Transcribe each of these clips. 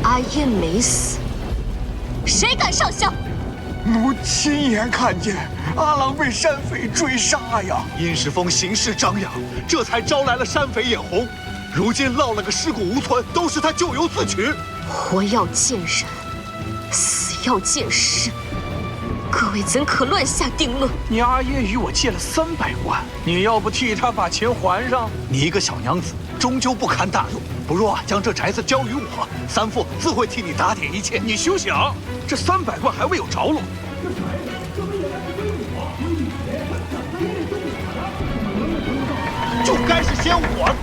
阿耶没死，谁敢上香？奴亲眼看见阿郎被山匪追杀呀！殷世峰行事张扬，这才招来了山匪眼红。如今落了个尸骨无存，都是他咎由自取。活要见人，死要见尸。各位怎可乱下定论？你阿耶与我借了300贯，你要不替他把钱还上？你一个小娘子，终究不堪大用。不如将这宅子交于我，三父自会替你打点一切。你休想！这300贯还未有着落。就该是先我。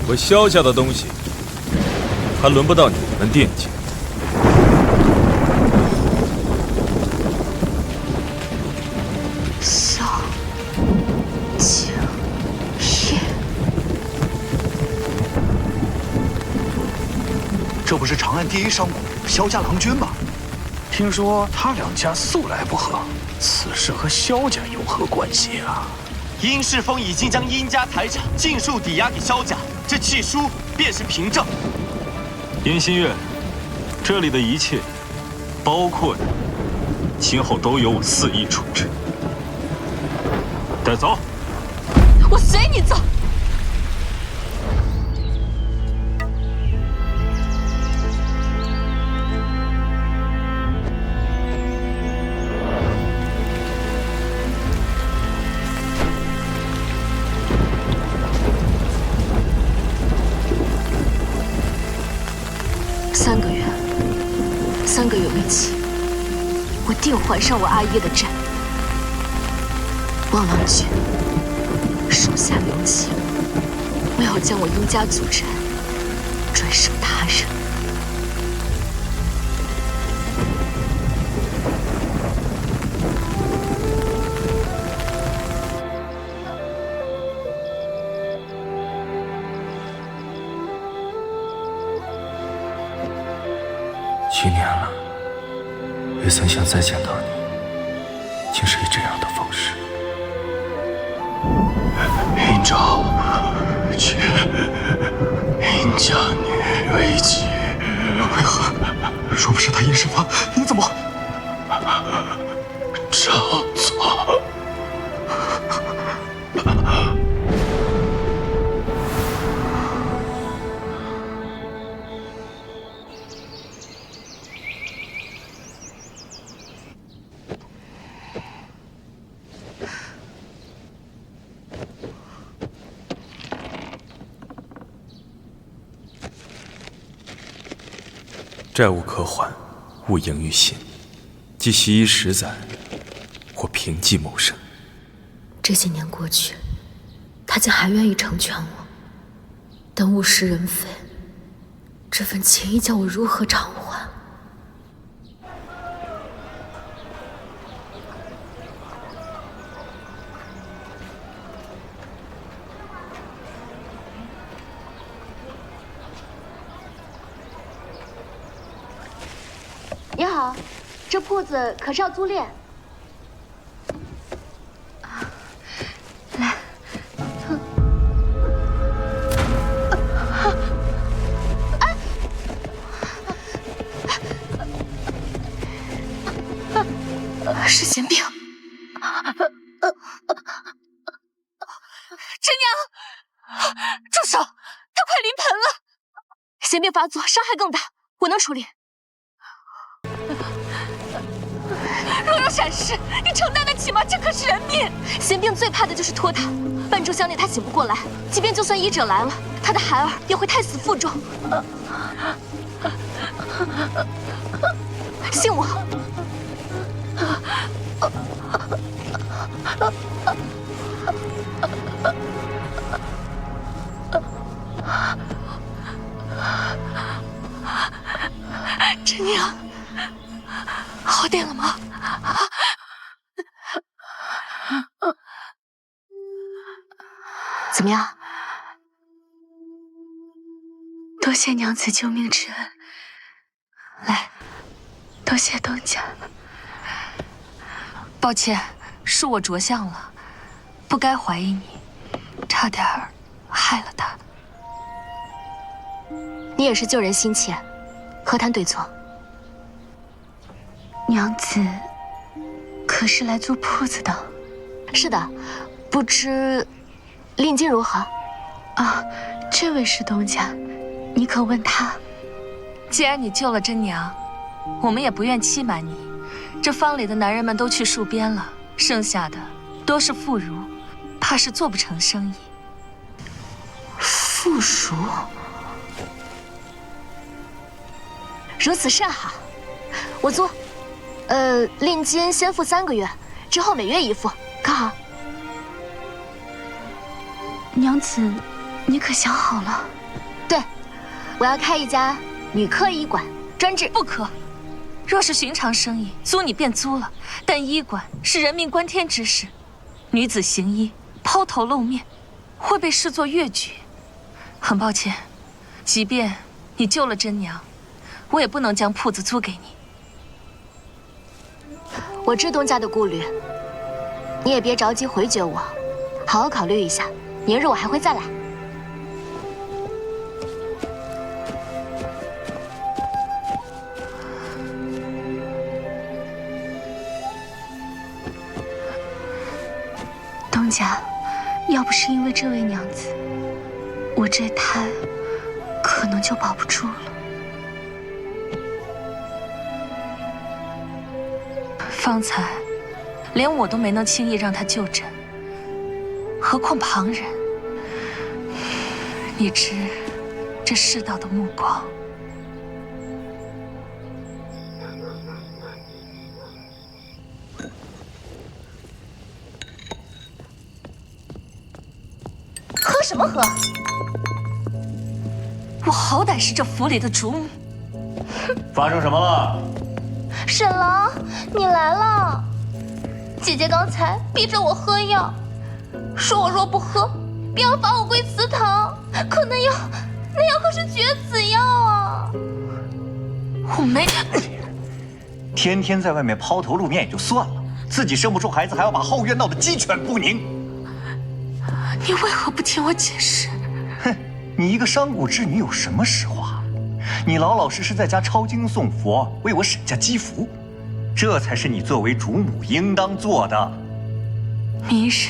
我萧家的东西，还轮不到你们惦记。萧景烨，这不是长安第一商贾萧家郎君吗？听说他两家素来不和，此事和萧家有何关系啊？殷世峰已经将殷家财产尽数抵押给萧家，这契书便是凭证。殷新月，这里的一切，包括你，今后都由我肆意处置。带走。我随你走。3个月为期，我定还上我阿耶的债。望郎君，手下留情，不要将我殷家祖宅转手他人。7年了，未曾想再见到你，竟是以这样的方式。殷昭，娶殷家女为妻，为何？若不是他殷世芳，你怎么？张总。债务可还，勿盈于心。既习衣10载，或凭计谋生。这些年过去，他竟还愿意成全我，但物是人非，这份情谊叫我如何偿还？你好，这铺子可是要租赁？来，是贤兵，真娘，住手！他快临盆了，贤兵发作，伤害更大，我能处理。若有闪失，你承担得起吗？这可是人命！贤兵最怕的就是拖沓，半炷香内他醒不过来，即便就算医者来了，他的孩儿也会胎死腹中。信我。真娘，好点了吗？怎么样？多谢娘子救命之恩，来，多谢东家。抱歉，是我着相了，不该怀疑你，差点害了他。你也是救人心切，何谈对错？娘子可是来租铺子的？是的，不知令金如何？啊，这位是东家，你可问他。既然你救了真娘，我们也不愿欺瞒你。这坊里的男人们都去戍边了，剩下的多是妇孺，怕是做不成生意。妇孺，如此甚好，我租。令金先付3个月，之后每月1付，可好？娘子，你可想好了？对，我要开一家女科医馆，专治不可。若是寻常生意，租你便租了，但医馆是人命关天之事，女子行医抛头露面，会被视作越矩。很抱歉，即便你救了真娘，我也不能将铺子租给你。我知东家的顾虑，你也别着急回绝我，好好考虑一下，明日我还会再来。东家，要不是因为这位娘子，我这胎可能就保不住了。方才连我都没能轻易让他就诊，何况旁人？你知这世道的目光。喝什么喝？我好歹是这府里的主母。发生什么了？沈郎，你来了。姐姐刚才逼着我喝药，说我若不喝，便要罚我归祠堂。可那药可是绝子药啊！我没……天天在外面抛头露面也就算了，自己生不出孩子，还要把后院闹得鸡犬不宁。你为何不听我解释？哼，你一个商贾之女有什么实话？你老老实实在家抄经诵佛，为我沈家积福，这才是你作为主母应当做的。明日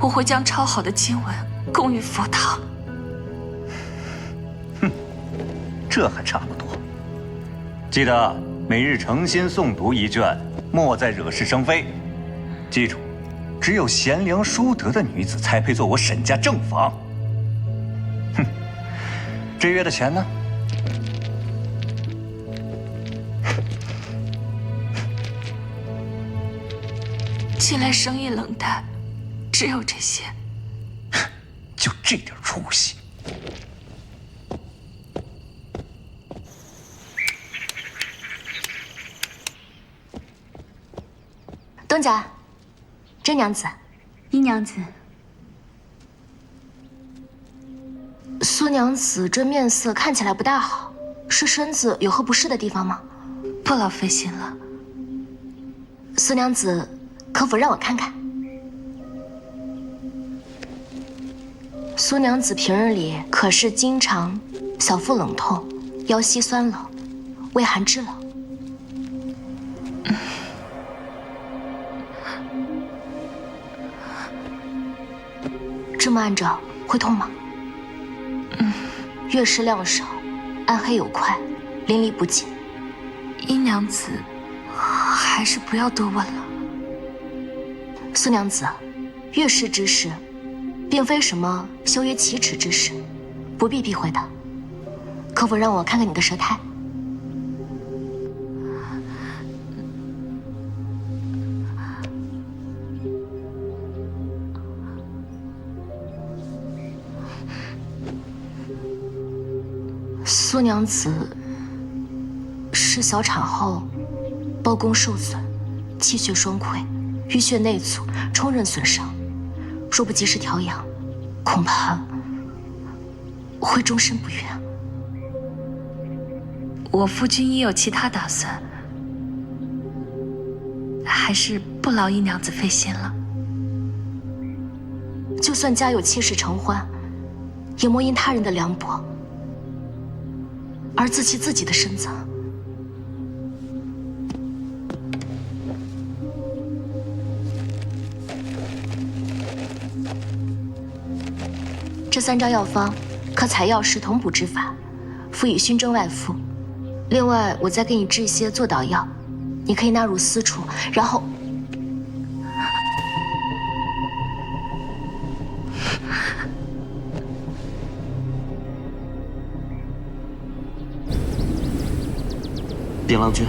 我会将抄好的经文供于佛堂。哼，这还差不多。记得每日诚心诵读一卷，莫再惹是生非。记住，只有贤良淑德的女子才配做我沈家正房。哼，这月的钱呢？近来生意冷淡，只有这些。就这点出息。东家，真娘子，姨娘子。苏娘子这面色看起来不大好，是身子有何不适的地方吗？不劳费心了。苏娘子，可否让我看看？苏娘子平日里可是经常小腹冷痛，腰膝酸冷，畏寒肢冷。这么按着会痛吗？月事量少，暗黑有快，淋漓不尽。殷娘子，还是不要多问了。苏娘子，月事之事，并非什么羞于启齿之事，不必避讳的。可否让我看看你的舌苔？苏娘子是小产后包宫受损，气血双溃，淤血内阻，冲任损伤。若不及时调养，恐怕会终身不孕。我夫君亦有其他打算，还是不劳姨娘子费心了。就算家有妾室承欢，也莫因他人的凉薄而自弃自己的身子。这3张药方可采药食同补之法，辅以熏蒸外敷。另外，我再给你制一些坐导药，你可以纳入私处，然后。禀郎君，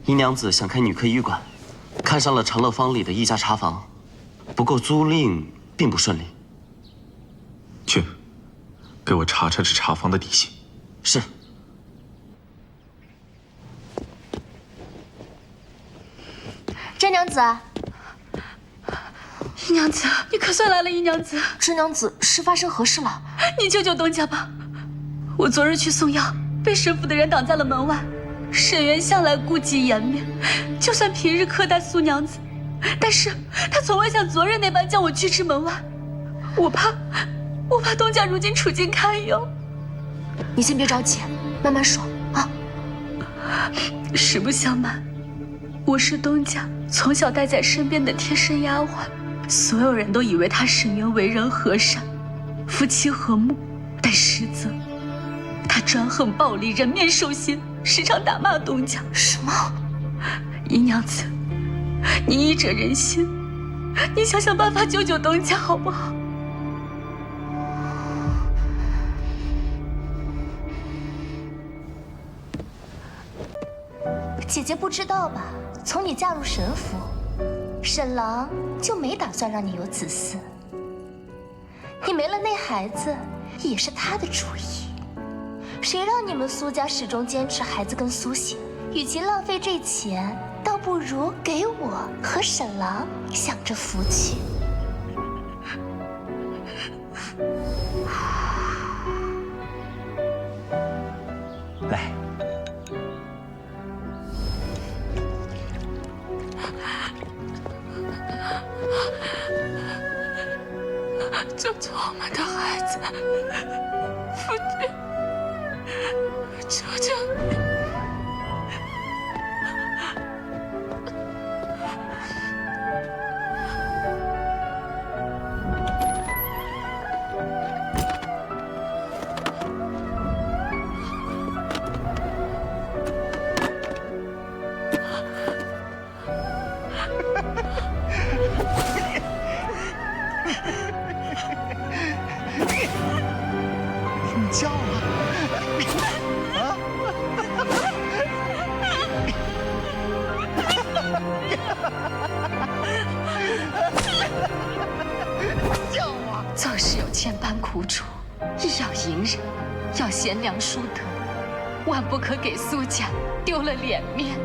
姨娘子想开女科医馆，看上了长乐坊里的一家茶房，不过租赁并不顺利。去，给我查查这茶房的底细。是。甄娘子，姨娘子，你可算来了，姨娘子。甄娘子，是发生何事了？你救救东家吧！我昨日去送药，被沈府的人挡在了门外。沈渊向来顾忌颜面，就算平日苛待苏娘子，但是他从未像昨日那般将我拒之门外。我怕东家如今处境堪忧。你先别着急，慢慢说啊。实不相瞒，我是东家从小带在身边的贴身丫鬟，所有人都以为他沈渊为人和善，夫妻和睦，但实则他专横暴戾，人面兽心，时常打骂东家。什么？姨娘子，你医者仁心，你想想办法救救东家好不好？姐姐不知道吧？从你嫁入沈府，沈郎就没打算让你有子嗣。你没了那孩子，也是他的主意。谁让你们苏家始终坚持孩子跟苏姓？与其浪费这钱，倒不如给我和沈郎享着福去。来。救救我们的孩子，夫君，求求你！你叫啊！叫啊！做事有千般苦楚，亦要隐忍，要贤良淑德，万不可给苏家丢了脸面。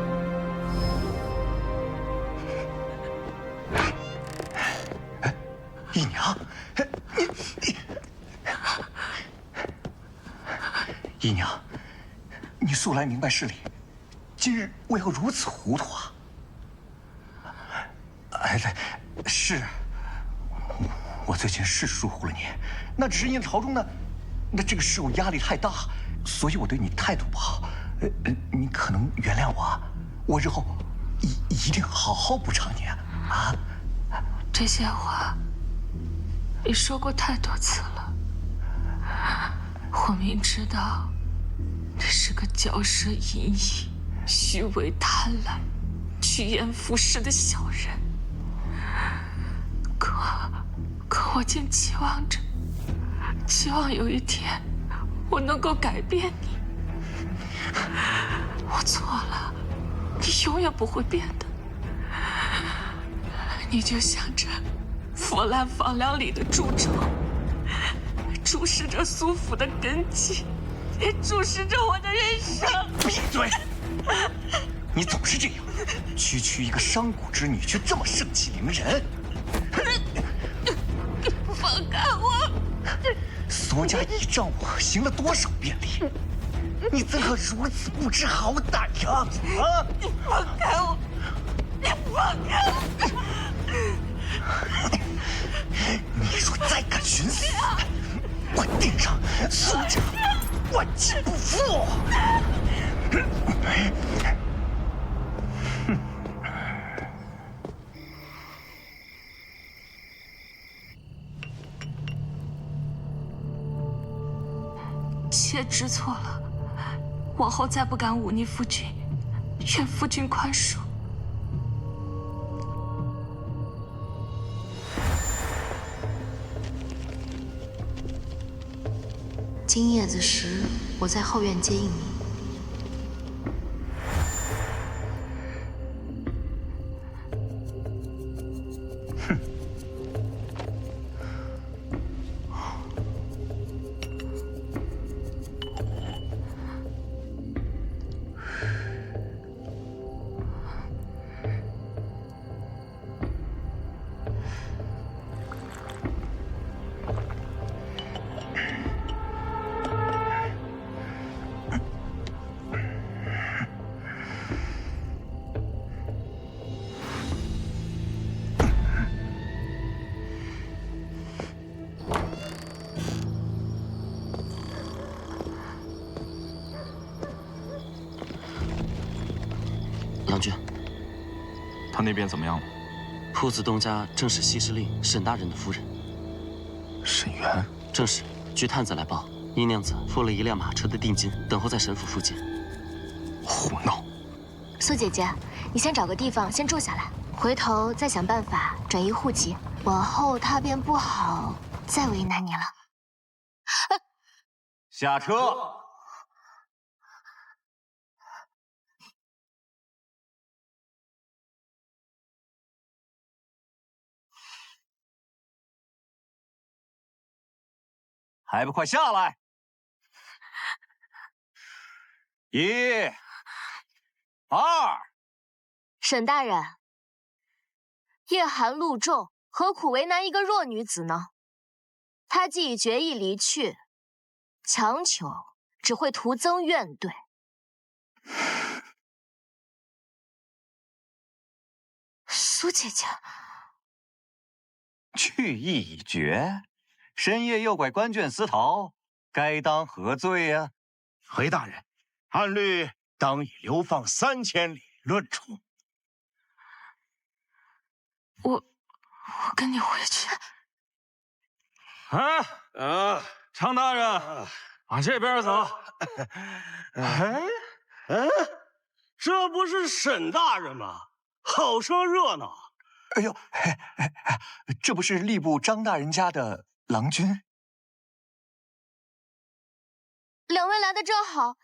姨娘，姨娘，你素来明白事理，今日为何如此糊涂啊？是，我最近是疏忽了你，那只是因朝中那这个事务压力太大，所以我对你态度不好。你可能原谅我，我日后一定好好补偿你啊！这些话你说过太多次了，我明知道你是个骄奢淫逸、虚伪贪婪、趋炎附势的小人，可我竟期望有一天我能够改变你。我错了，你永远不会变的。你就像这腐烂房梁里的蛀虫，注视着苏府的根基，也注视着我的人生。闭嘴！你总是这样，区一个商贾之女，却这么盛气凌人。放开我！苏家倚仗我行了多少便利，你怎可如此不知好歹呀！啊！你放开我！你若再敢寻死，我定让苏家万劫不复！妾知错了，往后再不敢忤逆夫君，愿夫君宽恕。今夜子时，我在后院接应你。郎君，他那边怎么样了？铺子东家正是西施令沈大人的夫人。沈园，正是。据探子来报，殷娘子付了1辆马车的定金，等候在沈府附近。胡闹！苏姐姐，你先找个地方先住下来，回头再想办法转移户籍，往后他便不好再为难你了。下车。还不快下来！1、2。沈大人，夜寒露重，何苦为难一个弱女子呢？她既已决意离去，强求只会徒增怨怼。苏姐姐，去意已决。深夜诱拐官眷私逃，该当何罪呀？回大人，按律当以流放3000里论处。我跟你回去。常大人，往这边走。这不是沈大人吗？好生热闹。哎呦，这不是吏部张大人家的郎君？两位来的正好，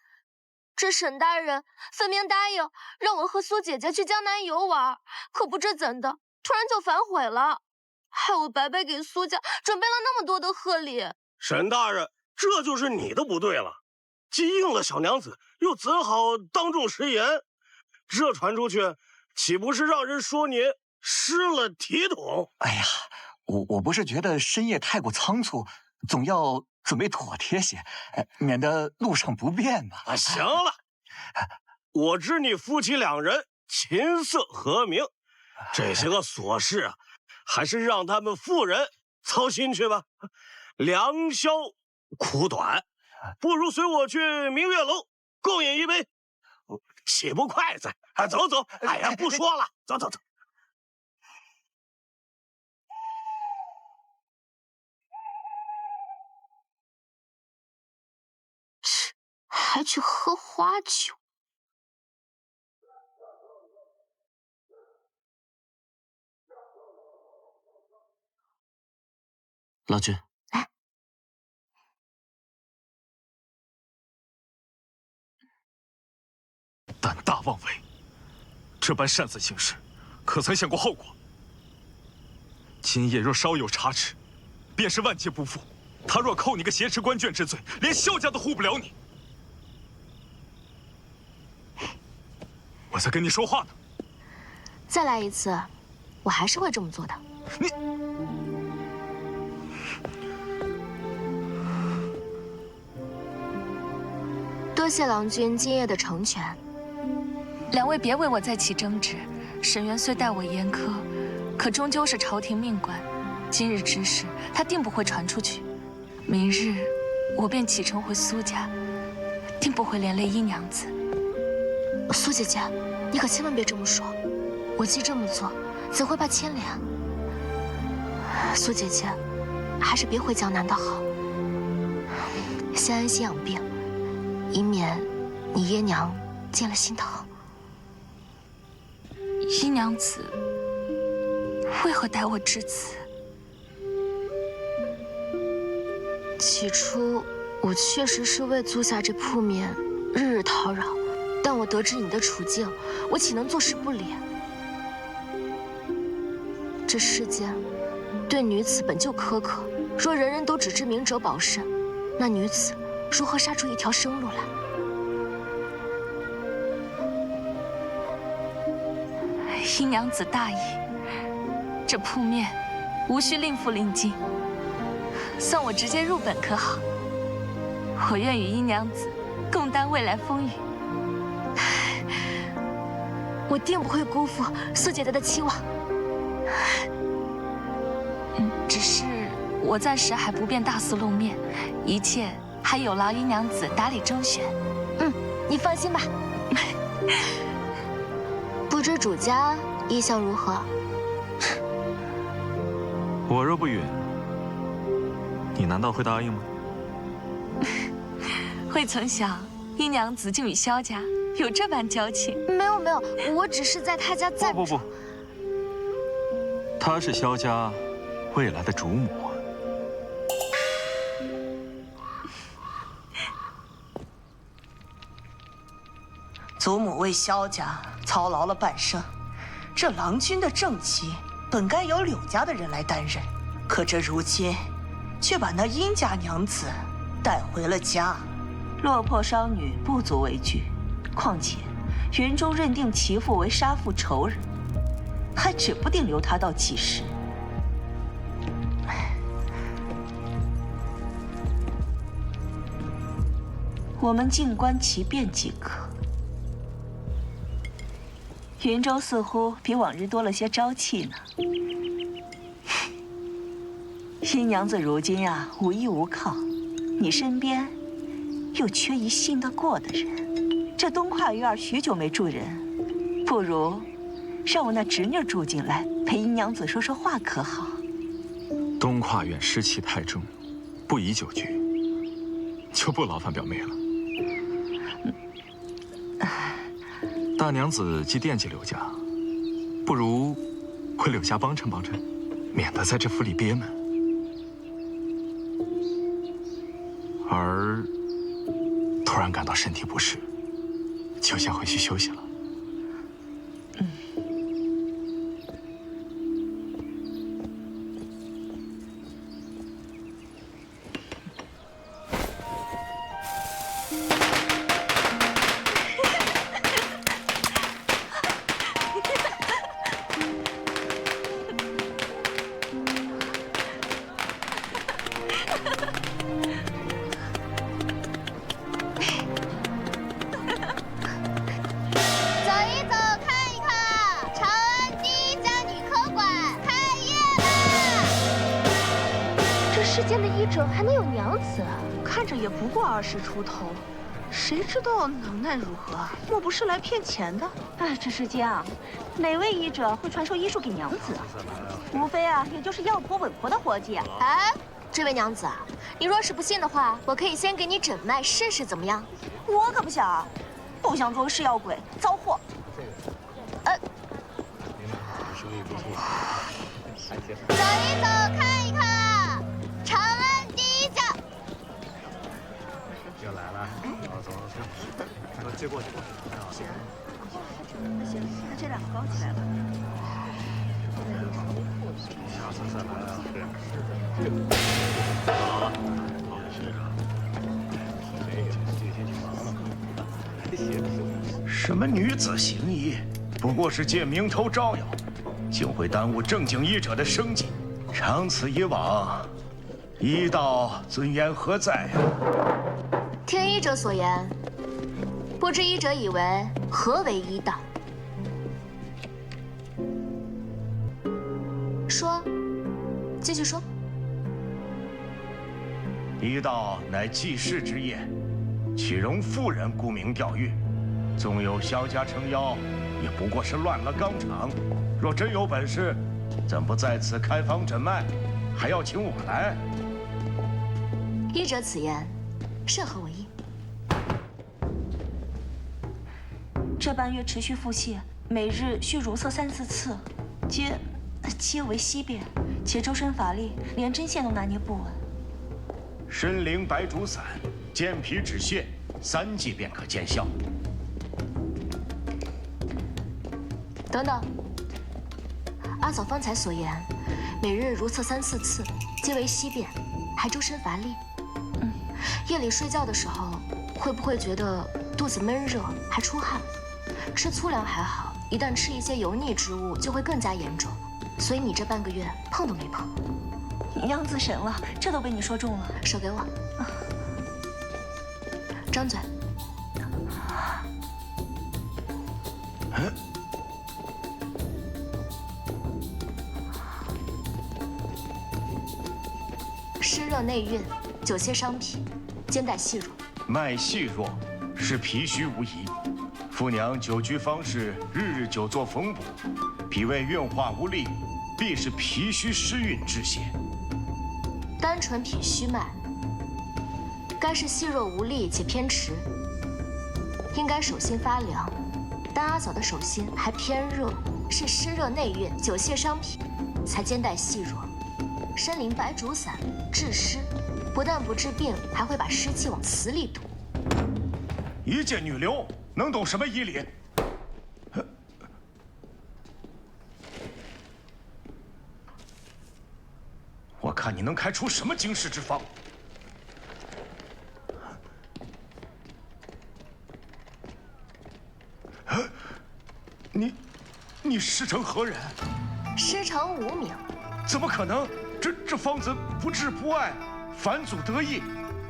这沈大人分明答应让我和苏姐姐去江南游玩，可不知怎的，突然就反悔了，害我白白给苏家准备了那么多的贺礼。沈大人，这就是你的不对了，既应了小娘子，又怎好当众食言？这传出去，岂不是让人说你失了体统？哎呀，我不是觉得深夜太过仓促，总要准备妥帖些，免得路上不便嘛。行了，我知你夫妻2人琴瑟和鸣，这些个琐事啊，还是让他们妇人操心去吧。良宵苦短，不如随我去明月楼共饮一杯，岂不快哉？走走，哎呀，不说了，走走走。还去喝花酒。郎君，胆大妄为，这般擅自行事，可曾想过后果？今夜若稍有差池，便是万劫不复。他若扣你个挟持官眷之罪，连萧家都护不了你。我在跟你说话呢。再来一次，我还是会这么做的。你，多谢郎君今夜的成全。两位别为我再起争执，沈渊虽待我严苛，可终究是朝廷命官，今日之事他定不会传出去。明日我便启程回苏家，定不会连累殷娘子。苏姐姐，你可千万别这么说，我既这么做，怎会怕牵连？苏姐姐，还是别回江南的好，先安心养病，以免你爷娘见了心疼。殷娘子为何待我至此？起初我确实是为租下这铺面日日叨扰，但我得知你的处境，我岂能坐视不理？这世间对女子本就苛刻，若人人都只知明哲保身，那女子如何杀出一条生路来？殷娘子大意，这铺面无需令父令金，算我直接入本可好？我愿与殷娘子共担未来风雨。我定不会辜负苏姐姐的期望。只是我暂时还不便大肆露面，一切还有劳殷娘子打理周旋。你放心吧。不知主家意向如何？我若不允，你难道会答应吗？未曾想殷娘子竟与萧家有这般交情。没有，我只是在他家暂住。不，她是萧家未来的主母。祖母为萧家操劳了半生，这郎君的正妻本该由柳家的人来担任，可这如今却把那殷家娘子带回了家。落魄少女不足为惧，况且云中认定其父为杀父仇人，还指不定留他到几时。我们静观其变即可。云州似乎比往日多了些朝气呢。新娘子如今啊无依无靠，你身边又缺一信得过的人。这东跨院许久没住人，不如让我那侄女住进来，陪殷娘子说说话，可好？东跨院湿气太重，不宜久居，就不劳烦表妹了。大娘子既惦记柳家，不如回柳家帮衬帮衬，免得在这府里憋闷。而突然感到身体不适，就先回去休息了。世间的医者还能有娘子，看着也不过20出头，谁知道能耐如何？莫不是来骗钱的？哎，这世间啊，哪位医者会传授医术给娘子啊？无非啊，也就是要婆稳婆的活计。哎，这位娘子啊，你若是不信的话，我可以先给你诊脉试试，怎么样？我可不想，不想做个食药鬼遭祸。走一走，看一看，长安第一家。又来了，走，接过去。行，那这两个包起来了。下次再来啊。好，是啊。这些挺忙的。什么女子行医，不过是借明仇招摇，竟会耽误正经医者的生计。长此以往，医道尊严何在呀？听医者所言，不知医者以为何为医道？说，继续说。一道乃济世之业，岂容妇人沽名钓誉？纵有萧家撑腰，也不过是乱了纲常。若真有本事，怎不在此开方诊脉，还要请我来？医者此言，甚合我意。这半月持续腹泻，每日需如厕3、4次，皆为稀便，且周身乏力，连针线都拿捏不稳。参苓白术散，健脾止泻，3剂便可见效。等等，阿嫂方才所言，每日如厕3、4次，皆为稀便，还周身乏力。夜里睡觉的时候，会不会觉得肚子闷热，还出汗？吃粗粮还好，一旦吃一些油腻之物，就会更加严重。所以你这半个月碰都没碰。娘子神了，这都被你说中了。手给我。张嘴。湿热内蕴，久泻伤脾，肩带细弱。脉细弱，是脾虚无疑。妇娘久居方室，日日久坐缝补，脾胃运化无力，必是脾虚湿运致泻。单纯脾虚脉，该是细弱无力且偏迟，应该手心发凉。但阿嫂的手心还偏热，是湿热内蕴，久泻伤脾，才肩带细弱。参苓白术散治湿，不但不治病，还会把湿气往死里堵。一介女流，能懂什么医理？我看你能开出什么惊世之方？你师承何人？师承无名。怎么可能？这方子不治不艾，返祖得意，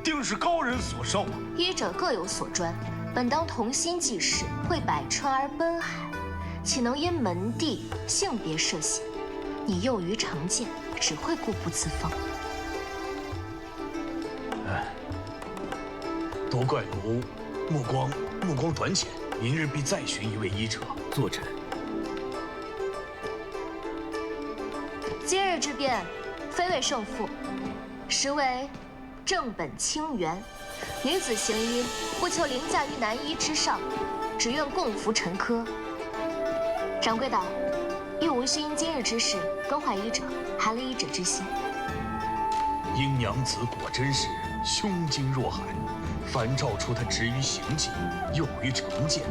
定是高人所授啊！医者各有所专，本当同心济世，为百川而奔海，岂能因门第、性别设限？你幼于成见，只会固步自封。都怪奴目光短浅，明日必再寻一位医者坐诊。今日之辩，非为胜负，实为正本清源。女子行医，不求凌驾于男医之上，只愿共扶陈科。掌柜道，亦无需因今日之事更换医者，寒了医者之心。殷娘子果真是胸襟若海，反照出她执于行迹，幼于成见。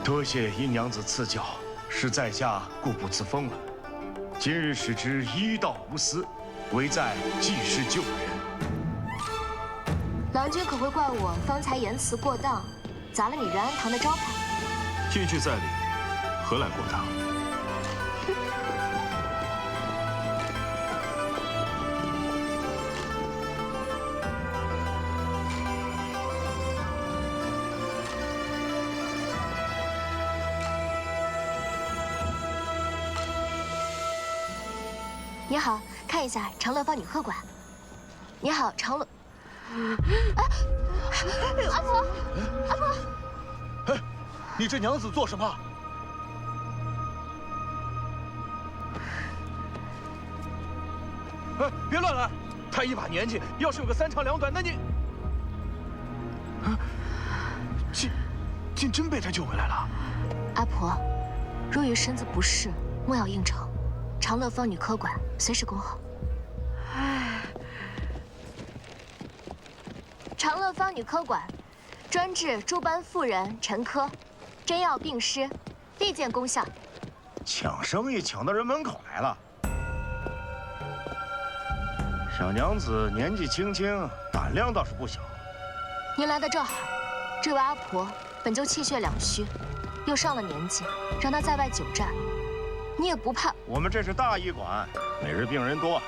多谢殷娘子赐教，是在下固步自封了。今日使之医道无私，唯在济世救人。郎君可会怪我方才言辞过当，砸了你仁安堂的招牌？句句在理，何来过当？你好，看一下长乐坊女科馆。你好，长乐。阿婆，阿婆。哎，你这娘子做什么？哎，别乱来！他一把年纪，要是有个3长2短，那你……竟真被他救回来了。阿婆，若遇身子不适，莫要应承。长乐坊女科馆随时恭候。长乐坊女科馆，专治诸般妇人陈科，针药病湿，立见功效。抢生意抢到人门口来了。小娘子年纪轻轻，胆量倒是不小。您来的正好，这位阿婆本就气血两虚，又上了年纪，让她在外久站。你也不怕？我们这是大医馆，每日病人多，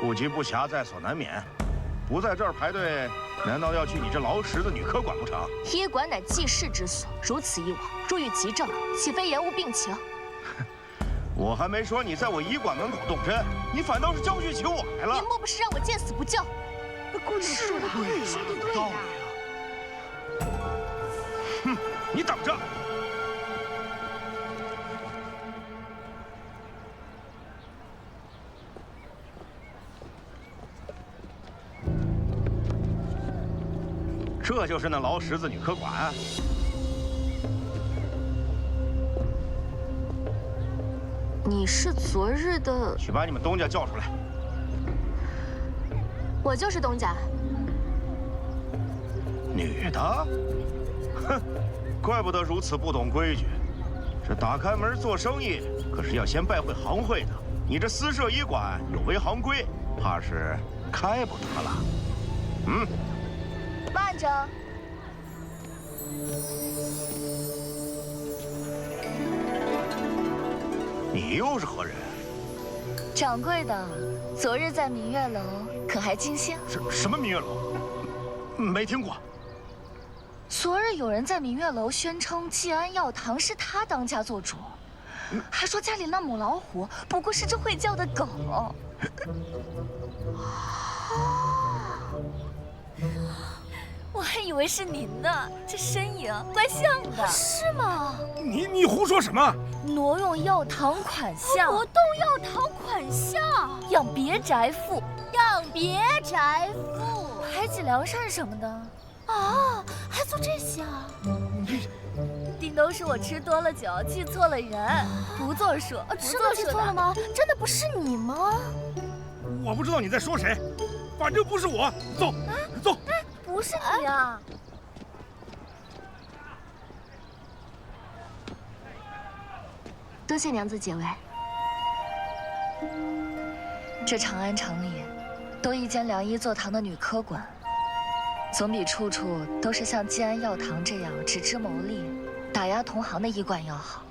顾及不暇在所难免。不在这儿排队，难道要去你这劳什子女科馆不成？医馆乃济世之所，如此一往，入狱急症，岂非延误病情？我还没说你在我医馆门口动身，你反倒是教训起我来了。你莫不是让我见死不救？是的，说的对呀。哼，你等着！这就是那劳什子女科馆。你是昨日的？去把你们东家叫出来。我就是东家。女的？哼，怪不得如此不懂规矩。这打开门做生意，可是要先拜会行会的。你这私设医馆有违行规，怕是开不得了。嗯。慢着。你又是何人？掌柜的，昨日在明月楼可还尽兴？什么明月楼？没听过。昨日有人在明月楼宣称济安药堂是他当家做主，还说家里那母老虎不过是只会叫的狗。我还以为是您呢，这身影怪像的。是吗？你胡说什么？挪用药堂款项，挪动药堂款项，养别宅妇，养别宅妇，排挤良善什么的。啊，还做这些啊？定都是我吃多了酒，记错了人，不作数。真的记错了吗？真的不是你吗？我不知道你在说谁，反正不是我。走，走。不是你啊！多谢娘子解围。这长安城里，多一间良医坐堂的女科馆，总比处处都是像济安药堂这样只知谋利、打压同行的医馆要好。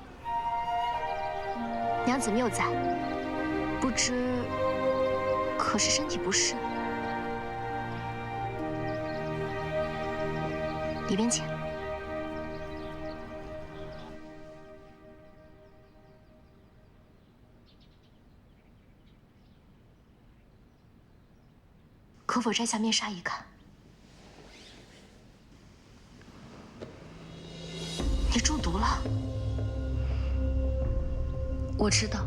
娘子谬在，不知可是身体不适？里边请。可否摘下面纱一看？你中毒了。我知道，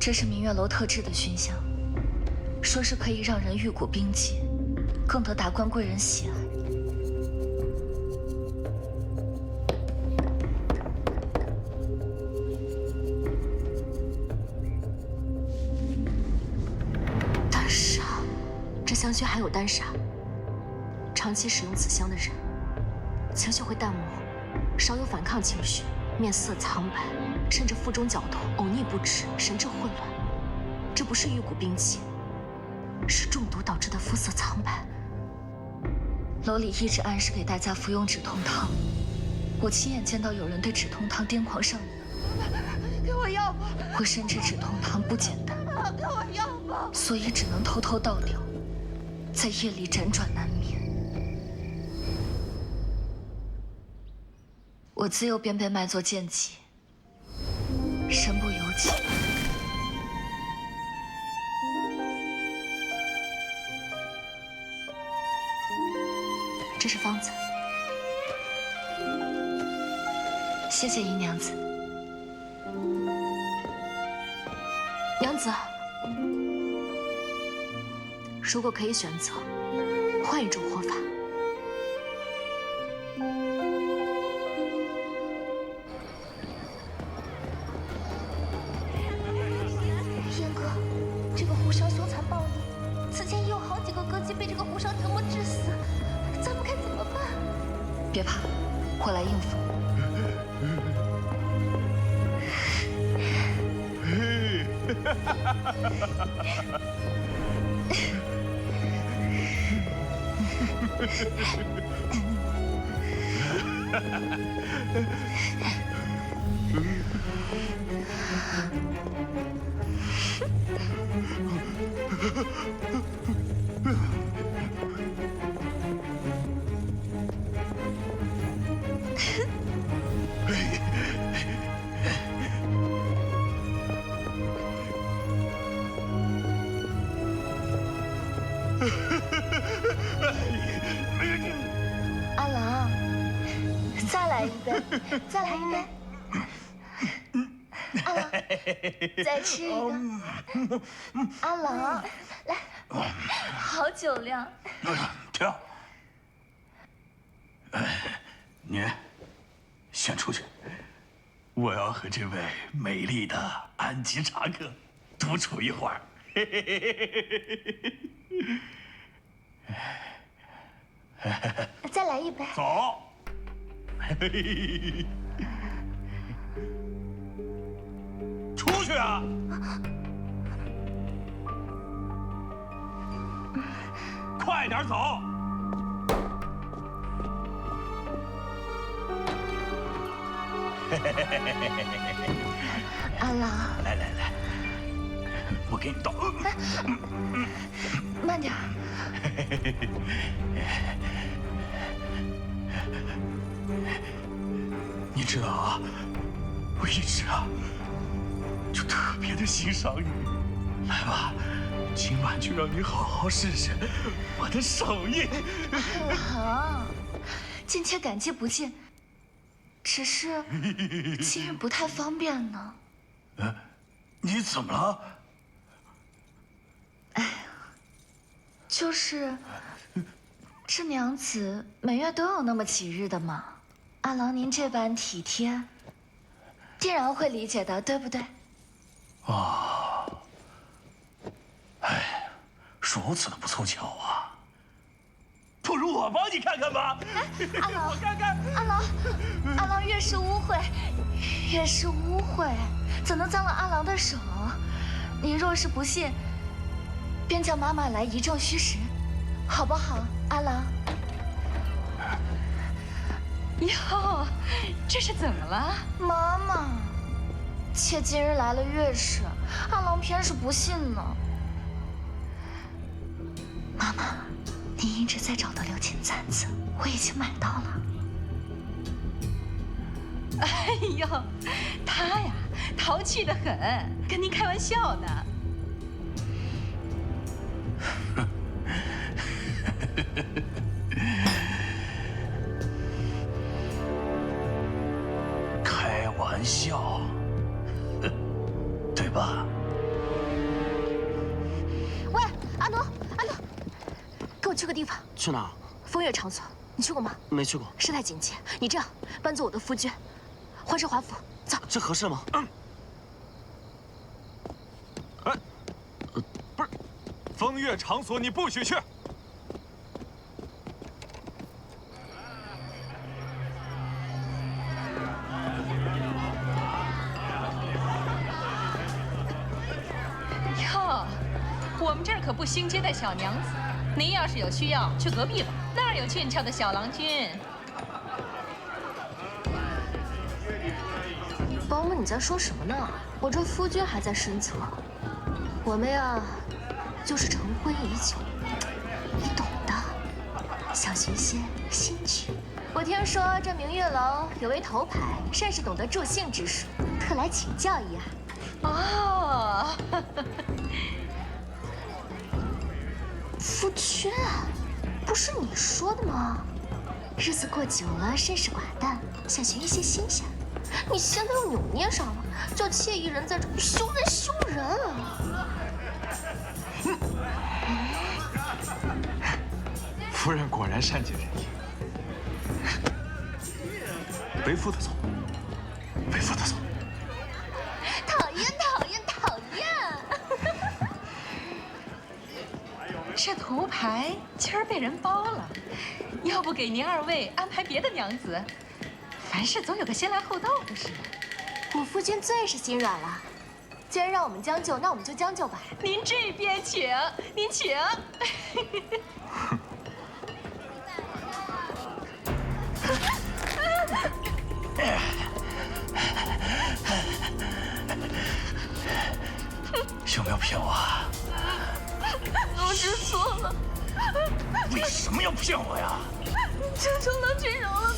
这是明月楼特制的熏香，说是可以让人玉骨冰肌，更得达官贵人喜爱。丹砂，这香薰含有丹砂。长期使用此香的人，情绪会淡漠，少有反抗情绪，面色苍白，甚至腹中绞痛，呕逆不止，神志混乱。这不是玉骨冰肌，是中毒导致的肤色苍白。楼里一直暗示给大家服用止痛汤，我亲眼见到有人对止痛汤癫狂上瘾。给我药吧！我深知止痛汤不简单，给我药吧！所以只能偷偷倒掉，在夜里辗转难眠。我自幼便被卖作贱妓，身不由己。这是方子，谢谢姨娘子。娘子，如果可以选择，换一种活法。燕哥，这个胡商凶残暴力，此前也有好几个歌姬被这个胡商折磨致死，咱们该怎么办？别怕，我来应付。阿郎，再来一杯，再来一杯。阿郎，再吃一个。阿郎，来，好酒量。停！你先出去，我要和这位美丽的安吉查克独处一会儿。再来一杯。走。出去啊！快点走！阿郎，来，我给你倒。慢点。你知道啊，我一直就特别的欣赏你。来吧，今晚就让你好好试试我的手艺。阿郎，臣妾感激不尽，只是今日不太方便呢。你怎么了？就是这娘子每月都有那么几日的嘛。阿郎您这般体贴，定然会理解的，对不对？如此的不凑巧啊！不如我帮你看看吧。阿郎，我看看。阿郎越是污秽，越是污秽，怎能脏了阿郎的手？您若是不信，便叫妈妈来以证虚实，好不好？阿郎。哟，这是怎么了？妈妈，妾今日来了月事，阿郎偏是不信呢。妈妈，您一直在找的鎏金簪子，我已经买到了。哎呦，他呀，淘气得很，跟您开玩笑呢。开玩笑，对吧？喂，阿奴，跟我去个地方。去哪儿？风月场所，你去过吗？没去过。事态紧急，你这样扮作我的夫君，换身华服，走。这合适吗？不是，风月场所你不许去。哟，我们这儿可不兴接待小娘子。您要是有需要，去隔壁吧，那儿有俊俏的小郎君。保姆，你在说什么呢？我这夫君还在身侧，我们呀，就是成婚已久，你懂的。小寻一些新趣。我听说这明月楼有位头牌，甚是懂得助兴之术，特来请教一二。哦，夫君啊，不是你说的吗？日子过久了，甚是寡淡，想寻一些新鲜。你现在又扭捏上了，叫妾一人在这羞人羞人。夫人果然善解人意。为夫的错，为夫的错。讨厌讨厌讨厌！这头牌今儿被人包了，要不给您二位安排别的娘子？凡事总有个先来后到的事。我夫君最是心软了，既然让我们将就，那我们就将就吧。您这边请，您请。有没有骗我啊？我知错了。为什么要骗我呀？求求郎君饶了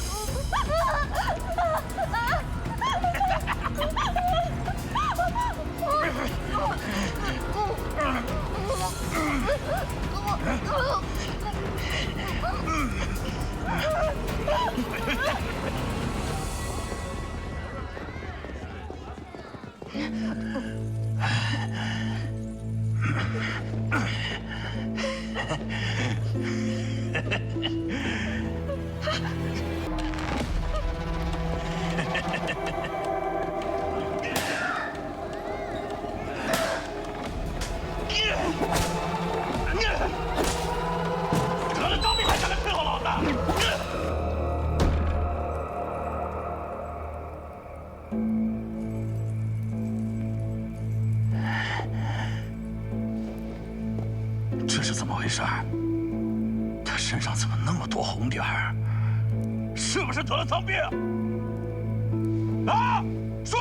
得了当兵还想来伺候老子？这是怎么回事？他身上怎么那么多红点儿？是不是得了脏病？啊，说，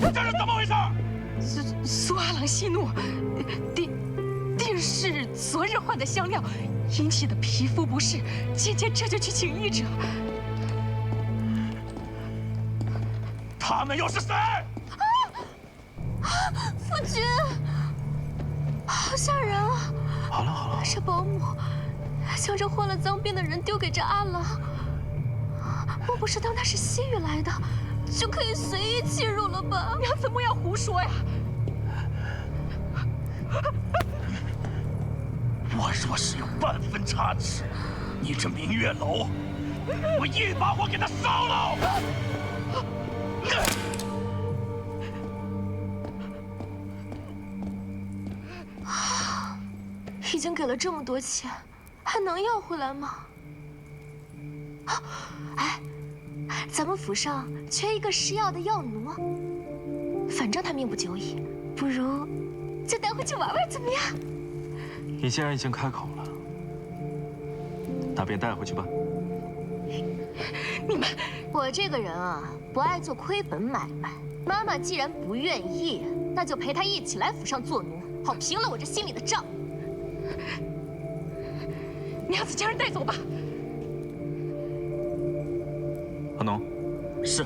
这是怎么回事？苏阿郎息怒，定是昨日换的香料引起的皮肤不适，今天这就去请医者。他们又是谁？夫君，好吓人啊！好了好了，是保姆将这患了脏病的人丢给这阿郎，莫不是当他是西域来的，就可以随意进入了吧？娘子莫要胡说呀！我若是有半分差池，你这明月楼，我一把火给它烧了！已经给了这么多钱，还能要回来吗？哎，咱们府上缺一个施药的药奴，反正他命不久矣，不如就带回去玩玩，怎么样？你既然已经开口了，那便带回去吧。你们，我这个人啊，不爱做亏本买卖。妈妈既然不愿意，那就陪她一起来府上做奴，好平了我这心里的账。娘子将人带走吧。阿农，是。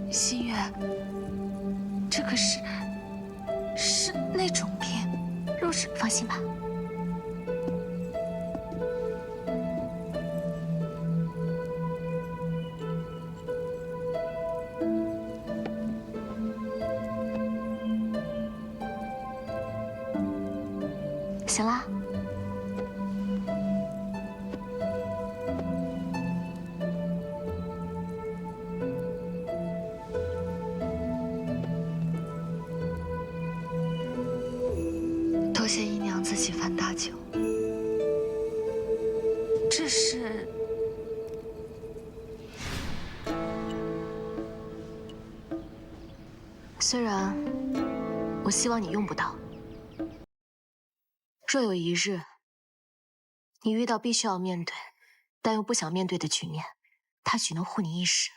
心月，这可是那种病，若是放心吧。行啦。多谢姨娘子几番大酒。这是……虽然我希望你用不到。若有一日，你遇到必须要面对，但又不想面对的局面，它许能护你一时。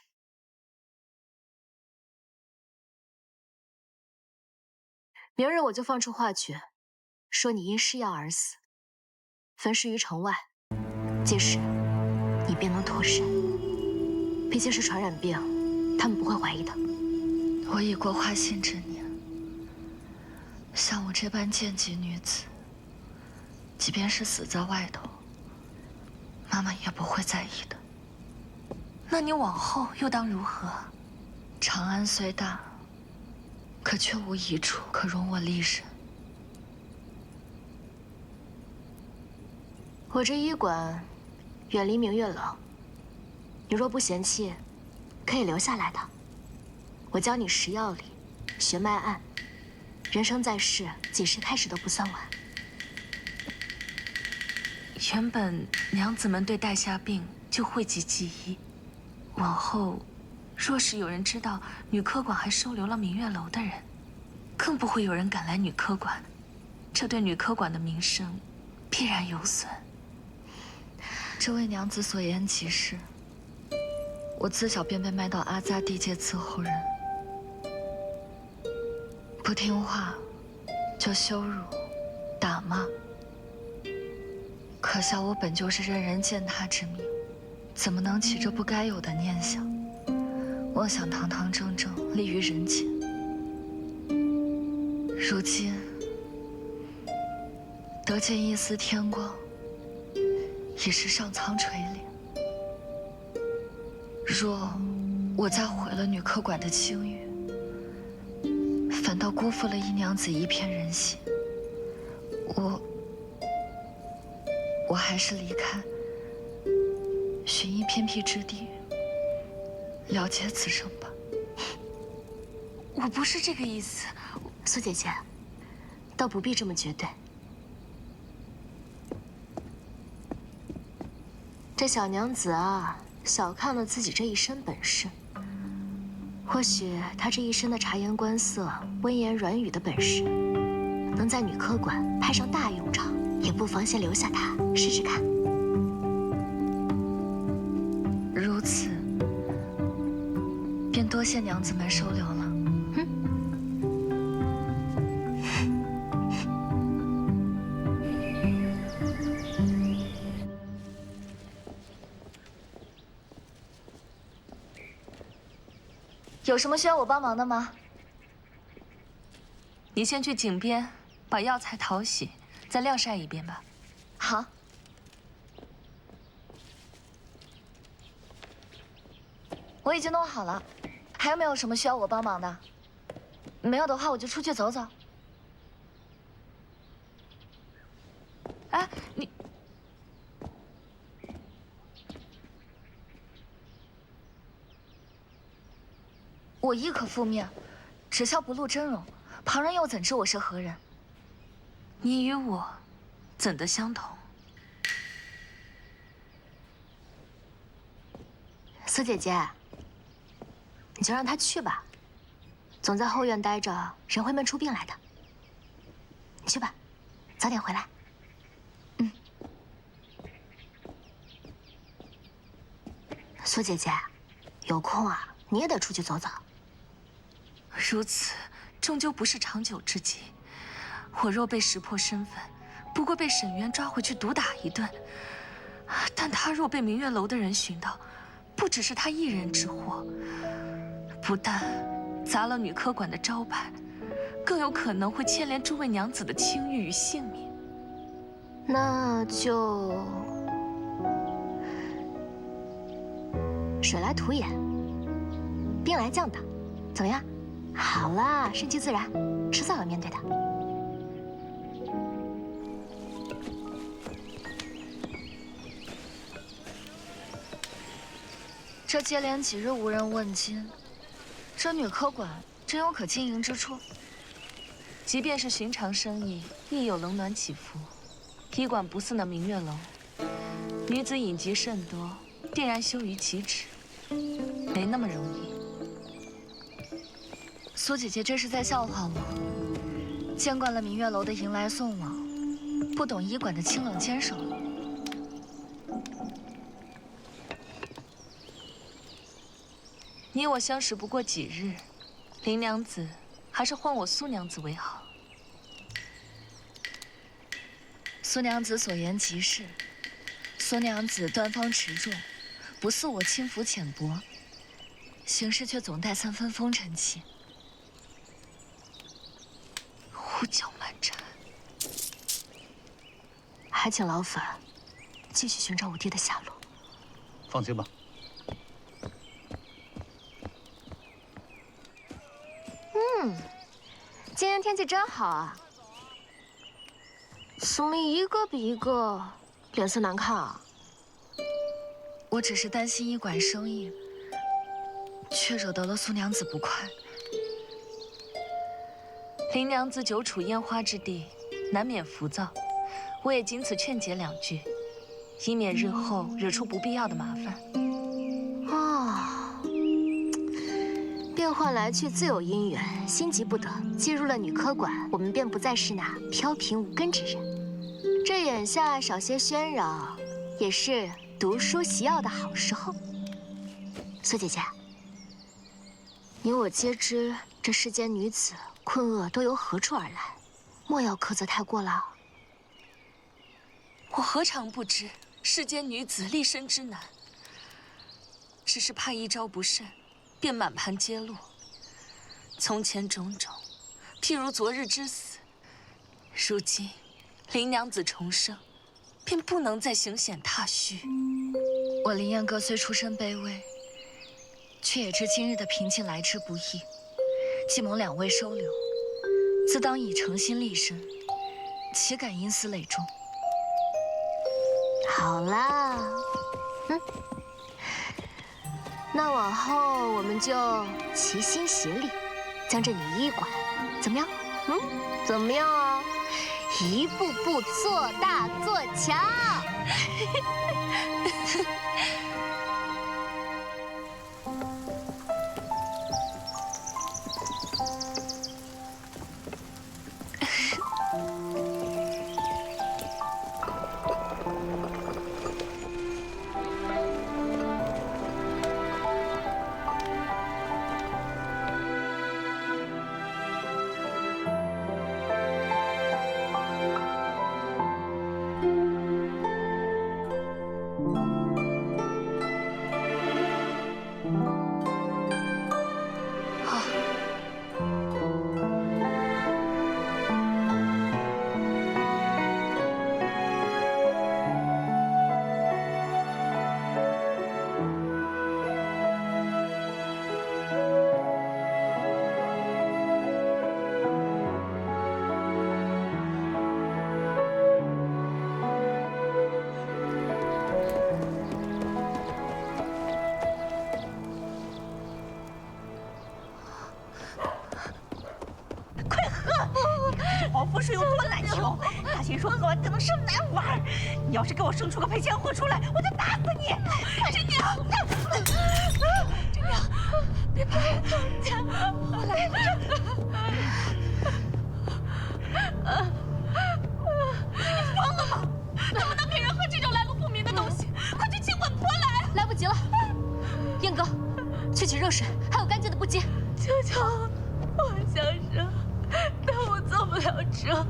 明日我就放出话诀，说你因施药而死，焚尸于城外，届时你便能脱身。毕竟是传染病，他们不会怀疑的。我已过花心之年，像我这般贱籍女子，即便是死在外头，妈妈也不会在意的。那你往后又当如何？长安虽大，可却无一处可容我立身。我这医馆远离明月楼，你若不嫌弃，可以留下来的。我教你识药理，学脉案，人生在世，几时开始都不算晚。原本娘子们对带下病就讳疾忌医，往后若是有人知道女科馆还收留了明月楼的人，更不会有人敢来女科馆，这对女科馆的名声必然有损。这位娘子所言极是，我自小便被卖到阿扎地界伺候人，不听话就羞辱、打骂。可笑我本就是任人践踏之命，怎么能起这不该有的念想？妄想堂堂正正立于人前。如今得见一丝天光，已是上苍垂怜。若我再毁了女客馆的清誉，反倒辜负了姨娘子一片人心。我还是离开，寻一偏僻之地，了结此生吧。我不是这个意思，苏姐姐，倒不必这么绝对。这小娘子啊，小看了自己这一身本事。或许她这一身的察言观色、温言软语的本事，能在女科馆派上大用场，也不妨先留下她试试看。如此，便多谢娘子们收留了。有什么需要我帮忙的吗？你先去井边把药材淘洗，再晾晒一遍吧。好。我已经弄好了，还有没有什么需要我帮忙的？没有的话，我就出去走走。哎，你。我亦可覆面，只笑不露真容，旁人又怎知我是何人？你与我，怎的相同？苏姐姐，你就让他去吧，总在后院待着，人会闷出病来的。你去吧，早点回来。苏姐姐，有空啊，你也得出去走走。如此，终究不是长久之计。我若被识破身份，不过被沈渊抓回去毒打一顿；但他若被明月楼的人寻到，不只是他一人之祸，不但砸了女科馆的招牌，更有可能会牵连诸位娘子的清誉与性命。那就水来土掩，兵来将挡，怎么样？好啦，顺其自然，迟早要面对的。这接连几日无人问津，这女科馆真有可经营之处。即便是寻常生意，亦有冷暖起伏。医馆不似那明月楼，女子隐疾甚多，定然羞于启齿，没那么容易。苏姐姐这是在笑话我。见惯了明月楼的迎来送往，不懂医馆的清冷坚守。你我相识不过几日，林娘子还是唤我苏娘子为好。苏娘子所言极是，苏娘子端方持重，不似我轻浮浅薄，行事却总带三分风尘气。胡搅蛮缠，还请老粉继续寻找我爹的下落。放心吧。今天天气真好啊！苏丽一个比一个脸色难看啊。我只是担心医馆生意，却惹得了苏娘子不快。林娘子久处烟花之地，难免浮躁，我也经此劝解两句，以免日后惹出不必要的麻烦。变幻来去自有因缘，心急不得。进入了女科馆，我们便不再是那飘贫无根之人。这眼下少些喧扰，也是读书习药的好时候。苏姐姐，你我皆知，这世间女子困厄都由何处而来，莫要苛责太过了。我何尝不知世间女子立身之难，只是怕一招不慎，便满盘皆落。从前种种，譬如昨日之死，如今林娘子重生，便不能再行险踏虚。我林彦哥虽出身卑微，却也知今日的平静来之不易，既蒙两位收留，自当以诚心立身，岂敢因私累众？好啦，那往后我们就齐心协力，将这女医馆怎么样？怎么样啊？一步步做大做强。湖水有多难求？大仙说喝完就能生男娃。你要是给我生出个赔钱货出来，我就打死你！真娘，真娘，别拍东家，我来了。你疯了吗？怎么能给人喝这种来路不明的东西？快去请稳婆来！来不及了，燕哥，去取热水，还有干净的布巾。求求，我想生，但我坐不了车。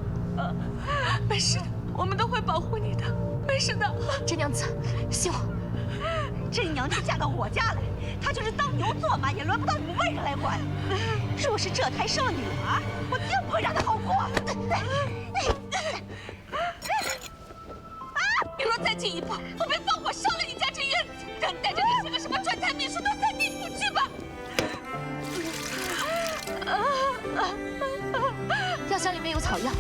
没事的，我们都会保护你的，没事的。真娘子，信我。真娘子嫁到我家来，她就是当牛做马，也轮不到你们外人来管。若是这胎生了女儿，我定不会让她好过。你若再进一步，我便放火烧了你家这院子，让你带着那些个什么转胎秘书都下地府去吧。药箱里面有草药，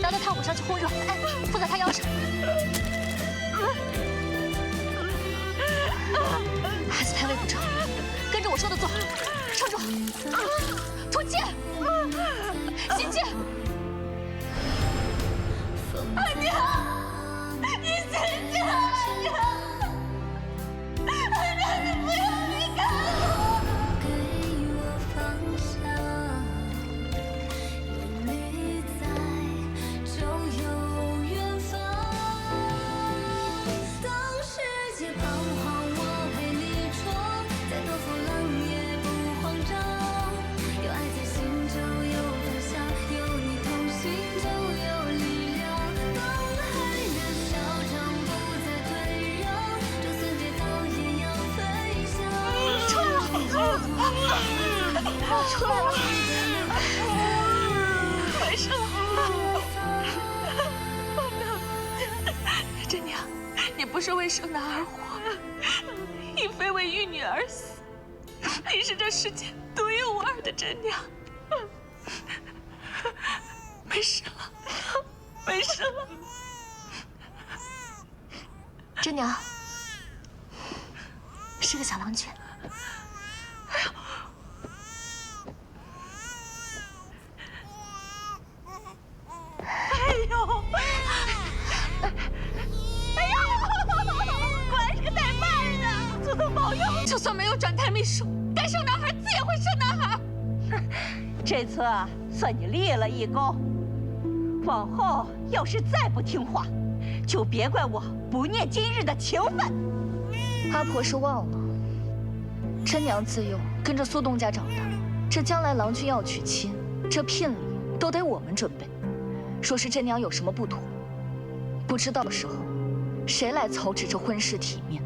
拿到炭火上去烘热，哎，附在他腰上。孩子胎位不正，跟着我说的做，撑住，吐气，吸气。阿娘，你醒醒，阿娘，阿娘，你不要离开我。出来了，没事了。真娘，你不是为生男而活，亦非为育女而死，你是这世间独一无二的真娘。没事了，没事了。真娘是个小郎君。果然是个带把的！祖宗保佑！就算没有转胎秘术，该生男孩自也会生男孩。这次算你立了一功，往后要是再不听话，就别怪我不念今日的情分。阿婆是忘了，真娘自幼跟着苏东家长大，这将来郎君要娶亲，这聘礼都得我们准备。若是真娘有什么不妥，不知到时候谁来操持这婚事体面？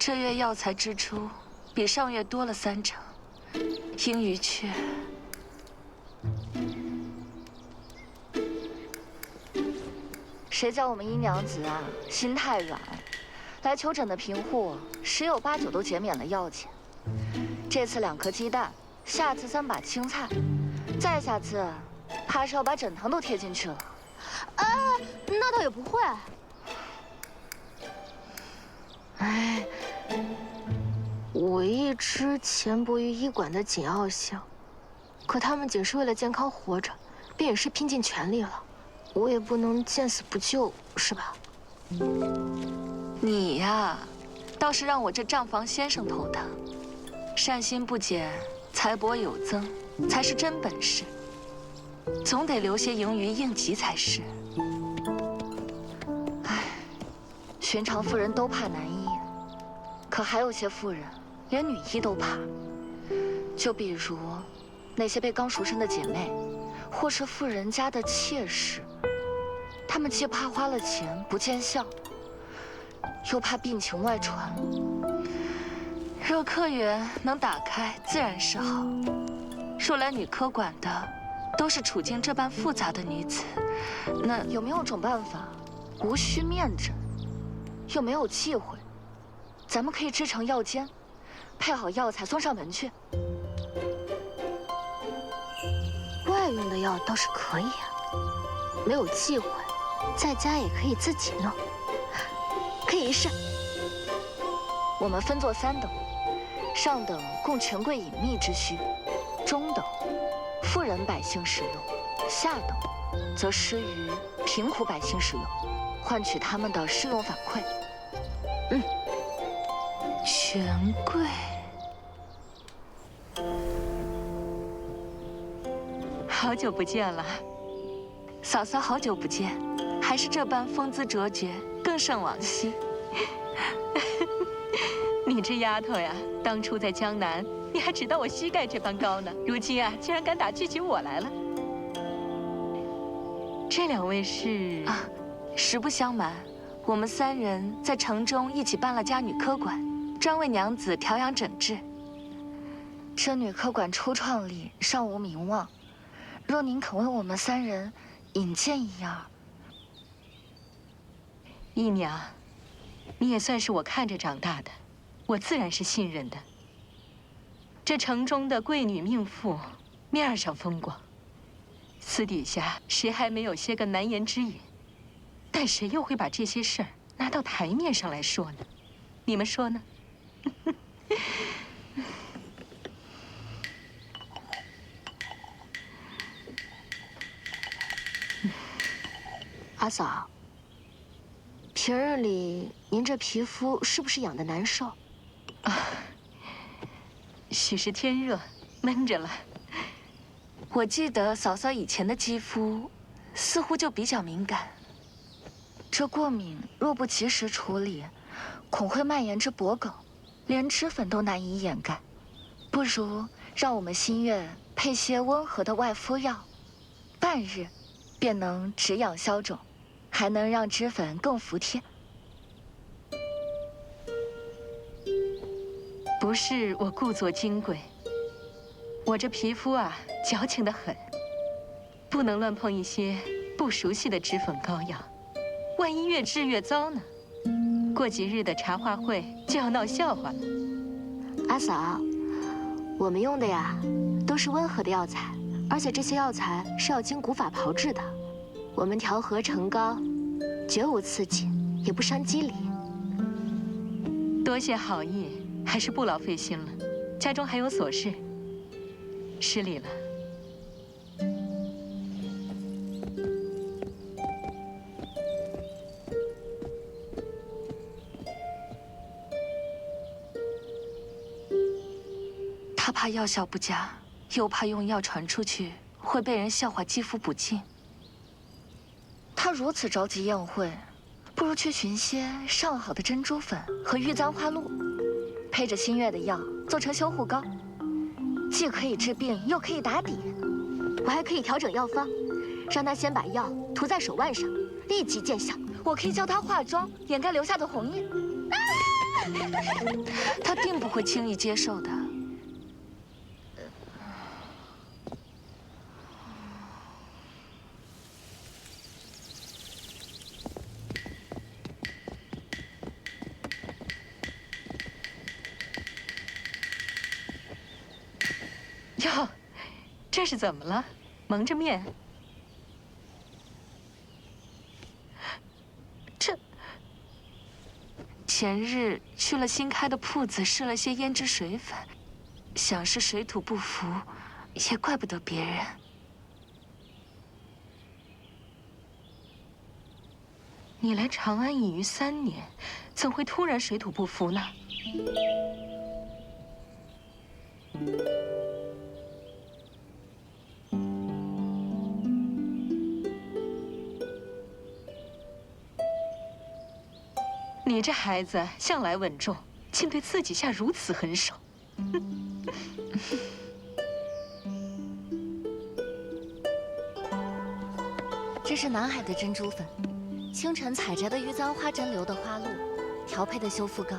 这月药材支出比上月多了30%，英语却……谁叫我们殷娘子啊，心太软，来求诊的贫户10有8、9都减免了药钱。这次2颗鸡蛋，下次3把青菜，再下次，怕是要把枕头都贴进去了。哎，那倒也不会。哎，我一知钱帛于医馆的紧要性，可他们仅是为了健康活着，便也是拼尽全力了。我也不能见死不救，是吧？你呀，倒是让我这账房先生头疼。善心不减，财帛有增，才是真本事。总得留些盈余应急才是。唉，寻常妇人都怕男医，可还有些妇人连女医都怕。就比如那些被刚赎身的姐妹，或是富人家的妾室，她们既怕花了钱不见效，又怕病情外传。若客源能打开，自然是好。若来女科馆的都是处境这般复杂的女子，那有没有种办法，无需面诊，又没有忌讳，咱们可以制成药煎，配好药材送上门去。外用的药倒是可以啊，没有忌讳，在家也可以自己弄，可以一试。我们分作3等，上等供权贵隐秘之需，中等富人百姓使用，下等则施于贫苦百姓使用，换取他们的试用反馈。权贵。好久不见了，嫂嫂，好久不见，还是这般风姿卓绝，更胜往昔。你这丫头呀，当初在江南，你还只到我膝盖这般高呢，如今啊，竟然敢打记起我来了。这2位是啊，实不相瞒，我们3人在城中一起办了家女科馆，专为娘子调养诊治。这女科馆初创里尚无名望，若您肯为我们3人引荐一二。姨娘，你也算是我看着长大的，我自然是信任的。这城中的贵女命妇，面上风光，私底下谁还没有些个难言之隐？但谁又会把这些事儿拿到台面上来说呢？你们说呢？阿嫂，平日里您这皮肤是不是养得难受？许是天热，闷着了。我记得嫂嫂以前的肌肤似乎就比较敏感，这过敏若不及时处理，恐会蔓延至脖颈，连脂粉都难以掩盖。不如让我们新月配些温和的外敷药，半日便能止痒消肿，还能让脂粉更服帖。不是我故作金贵，我这皮肤啊矫情得很，不能乱碰一些不熟悉的脂粉膏药，万一越治越糟呢？过几日的茶话会就要闹笑话了。阿嫂，我们用的呀都是温和的药材，而且这些药材是要经古法炮制的，我们调和成膏，绝无刺激，也不伤肌理。多谢好意，还是不劳费心了。家中还有琐事，失礼了。他怕药效不佳，又怕用药传出去会被人笑话肌肤不净。他如此着急宴会，不如去寻些上好的珍珠粉和玉簪花露，配着新月的药做成修护膏，既可以治病，又可以打底。我还可以调整药方，让他先把药涂在手腕上，立即见效。我可以教他化妆，掩盖留下的红印。他并不会轻易接受的。哟，这是怎么了？蒙着面。这前日去了新开的铺子，试了些胭脂水粉，想是水土不服，也怪不得别人。你来长安已逾3年，怎会突然水土不服呢？你这孩子向来稳重，竟对自己下如此狠手。这是南海的珍珠粉，清晨采摘的玉簪花针留的花露，调配的修复膏。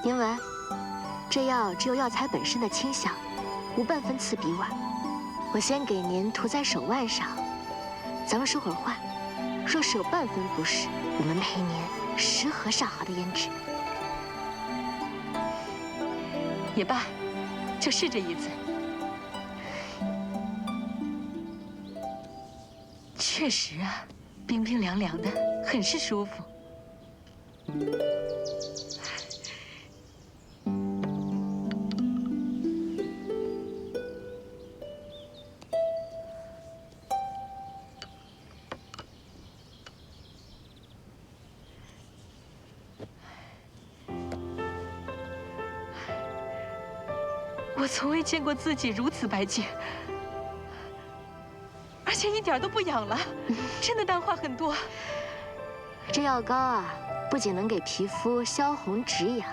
您闻，这药只有药材本身的清香，无半分刺鼻味。我先给您涂在手腕上，咱们说会儿话。若是有半分不适，我们陪您10盒上好的胭脂。也罢，就试这一次。确实啊，冰冰凉凉的，很是舒服。我从未见过自己如此白净，而且一点都不痒了，真的淡化很多。这药膏啊，不仅能给皮肤消红止痒，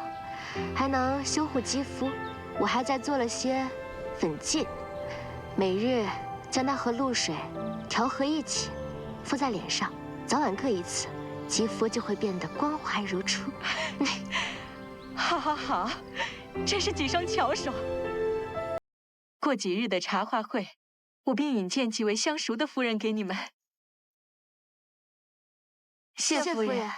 还能修护肌肤。我还在做了些粉剂，每日将它和露水调和一起，敷在脸上，早晚各1次，肌肤就会变得光滑如初。好，好，好，真是几双巧手。过几日的茶话会，我便引荐几位相熟的夫人给你们。谢夫人。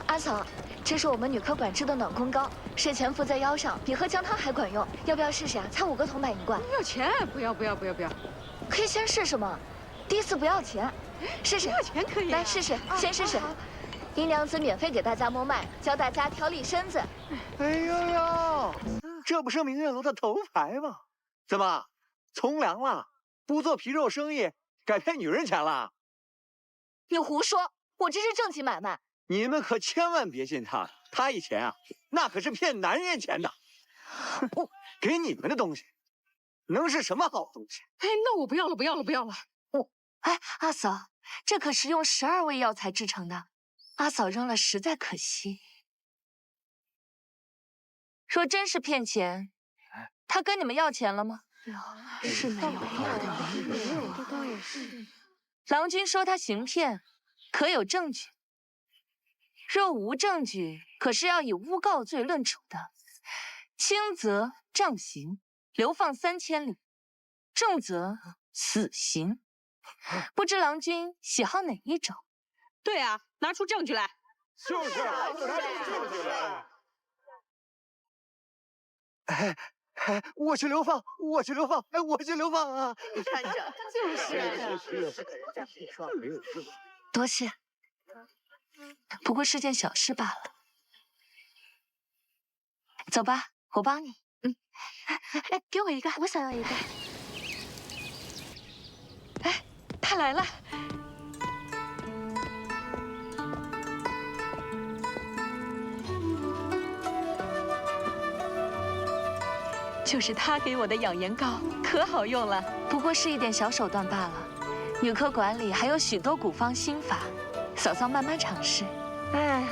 阿嫂，这是我们女科管制的暖宫膏，睡前敷在腰上，比喝姜汤还管用。要不要试试啊？才5个铜板1罐。不要钱，不要。可以先试试吗？第一次不要钱，试试。不要钱可以。来试试，先试试。殷娘子免费给大家摸脉，教大家调理身子。哎呦，这不是明月楼的头牌吗？怎么从良了？不做皮肉生意，改骗女人钱了？你胡说，我这是正经买卖。你们可千万别信他，他以前啊，那可是骗男人钱的。给你们的东西，能是什么好东西？哎，那我不要了。哎，阿嫂，这可是用12味药材制成的。阿嫂扔了实在可惜。若真是骗钱，他跟你们要钱了吗？是没有。郎君说他行骗，可有证据？若无证据，可是要以诬告罪论处的。轻则杖刑，流放3000里；重则死刑。不知郎君喜好哪一种？对啊，拿出证据来。就是，拿出证据来。我去流放啊！你看着，就是。多谢，不过是件小事罢了。走吧，我帮你。哎，给我一个，我想要一个。哎，他来了。就是他给我的养颜膏，可好用了。不过是一点小手段罢了。女科馆里还有许多古方心法，嫂嫂慢慢尝试。哎呀，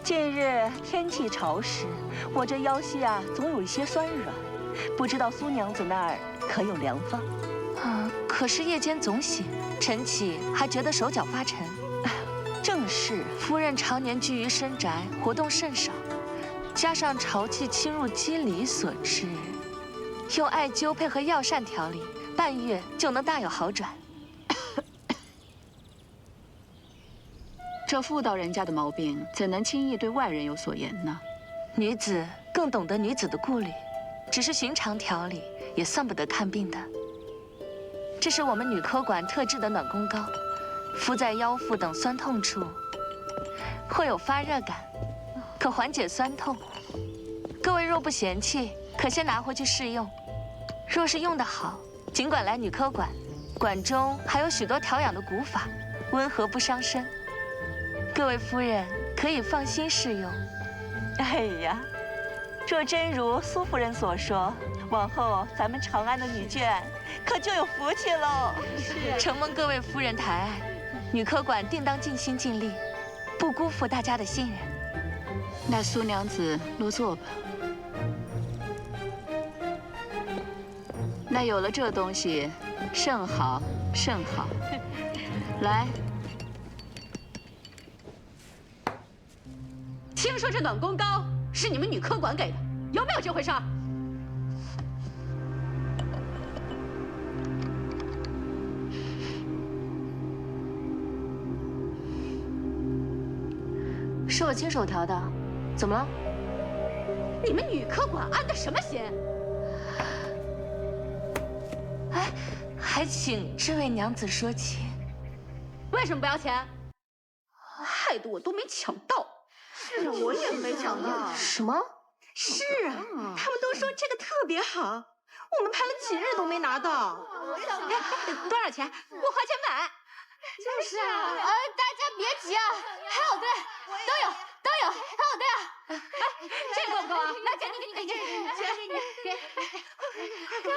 近日天气潮湿，我这腰膝啊总有一些酸软，不知道苏娘子那儿可有良方？可是夜间总醒，晨起还觉得手脚发沉。正是，夫人常年居于深宅，活动甚少，加上潮气侵入肌理所致，用艾灸配合药膳调理，半月就能大有好转。这妇道人家的毛病，怎能轻易对外人有所言呢？女子更懂得女子的顾虑，只是寻常调理，也算不得看病的。这是我们女科馆特制的暖宫膏，敷在腰腹等酸痛处，会有发热感，可缓解酸痛。各位若不嫌弃，可先拿回去试用。若是用得好，尽管来女科馆，馆中还有许多调养的古法，温和不伤身。各位夫人可以放心试用。哎呀，若真如苏夫人所说，往后咱们长安的女眷可就有福气喽。承蒙各位夫人抬爱，女科馆定当尽心尽力，不辜负大家的信任。那苏娘子落座吧。那有了这东西，甚好甚好。来，听说这暖宫膏是你们女科馆给的，有没有这回事？是我亲手调的，怎么了？你们女科馆安的什么心？哎，还请这位娘子说情。为什么不要钱？害得我都没抢到。是，我也没抢到。什么？是啊，他们都说这个特别好，我们排了几日都没拿到。多少钱？我花钱买。就是啊，大家别急啊，还好对，都有，还好对啊。哎，这够不够啊？来，给你，给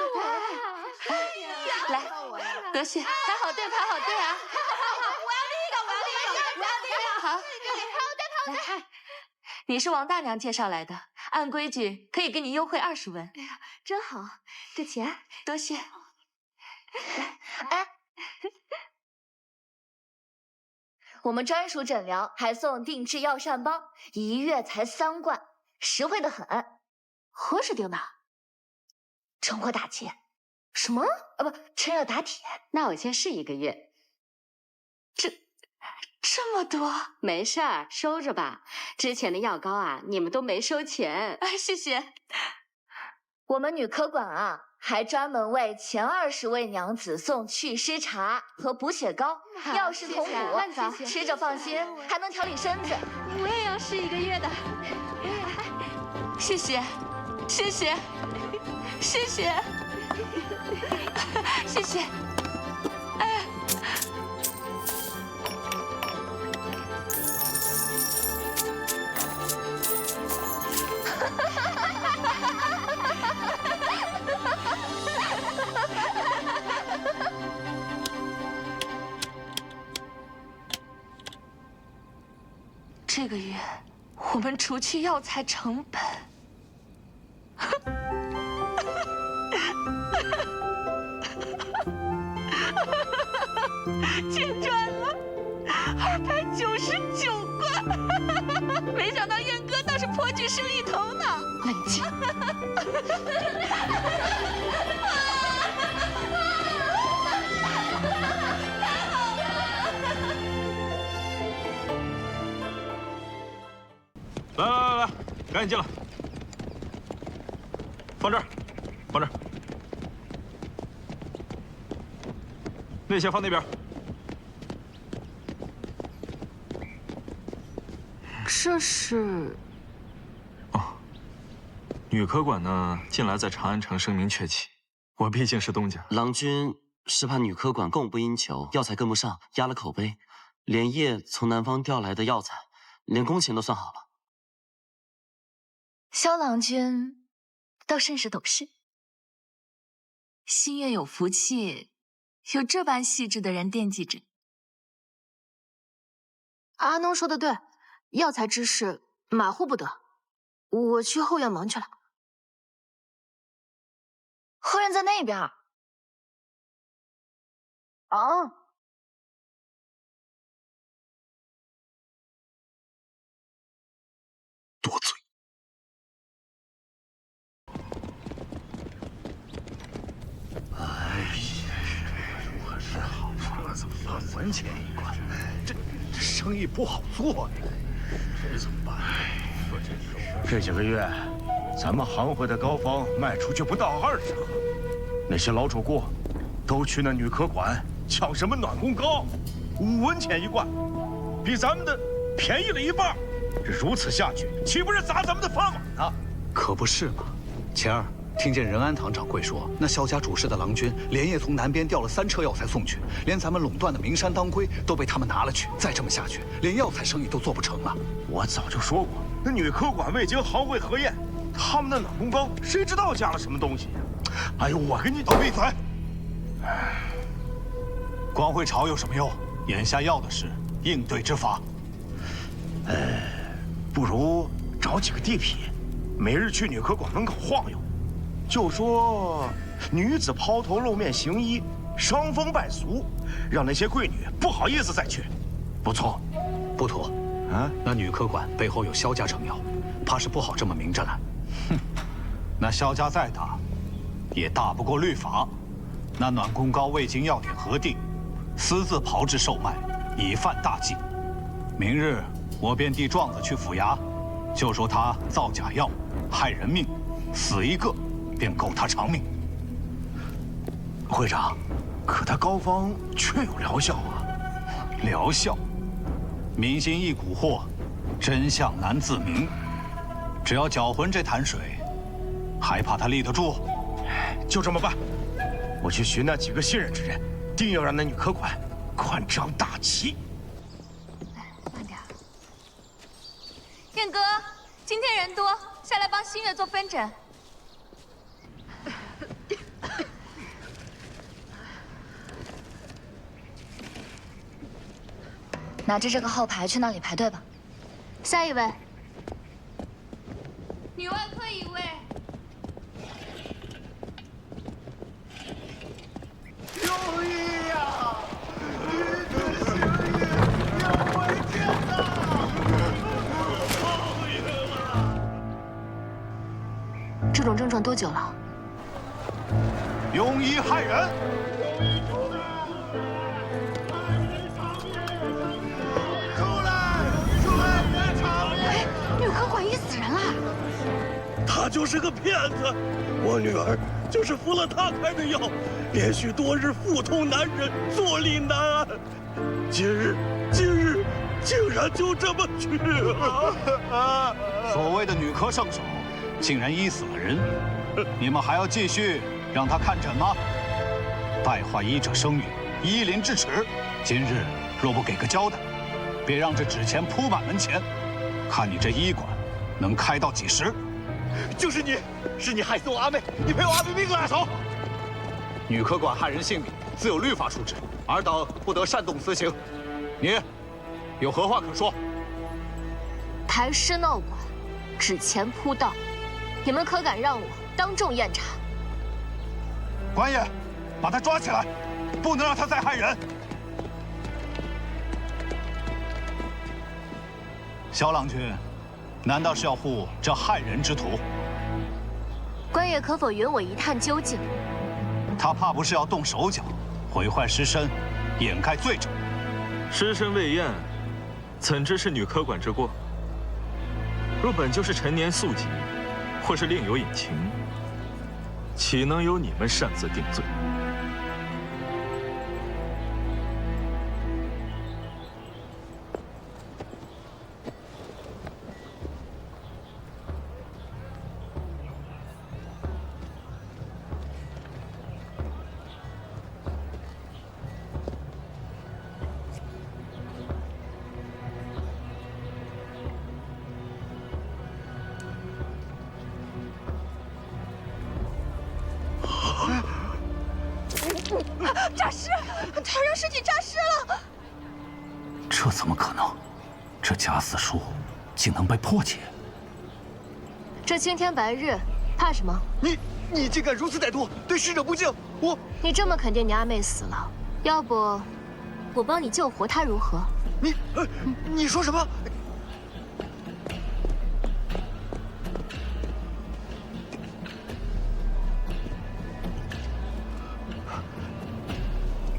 我。来，多谢，排好队啊。我要立一个。好，来，你是王大娘介绍来的，按规矩可以给你优惠20文。哎呀，真好，这钱多谢。哎。我们专属诊疗还送定制药膳包，1月才3罐，实惠的很。何时订的？趁火打劫。什么？不，趁热打铁。那我先试1个月。这么多？没事儿，收着吧。之前的药膏啊，你们都没收钱。谢谢。我们女科馆啊，还专门为前20位娘子送祛湿茶和补血膏，药食同补，吃着放心，还能调理身子。我也要试1个月的。谢谢。哎。这个月我们除去药材成本，钱赚了299贯，没想到燕哥倒是颇具生意头脑。冷静。来，赶紧进来，放这儿。那些放那边。这是……女科馆呢，近来在长安城声名鹊起。我毕竟是东家，郎君是怕女科馆供不应求，药材跟不上，压了口碑，连夜从南方调来的药材，连工钱都算好了。萧郎君倒甚是懂事，心月有福气，有这般细致的人惦记着。阿农说的对，药材之事马虎不得。我去后院忙去了。后院在那边。啊。多嘴。哎呀，我是好房子，4文钱一罐，这生意不好做呀，这怎么办？这几个月，咱们行会的膏方卖出去不到20盒，那些老主顾都去那女科馆抢什么暖宫膏，5文钱一罐，比咱们的便宜了1半。这如此下去，岂不是砸咱们的饭碗呢？可不是嘛！前儿听见仁安堂掌柜说，那萧家主事的郎君连夜从南边调了3车药材送去，连咱们垄断的名山当归都被他们拿了去。再这么下去，连药材生意都做不成了。我早就说过，那女科馆未经行会核验，他们的暖宫膏谁知道加了什么东西呀？哎呦，我跟你都闭嘴！光会吵有什么用？眼下要的是应对之法。不如找几个地痞，每日去女科馆门口晃悠，就说女子抛头露面行医，伤风败俗，让那些贵女不好意思再去。不错，不妥。啊，那女科馆背后有萧家撑腰，怕是不好这么明着来。哼，那萧家再大，也大不过律法。那暖宫膏未经药典核定，私自炮制售卖，已犯大忌。明日我便递状子去府衙，就说他造假药，害人命，死一个便够他偿命。会长，可他膏方确有疗效啊！疗效？民心一蛊惑，真相难自明。只要搅浑这潭水，还怕他立得住？就这么办。我去寻那几个信任之人，定要让那女科馆宽张大旗。慢点。燕哥，今天人多，下来帮新月做分诊。拿着这个号牌去那里排队吧。下一位。女外科一位。有意呀！女子行医，有违天呐！这种症状多久了？庸医害人。女科馆医死人了，他就是个骗子，我女儿就是服了他开的药，连续多日腹痛难忍，坐立难安，今日竟然就这么去了。所谓的女科圣手，竟然医死了人，你们还要继续让他看诊吗？败坏医者声誉，医林之耻，今日若不给个交代，别让这纸钱铺满门前。看你这医馆能开到几时？就是你，是你害死我阿妹，你赔我阿妹命了！走！女科馆害人性命，自有律法处置，尔等不得擅动私刑。你有何话可说？抬尸闹馆，纸钱铺道，你们可敢让我当众验查？官爷，把他抓起来，不能让他再害人。萧郎君，难道是要护这害人之徒？官爷可否允我一探究竟？他怕不是要动手脚，毁坏尸身，掩盖罪证。尸身未验，怎知是女科馆之过？若本就是陈年宿疾，或是另有隐情，岂能由你们擅自定罪？诈尸！他让尸体诈尸了！这怎么可能？这假死术竟能被破解？这青天白日，怕什么？你竟敢如此歹毒，对逝者不敬！你这么肯定你阿妹死了，要不我帮你救活她如何？你说什么？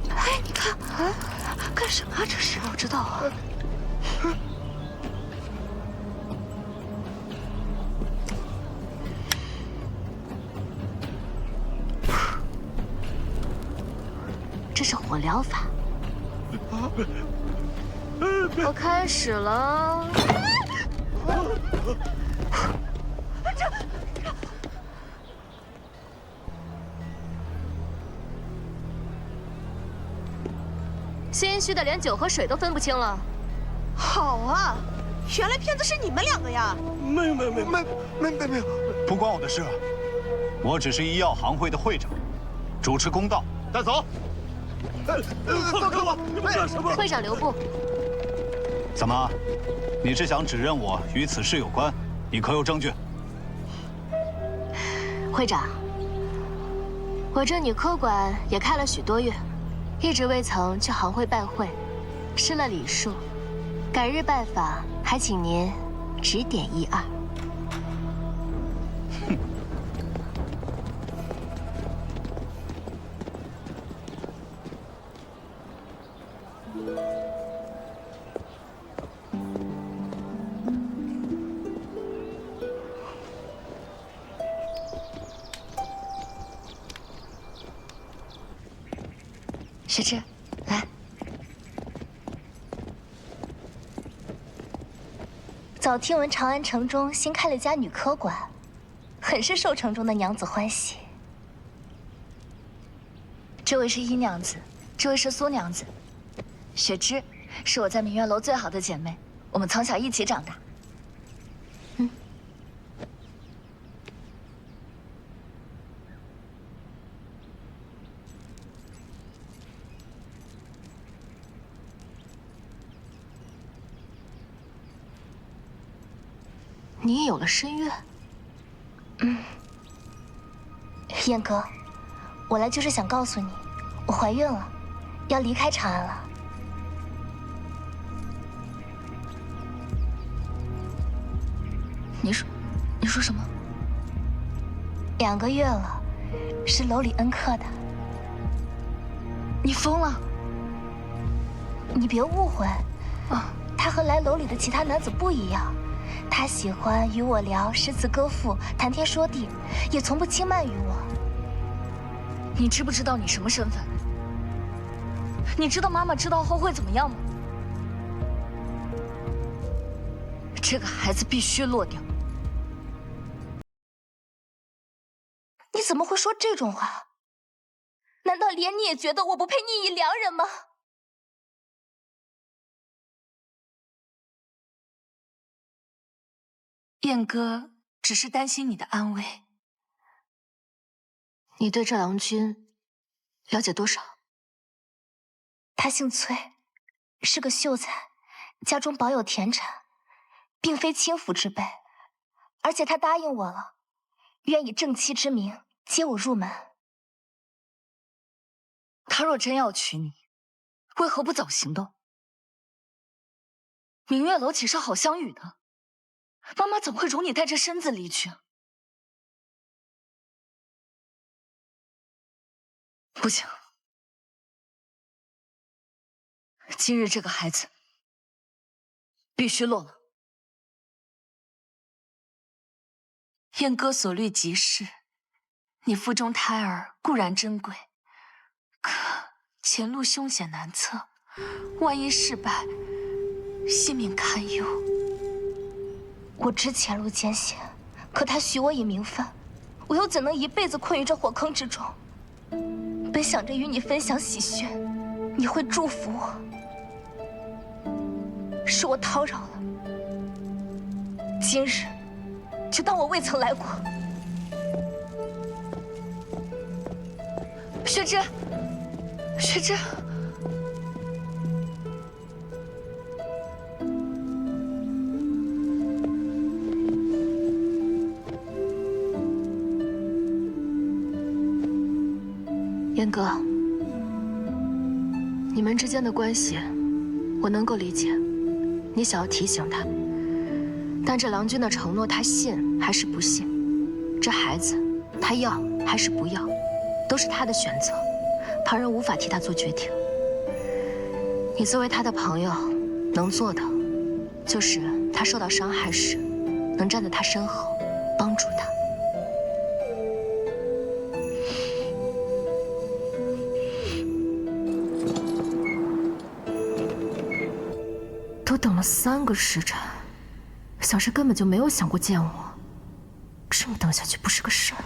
哎，你看，干什么啊？这是？我知道啊。这是火疗法。我开始了。心虚的连酒和水都分不清了。好啊，原来骗子是你们两个呀！没有，不关我的事，我只是医药行会的会长，主持公道。带走。放开我！你们干什么？会长留步。怎么，你是想指认我与此事有关？你可有证据？会长，我这女科馆也开了许多月，一直未曾去行会拜会，失了礼数。改日拜访，还请您指点一二。雪芝，来。早听闻长安城中新开了家女科馆，很是受城中的娘子欢喜。这位是一娘子，这位是苏娘子，雪芝是我在明月楼最好的姐妹，我们从小一起长大。你也有了身孕？燕哥，我来就是想告诉你，我怀孕了，要离开长安了。你说什么？2个月了，是楼里恩客的。你疯了？你别误会，他和来楼里的其他男子不一样。他喜欢与我聊诗词歌赋，谈天说地，也从不轻慢于我。你知不知道你什么身份？你知道妈妈知道后会怎么样吗？这个孩子必须落掉。你怎么会说这种话？难道连你也觉得我不配逆以良人吗？燕哥只是担心你的安危。你对这郎君了解多少？他姓崔，是个秀才，家中保有田产，并非轻浮之辈。而且他答应我了，愿以正妻之名接我入门。他若真要娶你，为何不早行动？明月楼岂是好相遇的？妈妈怎会容你带着身子离去？不行，今日这个孩子必须落了。燕哥所虑极是，你腹中胎儿固然珍贵，可前路凶险难测，万一失败，性命堪忧。我知前路艰险，可他许我以名分，我又怎能一辈子困于这火坑之中？本想着与你分享喜讯，你会祝福我，是我叨扰了。今日就当我未曾来过。雪芝，雪芝。燕哥，你们之间的关系，我能够理解。你想要提醒他，但这郎君的承诺，他信还是不信？这孩子，他要还是不要，都是他的选择，旁人无法替他做决定。你作为他的朋友，能做的，就是他受到伤害时，能站在他身后，帮助他。 都等了3个时辰，小师根本就没有想过见我。这么等下去不是个事儿。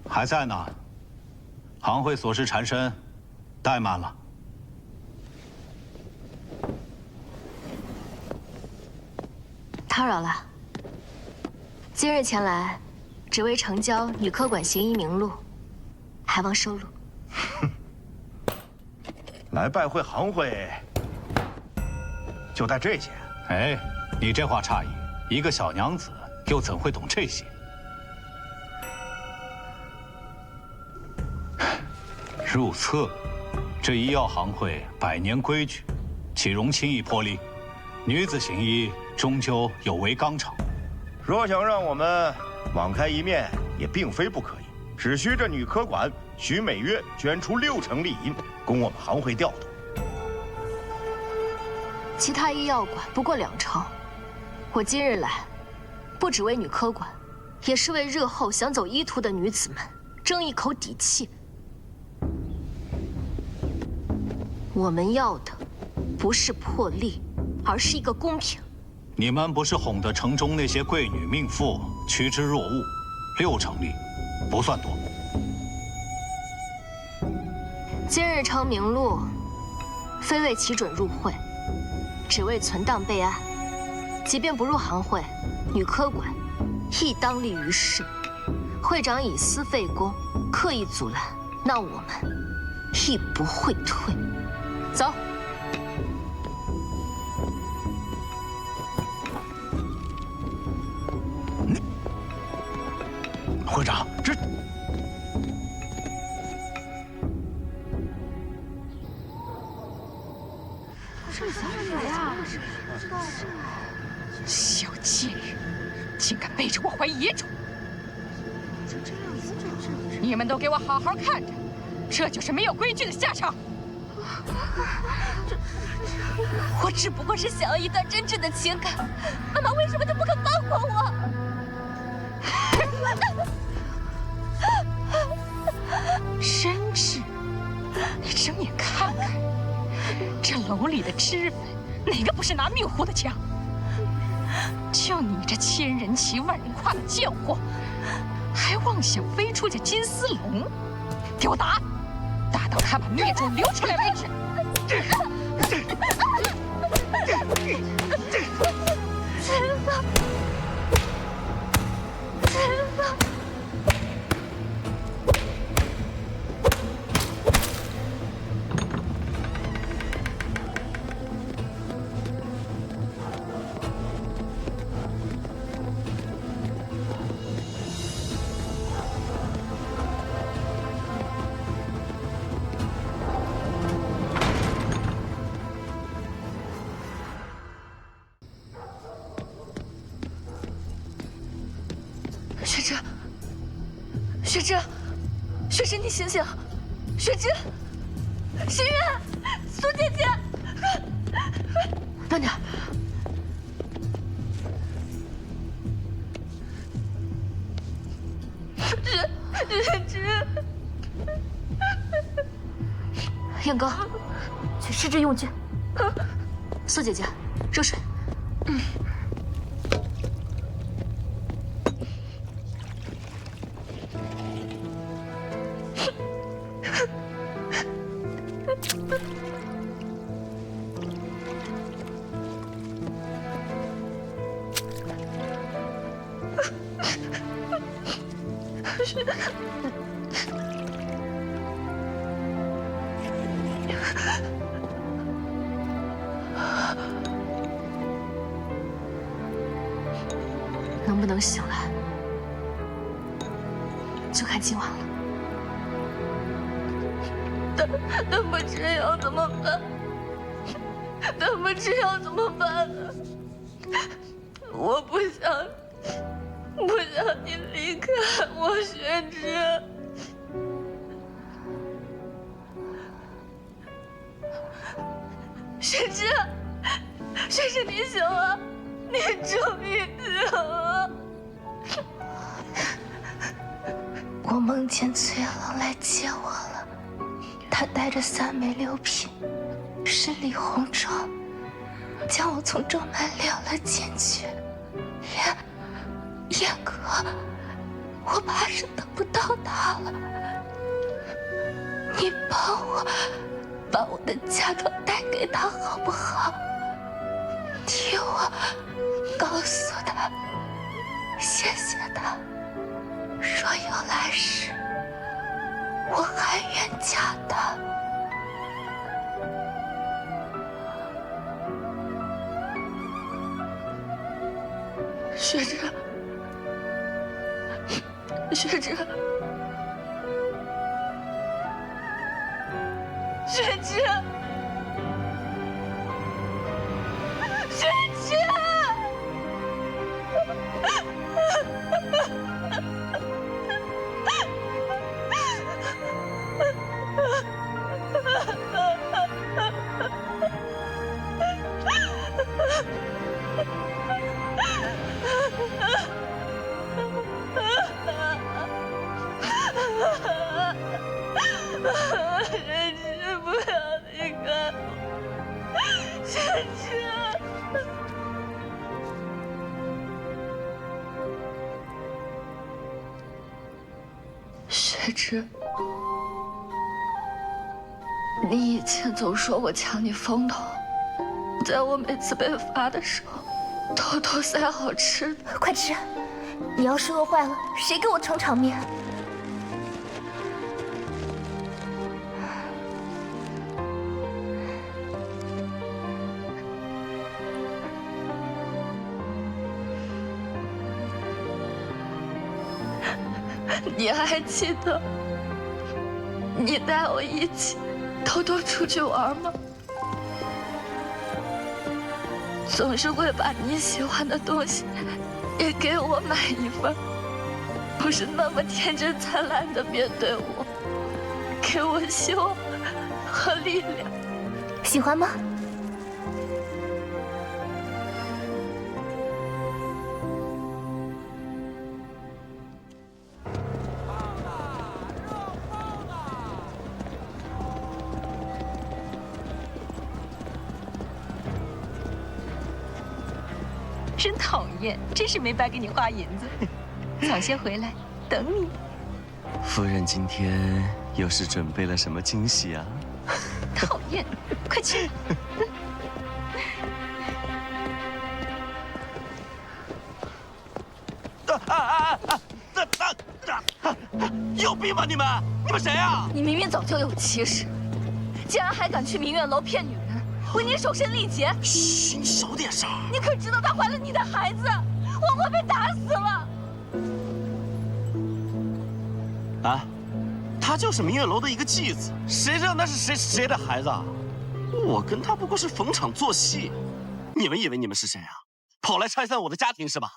还在呢，行会所示缠身，怠慢了。叨扰了。今日前来，只为呈交女科馆行医名录，还望收录。来拜会行会，就带这些？哎，你这话差异，一个小娘子又怎会懂这些？入册，这医药行会百年规矩，岂容轻易破例？女子行医终究有违纲常。若想让我们网开一面，也并非不可以，只需这女科馆需每月捐出60%利银，供我们行会调度。其他医药馆不过2%。我今日来，不只为女科馆，也是为日后想走医途的女子们争一口底气。我们要的不是破例，而是一个公平。你们不是哄得城中那些贵女命妇趋之若鹜，60%利不算多。今日呈名录，非为其准入会，只为存档备案。即便不入行会，女科馆亦当立于世。会长以私废公，刻意阻拦，那我们亦不会退。走。会长，这……小贱人，竟敢背着我怀遗嘱！你们都给我好好看着，这就是没有规矩的下场。我只不过是想要一段真挚的情感，妈妈为什么就不肯放过我？真挚？你睁眼看看，这楼里的脂粉，哪个不是拿命糊的枪？就你这千人骑万人跨的贱货，还妄想飞出这金丝笼！给我打，打到他把孽种流出来为止！陈芳，陈芳。雪芝，雪芝，雪芝，你醒醒！雪芝，心月，苏姐姐，慢点。雪芝，燕哥，去施之用具。苏姐姐，热水。能不能醒来？就看今晚了。他们这样怎么办？他们这样怎么办呢？我不想你离开我，雪芝。雪芝，雪芝，你醒了，你终于醒了。我梦见崔郎来接我了，他带着3枚6品，是李鸿章，将我从正门领了进去。燕哥，我怕是等不到他了，你帮我把我的嫁妆带给他好不好？替我告诉他，谢谢他。若有来世，我还愿嫁他。雪芝，雪芝，雪芝，雪芝。雪芝，不要离开我，雪芝。雪芝，你以前总说我抢你风头，在我每次被罚的时候，偷偷塞好吃的。快吃！你要是饿坏了，谁给我撑场面？你还记得你带我一起偷偷出去玩吗？总是会把你喜欢的东西也给我买一份，不是那么天真灿烂的面对我，给我希望和力量。喜欢吗？真讨厌，真是没白给你花银子。早些回来，等你。夫人今天又是准备了什么惊喜啊？讨厌，快去。有病吧你们？你们谁啊？你明明早就有妻室，竟然还敢去明月楼骗女人，为你守身历劫。嘘，你少点声。你可知道她怀了你的孩子，我会被打死了。啊，她就是明月楼的一个继子，谁知道那是谁的孩子啊？我跟她不过是逢场作戏，你们以为你们是谁啊？跑来拆散我的家庭是吧？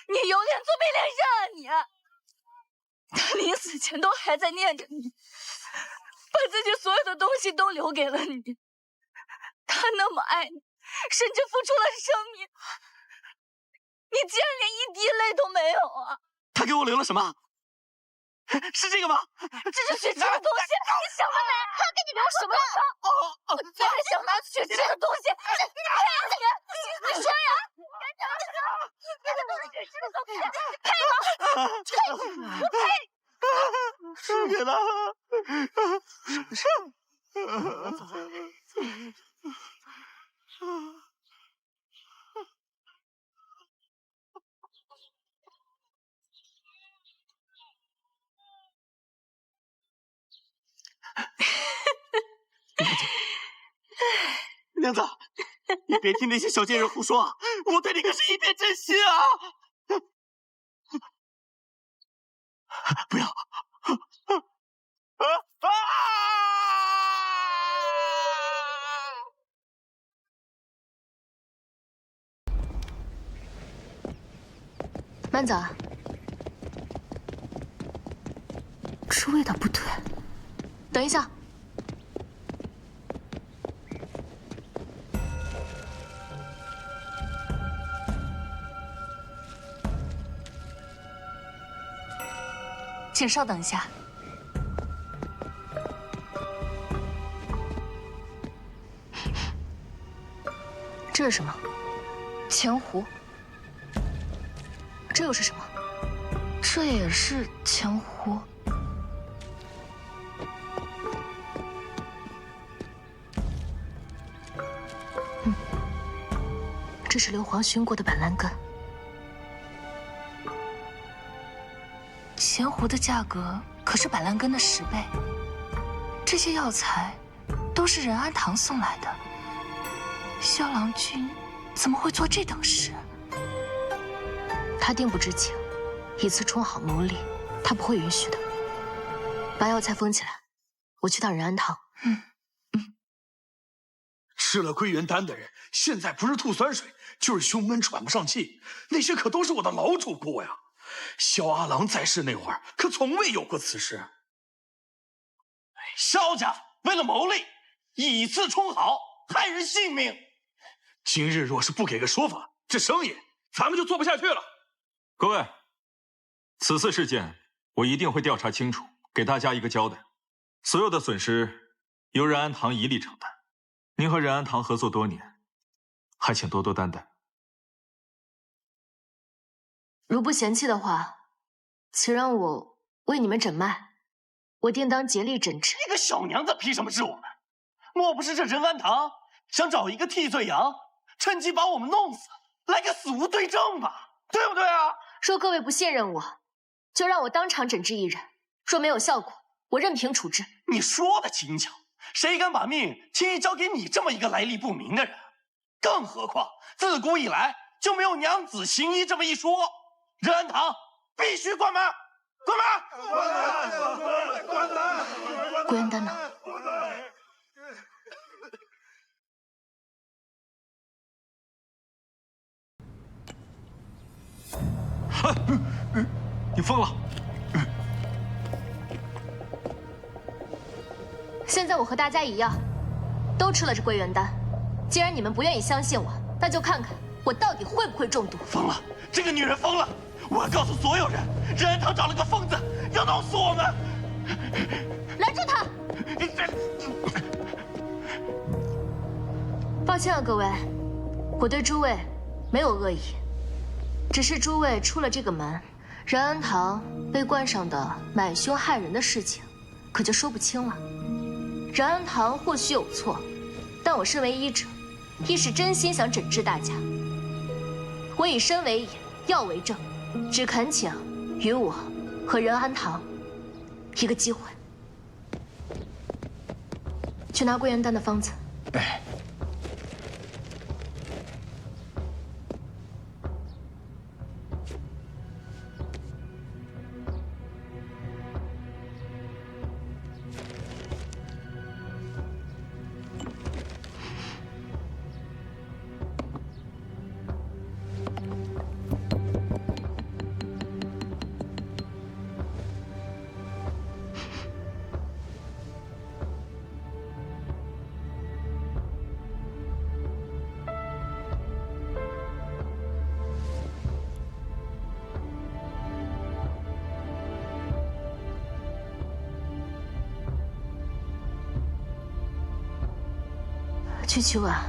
你有脸做没脸人啊你！他临死前都还在念着你，把自己所有的东西都留给了你。他那么爱你，甚至付出了生命，你竟然连一滴泪都没有啊！他给我留了什么？是这个吗？这是雪芝的东西，你想得美！他给你留什么？你还想拿雪芝的东西？你说呀！这个都是雪芝的东西，配吗？配！不配！是给了。娘子，你别听那些小贱人胡说，我对你可是一片真心啊！不要！慢走啊！这味道不对。等一下。请稍等一下。这是什么？钱壶。这又是什么？这也是钱壶。这是硫磺熏过的板蓝根。钱壶的价格可是板蓝根的10倍。这些药材都是仁安堂送来的。萧郎君怎么会做这等事？他定不知情，以次充好牟利，他不会允许的。把药材封起来，我去趟仁安堂。吃了归元丹的人，现在不是吐酸水，就是胸闷喘不上气，那些可都是我的老主顾呀。萧阿郎在世那会儿，可从未有过此事。萧家为了牟利，以次充好，害人性命。今日若是不给个说法，这生意咱们就做不下去了。各位，此次事件我一定会调查清楚，给大家一个交代。所有的损失由仁安堂一力承担。您和仁安堂合作多年，还请多多担待。如不嫌弃的话，请让我为你们诊脉，我定当竭力诊治。这个小娘子凭什么治我们？莫不是这仁安堂想找一个替罪羊，趁机把我们弄死，来个死无对证吧？对不对啊？若各位不信任我，就让我当场诊治一人。若没有效果，我任凭处置。你说的轻巧，谁敢把命轻易交给你这么一个来历不明的人？更何况自古以来就没有娘子行医这么一说。仁安堂必须关门！关门！关门！归元丹呢？你疯了！现在我和大家一样，都吃了这归元丹。既然你们不愿意相信我，那就看看我到底会不会中毒。疯了！这个女人疯了！我要告诉所有人，仁安堂找了个疯子，要弄死我们！拦住他！抱歉啊，各位，我对诸位没有恶意，只是诸位出了这个门，仁安堂被冠上的买凶害人的事情，可就说不清了。仁安堂或许有错，但我身为医者，亦是真心想诊治大家。我以身为引，药为证，只恳请与我和仁安堂一个机会。去拿归元丹的方子。哎。去取碗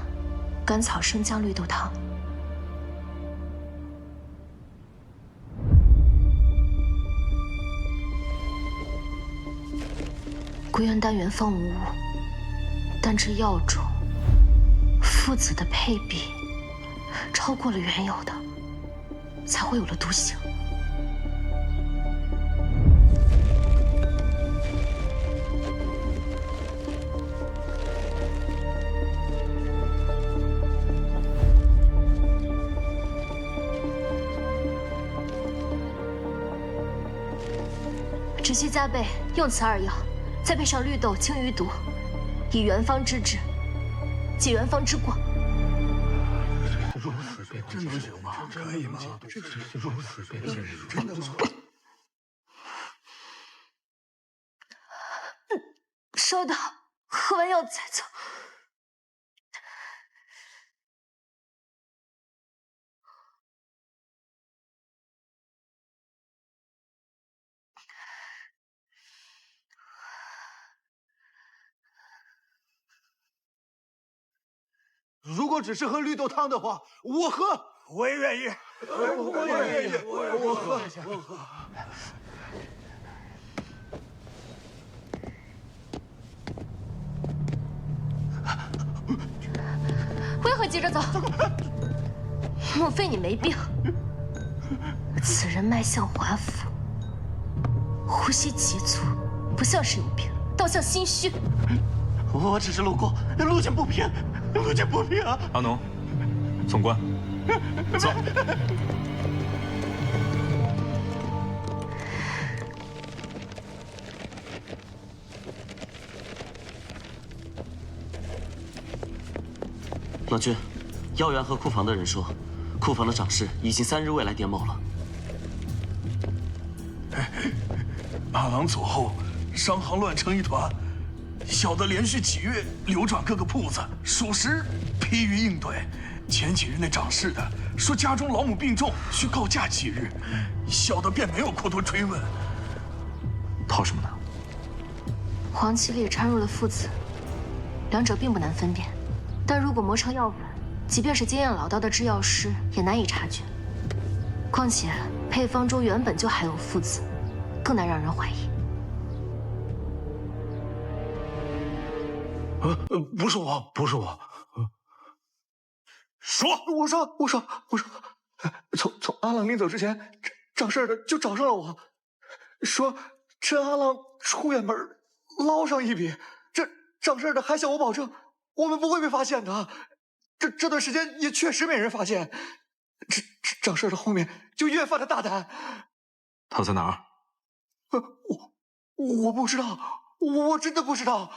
甘草生姜绿豆汤。归元丹原方无误，但这药中附子的配比超过了原有的，才会有了毒性。只需加倍用此2药，再配上绿豆清余毒，以元方之治，解元方之过。如此便真能行吗？可以吗？如此便真的吗？稍等，喝完药再走。如果只是喝绿豆汤的话，我喝，我也愿意，我也愿意，我喝。为何急着走？莫非你没病？此人脉象滑浮，呼吸急促，不像是有病，倒像心虚。我只是路过，路见不平，路见不平啊！阿农，总管，走。郎君，药园和库房的人说，库房的掌事已经3日未来点卯了。阿郎走后，商行乱成一团，小的连续几月流转各个铺子，属实疲于应对。前几日那掌事的说家中老母病重，需告假几日，小的便没有过多追问。讨什么呢？黄芪里掺入了附子，两者并不难分辨。但如果磨成药粉，即便是经验老道的制药师也难以察觉。况且配方中原本就含有附子，更难让人怀疑。不是我，不是我。说，我说，从阿郎临走之前，掌事的就找上了我，说趁阿郎出远门捞上一笔。这掌事的还向我保证，我们不会被发现的。这段时间也确实没人发现。掌事的后面就越发的大胆。他在哪儿？我不知道，我真的不知道。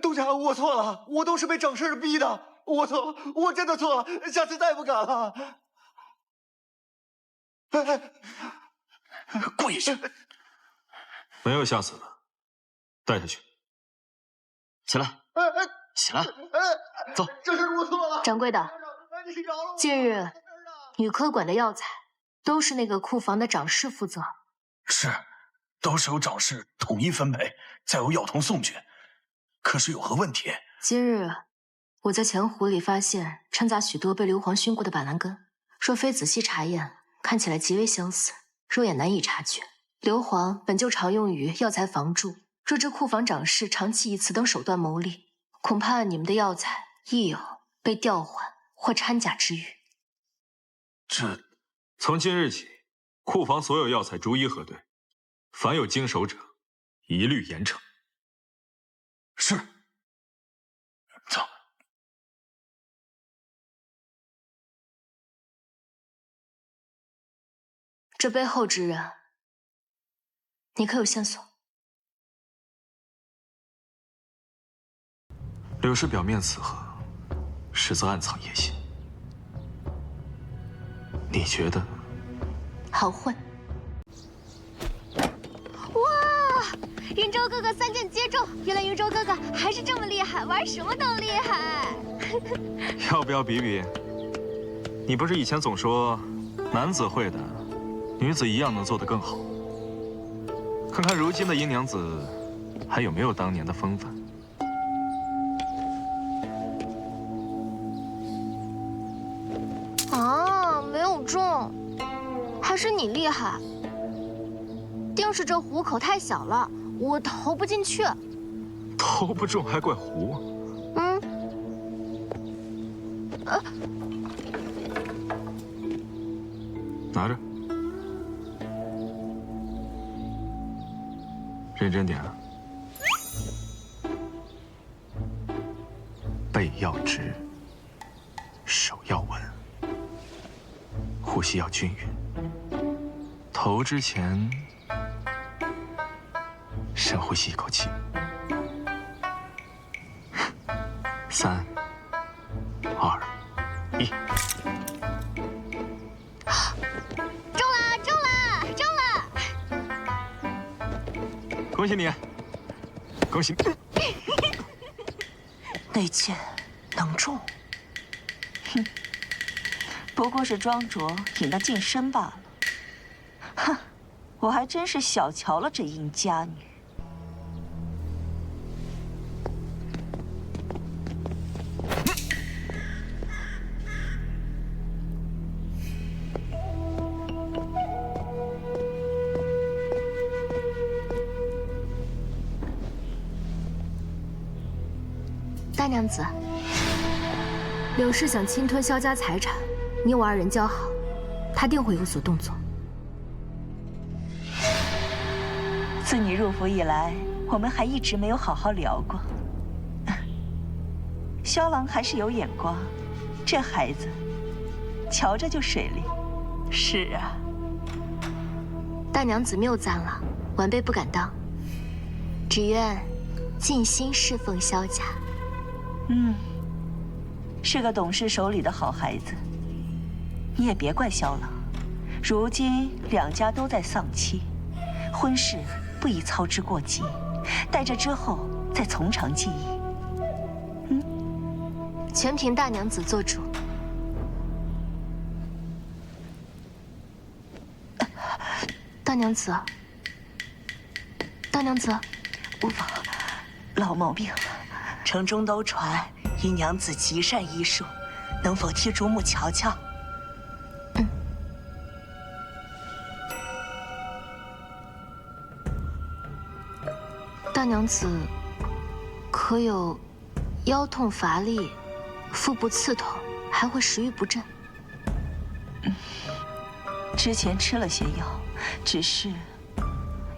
东家，我错了，我都是被掌事逼的。我错了，我真的错了，下次再不敢了。跪下！没有下次了，带下去。起来，起来，走。这是我错了。掌柜的，近日女科馆的药材都是那个库房的掌事负责。是，都是由掌事统一分配，再由药童送去。可是有何问题？今日我在钱壶里发现掺杂许多被硫磺熏过的板蓝根，若非仔细查验，看起来极为相似，肉眼难以察觉。硫磺本就常用于药材防蛀，若这库房掌事长期以此等手段牟利，恐怕你们的药材亦有被调换或掺假之虞。这，从今日起，库房所有药材逐一核对，凡有经手者，一律严惩。是。走。这背后之人，你可有线索？柳氏表面慈和，实则暗藏野心。你觉得？好混。哇！云州哥哥3剑皆中，原来云州哥哥还是这么厉害，玩什么都厉害。要不要比比？你不是以前总说，男子会的，女子一样能做得更好。看看如今的殷娘子，还有没有当年的风范？啊，没有中，还是你厉害。定是这壶口太小了，我投不进去。投不中还怪壶？拿着，认真点啊！背要直，手要稳，呼吸要均匀。投之前深呼吸一口气。3、2、1。中了，中了，中了！恭喜你，恭喜你！那剑能中？哼，不过是庄着引得近身罢了。哼，我还真是小瞧了这殷家女。大娘子，柳氏想侵吞萧家财产，你我二人交好，他定会有所动作。自你入府以来，我们还一直没有好好聊过。萧郎还是有眼光，这孩子，瞧着就水灵。是啊，大娘子谬赞了，晚辈不敢当，只愿尽心侍奉萧家。是个懂事守礼的好孩子。你也别怪萧郎，如今两家都在丧期，婚事不宜操之过急，待这之后再从长计议。全凭大娘子做主。大娘子，大娘子，无妨，老毛病。城中都传殷娘子极善医术，能否替主母瞧瞧？大娘子，可有腰痛乏力、腹部刺痛，还会食欲不振？之前吃了些药，只是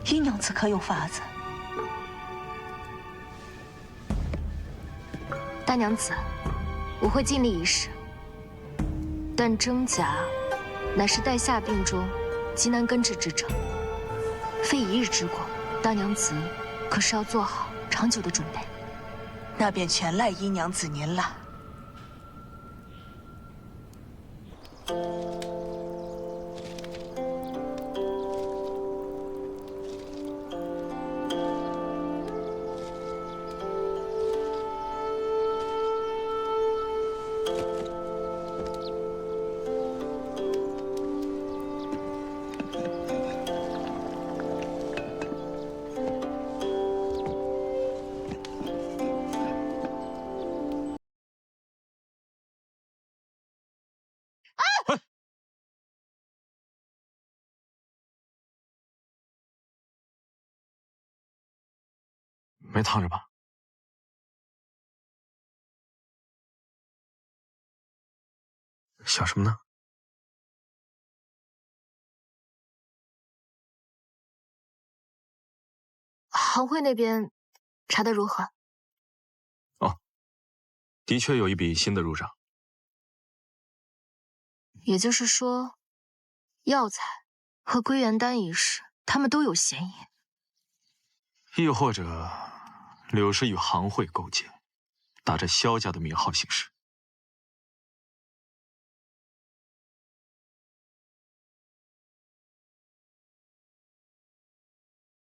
殷娘子可有法子？大娘子，我会尽力一试。但真假乃是带下病中极难根治之症，非一日之果。大娘子可是要做好长久的准备。那便全赖殷娘子您了。没烫着吧？想什么呢？行会那边查得如何？哦，的确有一笔新的入账。也就是说，药材和归元丹一事，他们都有嫌疑。亦或者，柳氏与行会勾结，打着萧家的名号行事。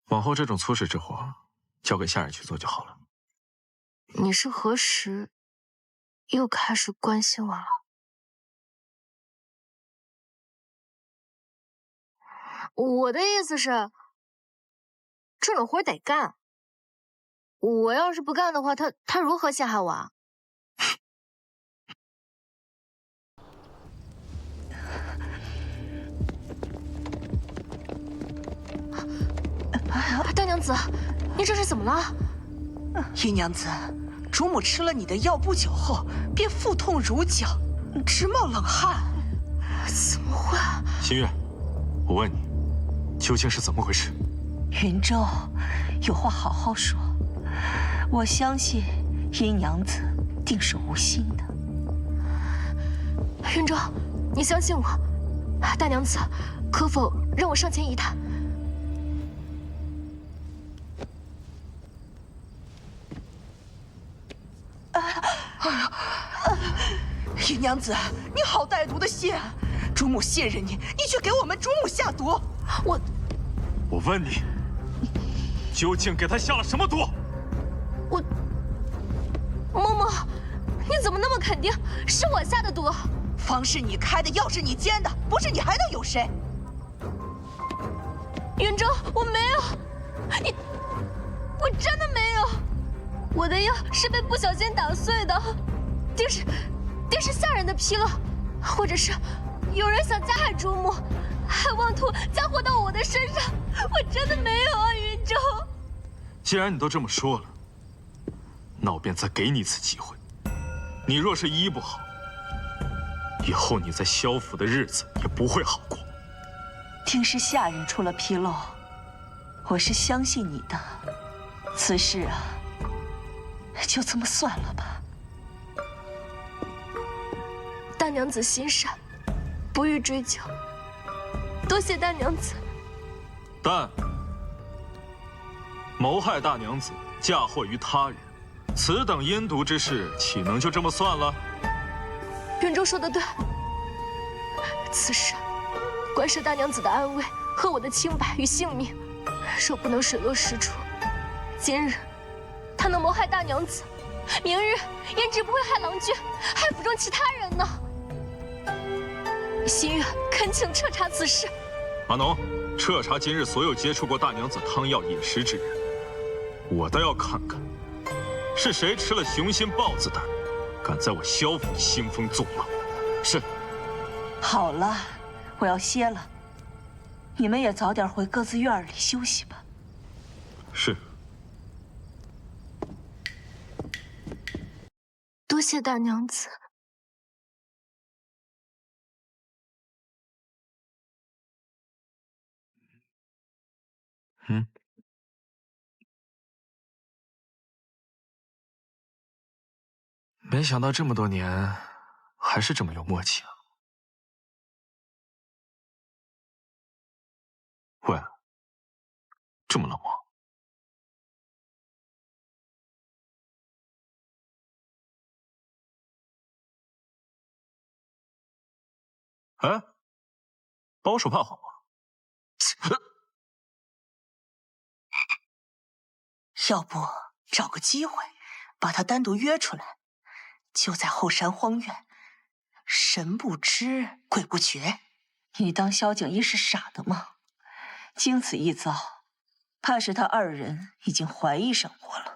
往后这种粗事之活，交给下人去做就好了。你是何时又开始关心我了？我的意思是，这种活得干。我要是不干的话，他如何陷害我啊？大娘子，你这是怎么了？殷娘子，主母吃了你的药不久后，便腹痛如绞，直冒冷汗。怎么会？新月，我问你，究竟是怎么回事？云舟，有话好好说。我相信殷娘子定是无心的。云舟，你相信我。大娘子，可否让我上前一探？姨娘子，你好歹毒的心啊！主母信任你，你却给我们主母下毒。我问你，究竟给他下了什么毒？嬷嬷，你怎么那么肯定是我下的毒？方是你开的，药是你煎的，不是你还能有谁？云州，我没有，我真的没有，我的药是被不小心打碎的，定是下人的纰漏，或者是有人想加害主母，还妄图嫁祸到我的身上，我真的没有啊，云州。既然你都这么说了，那我便再给你一次机会。你若是医不好，以后你在萧府的日子也不会好过。定是下人出了纰漏，我是相信你的。此事啊，就这么算了吧。大娘子心善，不予追究，多谢大娘子。但谋害大娘子，嫁祸于他人，此等阴毒之事，岂能就这么算了？云州说得对，此事关涉大娘子的安危和我的清白与性命，若不能水落石出，今日他能谋害大娘子，明日焉知不会害郎君，害府中其他人呢？心月恳请彻查此事。阿农，彻查今日所有接触过大娘子汤药饮食之人，我倒要看看，是谁吃了雄心豹子胆，敢在我萧府兴风作浪。是。好了，我要歇了，你们也早点回各自院里休息吧。是。多谢大娘子。没想到这么多年，还是这么有默契啊。喂，这么冷漠？哎，帮我手帕好吗？要不找个机会把他单独约出来，就在后山荒院，神不知鬼不觉。你当萧景一是傻的吗？经此一遭，怕是他二人已经怀疑上我了。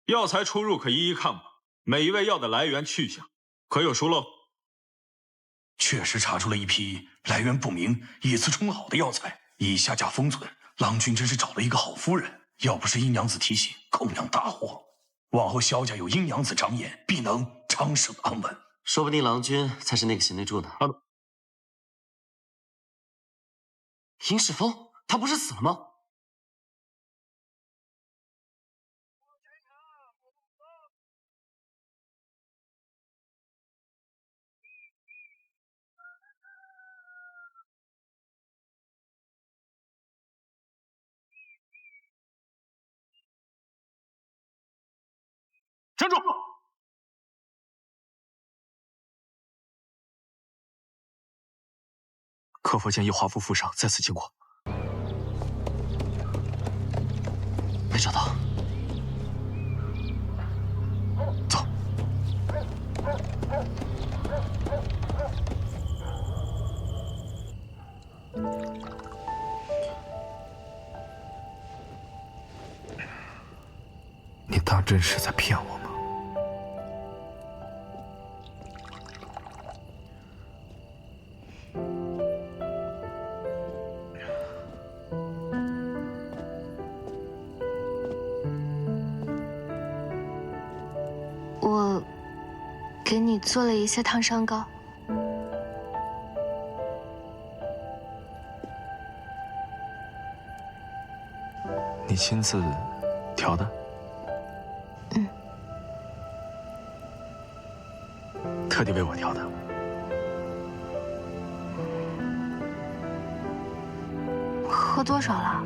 药材出入可一一看吧，每一味药的来源去向可有疏漏？确实查出了一批来源不明、以次充好的药材，已下架封存。郎君真是找了一个好夫人，要不是殷娘子提醒，恐酿大祸。往后萧家有殷娘子长眼，必能昌盛安稳。说不定郎君才是那个贤内助呢。殷世峰，他不是死了吗？站住！客佛见易华府府上再次经过，没找到。走。你当真是在骗我吗？我给你做了一些烫伤膏。你亲自调的？嗯。特地为我调的。喝多少了？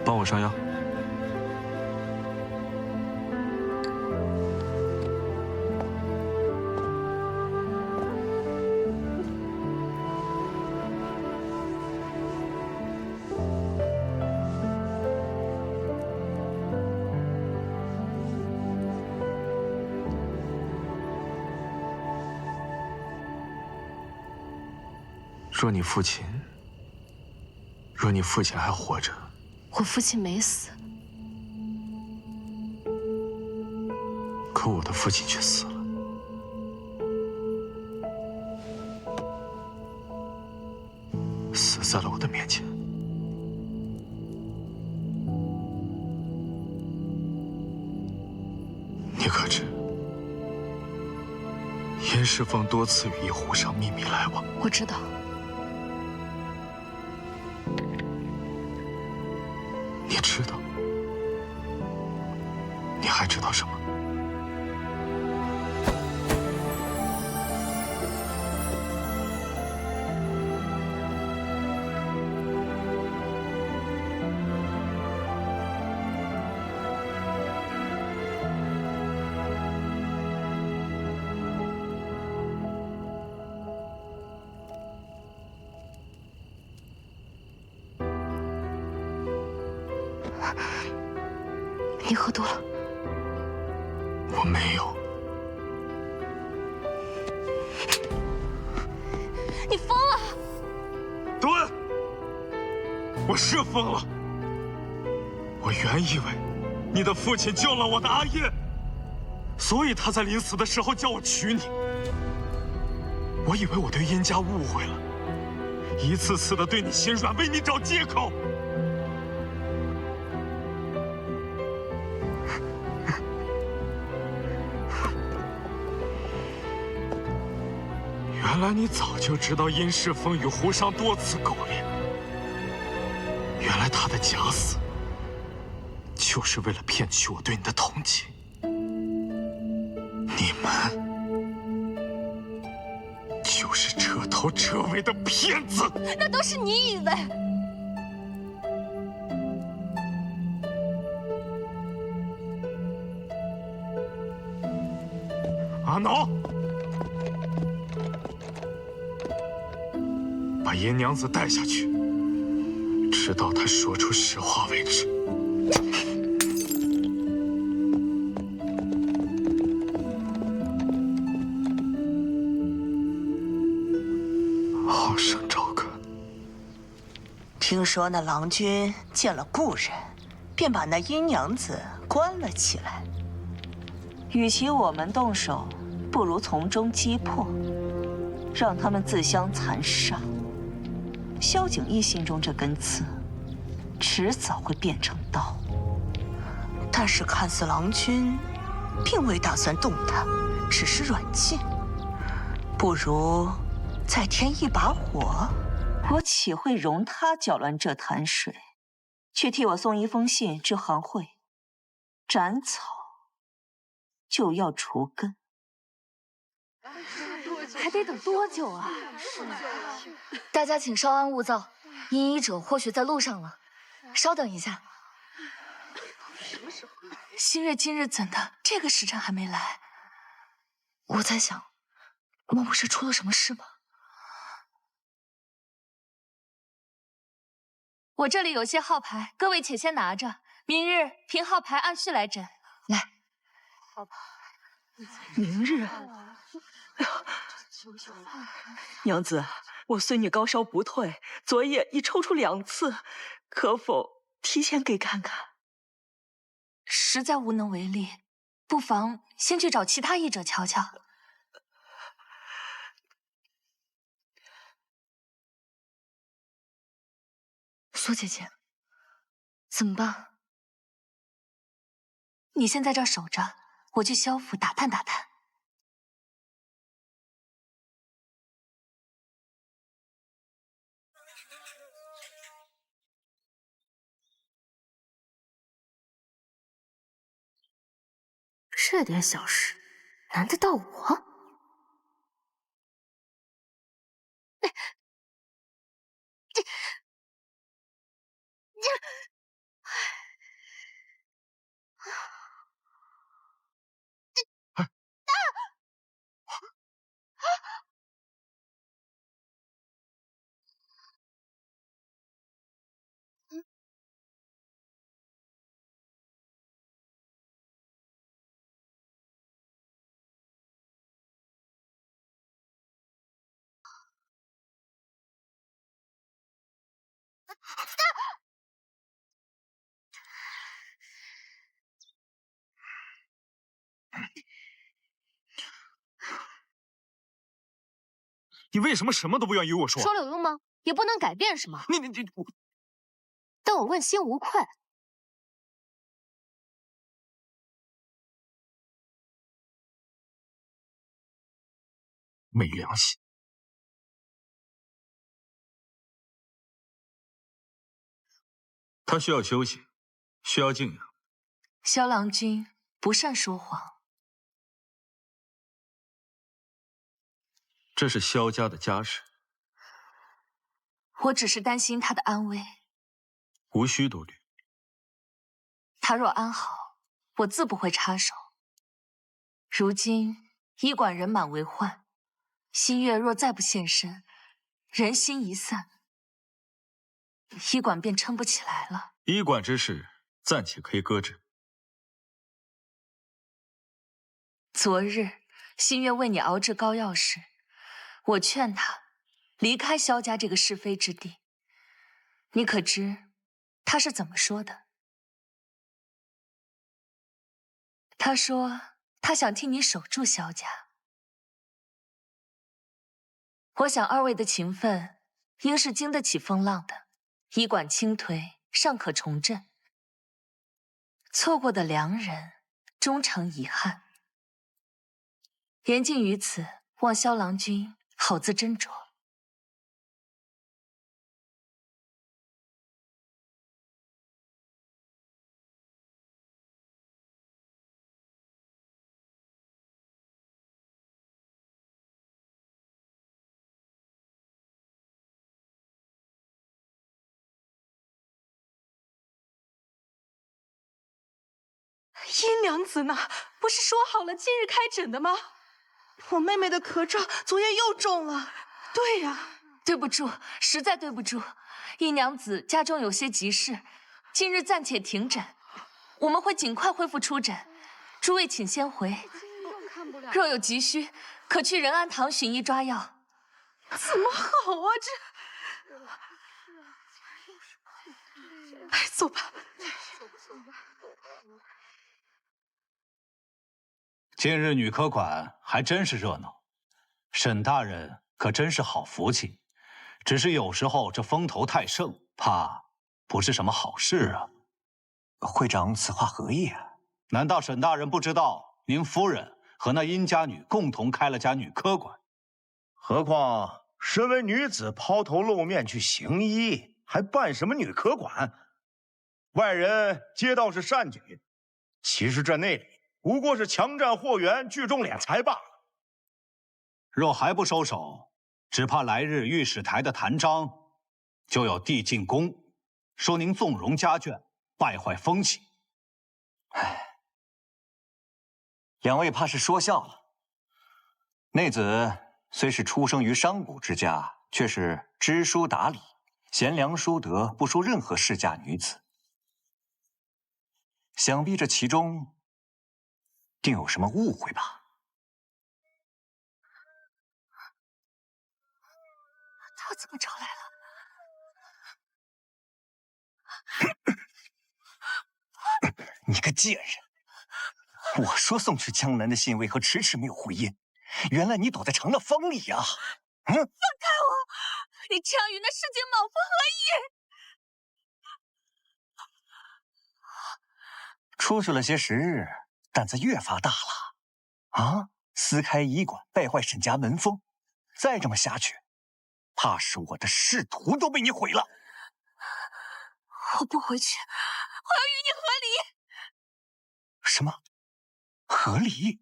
帮我上药。若你父亲还活着，我父亲没死，可我的父亲却死了。死在了我的面前。你可知，严世峰多次与一湖上秘密来往？我知道。你知道？你还知道什么？你喝多了。我没有。你疯了！对，我是疯了。我原以为你的父亲救了我的阿叶，所以他在临死的时候叫我娶你。我以为我对殷家误会了，一次次的对你心软，为你找借口。原来你早就知道殷世峰与胡商多次勾连，原来他的假死就是为了骗取我对你的同情。你们就是彻头彻尾的骗子！那都是你以为。阿奴，把殷娘子带下去，直到她说出实话为止。好生照看。听说那郎君见了故人，便把那殷娘子关了起来。与其我们动手，不如从中击破，让他们自相残杀。萧景逸心中这根刺，迟早会变成刀。但是看似郎君并未打算动他，只是软禁。不如再添一把火。我岂会容他搅乱这潭水？去替我送一封信至行会，斩草就要除根。还得等多久啊？大家请稍安勿躁，殷医者或许在路上了。稍等一下。新月今日怎的这个时辰还没来？我在想，莫不是出了什么事吗？我这里有些号牌，各位且先拿着，明日凭号牌按序来诊。来，号牌，明日。娘子，我孙女高烧不退，昨夜已抽出2次，可否提前给看看？实在无能为力，不妨先去找其他医者瞧瞧。苏姐姐，怎么办？你先在这儿守着，我去萧府打探打探。这点小事，难得到我？你为什么什么都不愿意与我说？说了有用吗？也不能改变什么。但我问心无愧。没良心！他需要休息，需要静养。萧郎君不善说谎，这是萧家的家事，我只是担心他的安危。无需多虑。他若安好，我自不会插手。如今医馆人满为患，新月若再不现身，人心一散，医馆便撑不起来了。医馆之事暂且可以搁置。昨日新月为你熬制膏药时，我劝他离开萧家这个是非之地。你可知他是怎么说的？他说他想替你守住萧家。我想二位的情分应是经得起风浪的，医馆倾颓，尚可重振。错过的良人，终成遗憾。言尽于此，望萧郎君好自斟酌。殷娘子呢？不是说好了今日开诊的吗？我妹妹的咳罩昨夜又中了。对呀，对不住，实在对不住。殷娘子家中有些急事，今日暂且停诊，我们会尽快恢复出诊。诸位请先回，若有急需，可去仁安堂寻医抓药。怎么好啊这？走吧。今日女科馆还真是热闹，沈大人可真是好福气。只是有时候这风头太盛，怕不是什么好事啊。会长，此话何意啊？难道沈大人不知道您夫人和那殷家女共同开了家女科馆？何况身为女子抛头露面去行医，还办什么女科馆？外人皆道是善举，其实这内里不过是强占货源、聚众敛财罢了。若还不收手，只怕来日御史台的弹章就有递进宫，说您纵容家眷，败坏风气。唉，两位怕是说笑了。内子虽是出生于商贾之家，却是知书达理、贤良淑德，不输任何世家女子。想必这其中定有什么误会吧？他怎么找来了？你个贱人！我说送去江南的信为何迟迟没有回音？原来你躲在长乐坊里呀！放开我！你这样与那市井莽夫何意？出去了些时日，胆子越发大了。啊！撕开医馆，败坏沈家门风，再这么下去，怕是我的仕途都被你毁了。我不回去，我要与你和离。什么？和离？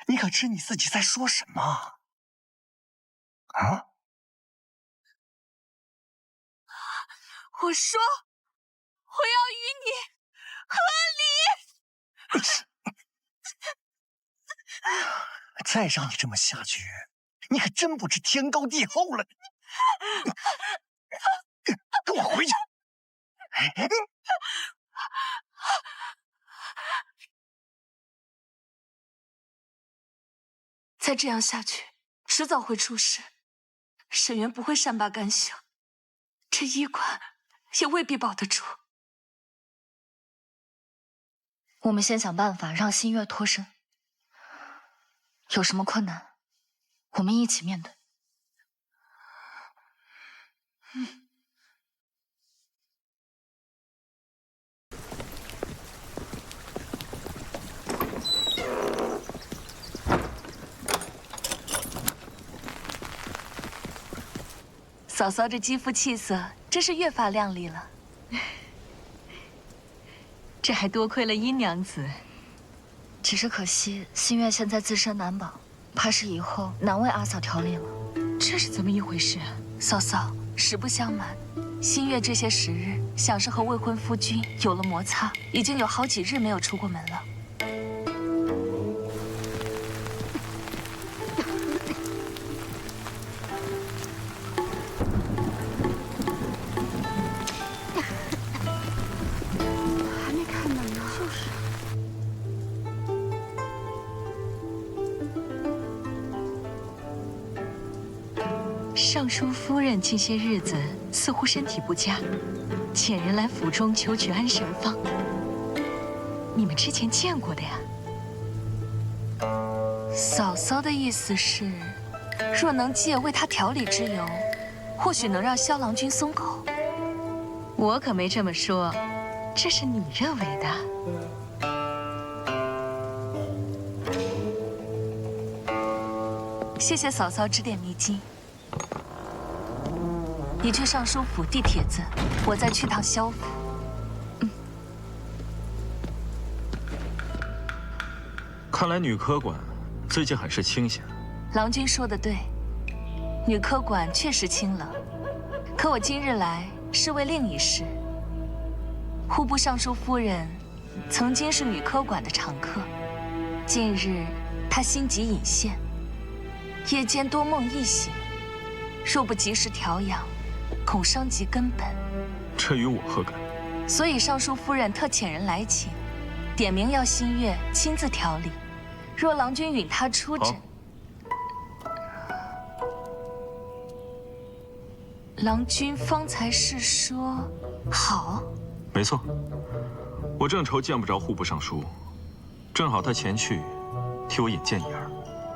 你可知你自己在说什么？啊？我说，我要与你和离。再让你这么下去，你可真不知天高地厚了。跟我回去。再这样下去，迟早会出事。沈渊不会善罢甘休，这医馆也未必保得住。我们先想办法让新月脱身，有什么困难，我们一起面对。嫂嫂这肌肤气色真是越发靓丽了。这还多亏了殷娘子。只是可惜新月现在自身难保，怕是以后难为阿嫂调理了。这是怎么一回事啊？嫂嫂，实不相瞒，新月这些时日想是和未婚夫君有了摩擦，已经有好几日没有出过门了。尚书夫人近些日子似乎身体不佳，遣人来府中求取安神方。你们之前见过的呀？嫂嫂的意思是，若能借为她调理之由，或许能让萧郎君松口。我可没这么说，这是你认为的。谢谢嫂嫂指点迷津。你去尚书府递帖子，我再去趟萧府。看来女科馆最近很是清闲。郎君说的对，女科馆确实清冷。可我今日来是为另一事。户部尚书夫人曾经是女科馆的常客，近日她心急隐现，夜间多梦易醒，若不及时调养，恐伤及根本。这与我何干？所以尚书夫人特遣人来请，点名要新月亲自调理。若郎君允她出诊，郎君方才是说好？没错，我正愁见不着户部尚书，正好他前去替我引荐一二。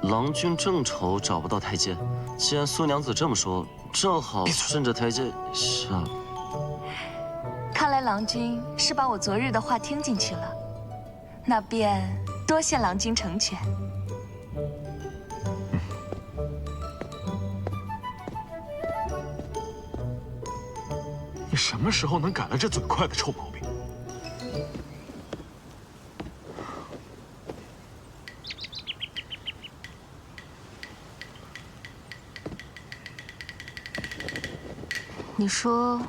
郎君正愁找不到台阶，既然苏娘子这么说，正好顺着台阶下。看来郎君是把我昨日的话听进去了，那便多谢郎君成全。你什么时候能改了这嘴快的臭毛病？你说，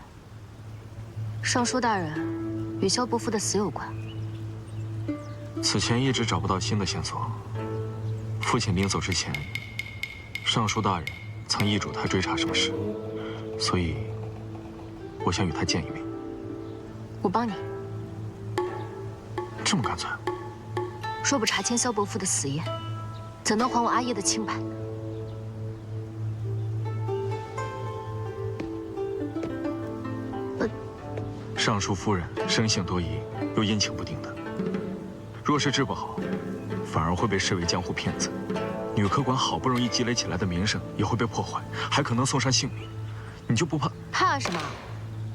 尚书大人与萧伯父的死有关？此前一直找不到新的线索。父亲临走之前，尚书大人曾遗嘱他追查什么事，所以我想与他见一面。我帮你。这么干脆？若不查清萧伯父的死因，怎能还我阿叶的清白？尚书夫人生性多疑，又阴晴不定的，若是治不好，反而会被视为江湖骗子。女科馆好不容易积累起来的名声也会被破坏，还可能送上性命。你就不怕？怕什么？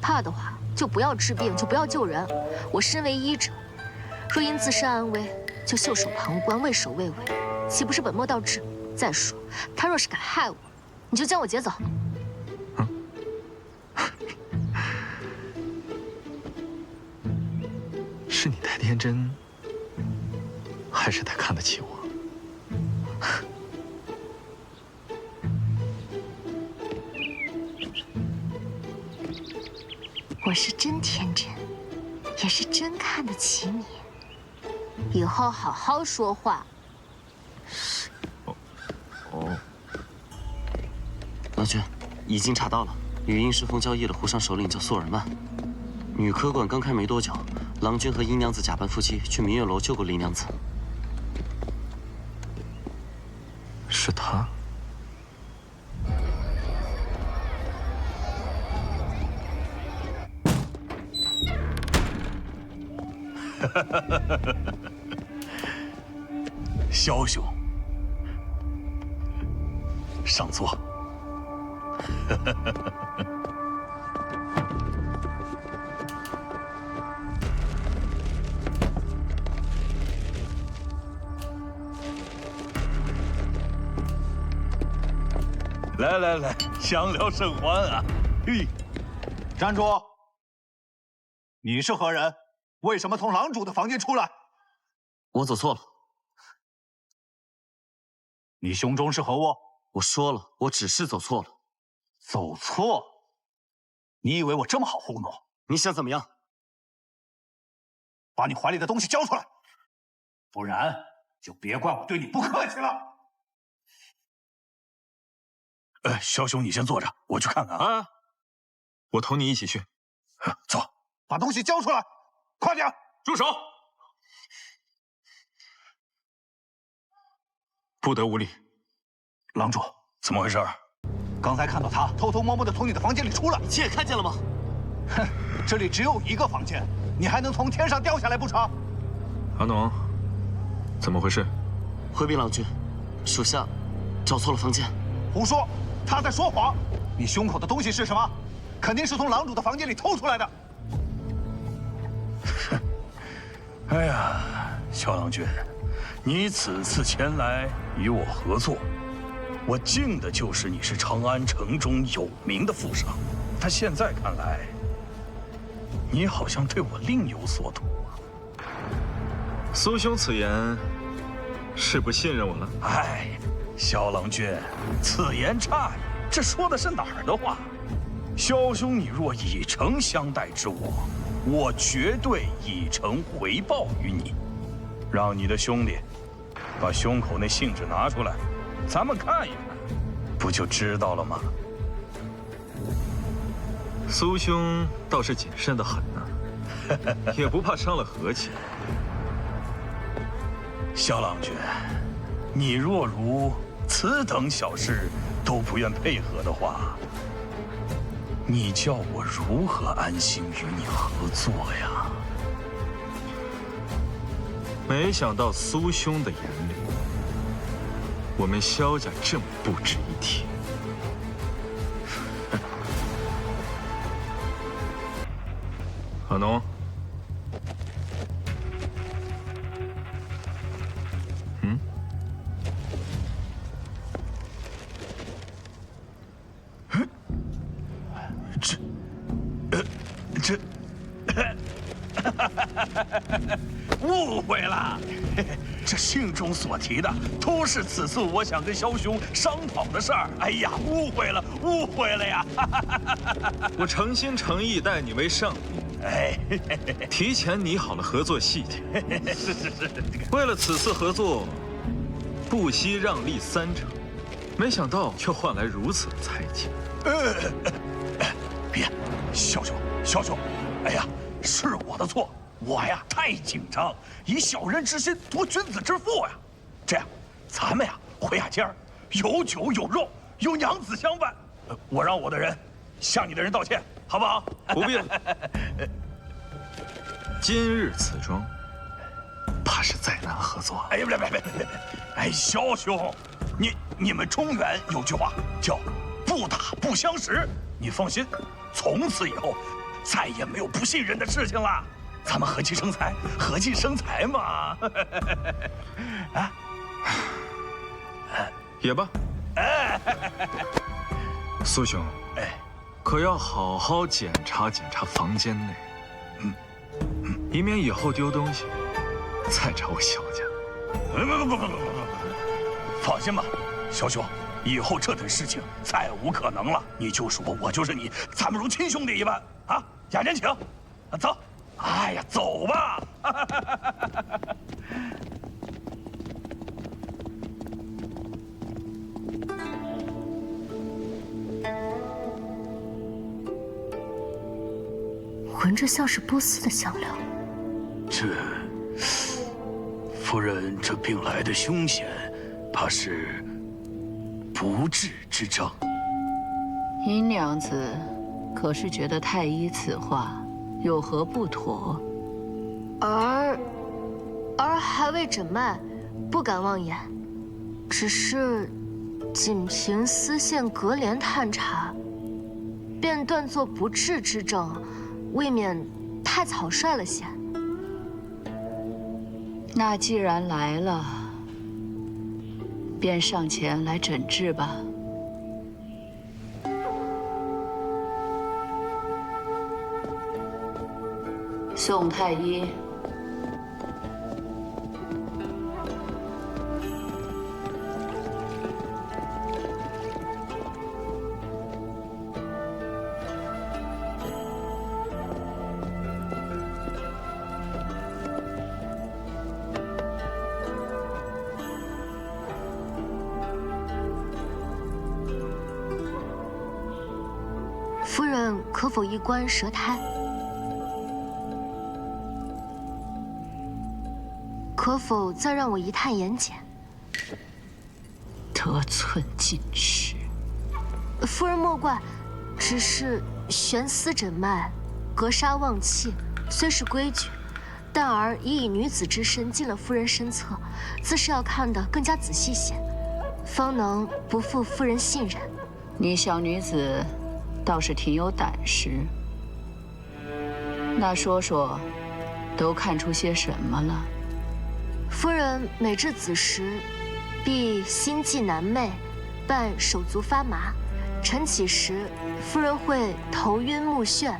怕的话就不要治病，就不要救人。我身为医者，若因自身安危就袖手旁观、畏首畏尾，岂不是本末倒置？再说，他若是敢害我，你就将我劫走。是你太天真，还是太看得起我？我是真天真，也是真看得起你。以后好好说话。哦。郎君，已经查到了，与殷世峰交易的湖上首领叫苏尔曼。女科馆刚开没多久，郎君和殷娘子假扮夫妻去明月楼救过林娘子。是他。萧兄，上座。来来来，相聊甚欢啊！嘿，站住！你是何人？为什么从郎主的房间出来？我走错了。你胸中是何物？我说了，我只是走错了。走错？你以为我这么好糊弄？你想怎么样？把你怀里的东西交出来，不然就别怪我对你不客气了。萧兄，你先坐着，我去看看啊。我同你一起去。走，把东西交出来，快点！住手！不得无礼。郎主，怎么回事？刚才看到他偷偷摸摸的从你的房间里出来，亲也看见了吗？哼，这里只有一个房间，你还能从天上掉下来不成？阿农，怎么回事？回禀郎君，属下找错了房间。胡说！他在说谎。你胸口的东西是什么？肯定是从郎主的房间里偷出来的。哎呀，萧郎君，你此次前来与我合作，我敬的就是你是长安城中有名的富商。但现在看来，你好像对我另有所图啊。苏兄此言是不信任我了？哎，萧郎君，此言差矣。这说的是哪儿的话？萧兄，你若以诚相待之我，我绝对以诚回报于你。让你的兄弟把胸口那信纸拿出来，咱们看一看，不就知道了吗？苏兄倒是谨慎的很呢，也不怕伤了和气。萧郎君，你若如此等小事都不愿配合的话，你叫我如何安心与你合作呀？没想到苏兄的眼里，我们萧家这么不值一提。阿农，误会了，这信中所提的都是此次我想跟萧兄商讨的事儿。哎呀，误会了，误会了呀！我诚心诚意待你为上宾，哎，提前拟好了合作细节。是。为了此次合作，不惜让利3成，没想到却换来如此的猜忌。别，萧兄，哎呀，是我的错。我呀太紧张，以小人之心夺君子之腹呀。这样，咱们呀回下间儿，有酒有肉，有娘子相伴。我让我的人向你的人道歉，好不好？不必了。今日此桩，怕是再难合作。哎呀，别！哎，萧兄，你们中原有句话叫“不打不相识”，你放心，从此以后再也没有不信任的事情了。咱们和气生财，和气生财嘛！啊，也罢。苏兄，可要好好检查检查房间内，以免以后丢东西再找我萧家。不，放心吧，萧兄，以后这等事情再无可能了。你就是我就是你，咱们如亲兄弟一般啊！雅人请，走。哎呀，走吧！闻着像是波斯的香料。夫人这病来的凶险，怕是不治之症。殷娘子，可是觉得太医此话有何不妥？而还未诊脉，不敢妄言。只是仅凭丝线隔帘探查，便断作不治之症，未免太草率了些。那既然来了，便上前来诊治吧。宋太医，夫人可否一观舌苔？可否再让我一探眼睑？得寸进尺。夫人莫怪，只是悬丝诊脉，格杀望气，虽是规矩，但儿已以女子之身进了夫人身侧，自是要看得更加仔细些，方能不负夫人信任。你小女子倒是挺有胆识。那说说，都看出些什么了？夫人每至子时，必心悸难寐，伴手足发麻。晨起时，夫人会头晕目眩，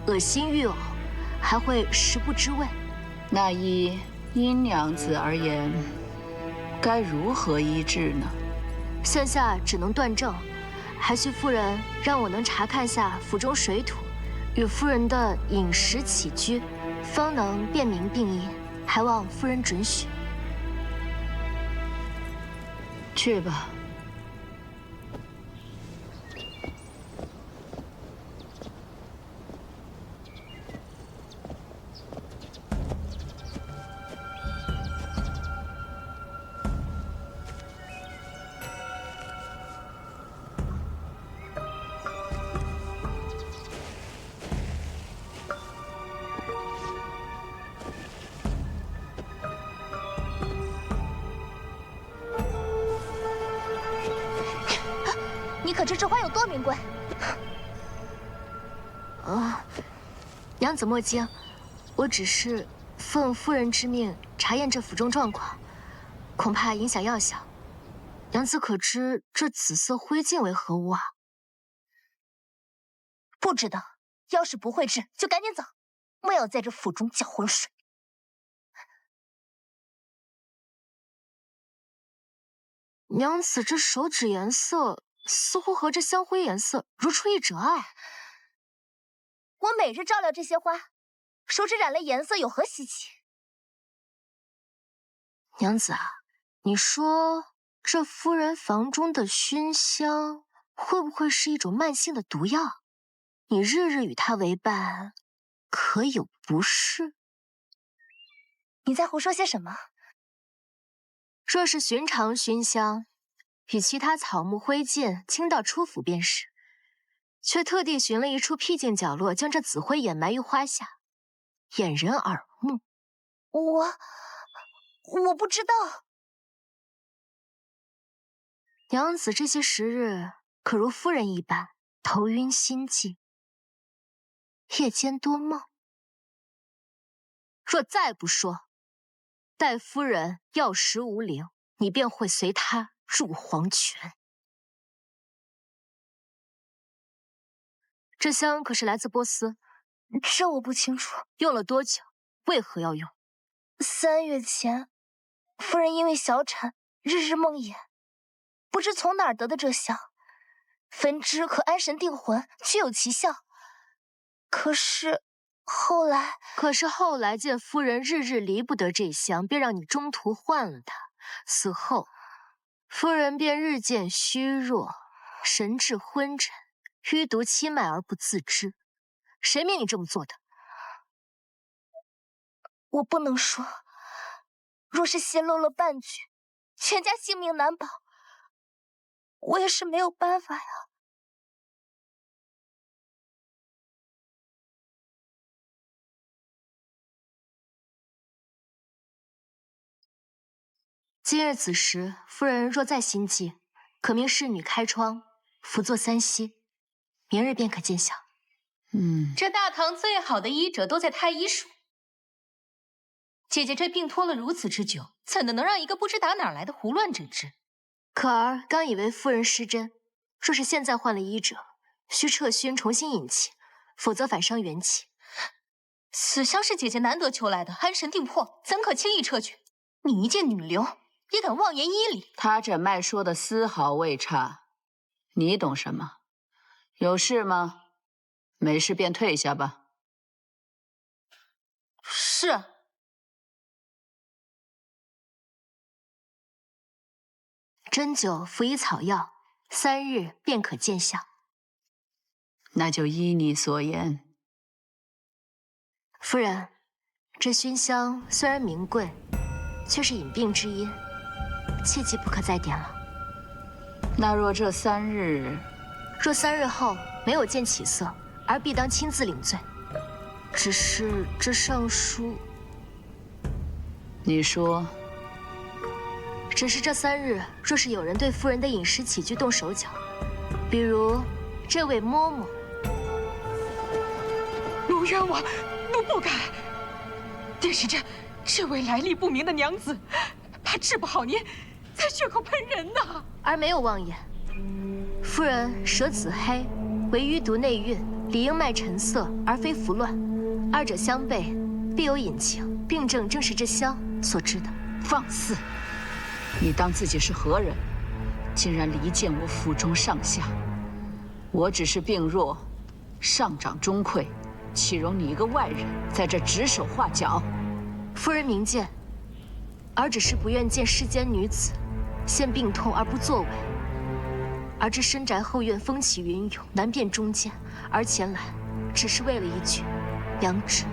恶心欲呕，还会食不知味。那依殷娘子而言，该如何医治呢？现下只能断症，还需夫人让我能查看下府中水土，与夫人的饮食起居，方能辨明病因，还望夫人准许。去吧。你可知这花有多名贵？娘子莫惊，我只是奉夫人之命查验这府中状况，恐怕影响药效。娘子可知这紫色灰烬为何物啊？不知道。要是不会治，就赶紧走，莫要在这府中搅浑水。娘子这手指颜色似乎和这香灰颜色如出一辙啊！我每日照料这些花，手指染了颜色有何稀奇？娘子啊，你说这夫人房中的熏香会不会是一种慢性的毒药？你日日与她为伴，可有不适？你在胡说些什么？若是寻常熏香，与其他草木灰烬倾倒出府便是，却特地寻了一处僻静角落，将这紫灰掩埋于花下，掩人耳目。我不知道。娘子这些时日可如夫人一般，头晕心悸，夜间多梦。若再不说，待夫人药石无灵，你便会随她入黄泉。这香可是来自波斯？这我不清楚。用了多久？为何要用？3月前，夫人因为小产，日日梦魇，不知从哪儿得的这香，分之可安神定魂，具有奇效。可是后来见夫人日日离不得这香，便让你中途换了它。此后，夫人便日渐虚弱，神志昏沉，淤毒侵脉而不自知。谁命你这么做的？我不能说，若是泄露了半句，全家性命难保。我也是没有办法呀。今日子时，夫人若再心悸，可命侍女开窗，辅佐3息，明日便可见效。这大唐最好的医者都在太医署。姐姐这病拖了如此之久，怎的能让一个不知打哪儿来的胡乱诊治？可儿刚以为夫人失真，若是现在换了医者，需撤熏重新引气，否则反伤元气。此香是姐姐难得求来的，安神定魄，怎可轻易撤去？你一介女流，也敢妄言医理？他诊脉说的丝毫未差，你懂什么？有事吗？没事便退下吧。是。针灸服以草药，3日便可见效。那就依你所言。夫人，这熏香虽然名贵，却是隐病之音，切记不可再点了。那若这3日，若3日后没有见起色，儿必当亲自领罪。只是这上书，你说。只是这3日，若是有人对夫人的饮食起居动手脚，比如这位嬷嬷，奴冤枉，奴不敢。便是这位来历不明的娘子，怕治不好您，在血口喷人呐！儿没有妄言。夫人舌紫黑，为淤毒内蕴，理应脉沉涩，而非服乱。2者相悖，必有隐情。病症正是这香所致的。放肆！你当自己是何人？竟然离间我府中上下！我只是病弱，上长钟溃，岂容你一个外人在这指手画脚？夫人明鉴，儿只是不愿见世间女子现病痛而不作为。而这深宅后院风起云涌，难辨忠奸，而前来只是为了一句娘旨。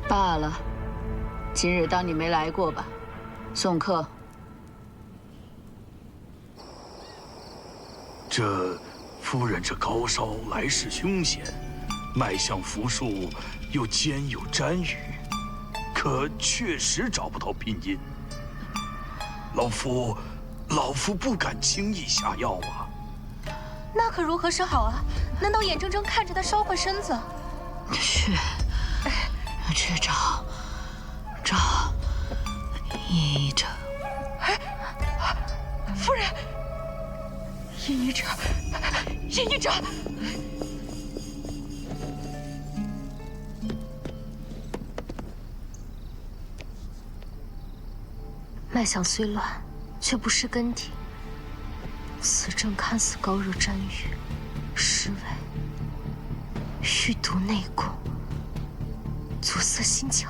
罢了。今日当你没来过吧，送客。这夫人这高烧来势凶险，脉象符数又兼有沾语，可确实找不到拼音。老夫不敢轻易下药啊。那可如何是好啊？难道眼睁睁看着他烧坏身子？去找医者。夫人，医者。脉象虽乱，却不失根底。此症看似高热沾瘀，实为淤毒内攻，阻塞心窍。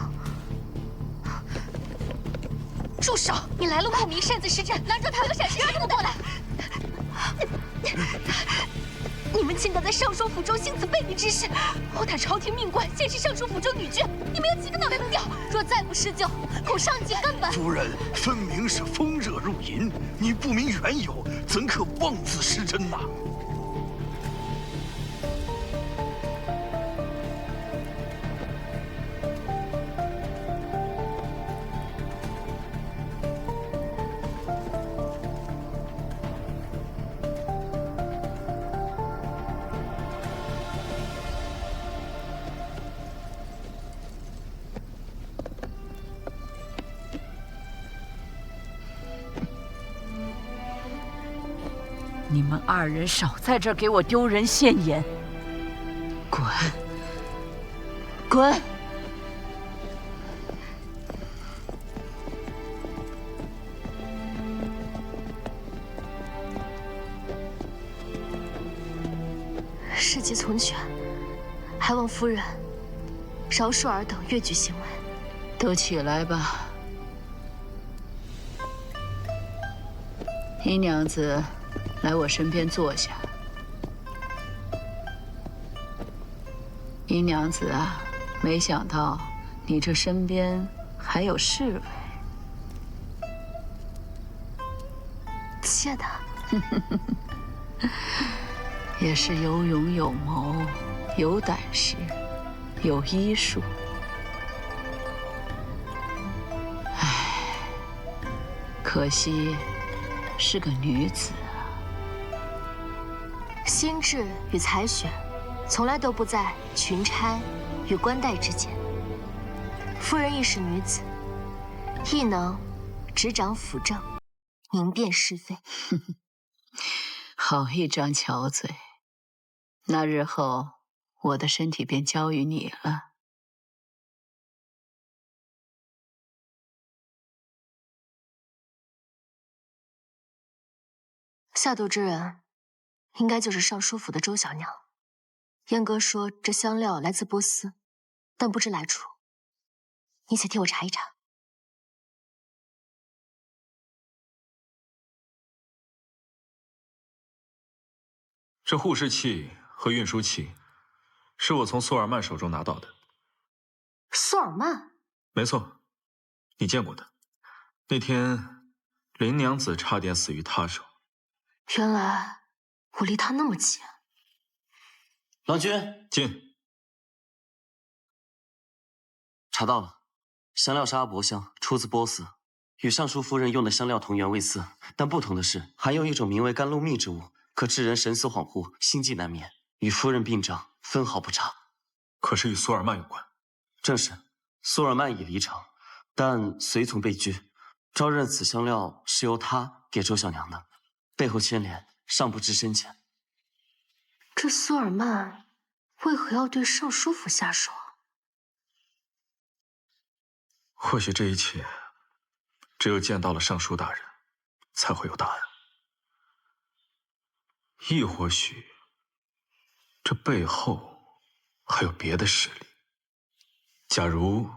住手！你来路不明，擅自施展，拿着他和闪失跟我过来！你们竟敢在尚书府中行此悖逆之事！我打朝廷命官，现是尚书府中女眷，你们有几个脑袋能掉？若再不施救，恐上级根本……夫人分明是风热入淫，你不明缘由，怎可妄自施针呐？你们2人少在这儿给我丢人现眼！滚！事急从权，还望夫人饶恕尔等越矩行为。都起来吧。姨娘子，来我身边坐下。姨娘子啊，没想到你这身边还有侍卫。妾的也是有勇有谋，有胆识，有医术。可惜是个女子啊。心智与才选，从来都不在裙钗与冠带之间。夫人亦是女子，亦能执掌辅政，明辨是非。好一张巧嘴！那日后我的身体便交于你了。下毒之人，应该就是尚书府的周小娘。燕哥说这香料来自波斯，但不知来处。你且替我查一查。这护视器和运输器，是我从苏尔曼手中拿到的。苏尔曼？没错，你见过的。那天，林娘子差点死于他手。原来我离他那么近。郎君，进。查到了，香料是阿伯香，出自波斯，与尚书夫人用的香料同源为似，但不同的是，含有一种名为甘露蜜之物，可致人神思恍惚、心悸难眠，与夫人病症分毫不差。可是与苏尔曼有关？正是，苏尔曼已离城，但随从被拘，招认此香料是由他给周小娘的，背后牵连尚不知深浅。这苏尔曼为何要对尚书府下手？或许这一切，只有见到了尚书大人，才会有答案。亦或许，这背后还有别的势力。假如……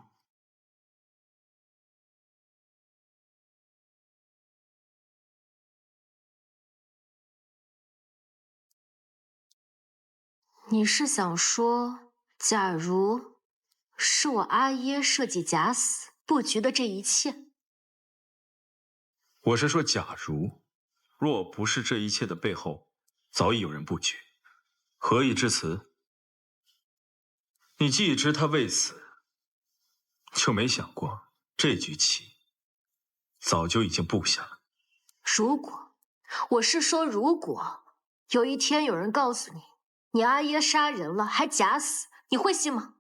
你是想说，假如是我阿耶设计假死布局的这一切？我是说，假如若不是这一切的背后，早已有人布局，何以至此？你既知他未死，就没想过这局棋早就已经布下了。如果，我是说，如果有一天有人告诉你，你阿耶杀人了还假死，你会信吗？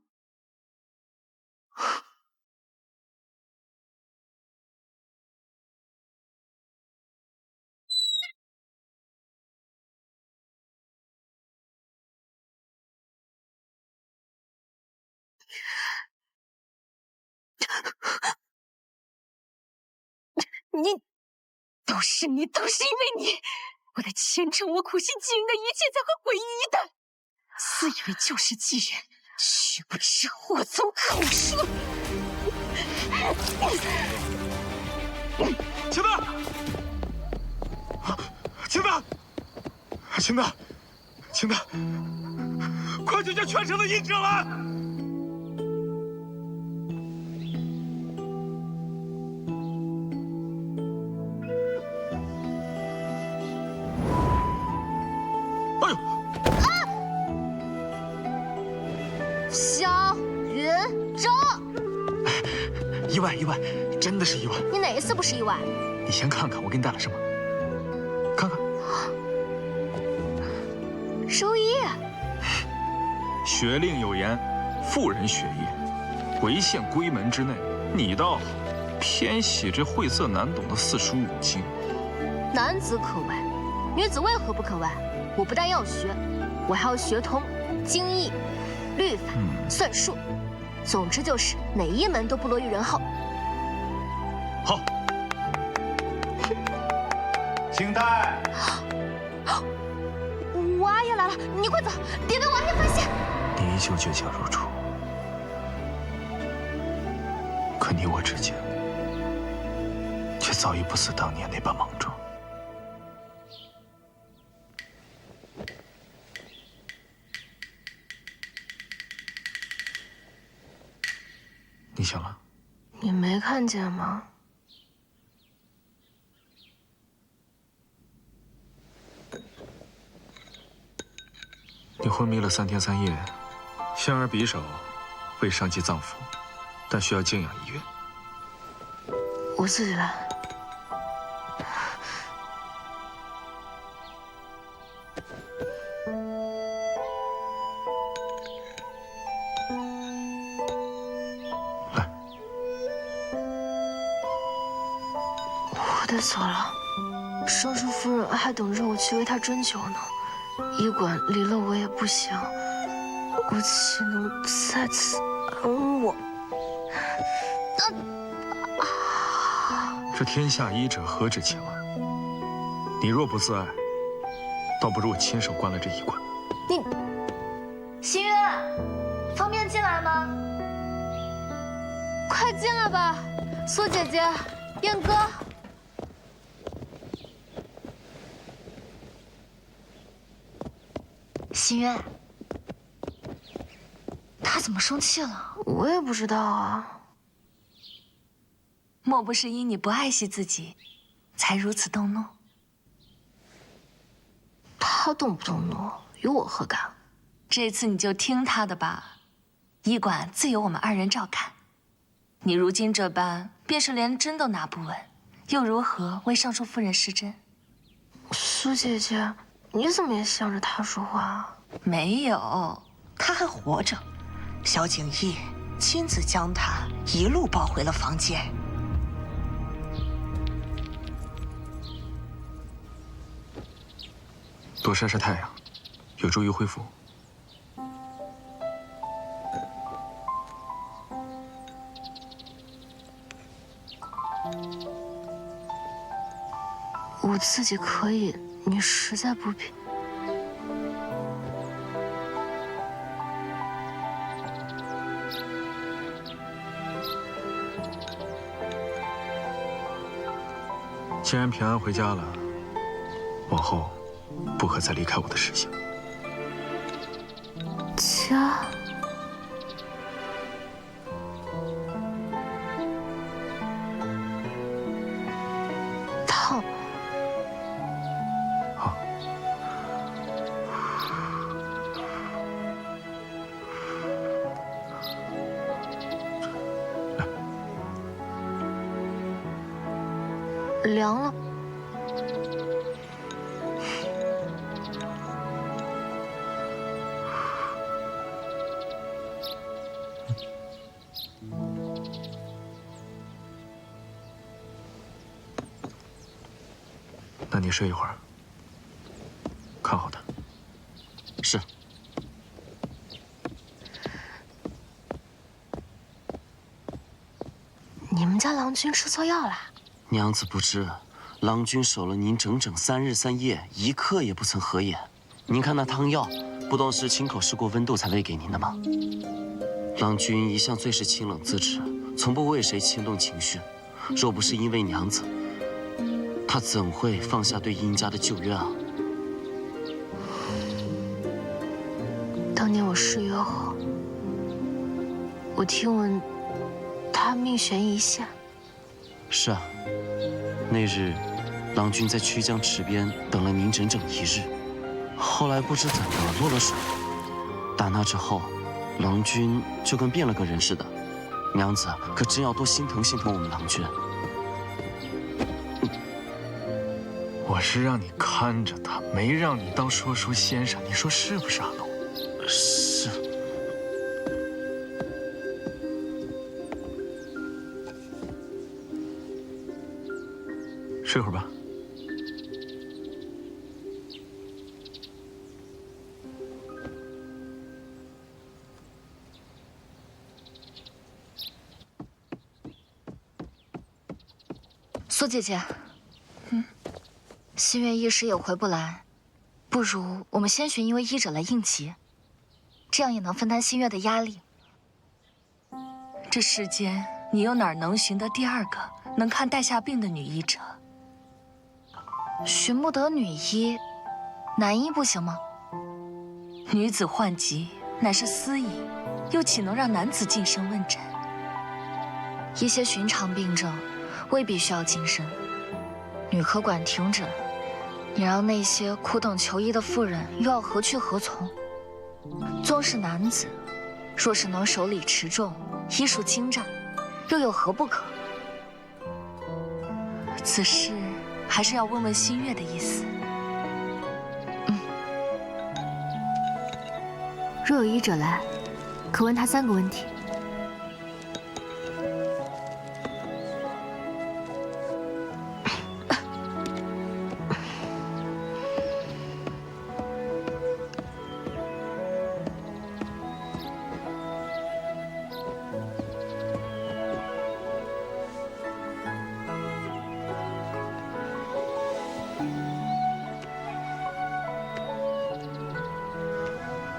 都是你，都是因为你，我的前程，我苦心经营的一切才会毁于一旦。自以为救世济人，却不知祸从口出。秦大，秦大，秦大，秦大，快去叫全城的隐者来！萧云舟，意外，意外，真的是意外。你哪一次不是意外？你先看看我给你带了什么，看看。周一，学令有言，妇人学业，唯限闺门之内。你倒好，偏喜这晦涩难懂的四书五经。男子可为，女子为何不可为？我不但要学，我还要学通经义、律法、算术，总之就是哪一门都不落于人后。好，请带。我阿爷来了，你快走，别被我阿爷发现。你依旧倔强如初，可你我之间，却早已不似当年那般莽撞。你醒了？你没看见吗？你昏迷了3天3夜，香儿匕首未伤及脏腑，但需要静养1月。我自己来。我得走了，尚书夫人还等着我去为她斟酒呢。医馆离了我也不行，我岂能在此安卧？这天下医者何止千万，你若不自爱，倒不如我亲手关了这医馆。你，心月，方便进来吗？快进来吧，苏姐姐，燕哥。心月，他怎么生气了？我也不知道啊。莫不是因你不爱惜自己，才如此动怒？他动不动怒，与我何干？这次你就听他的吧，医馆自有我们二人照看。你如今这般，便是连针都拿不稳，又如何为尚书夫人施针？苏姐姐，你怎么也向着他说话？没有，他还活着。萧景逸亲自将他一路抱回了房间。多晒晒太阳，有助于恢复。我自己可以，你实在不必。既然平安回家了，往后不可再离开我的视线。家。烫。好。凉了。那你睡一会儿，看好他。是。你们家郎君吃错药啦？娘子不知，郎君守了您整整3日3夜，一刻也不曾合眼。您看那汤药，不懂是亲口试过温度才喂给您的吗？郎君一向最是清冷自持，从不为谁牵动情绪。若不是因为娘子，他怎会放下对殷家的旧怨啊？当年我失约后，我听闻他命悬一线。是啊，那日，郎君在曲江池边等了您整整1日，后来不知怎的落了水。打那之后，郎君就跟变了个人似的。娘子可真要多心疼心疼我们郎君。我是让你看着他，没让你当说书先生，你说是不是阿龙？是。睡会儿吧。苏姐姐，心愿一时也回不来，不如我们先寻一位医者来应急，这样也能分担心月的压力。这世间，你又哪能寻得第2个能看带下病的女医者？寻不得女医，男医不行吗？女子患疾乃是私医，又岂能让男子近身问诊？一些寻常病症，未必需要近身。女科馆停诊，你让那些苦等求医的妇人又要何去何从？纵是男子，若是能手理持重，医术精湛，又有何不可？此事还是要问问新月的意思。若有医者来，可问他3个问题。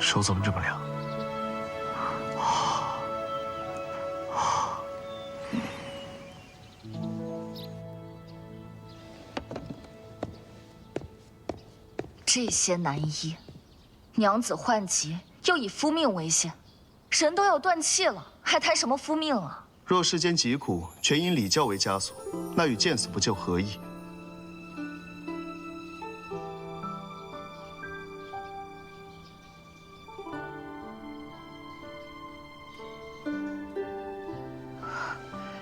手怎么这么凉？这些男医，娘子患疾，又以夫命为先，人都要断气了，还谈什么夫命啊？若世间疾苦全因礼教为枷锁，那与见死不救何异？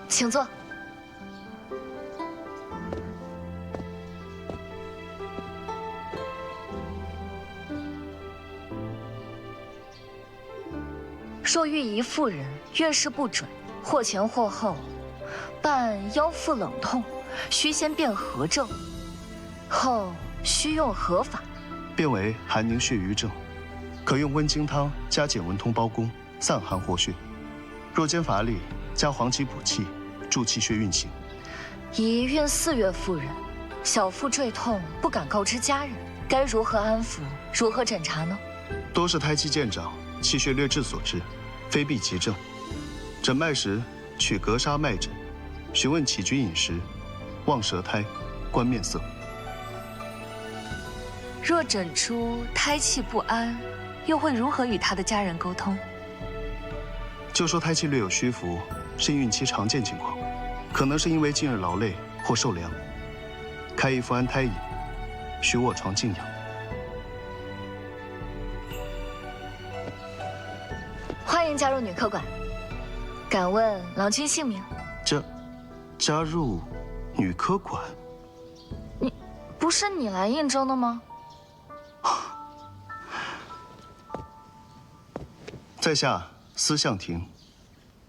请坐。若欲疑妇人，月事不准，或前或后，伴腰腹冷痛，须先辨何症，后须用何法？变为寒凝血瘀症，可用温经汤加减温通包公，散寒活血。若兼乏力，加黄芪补气，助气血运行。宜孕4月妇人，小腹坠痛，不敢告知家人，该如何安抚？如何诊查呢？多是胎气渐长，气血略滞所致，非必急症。诊脉时，取格杀脉诊，询问起居饮食，望舌苔，观面色。若诊出胎气不安，又会如何与他的家人沟通？就说胎气略有虚浮，是孕期常见情况，可能是因为近日劳累或受凉。开一副安胎饮，许卧床静养。欢迎加入女科馆。敢问郎君姓名？加入女科馆？不是你来应征的吗？在下司向庭，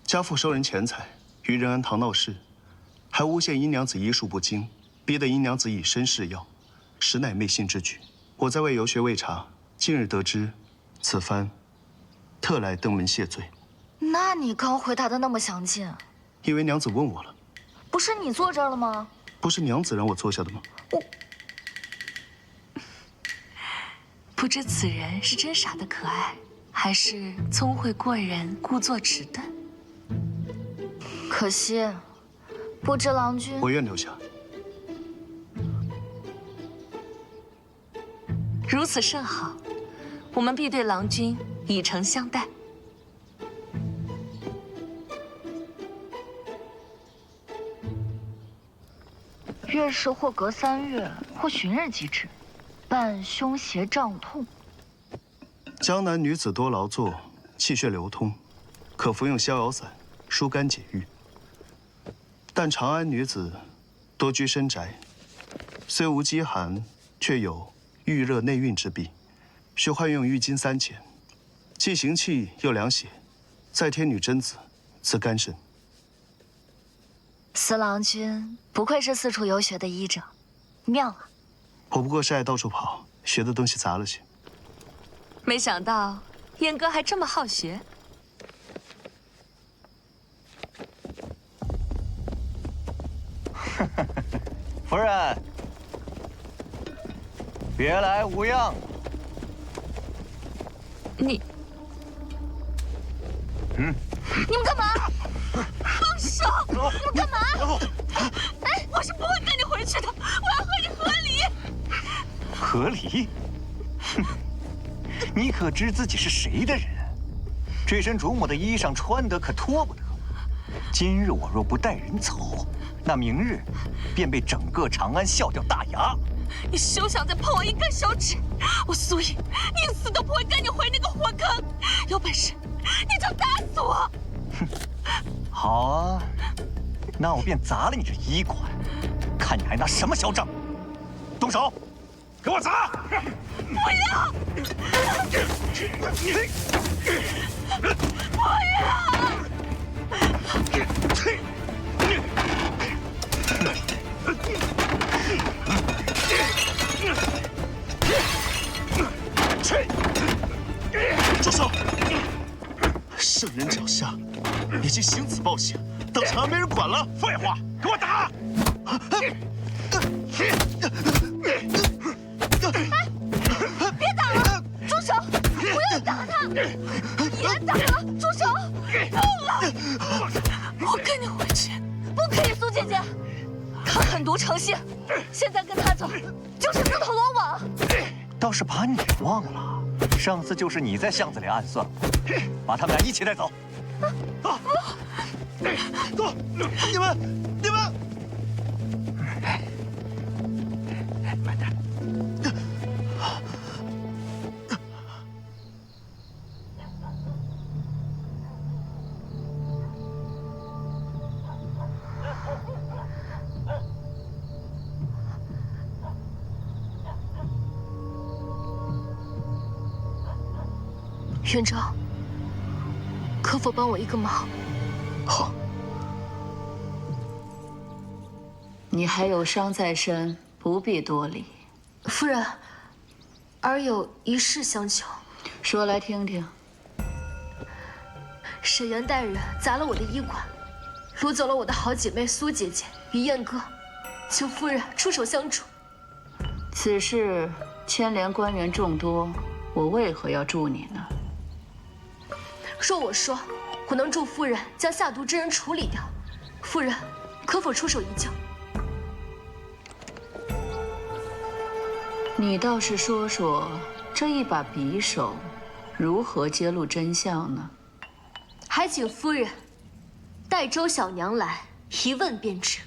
家父收人钱财，于仁安堂闹事，还诬陷殷娘子医术不精，逼得殷娘子以身试药，实乃昧心之举。我在外游学未察，近日得知此番，特来登门谢罪。那你刚回答的那么详尽，因为娘子问我了。不是你坐这儿了吗？不是娘子让我坐下的吗？不知此人是真傻的可爱，还是聪慧过人，故作迟钝？可惜，不知郎君。我愿留下。如此甚好，我们必对郎君以诚相待。月事或隔3月，或旬日即至，伴胸胁胀痛。江南女子多劳作，气血流通，可服用逍遥散，疏肝解郁。但长安女子多居深宅，虽无饥寒，却有郁热内蕴之弊，需换用郁金3钱，既行气又凉血，再添女贞子，滋肝肾。司郎君不愧是四处游学的医者，妙啊！我不过是爱到处跑，学的东西杂了些。没想到燕哥还这么好学。夫人，别来无恙。你们干嘛？放手！你们干嘛？哎，我是不会跟你回去的，我要和你和离。和离？哼！你可知自己是谁的人？这身主母的衣裳穿得可脱不得。今日我若不带人走，那明日便被整个长安笑掉大牙。你休想再碰我一根手指！我苏影宁死都不会跟你回那个火坑。有本事你就打死我！哼！好啊，那我便砸了你这医馆，看你还拿什么嚣张！动手！给我砸！不要！不要！住手！圣人脚下，已经行此暴行，等长安没人管了。废话，给我打！别打了，住手！不要打他！别打了，住手！够了！我跟你回去。不可以，苏姐姐，他狠毒成性，现在跟他走就是自投罗网。倒是把你忘了，上次就是你在巷子里暗算我，把他们俩一起带走。走，走，你们。慢点。元昭，可否帮我一个忙？好。你还有伤在身，不必多礼。夫人，儿有一事相求。说来听听。沈元带人砸了我的医馆，掳走了我的好姐妹苏姐姐与燕哥，求夫人出手相助。此事牵连官员众多，我为何要助你呢？若我说我能助夫人将下毒之人处理掉，夫人可否出手一救？你倒是说说，这一把匕首如何揭露真相呢？还请夫人带周小娘来一问便知。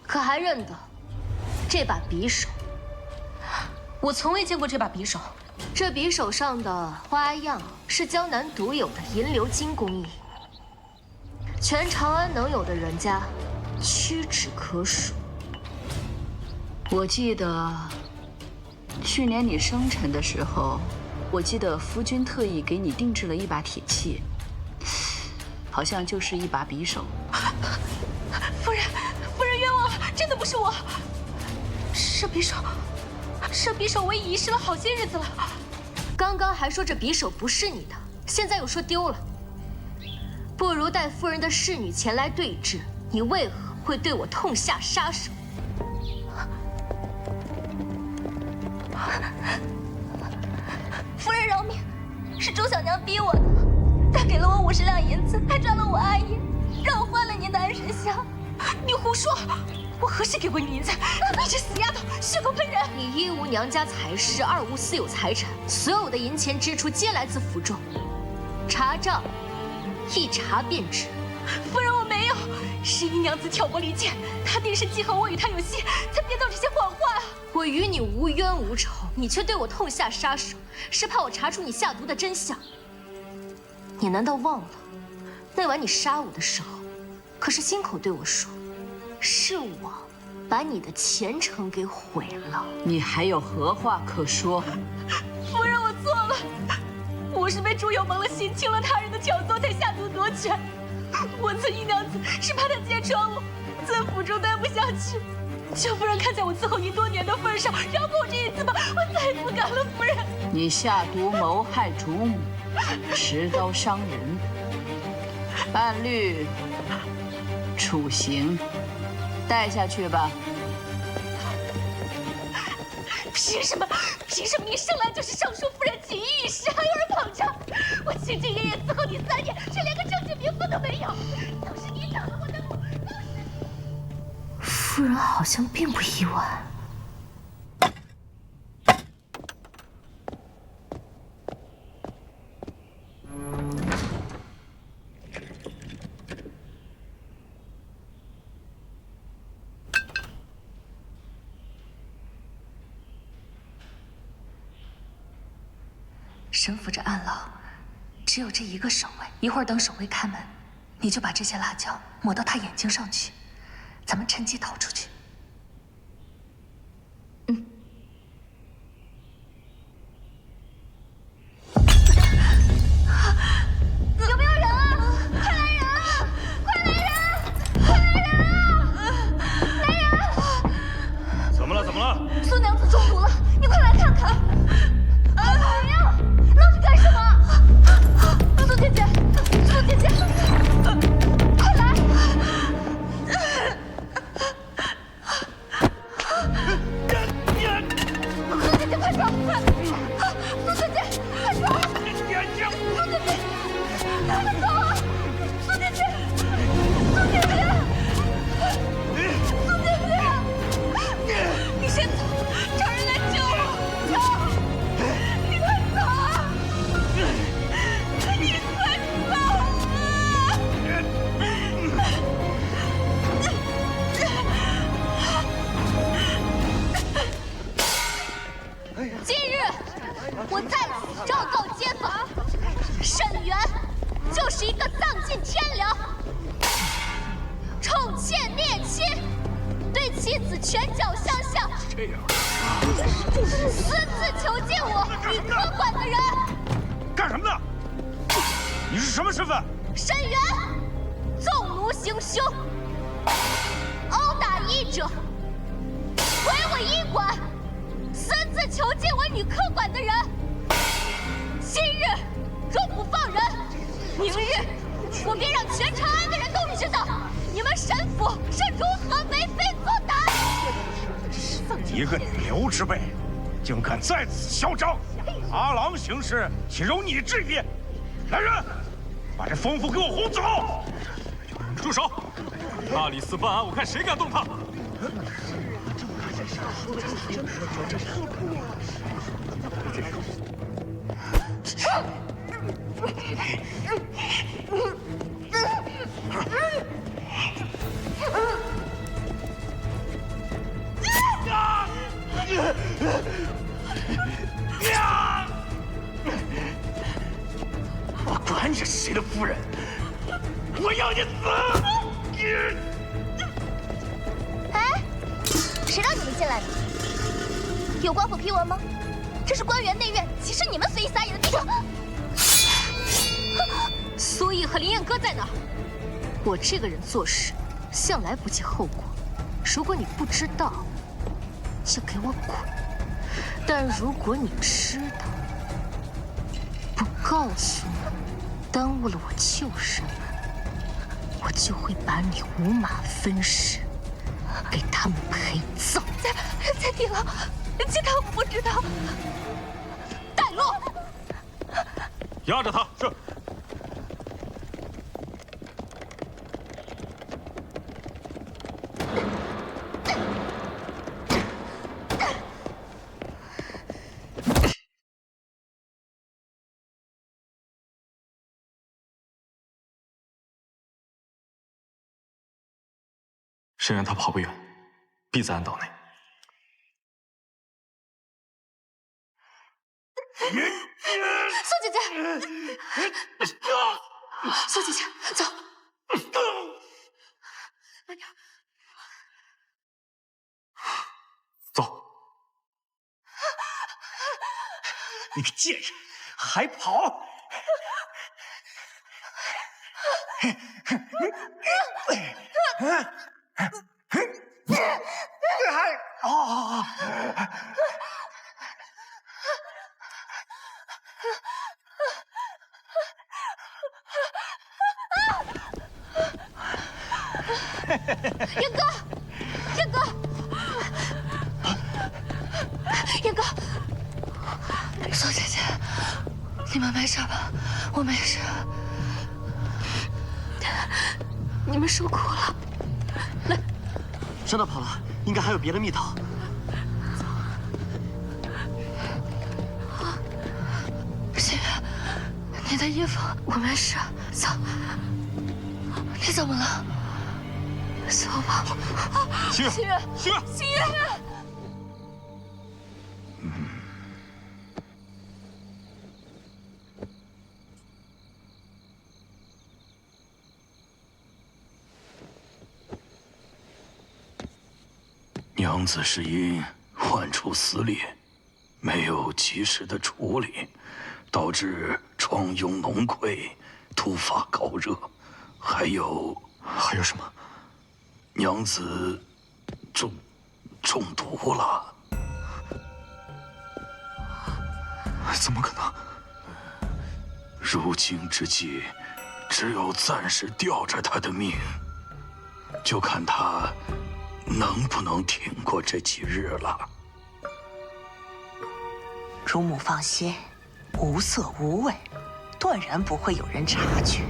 可还认得这把匕首？我从未见过这把匕首。这匕首上的花样是江南独有的银鎏金工艺，全长安能有的人家屈指可数。我记得去年你生辰的时候，我记得夫君特意给你定制了一把铁器，好像就是一把匕首。夫人冤枉了，真的不是我。这匕首我已遗失了好些日子了。刚刚还说这匕首不是你的，现在又说丢了。不如带夫人的侍女前来对质，你为何会对我痛下杀手？夫人饶命，是周小娘逼我的，她给了我50两银子，还抓了我阿姨，让我换了您的安神香。你胡说！我何时给过你银子？你这死丫头，血口喷人！你一无娘家财势，二无私有财产，所有的银钱支出皆来自府中。查账，一查便知。夫人，我没有，是姨娘子挑拨离间，她定是记恨我与她有隙，才编造这些谎话。我与你无冤无仇，你却对我痛下杀手，是怕我查出你下毒的真相。你难道忘了，那晚你杀我的时候，可是亲口对我说，是我把你的前程给毁了。你还有何话可说？夫人，我错了，我是被朱友蒙了心，听了他人的挑唆，才下毒夺权。我做姨娘子是怕他揭穿我，在府中待不下去。求夫人看在我伺候您多年的份上，饶过我这一次吧，我再也不敢了。夫人，你下毒谋害主母，持刀伤人，按律处刑，带下去吧。凭什么？凭什么你生来就是尚书夫人，锦衣玉食，还有人捧着？我兢兢业业伺候你3年，却连个正经名分都没有，都是你挡了我的路。夫人好像并不意外。神府这暗牢只有这一个守卫，一会儿等守卫开门，你就把这些辣椒抹到他眼睛上去，咱们趁机逃出去。有没有人啊？快来人啊！快来人！快来人啊！来人！怎么了？怎么了？苏娘子中毒了，你快来看看！哎呀，愣着干什么？苏姐姐，苏姐姐，快来！苏姐姐，快走！苏姐姐，快走！苏姐姐，快走啊！苏姐姐，苏姐姐，苏姐姐，你先走，找人来救我！走，你快走啊！你快走今日我在此昭告街坊，沈园就是一个丧尽天良、宠妾孽妻，对妻子拳脚相向，私自囚禁我女科馆的人。干什么呢？你是什么身份？沈园纵奴行凶，殴打医者，毁我医馆，私自囚禁我女科馆的人。今日若不放人，明日我便让全长安的人都知道你们沈府是如何为非作歹。一个女流之辈，竟敢在此嚣张！阿郎行事岂容你质疑？来人，把这疯妇给我轰走！住手！大理寺办案，我看谁敢动他！我管你是谁的夫人，我要你死！哎，谁让你们进来的？有官府批文吗？这是官员内院，岂是你们随意撒野的地方？苏毅和林彦哥在哪儿？我这个人做事向来不计后果，如果你不知道，就给我滚！但如果你知道，不告诉你，耽误了我救人，我就会把你五马分尸，给他们陪葬。在地牢，其他我不知道。带路，压着他。是。沈园他跑不远，必在暗道内。苏姐姐，苏姐姐，走。慢点。走。你个贱人，还跑！彦哥，彦哥，彦哥，苏姐姐，你们没事吧？我没事。你们受苦了。来，山道跑了，应该还有别的密道。心月，你的衣服我没事，走。你怎么了？走吧。心月，心月，心月，心月。娘子是因患处撕裂，没有及时的处理，导致疮痈脓溃、突发高热，还有什么？娘子中毒了。怎么可能？如今之计，只有暂时吊着她的命，就看她能不能挺过这几日了。主母放心，无色无味，断然不会有人察觉。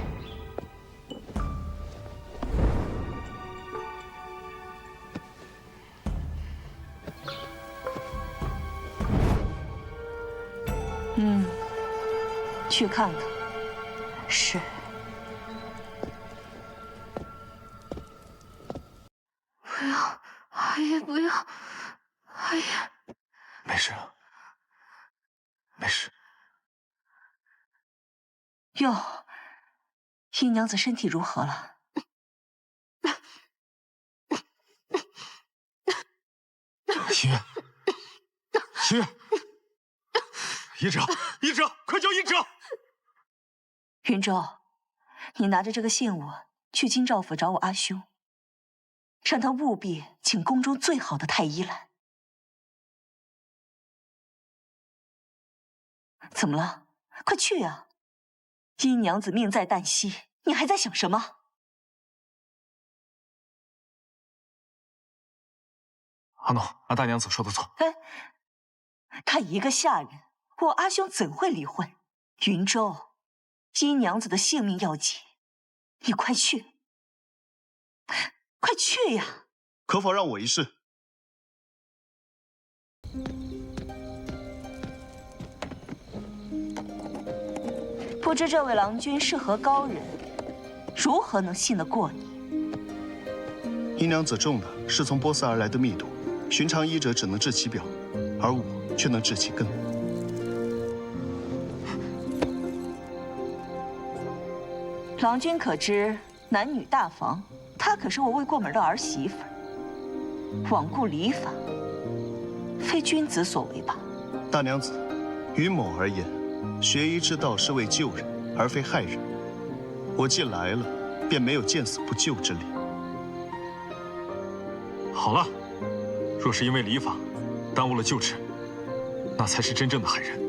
去看看。是。不要，阿爷不要，阿爷。没事，没事。哟，姨娘子身体如何了？心月，心月，医者，医者，快叫医者！云舟，你拿着这个信物去京兆府找我阿兄，让他务必请宫中最好的太医来。怎么了？快去啊！姨娘子命在旦夕，你还在想什么？阿诺，阿大娘子说的错。哎，他一个下人，我阿兄怎会理会？云舟，姨娘子的性命要紧，你快去，快去呀！可否让我一试？不知这位郎君是何高人，如何能信得过你？姨娘子中的是从波斯而来的密毒，寻常医者只能治其表，而我却能治其根。郎君可知男女大防？她可是我未过门的儿媳妇，罔顾礼法，非君子所为吧？大娘子，于某而言，学医之道是为救人，而非害人。我既来了，便没有见死不救之理。好了，若是因为礼法耽误了救治，那才是真正的害人。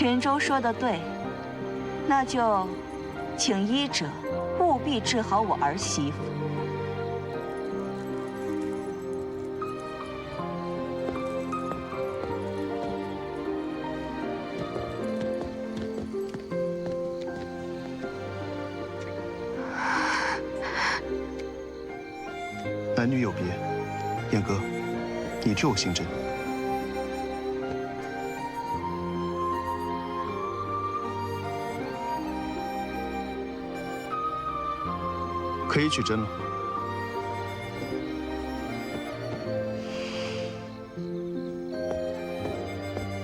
云舟说的对，那就请医者务必治好我儿媳妇。男女有别，燕哥，你替我行针。可以取针了。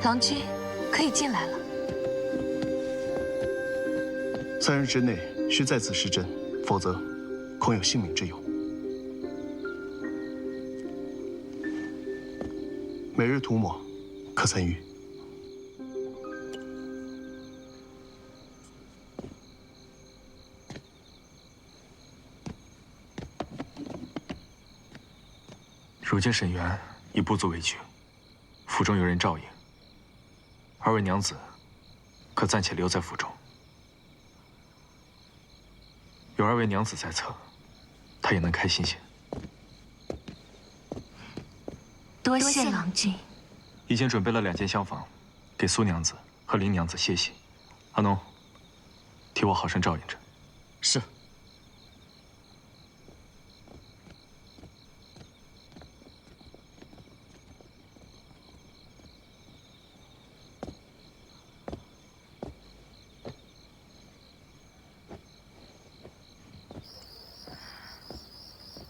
郎君，可以进来了。3日之内需在此施针，否则恐有性命之忧。每日涂抹，可参与。如今沈园已不足为惧，府中有人照应。二位娘子可暂且留在府中。有二位娘子在侧，他也能开心些。多谢郎君。已经准备了2间厢房，给苏娘子和林娘子歇息。阿农，替我好生照应着。是。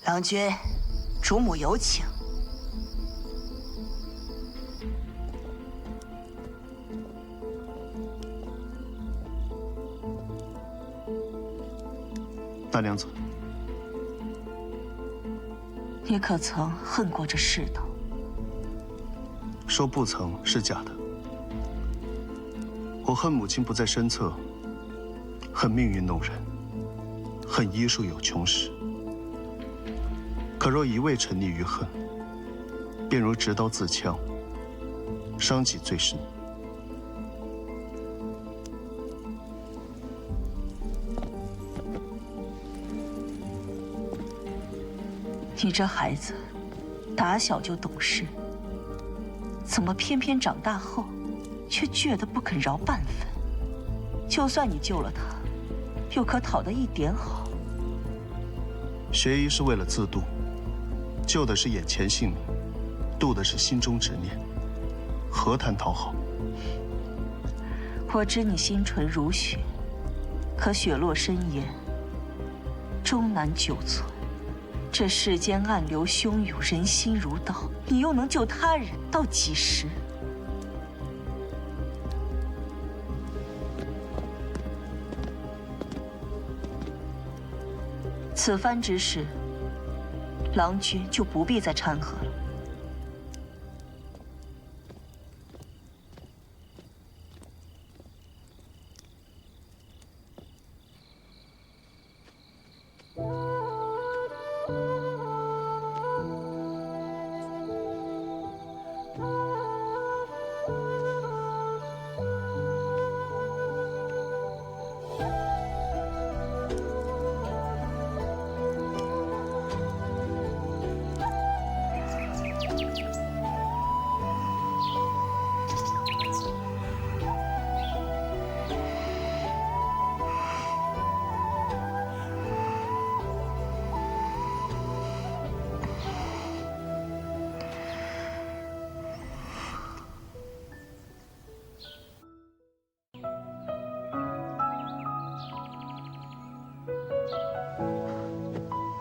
郎君，主母有请。大娘子，你可曾恨过这世道？说不曾是假的。我恨母亲不在身侧，恨命运弄人，恨医术有穷时。可若一味沉溺于恨，便如执刀自枪，伤己最深。你这孩子，打小就懂事，怎么偏偏长大后，却倔得不肯饶半分？就算你救了他，又可讨得一点好？学医是为了自渡，救的是眼前性命，渡的是心中执念，何谈讨好？我知你心纯如雪，可雪落深渊，终难久存。这世间暗流汹涌，人心如刀，你又能救他人到几时？此番之事，郎君就不必再掺和了。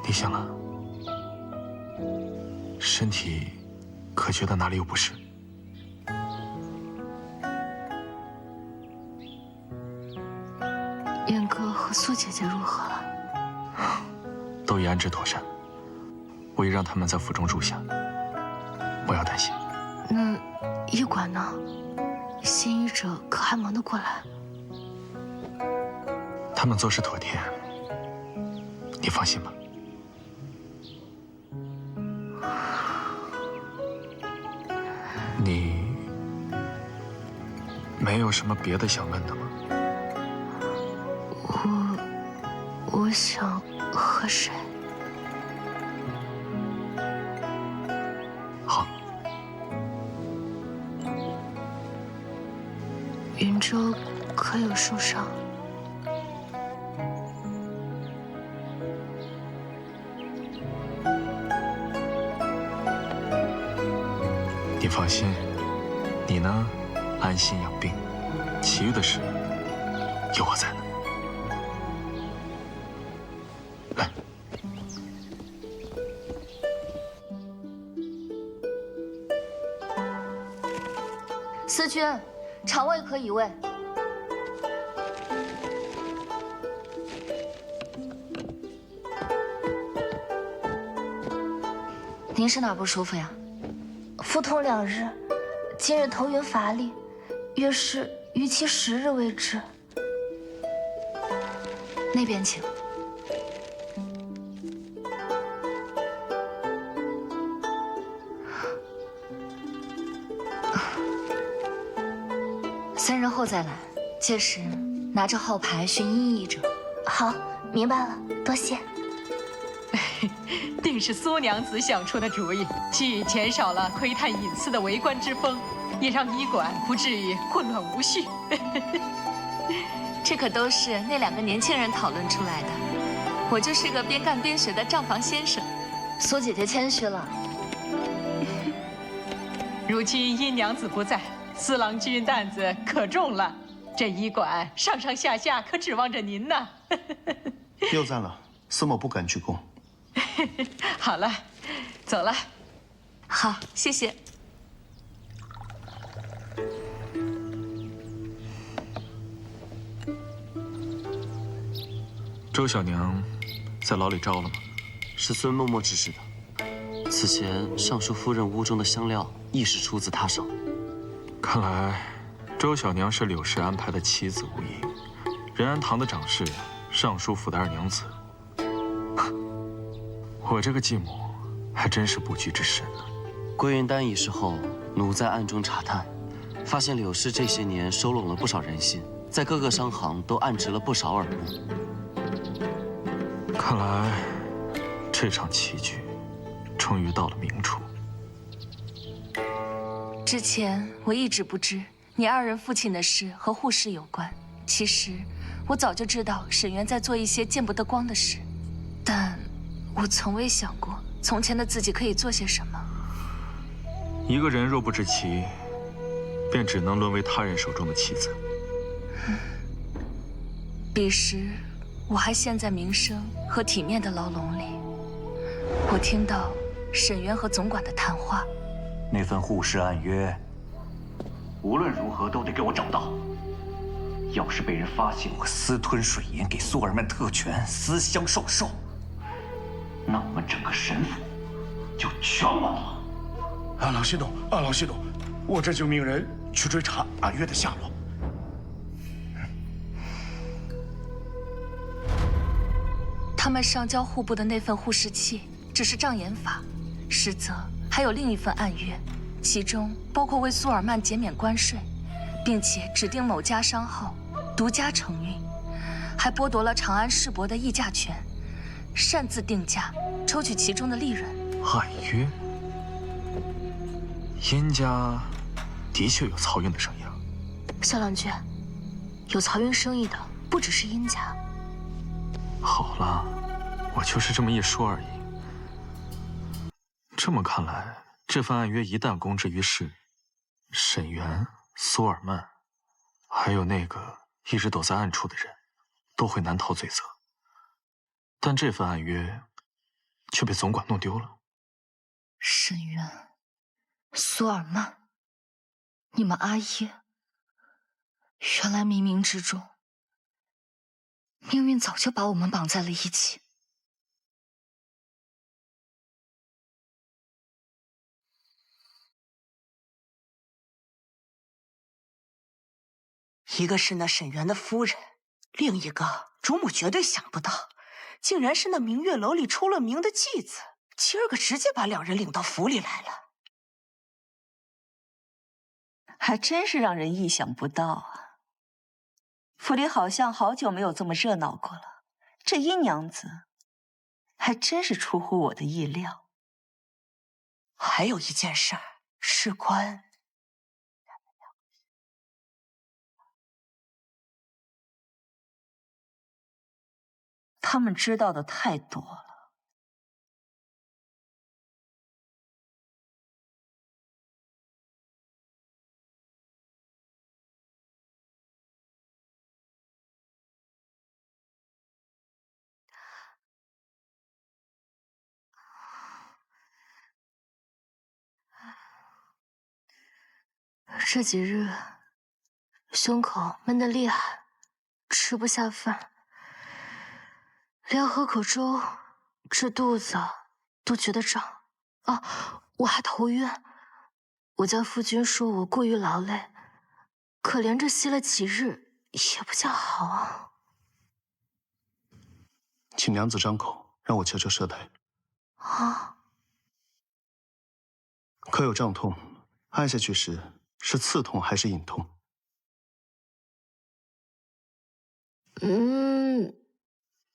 你醒了，身体可觉得哪里有不适？元哥和苏姐姐如何了？都已安置妥善，我已让他们在府中住下，不要担心。那医馆呢？新医者可还忙得过来？他们做事妥帖，你放心吧。你没有什么别的想问的吗？我想和谁？好。云州可有受伤？你放心，你呢，安心养病，其余的事有我在呢。来，司君，肠胃可移位。您是哪儿不舒服呀？腹痛2日，今日头晕乏力，约是逾期10日为止。那边请。3日后再来，届时拿着号牌寻医医者。好，明白了，多谢。定是苏娘子想出的主意，既减少了窥探隐私的为官之风，也让医馆不至于混乱无序。这可都是那2个年轻人讨论出来的，我就是个边干边学的账房先生。苏姐姐谦虚了。如今因娘子不在，司郎君担子可重了，这医馆上上下下可指望着您呢。又赞了，司某不敢鞠躬。好了，走了。好，谢谢。周小娘在牢里招了吗？是孙嬷嬷指示的。此前尚书夫人屋中的香料亦是出自他手。看来周小娘是柳氏安排的妻子无疑。仁安堂的长侍，尚书府的二娘子。我这个继母还真是不拘之深呢。归云丹一事后，奴在暗中查探，发现柳氏这些年收拢了不少人心，在各个商行都暗植了不少耳目。看来这场棋局终于到了明处。之前我一直不知你二人父亲的事和护氏有关，其实我早就知道沈渊在做一些见不得光的事，但我从未想过从前的自己可以做些什么。一个人若不知棋，便只能沦为他人手中的棋子。彼时我还陷在名声和体面的牢笼里，我听到沈渊和总管的谈话。那份护氏暗约，无论如何都得给我找到。要是被人发现我私吞水银给苏尔曼特权、私相授受，那我们整个神府就全完了。老西东，老西东，我这就命人去追查暗约的下落。他们上交户部的那份护氏契只是障眼法，实则还有另一份暗约，其中包括为苏尔曼减免关税，并且指定某家商号独家承运，还剥夺了长安世伯的议价权，擅自定价，抽取其中的利润。暗约？殷家的确有漕运的生意啊。萧郎君，有漕运生意的不只是殷家。好了，我就是这么一说而已。这么看来，这份暗约一旦公之于世，沈渊、苏尔曼，还有那个一直躲在暗处的人，都会难逃罪责。但这份暗约却被总管弄丢了。沈渊、苏尔曼，你们阿耶，原来冥冥之中，命运早就把我们绑在了一起。一个是那沈渊的夫人，另一个主母绝对想不到，竟然是那明月楼里出了名的继子。今儿个直接把两人领到府里来了，还真是让人意想不到啊！府里好像好久没有这么热闹过了。这殷娘子还真是出乎我的意料。还有一件事儿，事关他们知道的太多了。这几日胸口闷得厉害，吃不下饭，连喝口粥，这肚子都觉得胀。啊，我还头晕。我家夫君说我过于劳累，可连着歇了几日，也不见好啊。请娘子张口，让我瞧瞧舌苔。啊，可有胀痛？按下去时是刺痛还是隐痛？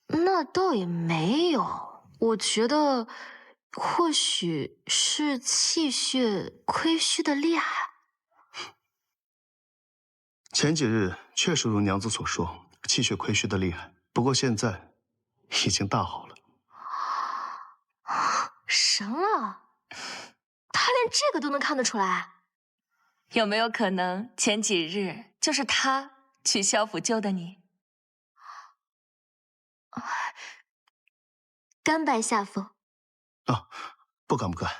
那倒也没有。我觉得或许是气血亏虚的厉害。前几日确实如娘子所说，气血亏虚的厉害。不过现在已经大好了。神了，他连这个都能看得出来。有没有可能前几日就是他去萧府救的你？甘拜下风。啊，不敢不敢。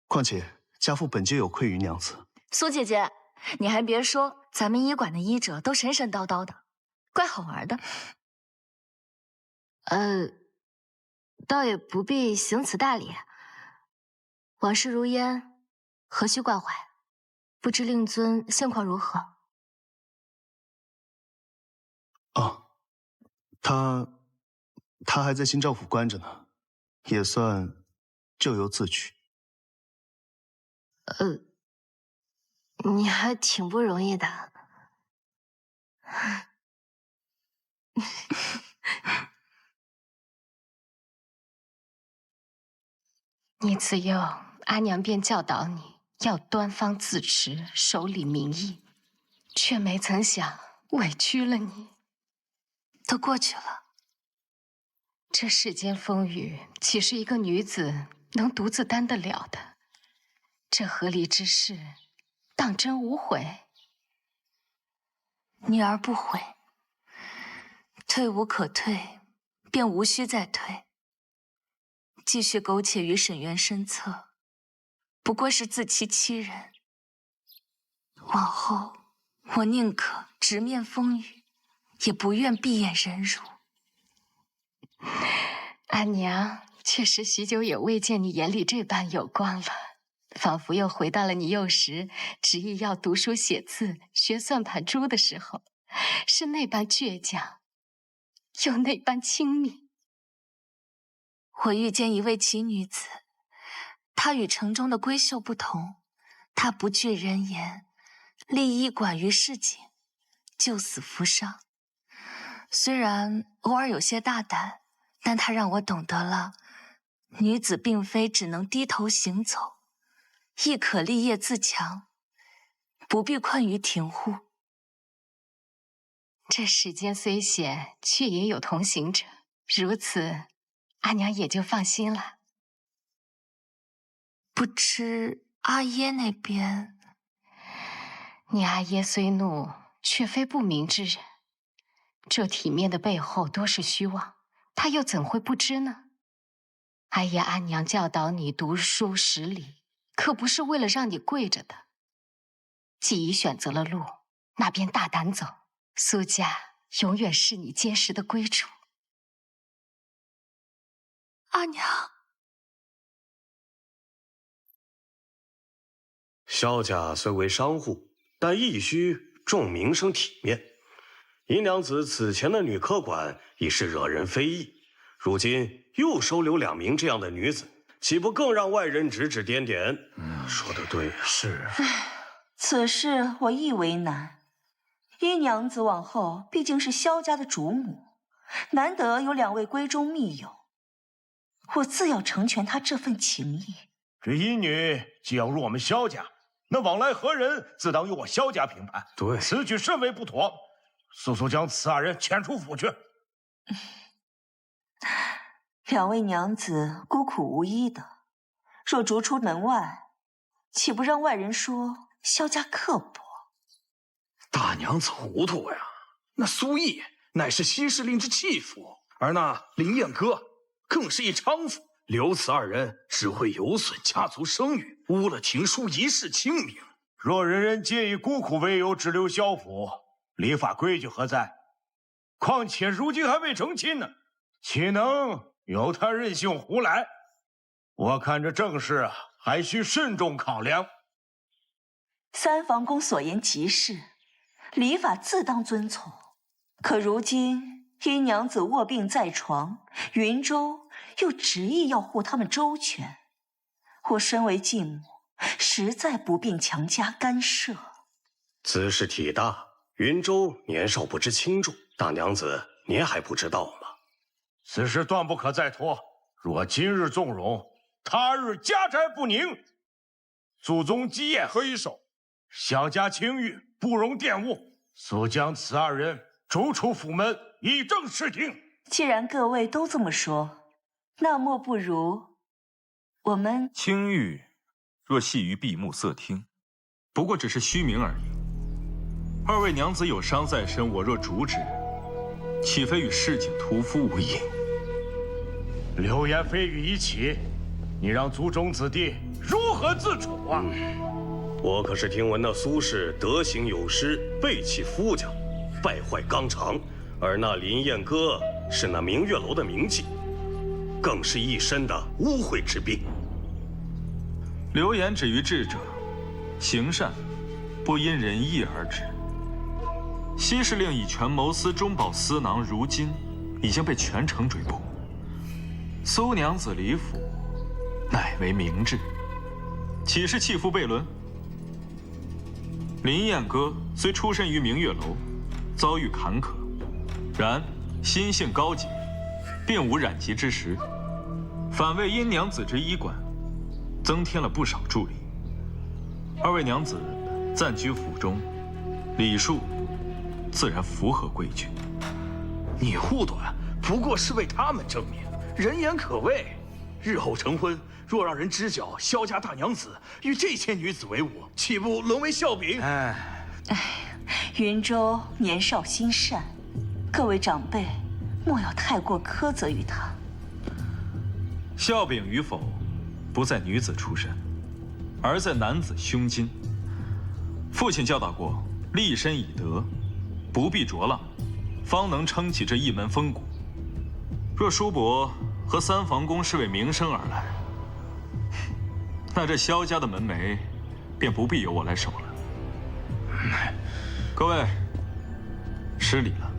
况且家父本就有愧于娘子。苏姐姐，你还别说，咱们医馆的医者都神神叨叨的，怪好玩的。倒也不必行此大礼。往事如烟，何须挂怀？不知令尊现况如何？哦，他还在新赵府关着呢，也算咎由自取。你还挺不容易的。你自幼，阿娘便教导你要端方自持，守礼明义，却没曾想委屈了你。都过去了，这世间风雨，岂是一个女子能独自担得了的？这和离之事，当真无悔？女儿不悔，退无可退，便无需再退。继续苟且于沈园身侧，不过是自欺欺人。往后，我宁可直面风雨，也不愿闭眼忍辱。阿娘确实许久也未见你眼里这般有光了，仿佛又回到了你幼时执意要读书写字、学算盘珠的时候，是那般倔强，又那般亲密。我遇见一位奇女子，她与城中的闺秀不同，她不惧人言，立意管于市井，救死扶伤。虽然偶尔有些大胆，但她让我懂得了，女子并非只能低头行走，亦可立业自强，不必困于庭户。这世间虽险，却也有同行者，如此，阿娘也就放心了。不知阿耶那边，你阿耶虽怒，却非不明之人。这体面的背后多是虚妄，他又怎会不知呢？阿爷阿娘教导你读书识礼，可不是为了让你跪着的。既已选择了路，那便大胆走。苏家永远是你坚实的归处。阿娘，萧家虽为商户，但亦须重名声体面。姨娘子此前的女科管已是惹人非议，如今又收留2名这样的女子，岂不更让外人指指点点？说得对呀。是。此事我亦为难。姨娘子往后毕竟是萧家的主母，难得有2位闺中密友，我自要成全她这份情谊。这姨女既要入我们萧家，那往来何人，自当由我萧家评判。对，此举甚为不妥，速速将此2人遣出府去。2位娘子孤苦无依的，若逐出门外，岂不让外人说萧家刻薄？大娘子糊涂呀！那苏毅乃是西市令之继父，而那林彦哥更是一娼妇，留此2人只会有损家族声誉，污了廷书一世清名。若人人皆以孤苦为由滞留萧府，礼法规矩何在？况且如今还未成亲呢，岂能由他任性胡来？我看这政事啊，还需慎重考量。三房公所言极是，礼法自当遵从。可如今姨娘子卧病在床，云州又执意要护他们周全，我身为继母，实在不便强加干涉。此事体大，云州年少不知轻重，大娘子您还不知道吗？此事断不可再拖。若今日纵容，他日家宅不宁，祖宗基业黑手，萧家清誉不容玷污。速将此2人逐出府门，以正视听。既然各位都这么说，那莫不如我们清誉若系于闭目塞听，不过只是虚名而已。2位娘子有伤在身，我若阻止，岂非与市井屠夫无异？流言蜚语已起，你让族中子弟如何自处啊？我可是听闻那苏氏德行有失，背弃夫家，败坏纲常，而那林彦哥是那明月楼的名妓，更是一身的污秽之病。流言止于智者，行善不因人意而止。西市令以权谋私，中饱私囊，如今已经被全城追捕。苏娘子李府，乃为明智，岂是弃妇悖伦？林彦歌虽出身于明月楼，遭遇坎坷，然心性高洁，并无染疾之实，反为殷娘子之医馆增添了不少助力。二位娘子暂居府中，礼数自然符合规矩。你护短不过是为他们争名，人言可畏。日后成婚，若让人知晓萧家大娘子与这些女子为伍，岂不沦为笑柄？云州年少心善，各位长辈莫要太过苛责于他。笑柄与否，不在女子出身，而在男子胸襟。父亲教导过，立身以德，不必着浪，方能撑起这一门风骨。若叔伯和三房公是为名声而来，那这萧家的门楣便不必由我来守了。各位，失礼了。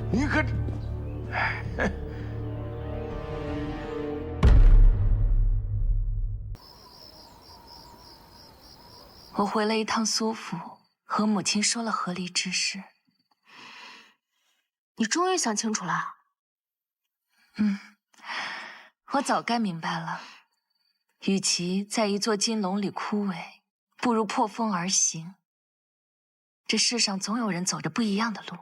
你可……我回了一趟苏府，和母亲说了和离之事。你终于想清楚了。我早该明白了。与其在一座金笼里枯萎，不如破风而行。这世上总有人走着不一样的路，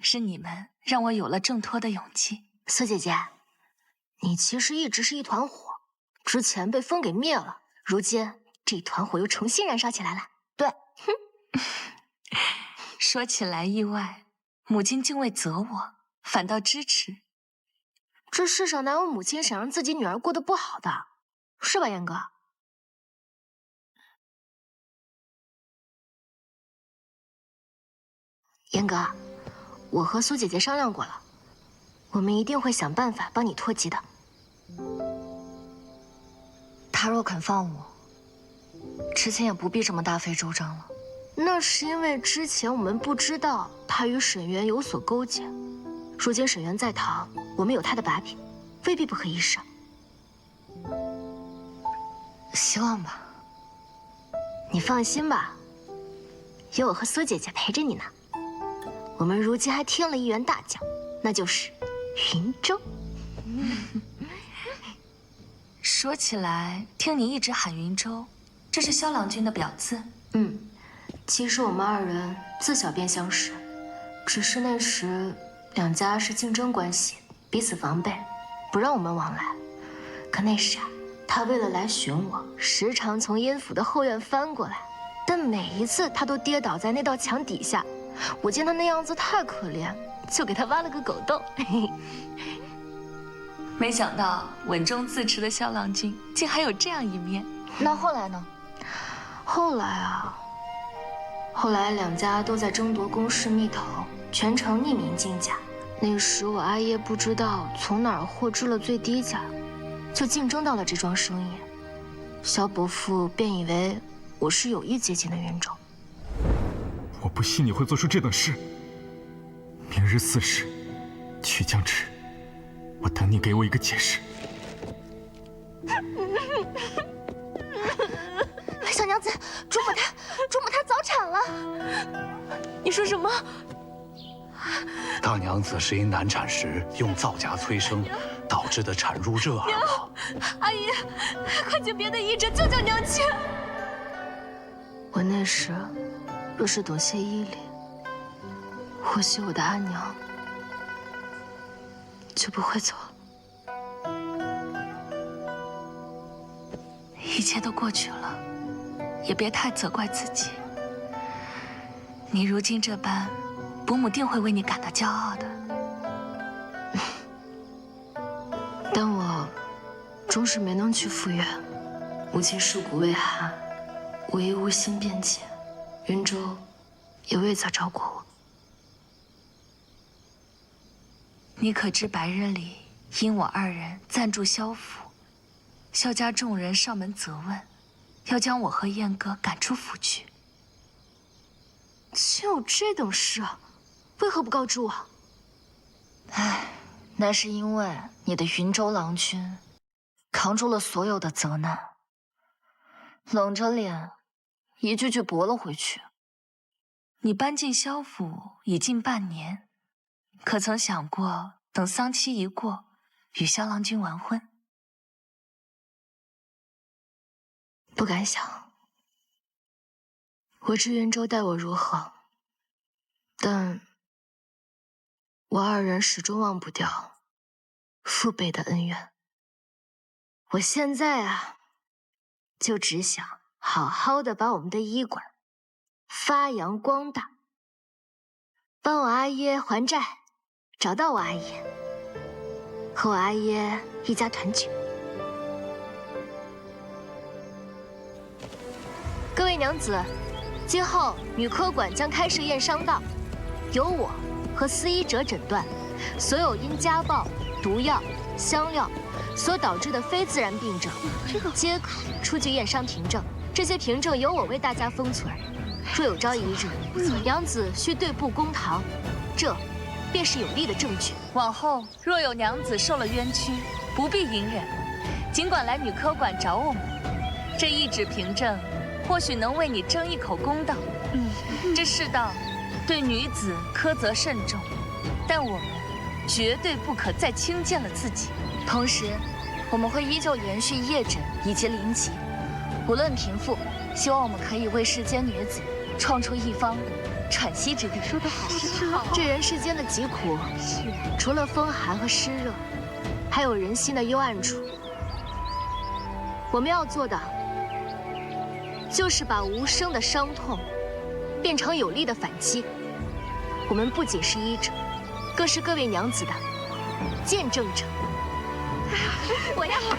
是你们让我有了挣脱的勇气。苏姐姐，你其实一直是一团火，之前被风给灭了，如今这团火又重新燃烧起来了。对，说起来意外，母亲竟未责我，反倒支持。这世上哪有母亲想让自己女儿过得不好的，是吧，燕哥？燕哥，我和苏姐姐商量过了，我们一定会想办法帮你脱籍的。她若肯放我，之前也不必这么大费周章了。那是因为之前我们不知道她与沈渊有所勾结，如今沈渊在逃，我们有他的把柄，未必不可一试。希望吧。你放心吧，有我和苏姐姐陪着你呢。我们如今还添了一员大将，那就是云州。说起来，听你一直喊云州，这是萧郎君的表字。其实我们二人自小便相识，只是那时两家是竞争关系，彼此防备，不让我们往来。可那时他为了来寻我，时常从燕府的后院翻过来，但每一次他都跌倒在那道墙底下。我见他那样子太可怜，就给他挖了个狗洞。没想到稳中自持的萧郎君竟还有这样一面。那后来呢？后来两家都在争夺宫室蜜头，全城匿名竞价。那时我阿爷不知道从哪儿获知了最低价，就竞争到了这桩生意。萧伯父便以为我是有意接近的云州。我不信你会做出这等事。明日4时，曲江池，我等你给我一个解释。小娘子，主母她早产了。你说什么？大娘子是因难产时用皂荚催生，导致的产褥热而亡。阿姨，快请别的医者救救娘亲！我那时若是懂些医理，或许我的阿娘就不会走了。一切都过去了，也别太责怪自己。你如今这般，伯母定会为你感到骄傲的。但我终是没能去赴约，母亲尸骨未寒，我亦无心辩解，云州也未曾找过我。你可知白日里因我二人暂住萧府，萧家众人上门责问，要将我和燕哥赶出府去。竟有这等事，为何不告知我？唉，那是因为你的云州郎君扛住了所有的责难，冷着脸一句句驳了回去。你搬进萧府已近半年，可曾想过等丧期一过，与萧郎君完婚？不敢想。我知云州待我如何，但我二人始终忘不掉父辈的恩怨。我现在啊，就只想好好的把我们的医馆发扬光大，帮我阿耶还债，找到我阿耶，和我阿耶一家团聚。各位娘子，今后女科馆将开设验伤道，由我和司医者诊断所有因家暴、毒药、香料所导致的非自然病症，皆可出具验伤凭证。这些凭证由我为大家封存。若有朝一日，娘子需对簿公堂，这便是有力的证据。往后若有娘子受了冤屈，不必隐忍，尽管来女科馆找我们。这一纸凭证，或许能为你争一口公道。这世道对女子苛责慎重，但我们绝对不可再轻贱了自己。同时，我们会依旧延续夜诊以及临级，无论贫富，希望我们可以为世间女子创出一方喘息之地。说得好，这人世间的疾苦，除了风寒和湿热，还有人心的幽暗处。我们要做的，就是把无声的伤痛变成有力的反击。我们不仅是医者，更是各位娘子的见证者。我要一个，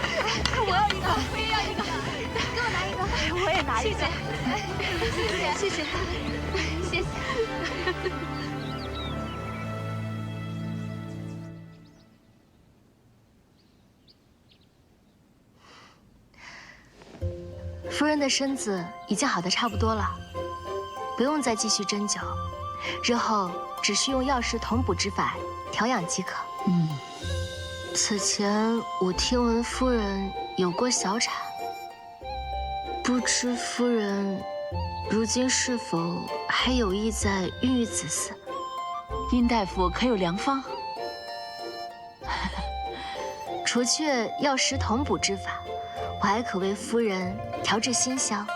我也要一个，给我拿一个，我也拿一个，谢谢，谢谢，谢谢。夫人的身子已经好的差不多了，不用再继续针灸，日后只需用药食同补之法调养即可。此前我听闻夫人有过小产，不知夫人如今是否还有意在孕育子嗣？殷大夫可有良方？除却药食同补之法，我还可为夫人调制馨香，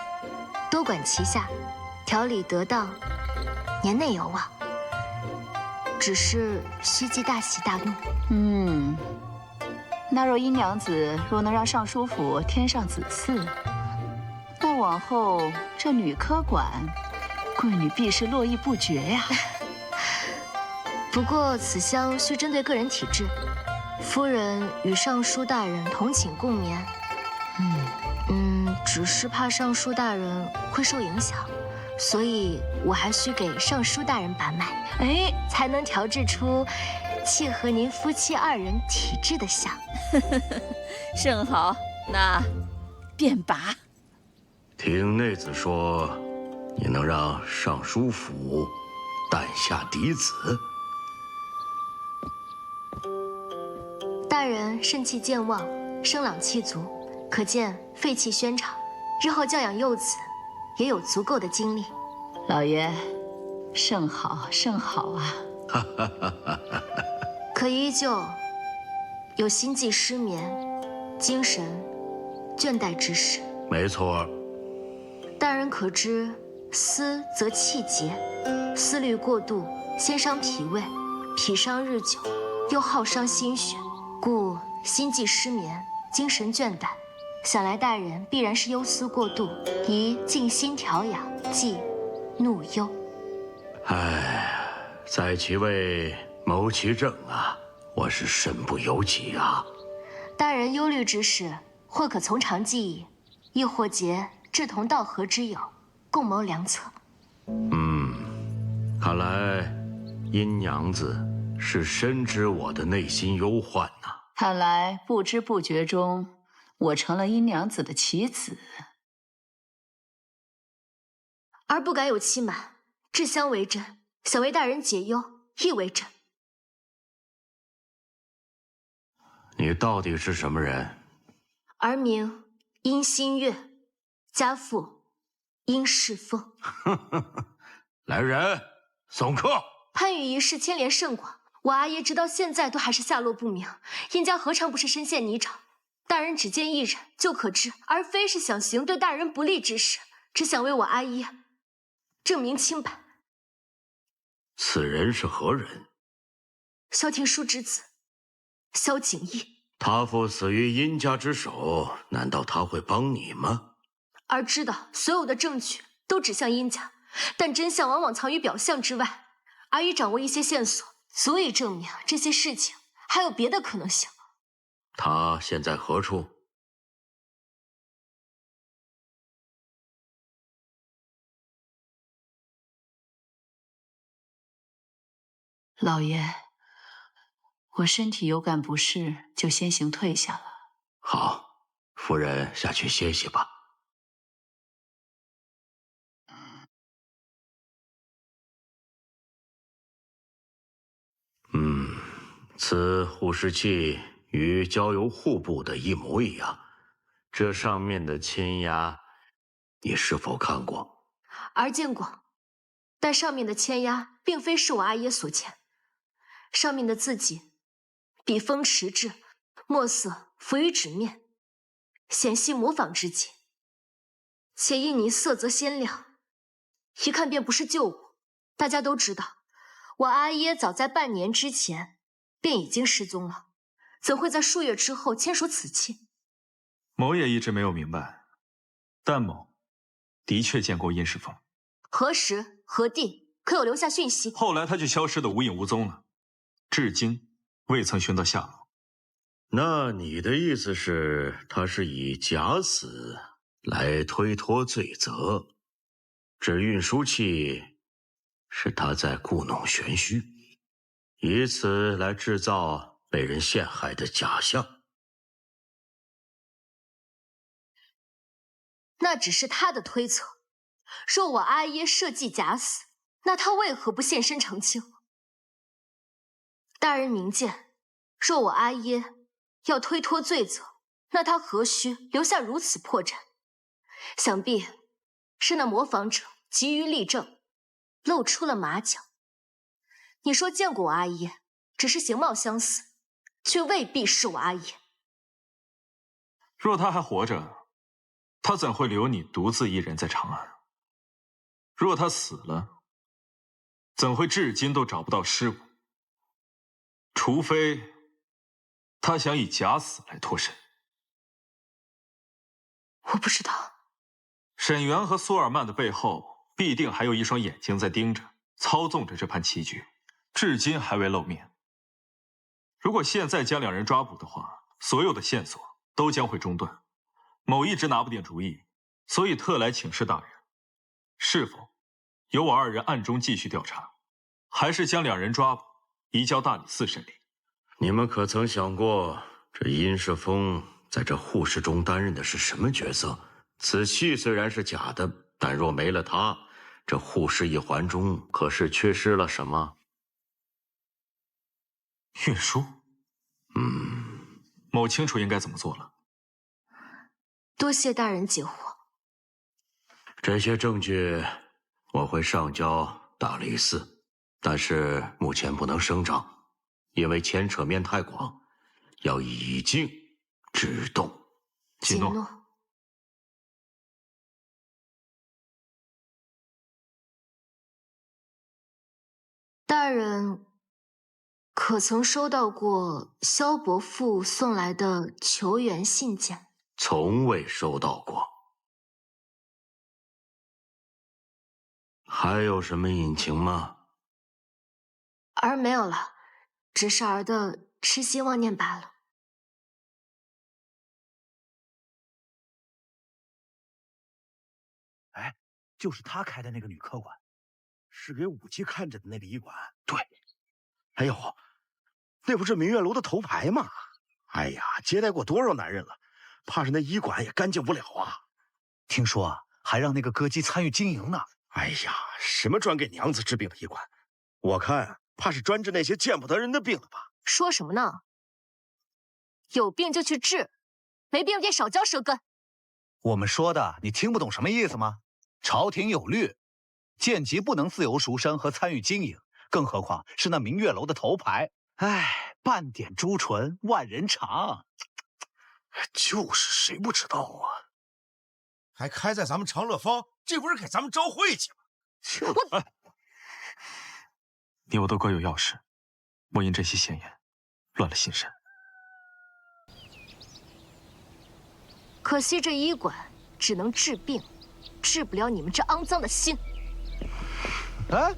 多管齐下，调理得当，年内有望。只是需记大喜大怒。那若殷娘子若能让尚书府添上子嗣，那往后这女科馆，贵女必是络绎不绝呀。不过此香需针对个人体质，夫人与尚书大人同寝共眠。只是怕尚书大人会受影响，所以我还需给尚书大人把脉，才能调制出契合您夫妻二人体质的香。甚好，那便拔。听内子说，你能让尚书府诞下嫡子？大人肾气健旺，生朗气足，可见肺气宣畅，日后教养幼子也有足够的精力。老爷，甚好甚好啊！可依旧有心悸失眠、精神倦怠之时。没错。大人可知，思则气结，思虑过度先伤脾胃，脾伤日久，又耗伤心血，故心悸失眠、精神倦怠。想来大人必然是忧思过度，宜静心调养，忌怒忧。在其位谋其政啊，我是身不由己啊。大人忧虑之事，或可从长计议，亦或结志同道合之友，共谋良策。看来殷娘子是深知我的内心忧患呐。看来不知不觉中，我成了殷娘子的棋子。儿不敢有欺瞒，志相为真，想为大人解忧，亦为真。你到底是什么人？儿名殷新月，家父殷世峰。来人，送客。番禺一事牵连甚广，我阿爷直到现在都还是下落不明。殷家何尝不是深陷泥沼？大人只见一人就可知，而非是想行对大人不利之事，只想为我阿爷证明清白。此人是何人？萧廷书之子，萧景义。他父死于殷家之手，难道他会帮你吗？儿知道所有的证据都指向殷家，但真相往往藏于表象之外。儿已掌握一些线索，足以证明这些事情还有别的可能性。他现在何处？老爷，我身体有感不适，就先行退下了。好，夫人下去歇息吧。此护湿器与交由户部的一模一样，这上面的签押，你是否看过？儿见过，但上面的签押并非是我阿爷所签，上面的字迹笔锋迟滞，墨色浮于纸面，显系模仿之迹，且印泥色泽鲜亮，一看便不是旧物。大家都知道，我阿爷早在半年之前便已经失踪了，怎会在数月之后签署此契？某也一直没有明白，但某的确见过殷世峰。何时何地？可有留下讯息？后来他就消失得无影无踪了，至今未曾寻到下落。那你的意思是，他是以假死来推脱罪责，这运输器是他在故弄玄虚，以此来制造被人陷害的假象。那只是他的推测。若我阿耶设计假死，那他为何不现身澄清？大人明鉴，若我阿耶要推脱罪责，那他何须留下如此破绽？想必是那模仿者急于立正，露出了马脚。你说见过我阿耶，只是形貌相似，却未必是我阿耶。若他还活着，他怎会留你独自一人在长安？若他死了，怎会至今都找不到尸物？除非他想以假死来脱身。我不知道。沈园和苏尔曼的背后，必定还有一双眼睛在盯着，操纵着这盘棋局，至今还未露面。如果现在将两人抓捕的话，所有的线索都将会中断。某一直拿不定主意，所以特来请示大人，是否由我二人暗中继续调查，还是将两人抓捕，移交大理寺审理？你们可曾想过，这殷世峰在这护士中担任的是什么角色？此器虽然是假的，但若没了他，这护士一环中可是缺失了什么？运输？某清楚应该怎么做了。多谢大人解惑。这些证据我会上交大理寺，但是目前不能声张，因为牵扯面太广，要以静制动。谨诺。大人可曾收到过萧伯父送来的求援信件？从未收到过。还有什么隐情吗？儿没有了，只是儿的痴心妄念罢了。哎，就是他开的那个女科馆，是给武姬看着的那个医馆。对，哎呦，那不是明月楼的头牌吗？哎呀，接待过多少男人了，怕是那医馆也干净不了啊。听说啊，还让那个歌姬参与经营呢。哎呀，什么专给娘子治病的医馆？我看怕是专治那些见不得人的病了吧？说什么呢？有病就去治，没病别少嚼舌根。我们说的你听不懂什么意思吗？朝廷有律，贱籍不能自由赎身和参与经营，更何况是那明月楼的头牌。哎，半点朱唇万人尝。就是谁不知道啊？还开在咱们长乐坊，这不是给咱们招晦气吗？你我都各有要事，莫因这些闲言乱了心神。可惜这医馆只能治病，治不了你们这肮脏的心。哎，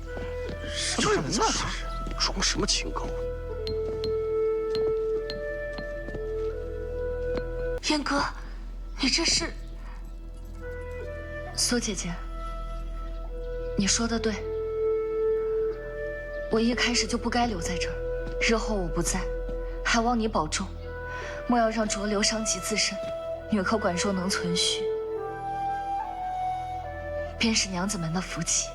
什么人呢？这是装什么清高？燕哥，你这是……苏姐姐，你说的对，我一开始就不该留在这儿。日后我不在，还望你保重，莫要让浊流伤及自身。女科馆若能存续，便是娘子们的福气。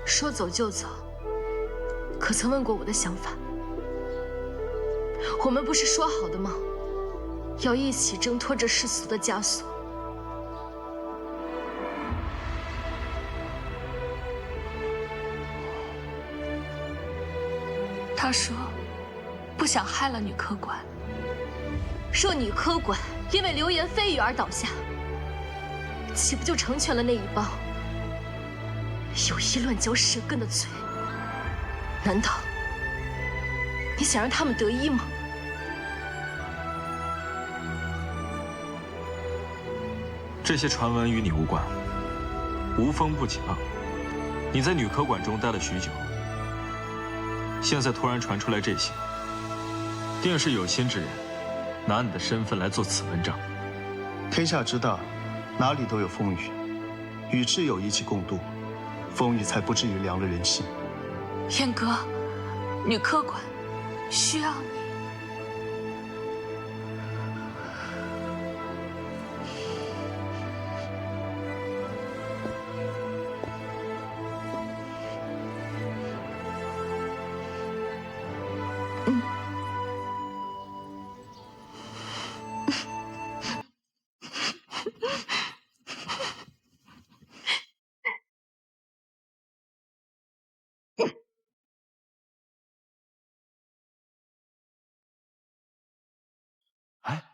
说走就走，可曾问过我的想法？我们不是说好的吗？要一起挣脱这世俗的枷锁。他说不想害了女科馆。若女科馆因为流言蜚语而倒下，岂不就成全了那一帮有意乱嚼舌根的嘴？难道你想让他们得意吗？这些传闻与你无关，无风不起浪。你在女科馆中待了许久，现在突然传出来这些，定是有心之人拿你的身份来做此文章。天下之大，哪里都有风雨，与挚友一起共度，风雨才不至于凉了人心。燕哥，女科馆需要你。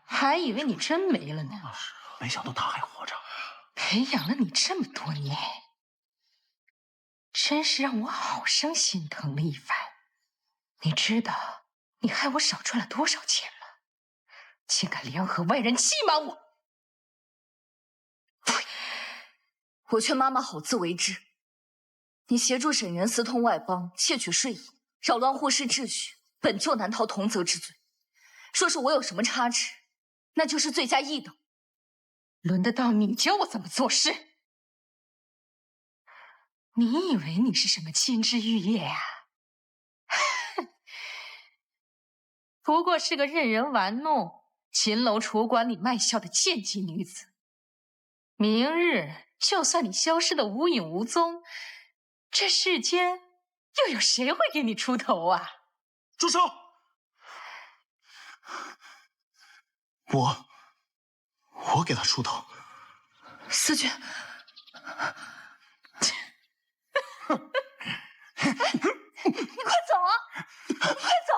还以为你真没了呢，没想到他还活着。培养了你这么多年，真是让我好生心疼了一番。你知道你害我少赚了多少钱吗？竟敢联合外人欺瞒我！我劝妈妈好自为之。你协助沈园私通外邦，窃取税银，扰乱户市秩序，本就难逃同责之罪。若是我有什么差池，那就是罪加一等。轮得到你教我怎么做事？你以为你是什么金枝玉叶呀？不过是个任人玩弄、秦楼楚馆里卖笑的贱籍女子。明日就算你消失的无影无踪，这世间又有谁会给你出头啊？住手！我给他出头。思君，你快走啊！快走！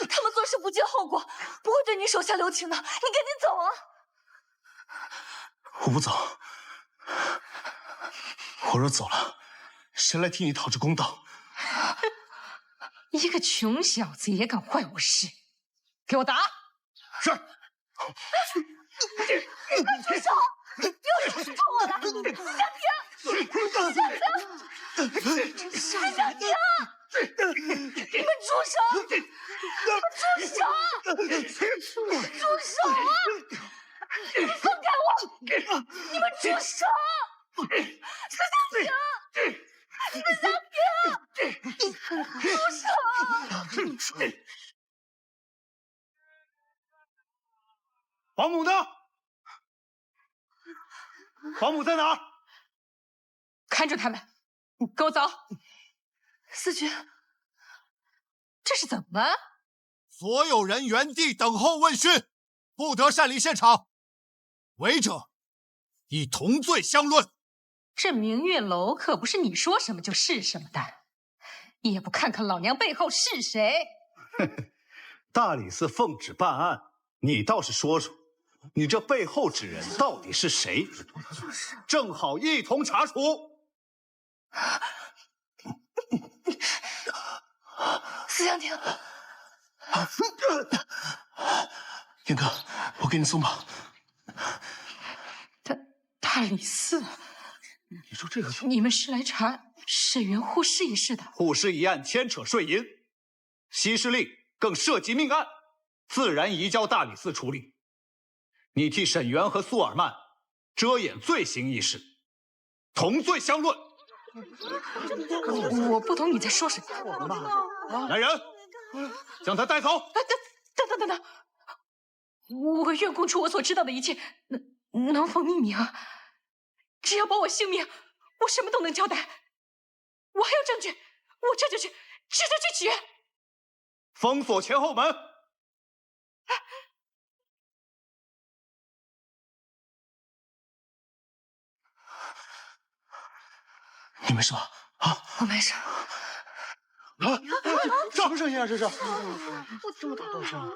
他们做事不计后果，不会对你手下留情的。你赶紧走啊！我不走。我若走了，谁来替你讨这公道？一个穷小子也敢坏我事，给我打！是。住手！又是碰我的！夏婷，夏婷，你们住手！住手！住手啊！你们放开我！你们住手！司将平，司将平，住手！保姆呢？保姆在哪儿？看住他们，跟我走。司君，这是怎么？所有人原地等候问讯，不得擅离现场。违者，以同罪相论。这明月楼可不是你说什么就是什么的，也不看看老娘背后是谁。大理寺奉旨办案，你倒是说说，你这背后之人到底是谁？正好一同查处。司将庭，燕哥，我给你送吧。大理寺，你说这个，你们是来查沈园护氏一事的？护氏一案牵扯税银，西施令更涉及命案，自然移交大理寺处理。你替沈园和苏尔曼遮掩罪行一事，同罪相论。我不懂你在说什么。来人，将他带走。等，我愿供出我所知道的一切，能否匿名？只要保我性命，我什么都能交代。我还有证据，我这就去取。封锁前后门。你没事吧？啊，我没事。什么声音啊？这是？我这么大声。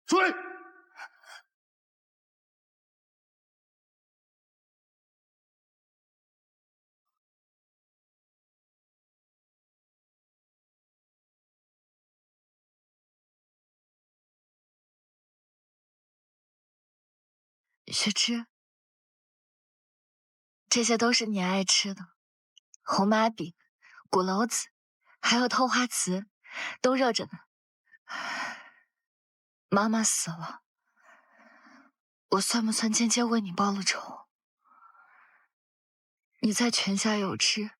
追！雪芝，这些都是你爱吃的，红麻饼、鼓楼子，还有透花瓷，都热着呢。妈妈死了，我算不算间接为你报了仇？你在泉下有知，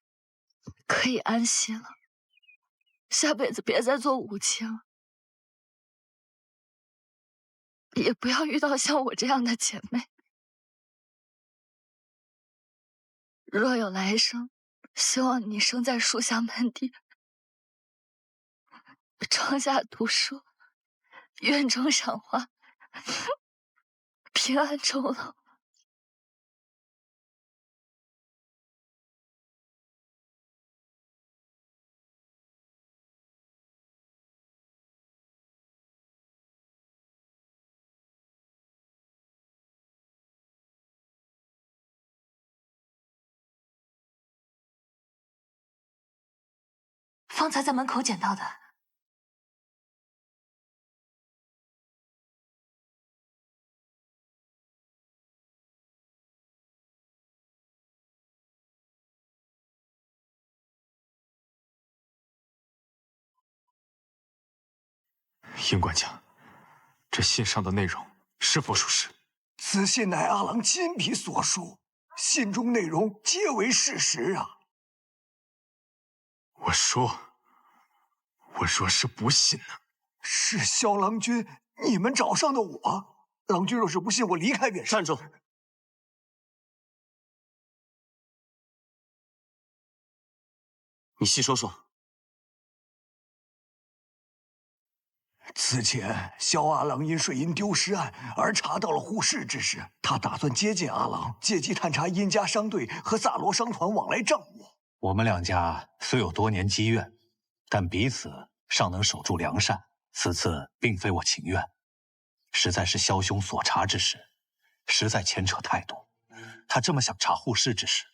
可以安息了，下辈子别再做武妻了，也不要遇到像我这样的姐妹。若有来生，希望你生在书香门第，窗下读书，院中赏花，平安终老。方才在门口捡到的。殷管家，这信上的内容是否属实？此信乃阿郎亲笔所书，信中内容皆为事实啊！我说是不信呢。是萧郎君你们找上的我，郎君若是不信，我离开便是。站住！你细说说。此前，萧阿郎因水银丢失案而查到了护氏之事，他打算接近阿郎，借机探查殷家商队和萨罗商团往来账务。我们两家虽有多年积怨，但彼此尚能守住良善，此次并非我情愿。实在是枭兄所查之事，实在牵扯太多。他这么想查护氏之事，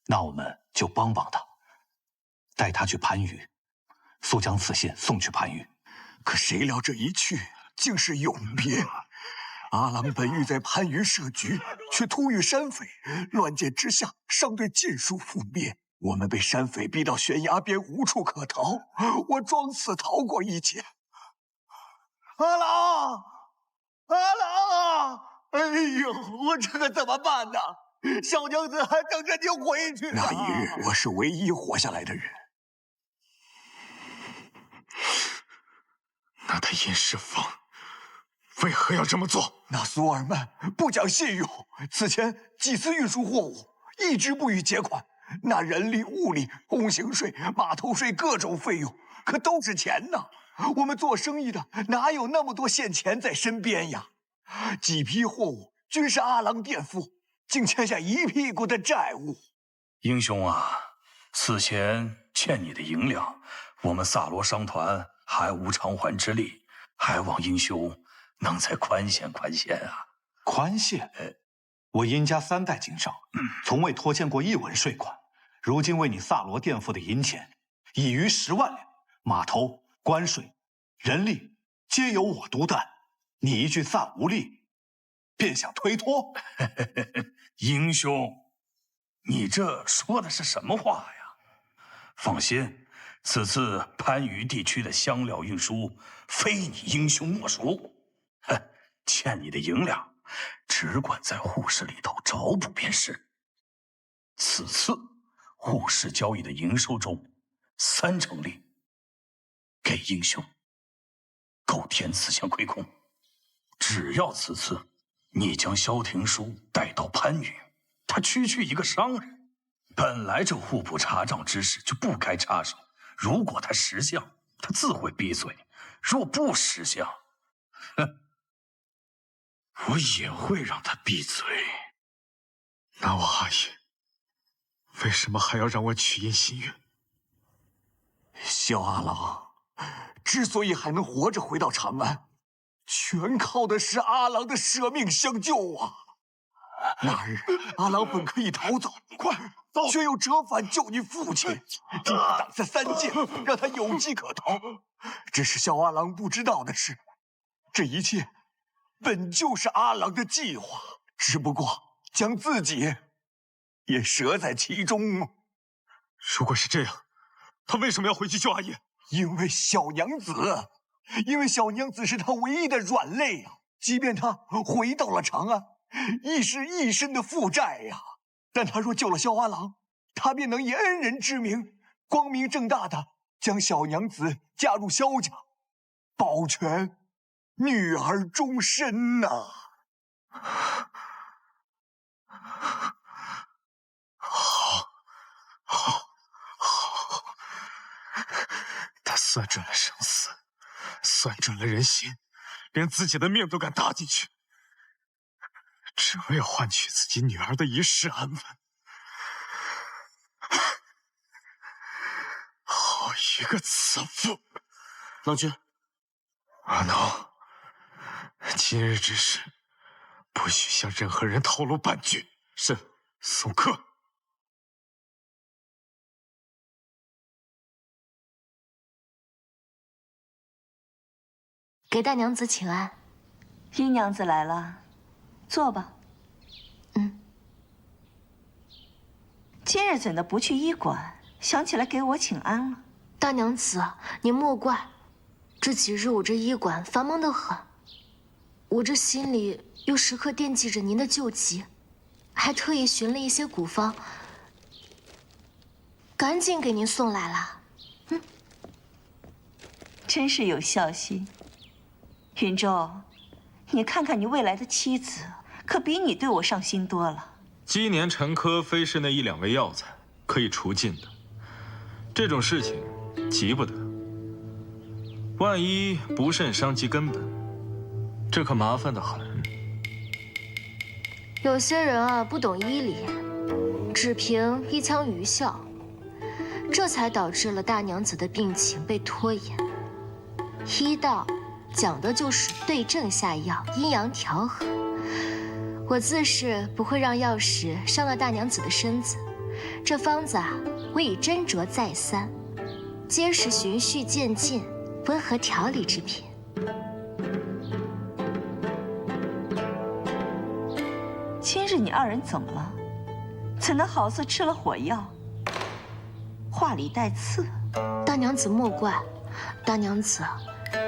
那我们就帮帮他，带他去番禺，速将此信送去番禺。可谁料这一去竟是永别。阿郎本欲在番禺设局，却突遇山匪，乱箭之下，尚对尽数覆灭。我们被山匪逼到悬崖边，无处可逃。我装死逃过一劫。阿郎，阿郎！哎呦，我这可怎么办呢？小娘子还等着你回去呢。那一日，我是唯一活下来的人。那他殷世芳为何要这么做？那苏尔曼不讲信用，此前几次运输货物，一直不予结款。那人力、物力、通行税、码头税各种费用，可都是钱呐。我们做生意的哪有那么多现钱在身边呀？几批货物均是阿郎垫付，竟欠下一屁股的债务。英雄啊，此前欠你的银两，我们萨罗商团还无偿还之力，还望英雄能再宽限宽限啊！宽限？我殷家3代经商，从未拖欠过1文税款。如今为你萨罗垫付的银钱已逾10万两，码头、关税、人力皆由我独担。你一句暂无力，便想推脱？英雄，你这说的是什么话呀？放心，此次番禺地区的香料运输，非你英雄莫属。欠你的银两，只管在护市里头找补便是。此次护市交易的营收中，30%利给英雄，够填此项亏空。只要此次你将萧廷书带到番禺，他区区一个商人，本来这户部查账之事就不该插手。如果他识相，他自会闭嘴；若不识相，我也会让他闭嘴。那我阿爷为什么还要让我取阴心愿？萧阿郎之所以还能活着回到长安，全靠的是阿郎的舍命相救啊！那日阿郎本可以逃走，快走，却又折返救你父亲，替他挡下3箭，让他有机可逃。只是萧阿郎不知道的是，这一切本就是阿郎的计划，只不过将自己也折在其中。如果是这样，他为什么要回去救阿爷？因为小娘子，因为小娘子是他唯一的软肋呀。即便他回到了长安，亦是一身的负债呀。但他若救了萧阿郎，他便能以恩人之名，光明正大的将小娘子嫁入萧家，保全女儿终身呐。好，他算准了生死，算准了人心，连自己的命都敢搭进去，只为了换取自己女儿的一世安稳。好一个慈父！郎君，阿挠，今日之事不许向任何人透露半句。是。送客。给大娘子请安。殷娘子来了，坐吧。今日怎的不去医馆，想起来给我请安了？大娘子，您莫怪，这几日我这医馆繁忙得很，我这心里又时刻惦记着您的救急，还特意寻了一些古方，赶紧给您送来了。真是有孝心。云舟，你看看你未来的妻子，可比你对我上心多了。积年成科非是那1、2味药材可以除尽的，这种事情急不得。万一不慎伤及根本，这可麻烦得很。有些人啊，不懂医理，只凭一腔愚孝，这才导致了大娘子的病情被拖延。医道讲的就是对症下药，阴阳调和。我自是不会让药石伤了大娘子的身子。这方子啊，我已斟酌再三，皆是循序渐进、温和调理之品。今日你二人怎么了？怎能好似吃了火药？话里带刺。大娘子莫怪，大娘子，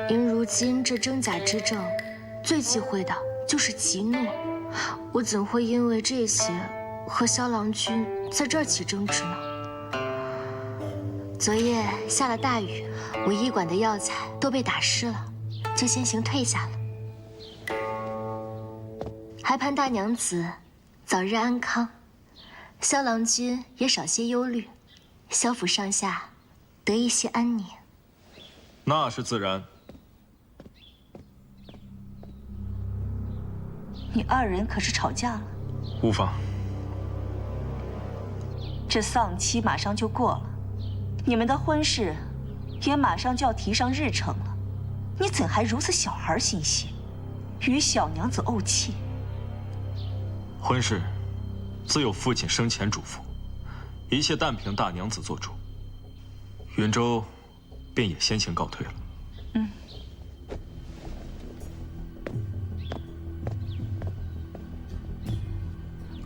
因如今这真假之争，最忌讳的就是急怒。我怎会因为这些和萧郎君在这儿起争执呢？昨夜下了大雨，我医馆的药材都被打湿了，就先行退下了。还盼大娘子早日安康，萧郎君也少些忧虑，萧府上下得一些安宁。那是自然。你二人可是吵架了？无妨。这丧期马上就过了，你们的婚事也马上就要提上日程了，你怎还如此小孩心性，与小娘子怄气？婚事自有父亲生前嘱咐，一切但凭大娘子做主。云州便也先行告退了。嗯。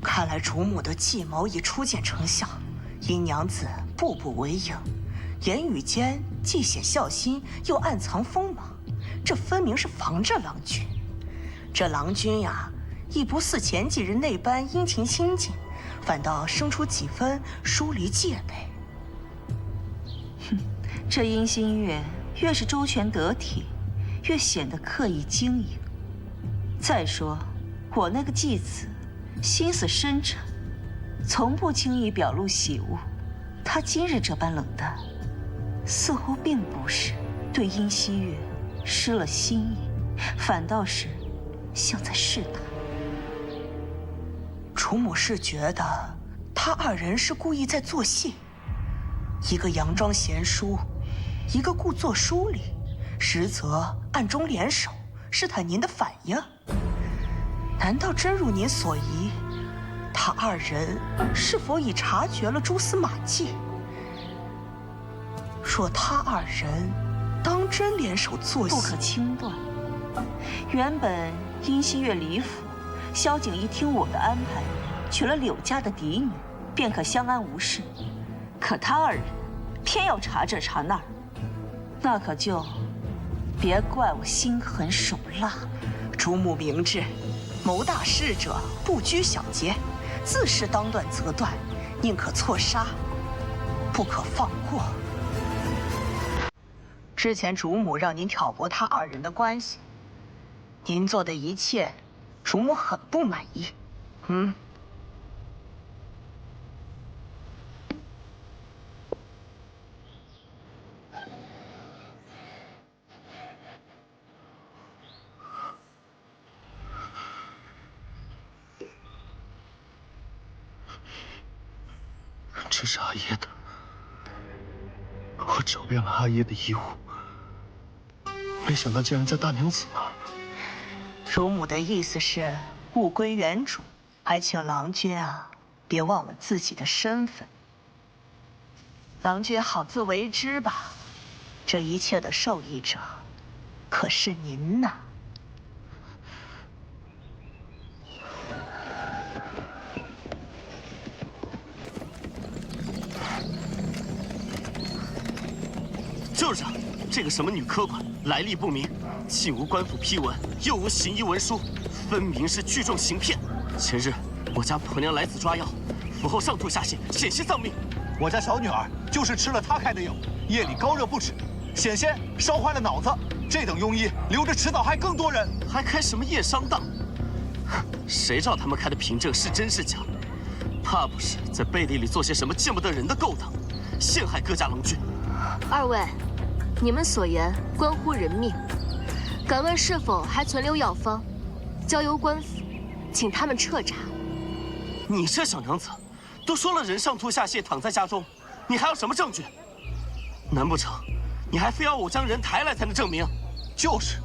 看来主母的计谋已初见成效，殷娘子步步为营，言语间既显孝心，又暗藏锋芒，这分明是防着郎君。这郎君呀，亦不似前几日那般殷勤亲近，反倒生出几分疏离戒备。哼，这殷新月越是周全得体，越显得刻意经营。再说，我那个继子心思深沉，从不轻易表露喜恶。他今日这般冷淡，似乎并不是对殷希月失了心意，反倒是像在试探。主母是觉得他二人是故意在做戏，一个佯装贤淑，一个故作疏离，实则暗中联手试探您的反应。难道真如您所疑，他二人是否已察觉了蛛丝马迹？若他二人当真联手做戏，不可轻断。原本殷希月离府，萧景一听我的安排，娶了柳家的嫡女，便可相安无事。可他二人偏要查这查那儿，那可就别怪我心狠手辣。主母明智，谋大事者不拘小节，自是当断则断，宁可错杀，不可放过。之前主母让您挑拨他二人的关系，您做的一切，主母很不满意。这是阿爷的，我找遍了阿爷的衣物，没想到竟然在大娘子那儿。主母的意思是物归原主，还请郎君啊，别忘了自己的身份。郎君好自为之吧，这一切的受益者可是您呐。就是啊，这个什么女科官来历不明，既无官府批文，又无行医文书，分明是聚众行骗。前日我家婆娘来此抓药，府后上吐下泻，险些丧命。我家小女儿就是吃了她开的药，夜里高热不止，险些烧坏了脑子。这等庸医留着迟早害更多人，还开什么夜商档？谁知道他们开的凭证是真是假？怕不是在背地里做些什么见不得人的勾当，陷害各家郎君。二位，你们所言关乎人命，敢问是否还存留药方？交由官府，请他们彻查。你这小娘子，都说了人上吐下泻，躺在家中，你还要什么证据？难不成你还非要我将人抬来才能证明？就是，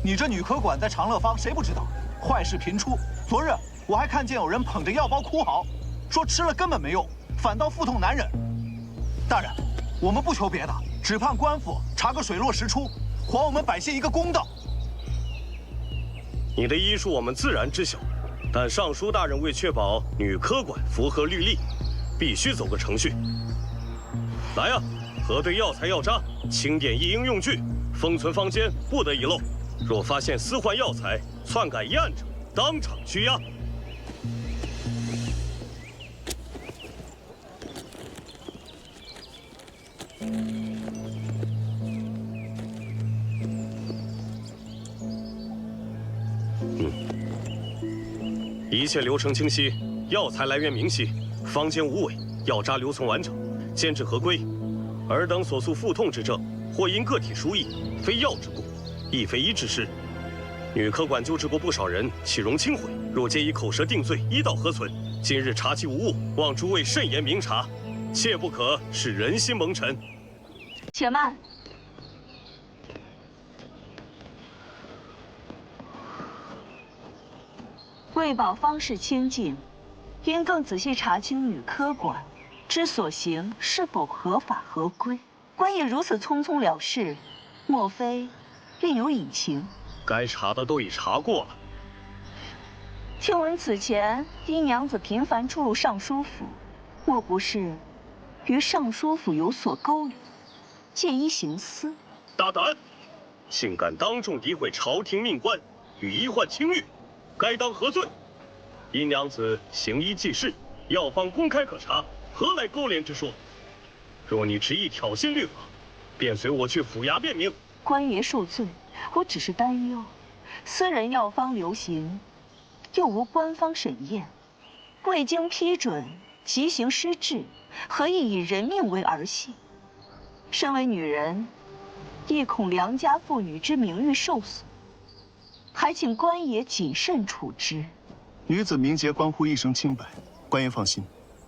你这女科管在长乐坊，谁不知道？坏事频出。昨日我还看见有人捧着药包哭嚎，说吃了根本没用，反倒腹痛难忍。大人，我们不求别的，只盼官府查个水落石出，还我们百姓一个公道。你的医术我们自然知晓，但尚书大人为确保女科管符合律例，必须走个程序。来呀，核对药材药渣，清点一应用具，封存坊间，不得遗漏。若发现私换药材、篡改医案者，当场拘押。一切流程清晰，药材来源明晰，坊间无伪，药渣留存完整，监制合规。尔等所诉腹痛之症，或因个体疏异，非药之故，亦非医之失。女科管救治过不少人，岂容轻毁？若皆以口舌定罪，医道何存？今日查其无误，望诸位慎言明察，切不可使人心蒙尘。且慢。为保方士清净，应更仔细查清女科管之所行是否合法合规。官爷如此匆匆了事，莫非另有隐情？该查的都已查过了。听闻此前殷娘子频繁出入尚书府，莫不是与尚书府有所勾连，借医行私？大胆！竟敢当众诋毁朝廷命官，与医患轻狱，该当何罪？殷娘子行医济世，药方公开可查，何来勾连之说？若你执意挑衅律法，便随我去府衙辩明。官爷恕罪，我只是担忧，私人药方流行，又无官方审验，未经批准即行失治，何以以人命为儿戏？身为女人，亦恐良家妇女之名誉受损，还请官爷谨慎处置。女子名节关乎一生清白，官爷放心，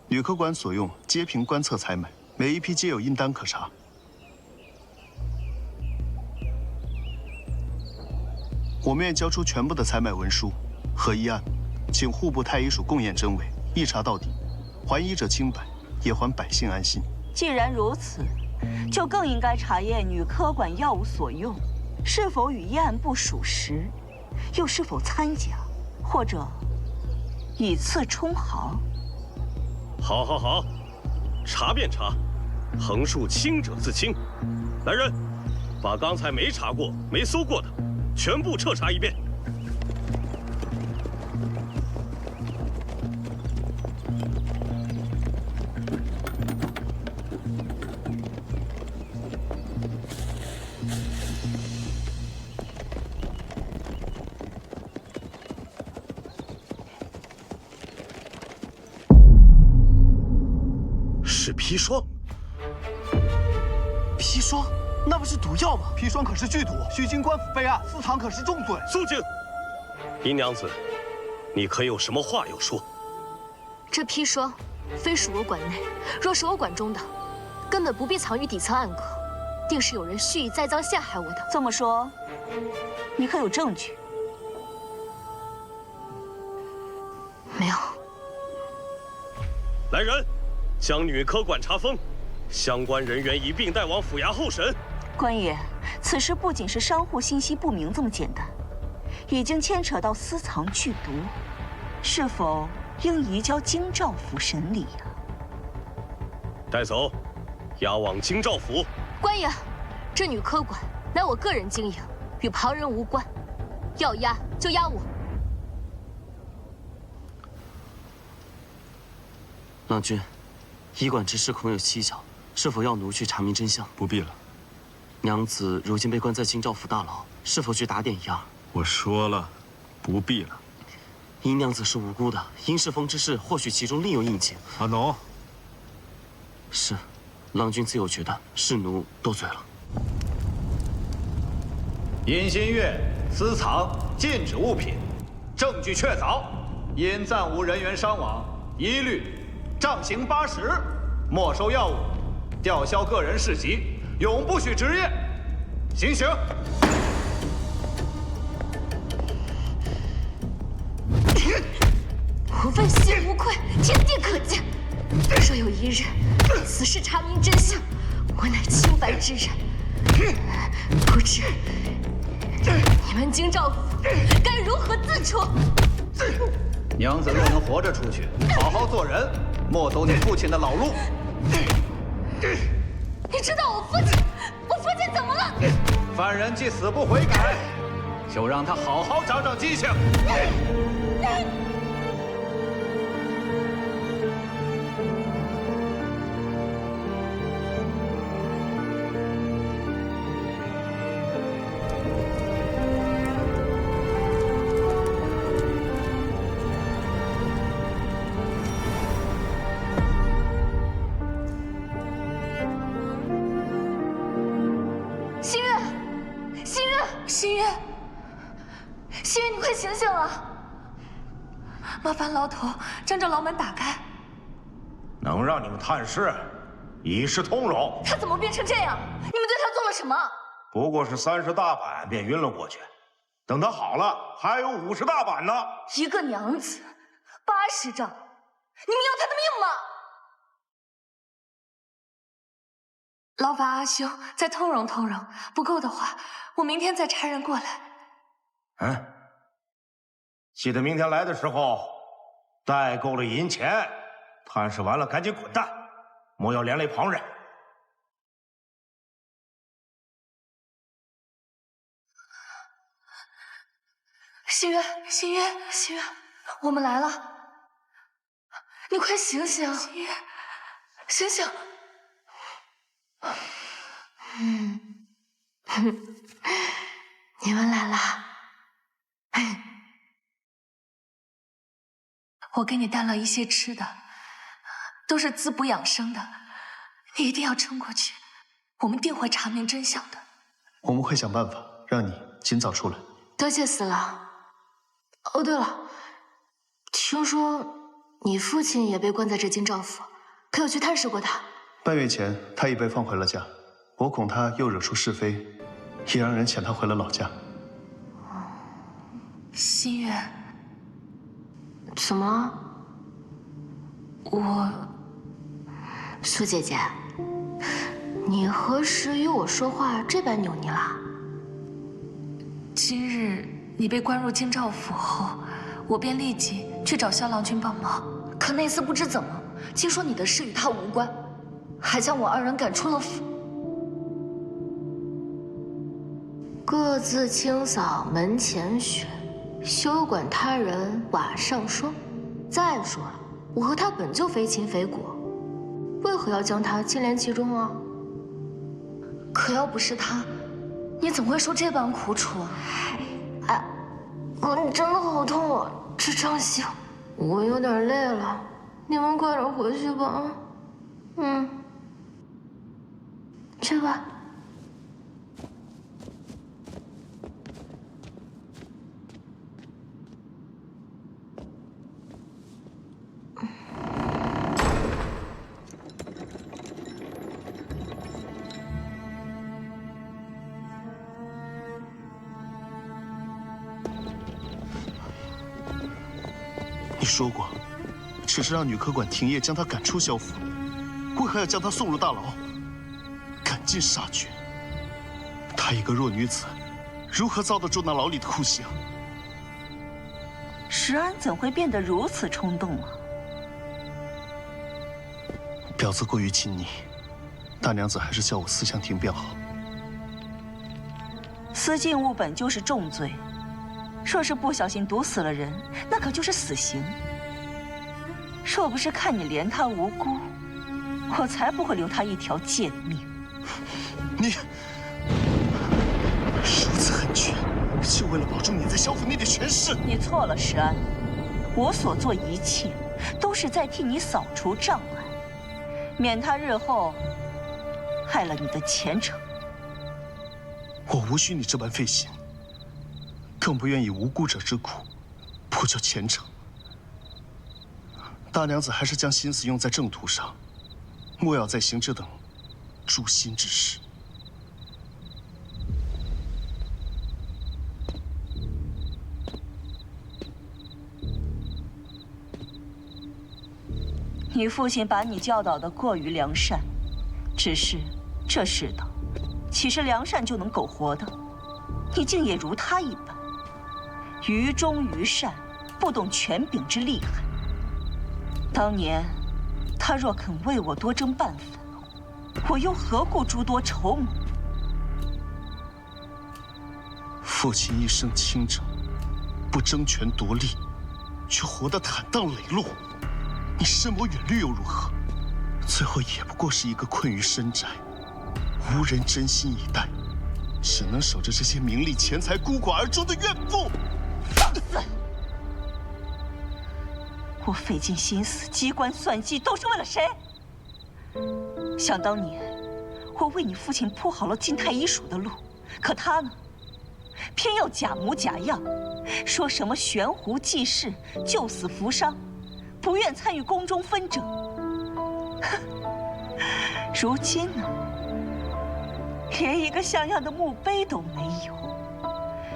女科管所用皆凭官册采买，每一批皆有印单可查。我们愿交出全部的采买文书和医案，请户部太医署共验真伪，一查到底，还医者清白，也还百姓安心。既然如此，就更应该查验女科管药物所用是否与医案不属实，又是否掺假，或者以次充好。好，好，好，查便查，横竖清者自清。来人，把刚才没查过、没搜过的，全部彻查一遍。是砒霜。砒霜？那不是毒药吗？砒霜可是剧毒，须经官府备案，私藏可是重罪。肃静！殷娘子，你可有什么话要说？这砒霜非属我管内，若是我管中的，根本不必藏于底层暗阁，定是有人蓄意栽赃陷害我的。这么说，你可有证据？没有。来人，将女科管查封，相关人员一并带往府衙候审。官爷，此事不仅是商户信息不明这么简单，已经牵扯到私藏剧毒，是否应移交京兆府审理呀？带走，押往京兆府。官爷，这女科管乃我个人经营，与旁人无关，要押就押我。郎君，医馆之事恐有蹊跷，是否要奴去查明真相？不必了。娘子如今被关在京兆府大牢，是否去打点一二？我说了，不必了。殷娘子是无辜的，殷世峰之事或许其中另有隐情。阿农，是，郎君自有决断，是奴多嘴了。殷新月私藏禁止物品，证据确凿，因暂无人员伤亡，一律杖刑80，没收药物，吊销个人市籍，永不许执业。行刑。我问心无愧，天地可鉴。若有一日此事查明真相，我乃清白之人。不知你们京兆府该如何自处？娘子若能活着出去，好好做人，莫走你父亲的老路。你知道我父亲怎么了？犯人既死不悔改，就让他好好长长记性。心月，你快醒醒啊！麻烦牢头将这牢门打开。能让你们探视，一视同仁。他怎么变成这样？你们对他做了什么？不过是30大板便晕了过去，等他好了，还有50大板呢。一个娘子，80丈，你们要他的命吗？劳烦阿兄再通融通融，不够的话，我明天再差人过来。记得明天来的时候带够了银钱，探视完了赶紧滚蛋，莫要连累旁人。心月，我们来了，你快醒醒！心月，醒醒！你们来了。我给你带了一些吃的，都是滋补养生的，你一定要撑过去，我们定会查明真相的。我们会想办法让你尽早出来。多谢司郎。哦，对了，听说你父亲也被关在这京兆府，可有去探视过他？半月前他已被放回了家，我恐他又惹出是非，也让人遣他回了老家。心月，怎么了？苏姐姐，你何时与我说话这般扭捏啦？今日你被关入京兆府后，我便立即去找萧郎君帮忙。可那次不知怎么，听说你的事与他无关，还将我2人赶出了府。各自清扫门前雪，休管他人瓦上霜。再说了，我和他本就非亲非故，为何要将他牵连其中啊？可要不是他，你怎会受这般苦楚？哎，你真的好痛啊！这张行，我有点累了，你们快点回去吧啊。去吧。你说过，只是让女科馆停业，将她赶出萧府，为何要将她送入大牢，赶尽杀绝？她一个弱女子，如何遭得住那牢里的酷刑？石安怎会变得如此冲动啊？婊子过于亲昵，大娘子还是叫我思香亭便好。私禁物本就是重罪。若是不小心毒死了人，那可就是死刑。若不是看你怜他无辜，我才不会留他一条贱命。你如此狠绝，就为了保住你在萧府内的权势？你错了，石安。我所做一切，都是在替你扫除障碍，免他日后害了你的前程。我无需你这般费心。更不愿以无辜者之苦破旧前程。大娘子还是将心思用在正途上，莫要再行这等诛心之事。你父亲把你教导的过于良善，只是这世道，岂是良善就能苟活的？你竟也如他一般，愚忠愚善，不懂权柄之厉害。当年，他若肯为我多争半分，我又何故诸多筹谋？父亲一生清正，不争权夺利，却活得坦荡磊落。你深谋远虑又如何？最后也不过是一个困于深宅，无人真心以待，只能守着这些名利钱财，孤寡而终的怨妇。放肆！我费尽心思，机关算计，都是为了谁？想当年，我为你父亲铺好了进太医署的路，可他呢，偏要假模假样，说什么悬壶济世、救死扶伤，不愿参与宫中纷争。如今呢，连一个像样的墓碑都没有，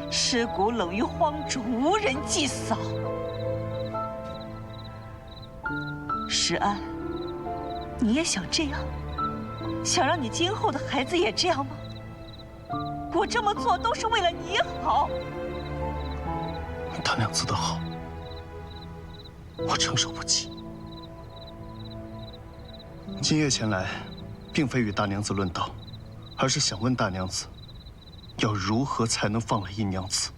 尸骨冷于荒冢，无人祭扫。石安，你也想这样？想让你今后的孩子也这样吗？我这么做都是为了你好。大娘子的好，我承受不起。今夜前来，并非与大娘子论道，而是想问大娘子，要如何才能放了殷娘子？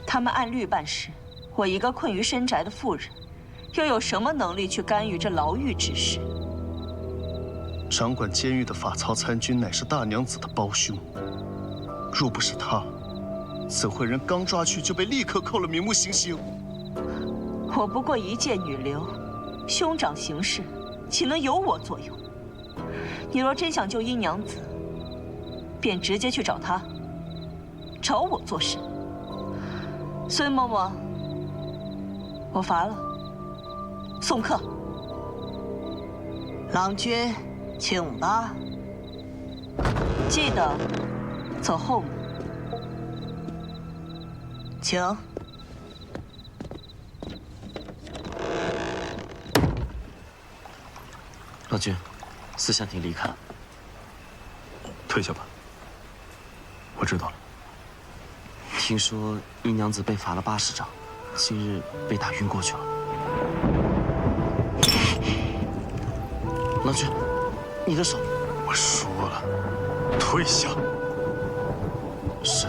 他们按律办事，我一个困于深宅的妇人，又有什么能力去干预这牢狱之事？掌管监狱的法曹参军乃是大娘子的胞兄，若不是他，怎会人刚抓去就被立刻扣了名目行刑？我不过一介女流，兄长行事，岂能有我作用？你若真想救殷娘子，便直接去找她，找我做甚？孙嬷嬷，我乏了，送客。郎君，请吧。记得走后门。请。老君，思想请离开。退下吧。我知道了。听说殷娘子被罚了80掌，今日被打晕过去了。老君，你的手。我说了，退下。是。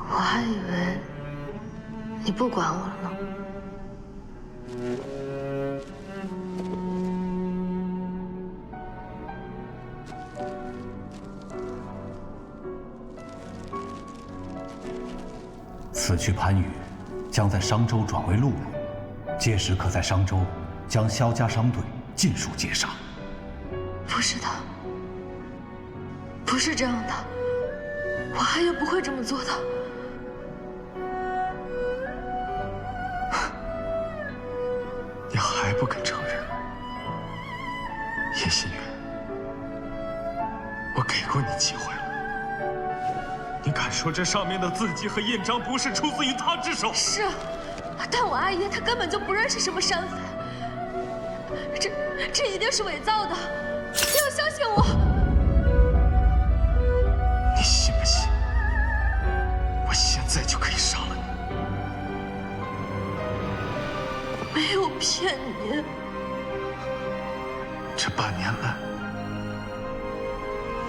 我还以为你不管我了呢。此去番禺，将在商州转为陆路，届时可在商州将萧家商队尽数截杀。不是的，不是这样的，我还也不会这么做的。你还不肯承认？叶心远，我给过你机会了。你敢说这上面的字迹和印章不是出自于他之手？是，但我阿爷他根本就不认识什么山匪，这一定是伪造的，你要相信我。你信不信？我现在就可以杀了你。没有骗你。这半年来，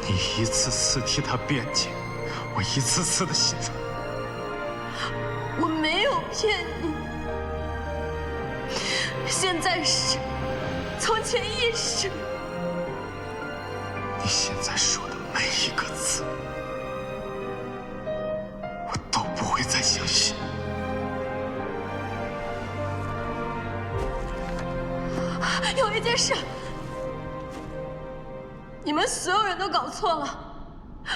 你一次次替他辩解，我一次次的心软。我没有骗你，现在是，从前亦是。你现在说的每一个字，有一件事，你们所有人都搞错了，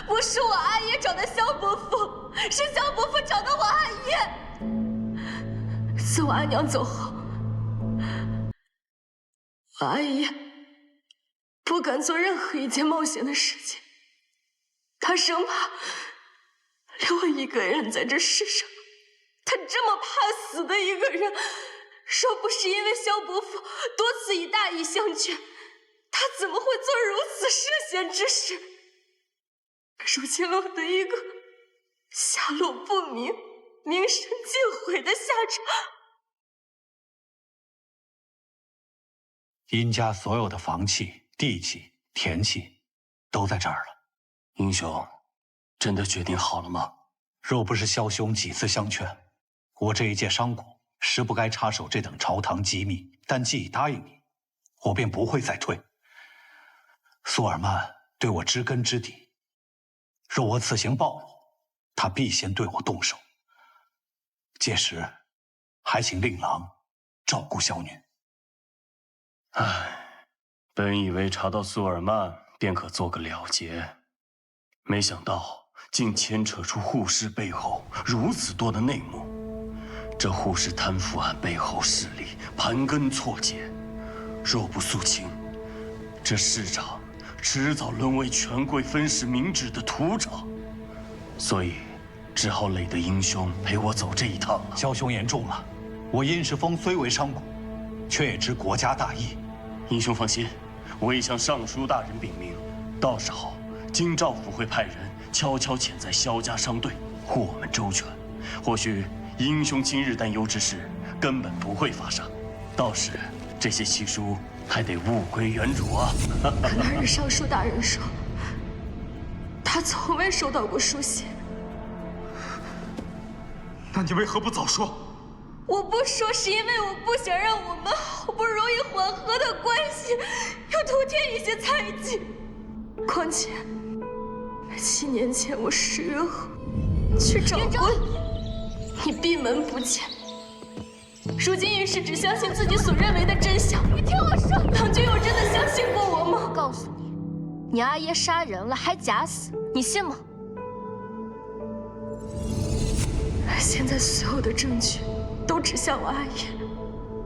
不是我阿爷找的萧伯父，是萧伯父找的我阿爷。自我阿娘走后，我阿爷不敢做任何一件冒险的事情，他生怕留我一个人在这世上。他这么怕死的一个人，若不是因为萧伯父多次以大义相劝，他怎么会做如此涉险之事？如今落得一个下落不明、名声尽毁的下场。殷家所有的房契、地契、田契都在这儿了。英雄，真的决定好了吗？若不是萧兄几次相劝，我这一介商贾实不该插手这等朝堂机密。但既已答应你，我便不会再退。苏尔曼对我知根知底，若我此行暴露，他必先对我动手。届时，还请令郎照顾萧女。唉，本以为查到苏尔曼便可做个了结，没想到竟牵扯出护氏背后如此多的内幕。这护氏贪腐案背后势力盘根错节，若不肃清，这市长迟早沦为权贵分食民脂的土壤。所以，只好累得英兄陪我走这一趟了。萧兄言重了，我殷世峰虽为商贾，却也知国家大义。英兄放心，我已向尚书大人禀明，到时候京兆府会派人悄悄潜在萧家商队，护我们周全。或许英兄今日担忧之事根本不会发生，到时这些契书还得物归原主啊。可那日尚书大人说，他从未收到过书信。那你为何不早说？我不说是因为我不想让我们好不容易缓和的关系又徒添一些猜忌。况且7年前我10月后去找过你，闭门不见。如今愈是只相信自己所认为的真相。你听我说，郎君有真的相信过我吗？我告诉你，你阿爷杀人了还假死，你信吗？现在所有的证据都指向我阿爷，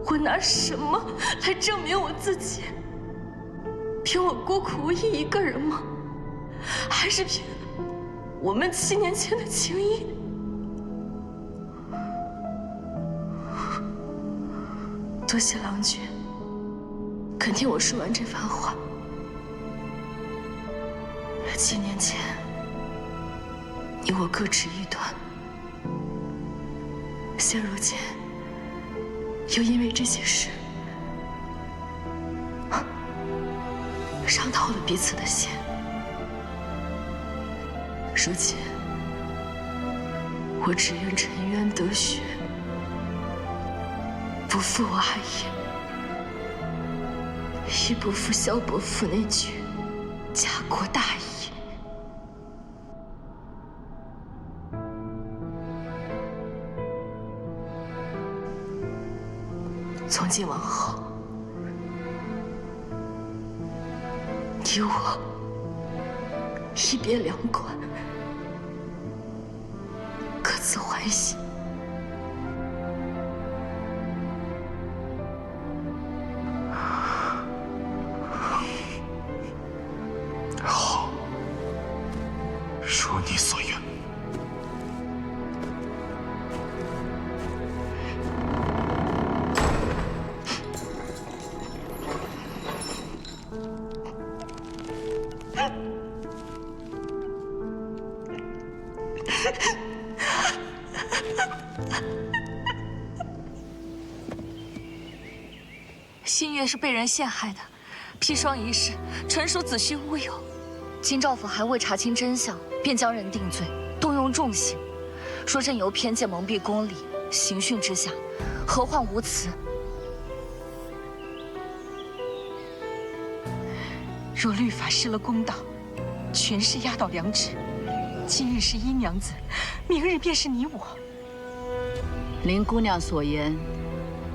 我拿什么来证明我自己？凭我孤苦无依一个人吗？还是凭我们7年前的情谊？多谢郎君肯听我说完这番话。7年前，你我各执一端，现如今又因为这些事伤透了彼此的心。如今，我只愿沉冤得雪，不负我阿爷，亦不负萧伯父那句家国大义。从今往后，你我一别两馆，各自欢喜。好，如你所愿。新月是被人陷害的，砒霜一事纯属子虚乌有。京兆府还未查清真相，便将人定罪，动用重刑。若任由偏见蒙蔽公理，刑讯之下，何患无辞？若律法失了公道，权势压倒良知，今日是殷娘子，明日便是你我。林姑娘所言，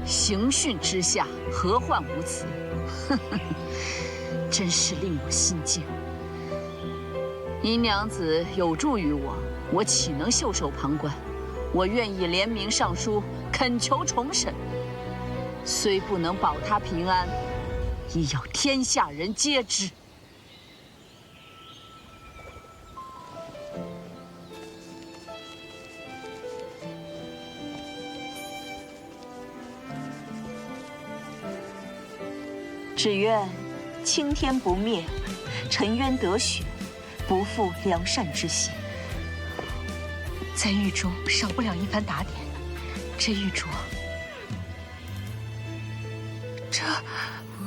刑讯之下，何患无辞？呵呵，真是令我心惊。殷娘子有助于我，我岂能袖手旁观？我愿意联名上书，恳求重审。虽不能保她平安，亦要天下人皆知。只愿青天不灭，沉冤得雪，不负良善之心。在狱中少不了一番打点，这狱主，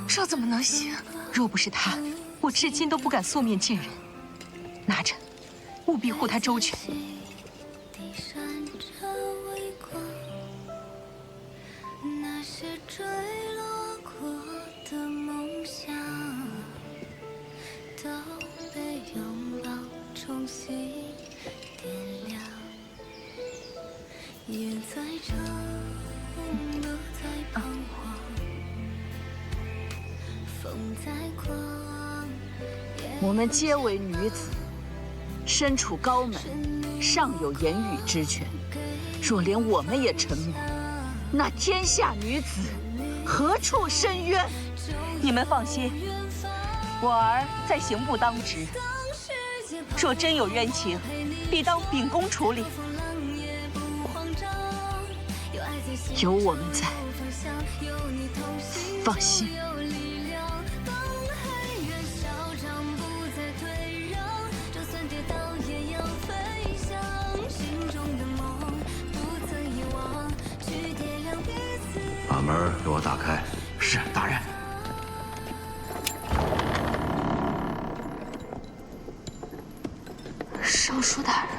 这怎么能行？若不是他，我至今都不敢素面见人。拿着，务必护他周全。我们皆为女子，身处高门，尚有言语之权。若连我们也沉默，那天下女子何处伸冤？你们放心，我儿在刑部当值，若真有冤情，必当秉公处理。有我们在，放心。把门给我打开。是，大人。尚书大人，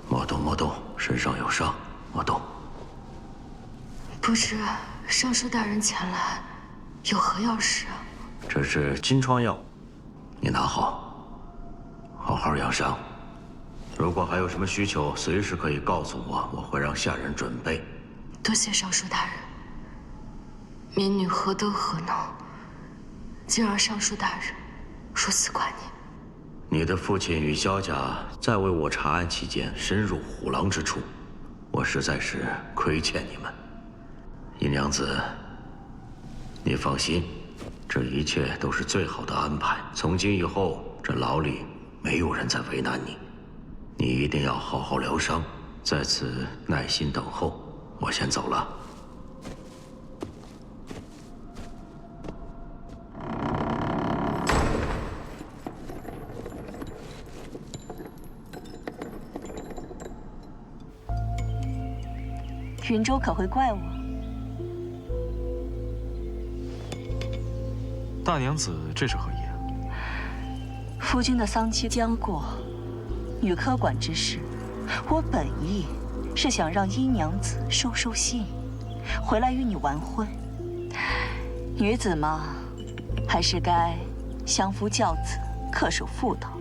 莫动，身上有伤，莫动。不知尚书大人前来有何要事啊？这是金疮药，你拿好，好好养伤。如果还有什么需求，随时可以告诉我，我会让下人准备。多谢尚书大人，民女何德何能，竟让尚书大人如此挂念？你的父亲与萧家在为我查案期间深入虎狼之处，我实在是亏欠你们。殷娘子，你放心，这一切都是最好的安排。从今以后，这牢里没有人再为难你。你一定要好好疗伤，在此耐心等候。我先走了。云州可会怪我？大娘子，这是何意啊？夫君的丧期将过，女科馆之事，我本意是想让殷娘子收收心，回来与你完婚。女子嘛，还是该相夫教子，恪守妇道。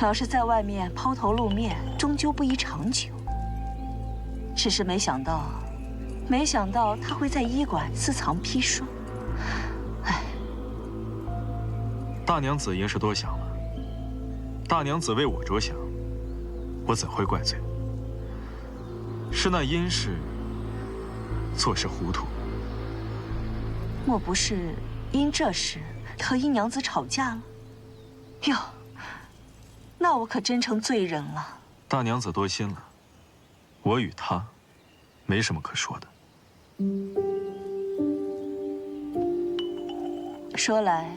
老是在外面抛头露面，终究不宜长久。只是没想到他会在医馆私藏砒霜。唉，大娘子应是多想了。大娘子为我着想，我怎会怪罪？是那殷氏做事糊涂。莫不是因这事和殷娘子吵架了？哟，那我可真成罪人了。大娘子多心了。我与他没什么可说的。说来，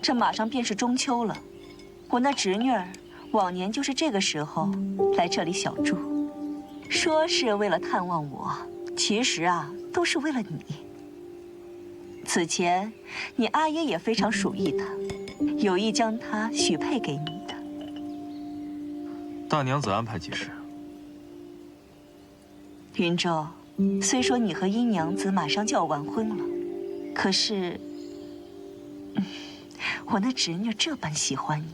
这马上便是中秋了。我那侄女儿往年就是这个时候来这里小住，说是为了探望我，其实啊，都是为了你。此前，你阿爷也非常属意她，有意将她许配给你的。大娘子安排几时？云州，虽说你和殷娘子马上就要完婚了，可是，我那侄女这般喜欢你，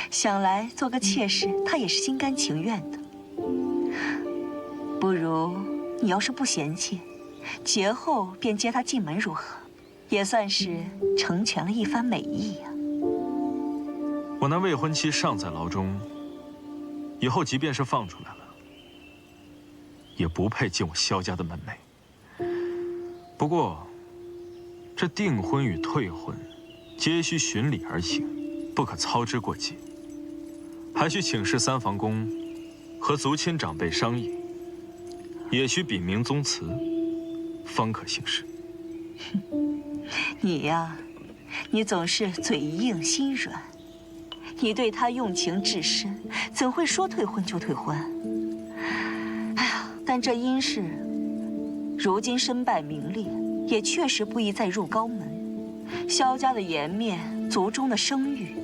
想来做个妾室，她也是心甘情愿的。不如你要是不嫌弃，节后便接她进门如何？也算是成全了一番美意呀。我那未婚妻尚在牢中，以后即便是放出来了，也不配进我萧家的门楣。不过，这订婚与退婚，皆需循礼而行，不可操之过急。还需请示三房公和族亲长辈商议，也需禀明宗祠，方可行事。你呀，你总是嘴硬心软，你对他用情至深，怎会说退婚就退婚？哎呀，但这殷氏如今身败名裂，也确实不宜再入高门。萧家的颜面，族中的声誉，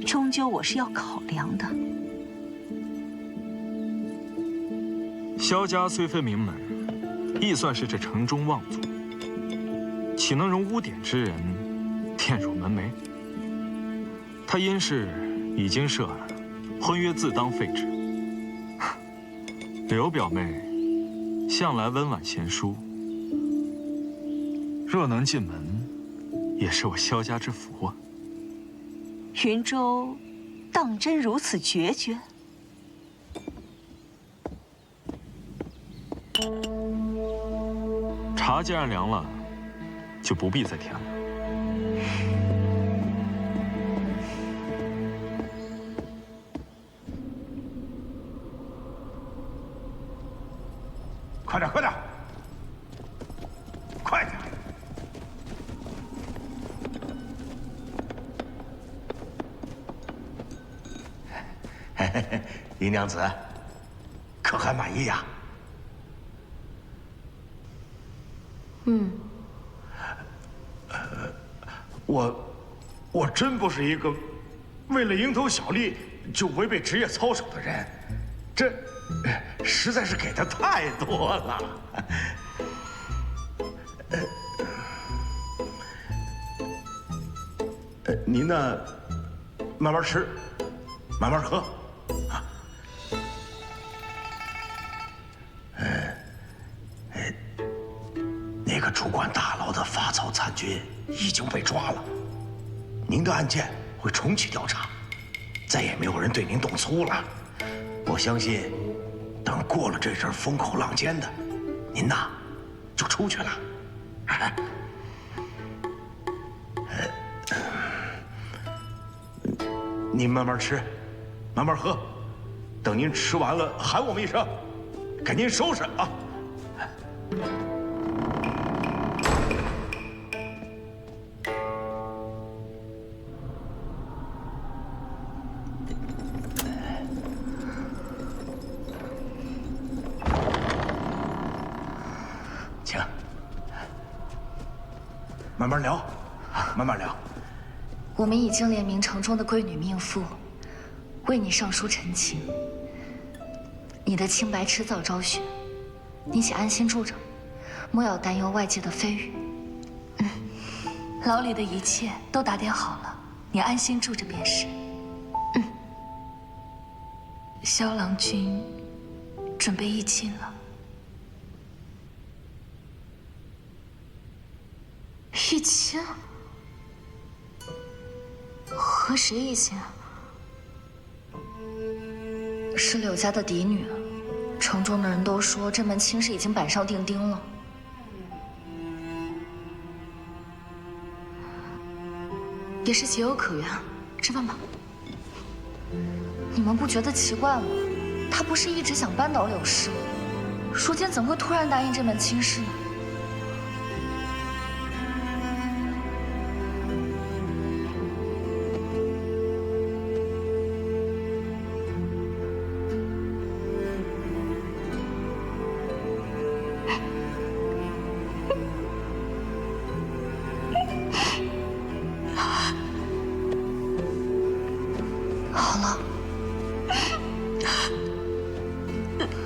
终究我是要考量的。萧家虽非名门，亦算是这城中望族，岂能容污点之人玷辱门楣？他殷氏已经设案，婚约自当废止。刘表妹向来温婉贤淑，若能进门，也是我萧家之福啊。云州当真如此决绝？茶既然凉了，就不必再添了。快点，快点，快点！嘿嘿嘿，姨娘子，可还满意呀？我真不是一个为了蝇头小利就违背职业操守的人，这实在是给的太多了。您呢，慢慢吃，慢慢喝，啊。那个主管大牢的发草参军已经被抓了，您的案件会重启调查，再也没有人对您动粗了。我相信，等过了这阵风口浪尖的，您呐就出去了。您慢慢吃，慢慢喝，等您吃完了喊我们一声，给您收拾啊。请，慢慢聊，慢慢聊。我们已经联名城中的贵女命妇，为你上书陈情。你的清白迟早昭雪，你且安心住着，莫要担忧外界的蜚语。牢里的一切都打点好了，你安心住着便是。萧郎君准备议亲了。议亲？和谁议亲啊？是柳家的嫡女，城中的人都说这门亲事已经板上钉钉了。也是情有可原，吃饭吧。你们不觉得奇怪吗？他不是一直想扳倒柳氏吗？如今怎会突然答应这门亲事呢？好了，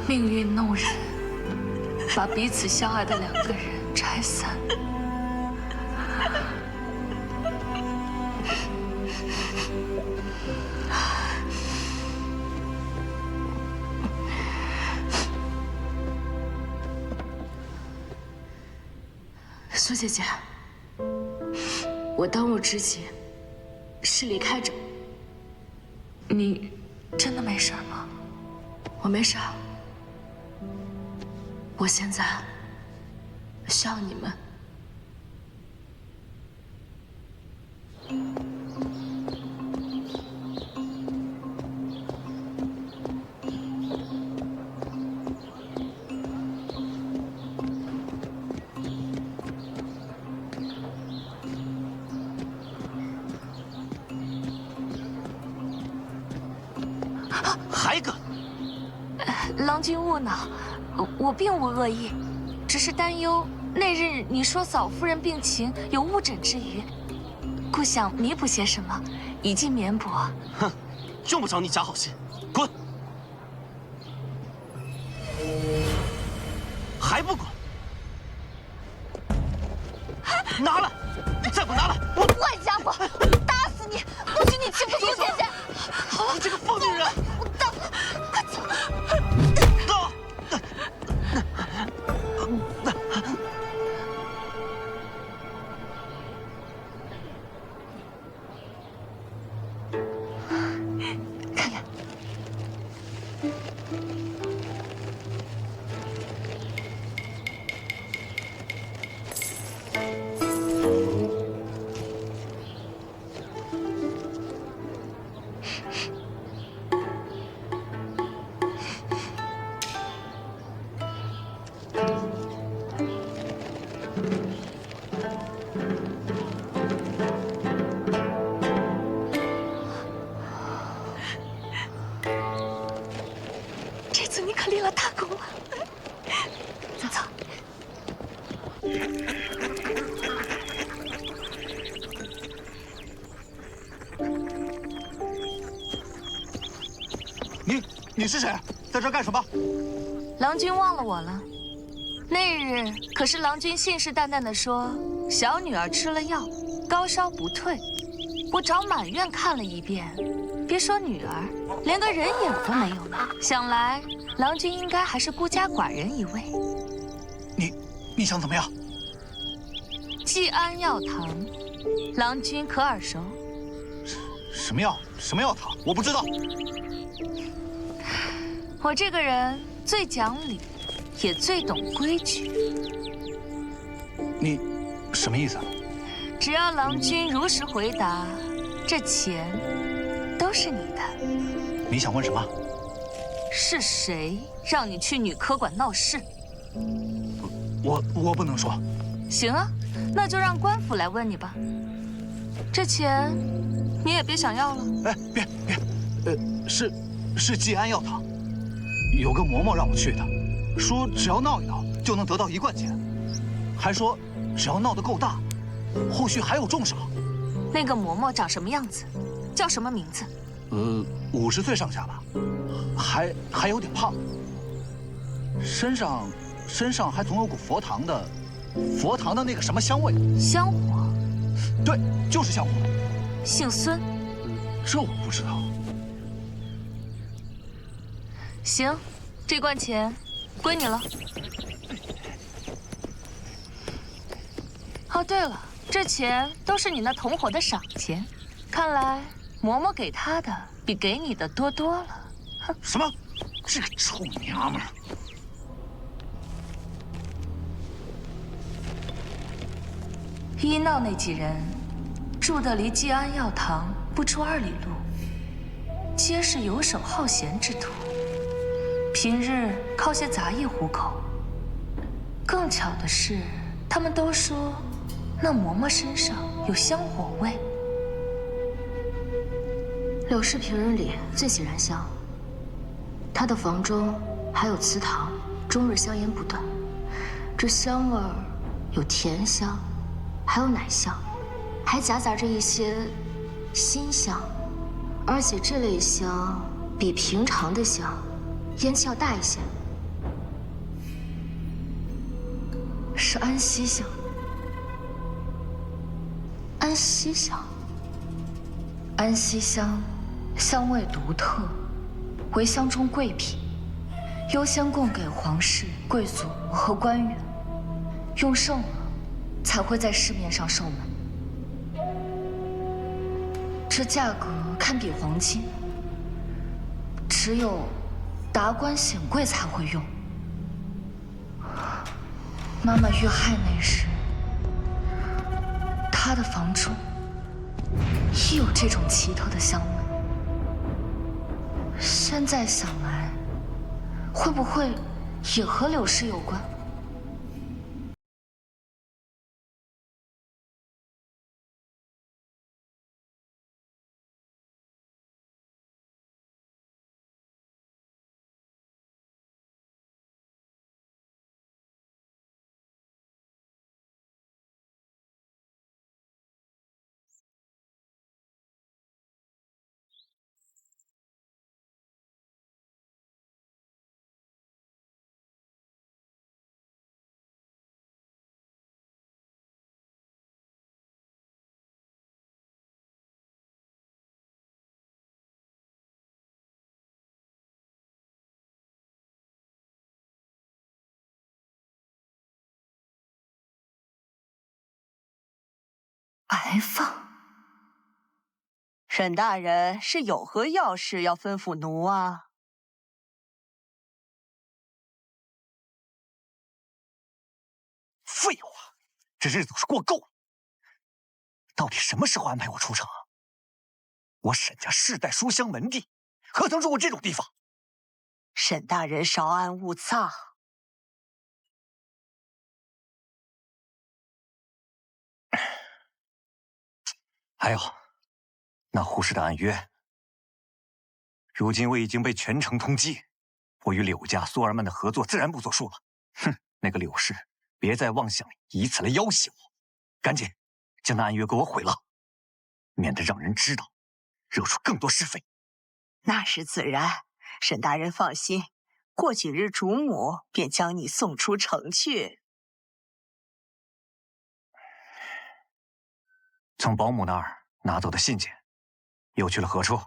命运弄人，把彼此相爱的两个人拆散。苏姐姐，我当务之急是离开这。你真的没事吗？我没事。我现在需要你们。还个，郎君勿恼，我并无恶意，只是担忧那日你说嫂夫人病情有误诊之余，故想弥补些什么，以尽绵薄。哼，用不着你假好心，滚！还不滚？拿来！你再不拿来，坏家伙，打死你！不许你欺负苏姐姐！你这个疯女人！快走！看看，这次你可立了大功了。走走。你是谁？在这干什么？郎君忘了我了？那日可是郎君信誓旦旦地说，小女儿吃了药，高烧不退。我找满院看了一遍，别说女儿，连个人影都没有呢。想来郎君应该还是孤家寡人一位。你想怎么样？济安药堂，郎君可耳熟？什么药？什么药堂？我不知道。我这个人最讲理，也最懂规矩。你什么意思啊？只要郎君如实回答，这钱都是你的。你想问什么？是谁让你去女科馆闹事？我不能说。行啊，那就让官府来问你吧。这钱你也别想要了。哎，别，是济安药堂，有个嬷嬷让我去的，说只要闹一闹就能得到1贯钱，还说只要闹得够大，后续还有重赏。那个嬷嬷长什么样子？叫什么名字？50岁上下吧，还有点胖，身上还总有股佛堂的那个什么香味。香火？对，就是香火。姓孙？这我不知道。行，这贯钱归你了。哦，对了，这钱都是你那同伙的赏钱，看来嬷嬷给他的比给你的多多了。哼！什么？这个臭娘们儿！医闹那几人住的离济安药堂不出2里路，皆是游手好闲之徒，平日靠些杂役糊口。更巧的是，他们都说那嬷嬷身上有香火味。柳氏平日里最喜燃香，她的房中还有祠堂，终日香烟不断。这香味儿有甜香，还有奶香，还夹杂着一些馨香，而且这类香比平常的香烟气要大一些，是安息香。安息香，安息香，香味独特，为香中贵品，优先供给皇室、贵族和官员，用剩了才会在市面上售卖。这价格堪比黄金，只有达官显贵才会用。妈妈遇害那时，她的房中亦有这种奇特的香味。现在想来，会不会也和柳氏有关？白放，沈大人是有何要事要吩咐奴啊？废话，这日子是过够了。到底什么时候安排我出城啊？我沈家世代书香门第，何曾住过这种地方？沈大人稍安勿躁。还有，那胡氏的暗约，如今我已经被全城通缉，我与柳家苏儿们的合作自然不作数了。哼，那个柳氏，别再妄想以此来要挟我，赶紧将那暗约给我毁了，免得让人知道，惹出更多是非。那是自然，沈大人放心，过几日主母便将你送出城去。从保姆那儿拿走的信件，又去了何处？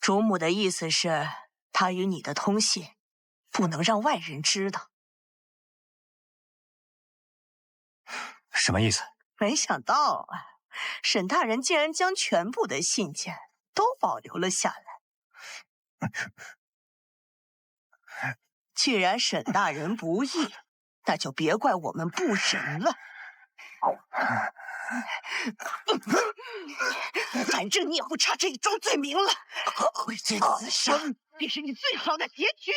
主母的意思是，她与你的通信不能让外人知道。什么意思？没想到啊，沈大人竟然将全部的信件都保留了下来。既然沈大人不义，那就别怪我们不仁了。反正你也不差这一桩罪名了，回罪自杀便是你最好的结局。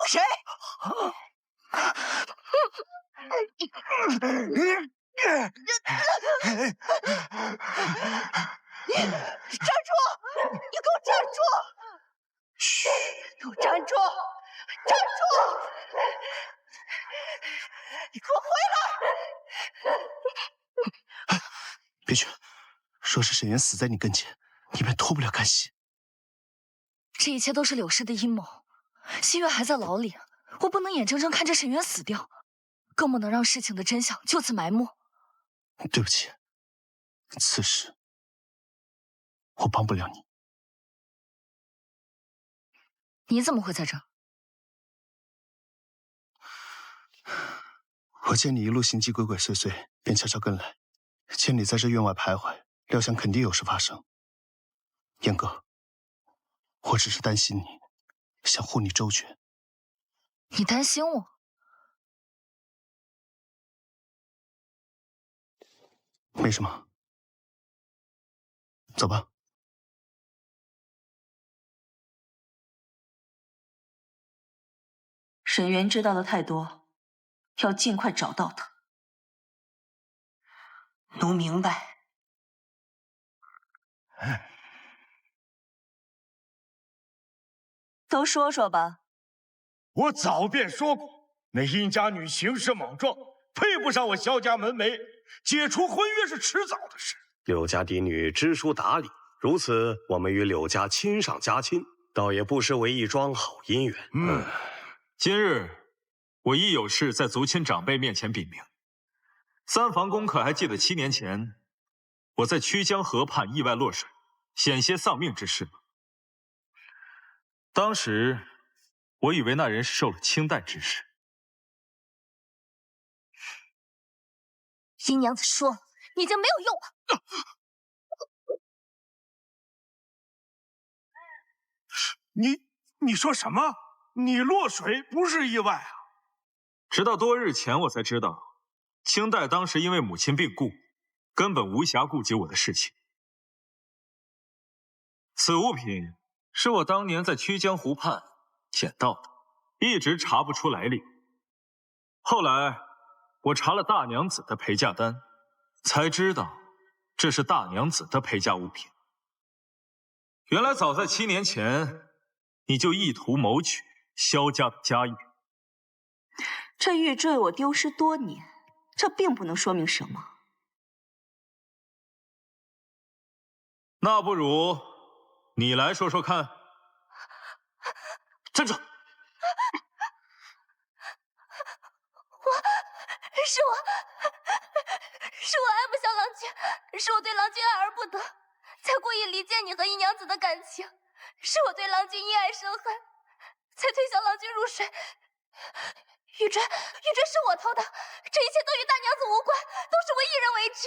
谁？站住！你给我站住！嘘，给我站住！站住！你给我回来！别去，若是沈渊死在你跟前，你便脱不了干系。这一切都是柳氏的阴谋。新月还在牢里，我不能眼睁睁看着沈渊死掉，更不能让事情的真相就此埋没。对不起，此事我帮不了你。你怎么会在这儿？我见你一路行迹鬼鬼祟祟，便悄悄跟来。见你在这院外徘徊，料想肯定有事发生。燕哥，我只是担心你，想护你周全。你担心我？没什么，走吧。沈渊知道的太多，要尽快找到他。奴明白。都说说吧，我早便说过，那殷家女行事莽撞，配不上我萧家门楣，解除婚约是迟早的事。柳家嫡女知书达理，如此，我们与柳家亲上加亲，倒也不失为一桩好姻缘。今日我亦有事在族亲长辈面前禀明。三房公可还记得7年前我在曲江河畔意外落水，险些丧命之事吗？当时我以为那人是受了清代之事。殷娘子说了，你已经没有用了。你说什么？你落水不是意外啊？直到多日前我才知道，清代当时因为母亲病故，根本无暇顾及我的事情。此物品是我当年在曲江湖畔捡到的，一直查不出来历。后来我查了大娘子的陪嫁单，才知道这是大娘子的陪嫁物品。原来早在7年前，你就意图谋取萧家的家业。这玉坠我丢失多年，这并不能说明什么。那不如你来说说看。站住！是我爱不向郎君，是我对郎君爱而不得，才故意离间你和姨娘子的感情，是我对郎君因爱生恨，才推销郎君入水。玉坠是我偷的，这一切都与大娘子无关，都是我一人为之。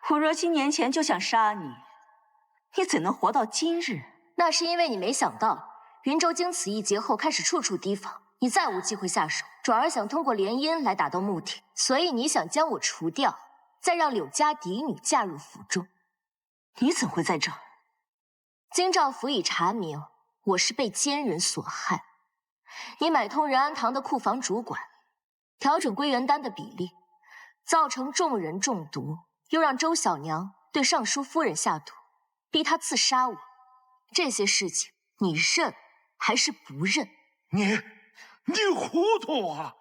我若7年前就想杀你，你怎能活到今日？那是因为你没想到，云州经此一劫后开始处处提防，你再无机会下手，转而想通过联姻来达到目的，所以你想将我除掉，再让柳家嫡女嫁入府中。你怎会在这儿？京兆府已查明，我是被奸人所害。你买通仁安堂的库房主管，调整归元丹的比例，造成众人中毒，又让周小娘对尚书夫人下毒，逼她自杀我。这些事情你认还是不认？你糊涂啊！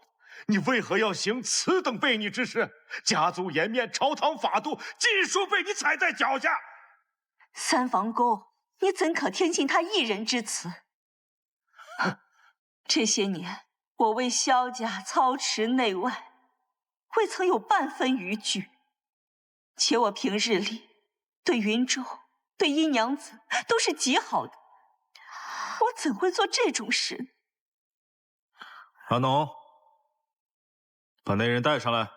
你为何要行此等悖逆之事？家族颜面，朝堂法度，尽数被你踩在脚下。三房公，你怎可听信他一人之词？这些年，我为萧家操持内外，未曾有半分逾矩。且我平日里对云州、对殷娘子都是极好的，我怎会做这种事？阿农，把那人带上来。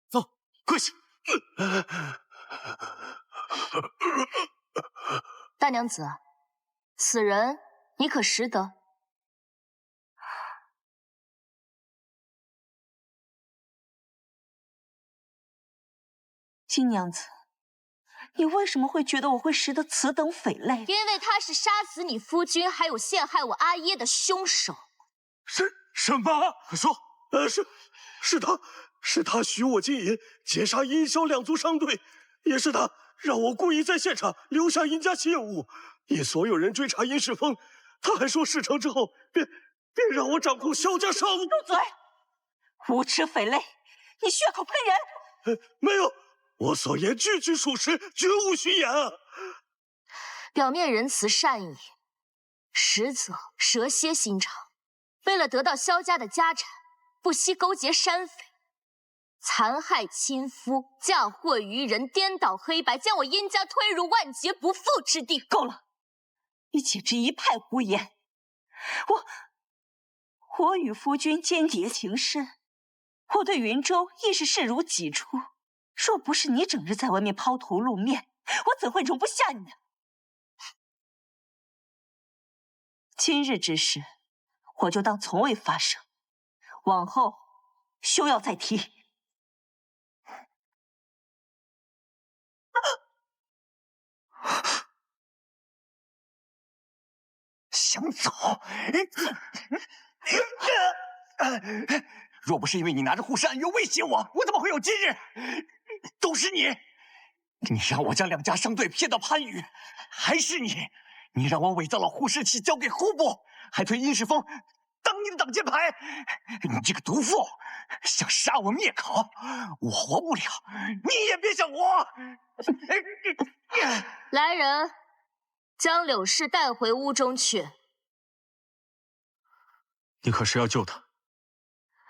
走，跪下。大娘子，此人你可识得？金娘子，你为什么会觉得我会识得此等匪类？因为他是杀死你夫君还有陷害我阿耶的凶手。什么？说，是他许我金银，劫杀殷萧两族商队，也是他让我故意在现场留下殷家信物，引所有人追查殷世峰。他还说事成之后，便让我掌控萧家商务。住嘴！无耻匪类，你血口喷人！没有，我所言句句属实，绝无虚言啊！表面仁慈善意，实则蛇蝎心肠。为了得到萧家的家产，不惜勾结山匪，残害亲夫，嫁祸于人，颠倒黑白，将我殷家推入万劫不复之地。够了，你简直一派胡言！我与夫君间谍情深，我对云州亦是视如己出。若不是你整日在外面抛头露面，我怎会容不下你呢？今日之事，我就当从未发生，往后休要再提。想走？若不是因为你拿着护身暗月威胁我，我怎么会有今日？都是你！你让我将两家商队骗到番禺，还是你你让我伪造了护士旗交给户部，还推殷世峰当你的挡箭牌，你这个毒妇，想杀我灭口，我活不了，你也别想活。来人，将柳氏带回屋中去。你可是要救他？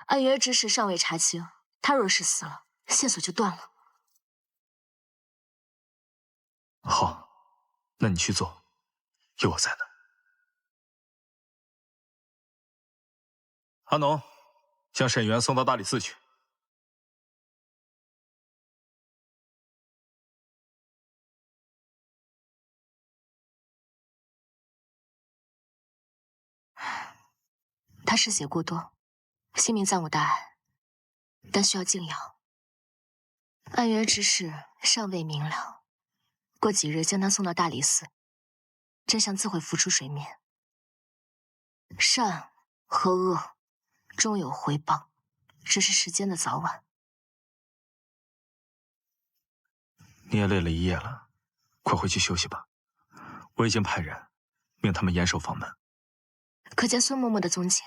按约之事尚未查清，他若是死了，线索就断了。好，那你去做，有我在呢。阿农，将沈园送到大理寺去。他失血过多，性命暂无大碍，但需要静养。按约之事尚未明了，过几日将他送到大理寺，真相自会浮出水面。善和恶终有回报，只是时间的早晚。你也累了一夜了，快回去休息吧。我已经派人命他们严守房门。可见孙嬷嬷的踪迹？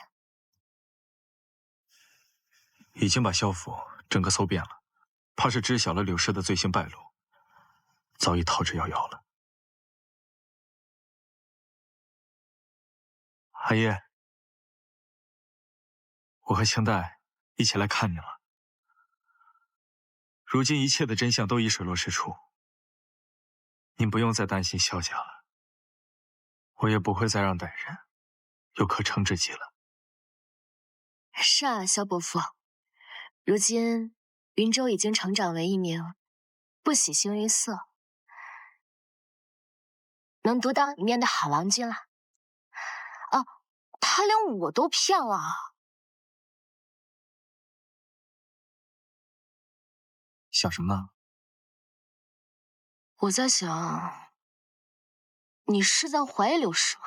已经把萧府整个搜遍了，怕是知晓了柳氏的罪行败露，早已逃之夭夭了。阿爷，我和清代一起来看你了。如今一切的真相都已水落石出，您不用再担心萧家了，我也不会再让歹人有可乘之机了。是啊，萧伯父，如今云州已经成长为一名不喜形于色、能独当一面的好郎君了。啊，他连我都骗了。想什么呢？我在想，你是在怀疑柳氏吗？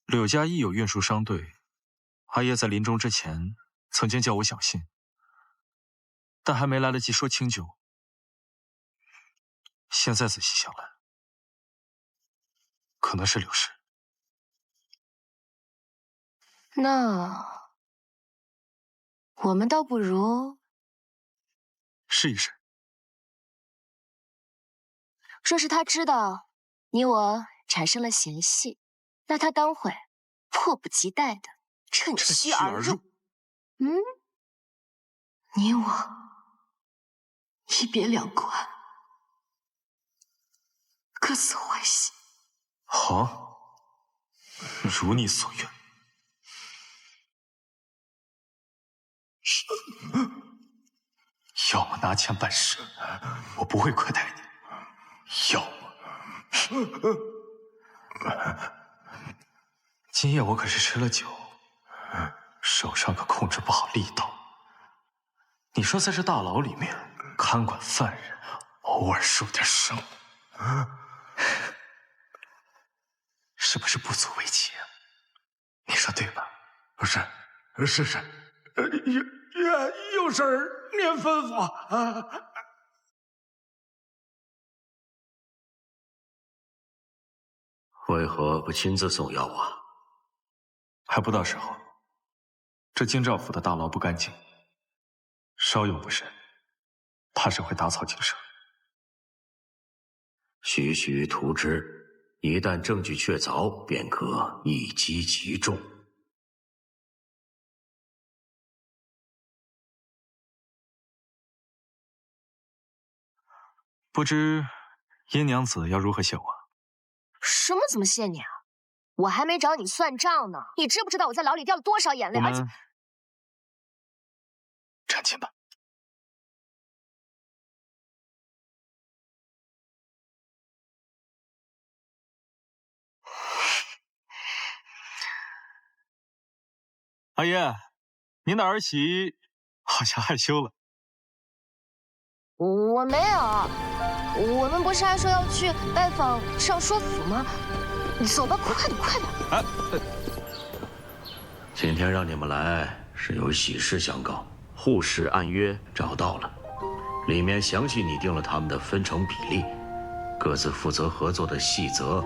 柳家亦有运输商队，阿爷在临终之前曾经叫我小心，但还没来得及说清究。现在仔细想来，可能是柳氏。那我们倒不如试一试。若是他知道你我产生了嫌隙，那他当会迫不及待的趁虚而入。你我一别两宽，各自欢喜。好，如你所愿。要么拿钱办事，我不会亏待你；要么，今夜我可是吃了酒，手上可控制不好力道。你说在这大牢里面看管犯人，偶尔受点伤，是不是不足为奇？你说对吧？是，有事儿您吩咐啊。为何不亲自送药啊？还不到时候。这京兆府的大牢不干净，稍有不慎，怕是会打草惊蛇。徐徐图之，一旦证据确凿，便可一击即中。不知殷娘子要如何谢我？什么怎么谢你啊？我还没找你算账呢。你知不知道我在牢里掉了多少眼泪？而且产亲吧。阿爷，您的儿媳好像害羞了。我没有，我们不是还说要去拜访尚书府吗？走吧，快点，快点！今天让你们来是有喜事相告，护士按约找到了，里面详细拟定了他们的分成比例，各自负责合作的细则，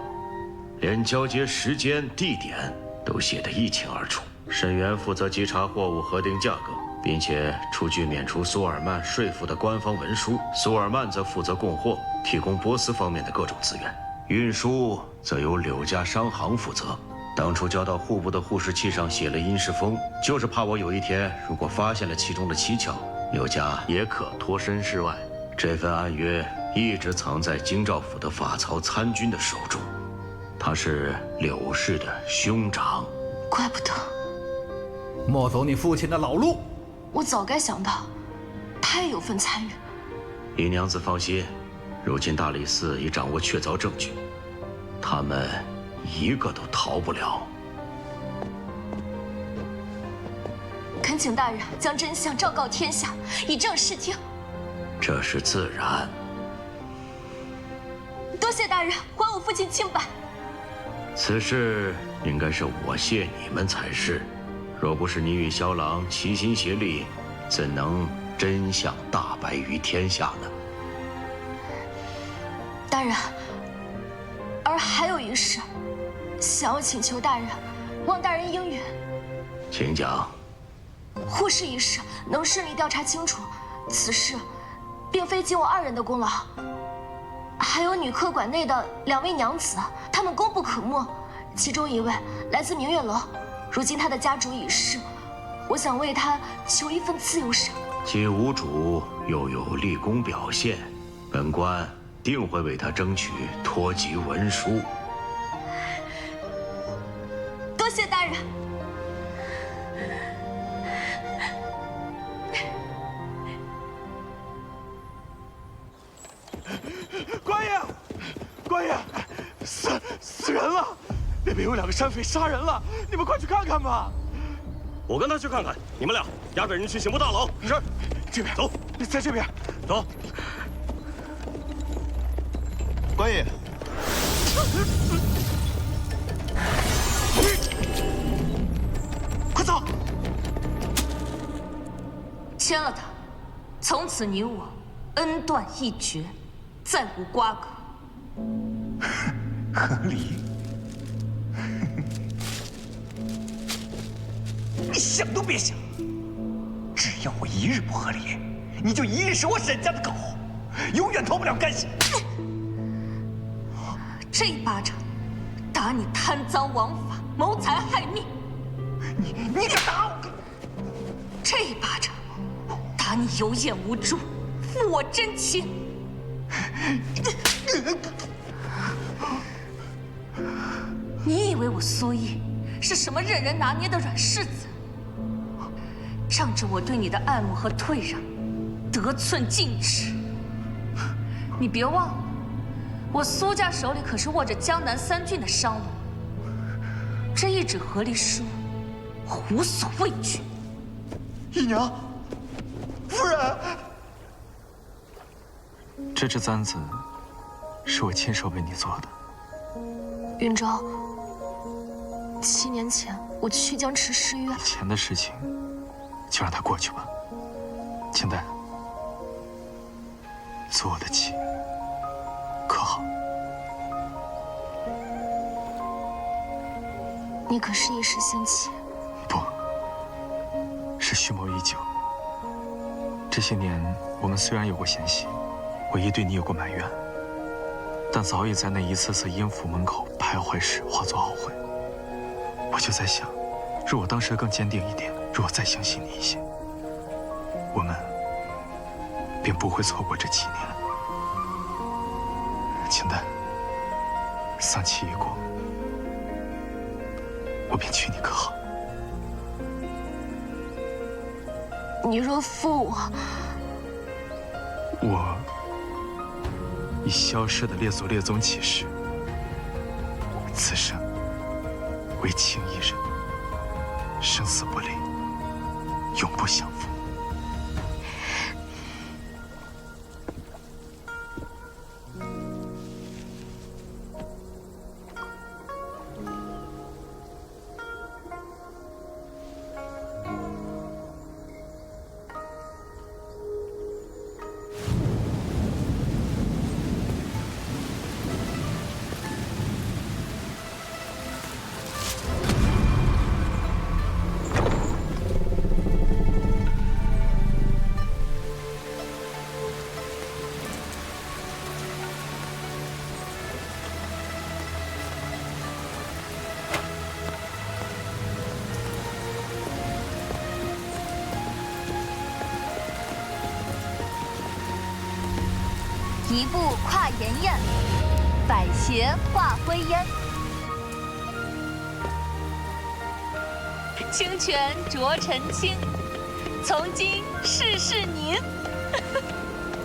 连交接时间、地点都写得一清二楚。沈源负责稽查货物，核定价格，并且出具免除苏尔曼税负的官方文书。苏尔曼则负责供货，提供波斯方面的各种资源。运输则由柳家商行负责。当初交到户部的护士器上写了阴氏风，就是怕我有一天如果发现了其中的蹊跷，柳家也可脱身事外。这份暗约一直藏在京兆府的法曹参军的手中，他是柳氏的兄长。怪不得，莫走你父亲的老路。我早该想到，他也有份参与。姨娘子放心，如今大理寺已掌握确凿证据，他们一个都逃不了。恳请大人将真相昭告天下，以正视听。这是自然。多谢大人还我父亲清白。此事应该是我谢你们才是。若不是你与萧郎齐心协力，怎能真相大白于天下呢？大人，儿还有一事，想要请求大人，望大人应允。请讲。护士一事能顺利调查清楚，此事并非仅我2人的功劳，还有女客馆内的2位娘子，她们功不可没。其中一位来自明月楼，如今她的家主已逝，我想为她求一份自由身。既无主，又有立功表现，本官定会为他争取脱籍文书。多谢大人。官爷，官爷，死人了！那边有2个山匪杀人了，你们快去看看吧。我跟他去看看，你们俩押着人去刑部大牢。是，这边走，在这边走。官爷，快走！签了他，从此你我恩断义绝，再无瓜葛。合理？你想都别想！只要我一日不合理，你就一日是我沈家的狗，永远脱不了干系。这一巴掌，打你贪赃枉法、谋财害命。你敢打我？这一巴掌，打你有眼无珠、负我真情。你以为我苏毅是什么任人拿捏的软柿子？仗着我对你的爱慕和退让，得寸进尺。你别忘了，我苏家手里可是握着江南3郡的商路，这一纸和离书，我无所畏惧。姨娘，夫人，这只簪子是我亲手为你做的。云昭，7年前我曲江池失约，以前的事情就让它过去吧。清代，做我的妻，可好？你可是一时兴起？不，是蓄谋已久。这些年我们虽然有过嫌隙，我亦对你有过埋怨，但早已在那一次次阴府门口徘徊时化作懊悔。我就在想，若我当时更坚定一点，若我再相信你一些，我们便不会错过这7年。清代，丧期已过，我便娶你，可好？你若负我以消失的列祖列宗起誓，此生为情一人，生死不离，永不相负。一步跨炎焰，百邪化灰烟。清泉浊尘清，从今世事宁。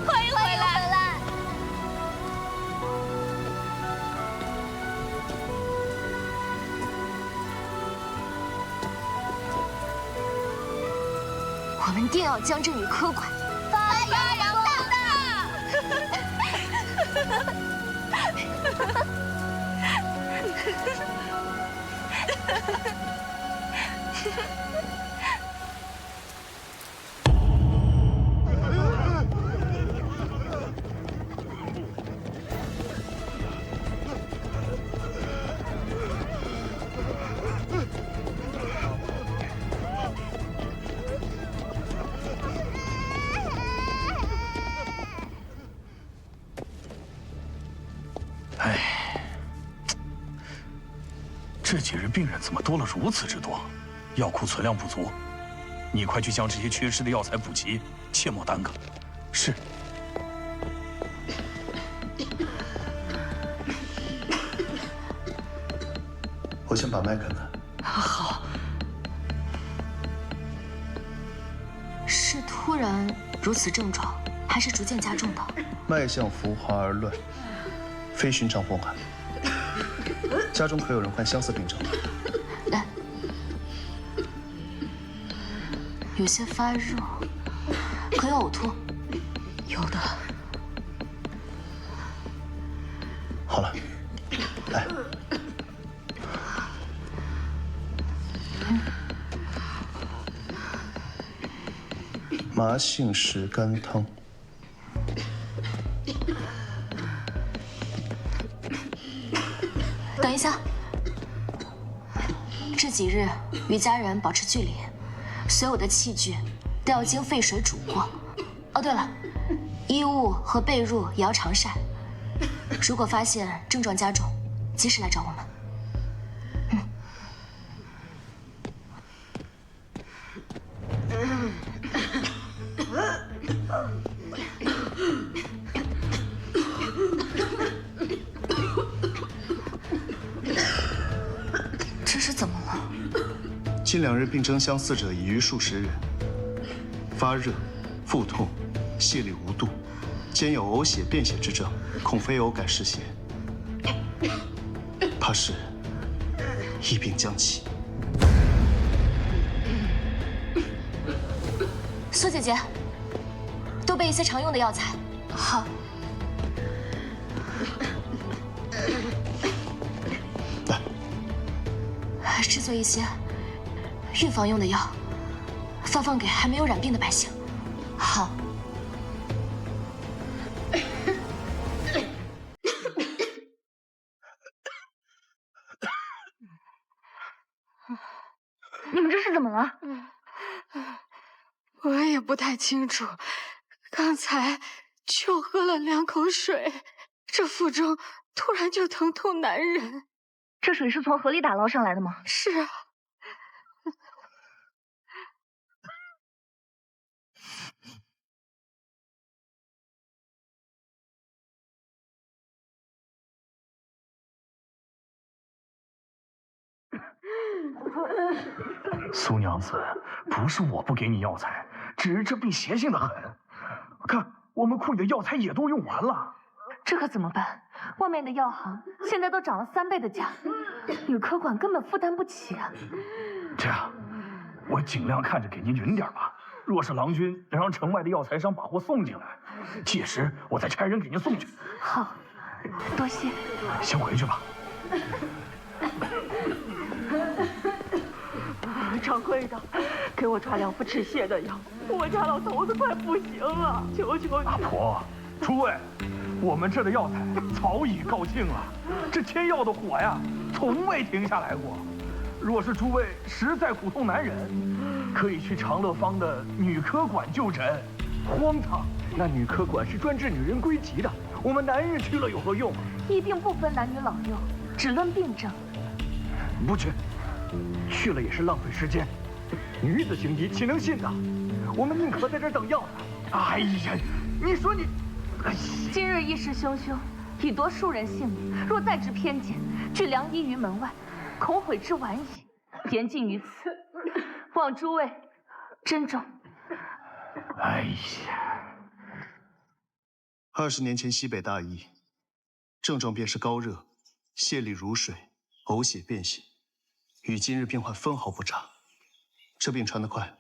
欢迎回来。我们定要将这女科馆发扬光大。这几日病人怎么多了如此之多？药库存量不足，你快去将这些缺失的药材补齐，切莫耽搁。是。我先把脉看看。好。是突然如此症状，还是逐渐加重的？脉象浮滑而乱，非寻常风寒。家中可有人患相似病症？来，有些发热，可有呕吐？有的。好了，来。麻杏石甘汤。等一下，这几日与家人保持距离，所有的器具都要经沸水煮过。哦，对了，衣物和被褥也要常晒。如果发现症状加重，及时来找我们。近2日病征相似者已逾数十人，发热、腹痛、泻痢无度，兼有呕血、便血之症，恐非偶感湿邪，怕是疫病将起。苏姐姐，多备一些常用的药材。好。来，制作一些预防用的药，发放给还没有染病的百姓。好。你们这是怎么了？我也不太清楚，刚才就喝了2口水，这腹中突然就疼痛难忍。这水是从河里打捞上来的吗？是啊。苏娘子，不是我不给你药材，只是这病邪性的很。看，我们库里的药材也都用完了。这可怎么办？外面的药行现在都涨了3倍的价，女科馆根本负担不起啊。这样，我尽量看着给您匀点吧。若是郎君能让城外的药材商把货送进来，届时我再差人给您送去。好，多谢。先回去吧。掌柜的，给我抓2副止泻的药，我家老头子快不行了，求求你！阿婆，诸位，我们这的药材早已告罄了，这天药的火呀，从未停下来过。若是诸位实在苦痛难忍，可以去长乐坊的女科馆就诊。荒唐！那女科馆是专治女人归集的，我们男人去了有何用？医病不分男女老幼，只论病症。不去。去了也是浪费时间，女子行医岂能信呢？我们宁可在这儿等药。哎呀，你说你，今日义士汹汹，已夺数人性命，若再之偏见，拒良医于门外，恐悔之晚矣。言尽于此，望诸位珍重。哎呀，20年前西北大疫，症状便是高热、泻痢如水、呕血便血，与今日变化分毫不差。这病传得快，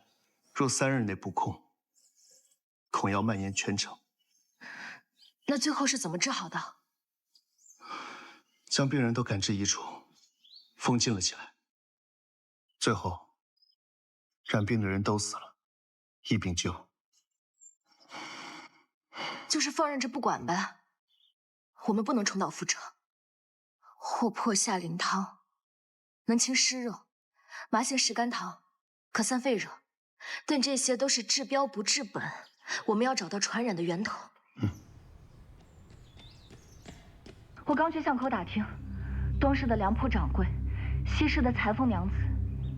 若3日内不控，恐要蔓延全城。那最后是怎么治好的？将病人都赶至一处，封禁了起来。最后，染病的人都死了，一并救。就是放任着不管呗。我们不能重蹈覆辙。霍破夏灵汤能清湿热，麻杏石甘汤可散肺热，但这些都是治标不治本。我们要找到传染的源头。我刚去巷口打听，东市的粮铺掌柜，西市的裁缝娘子，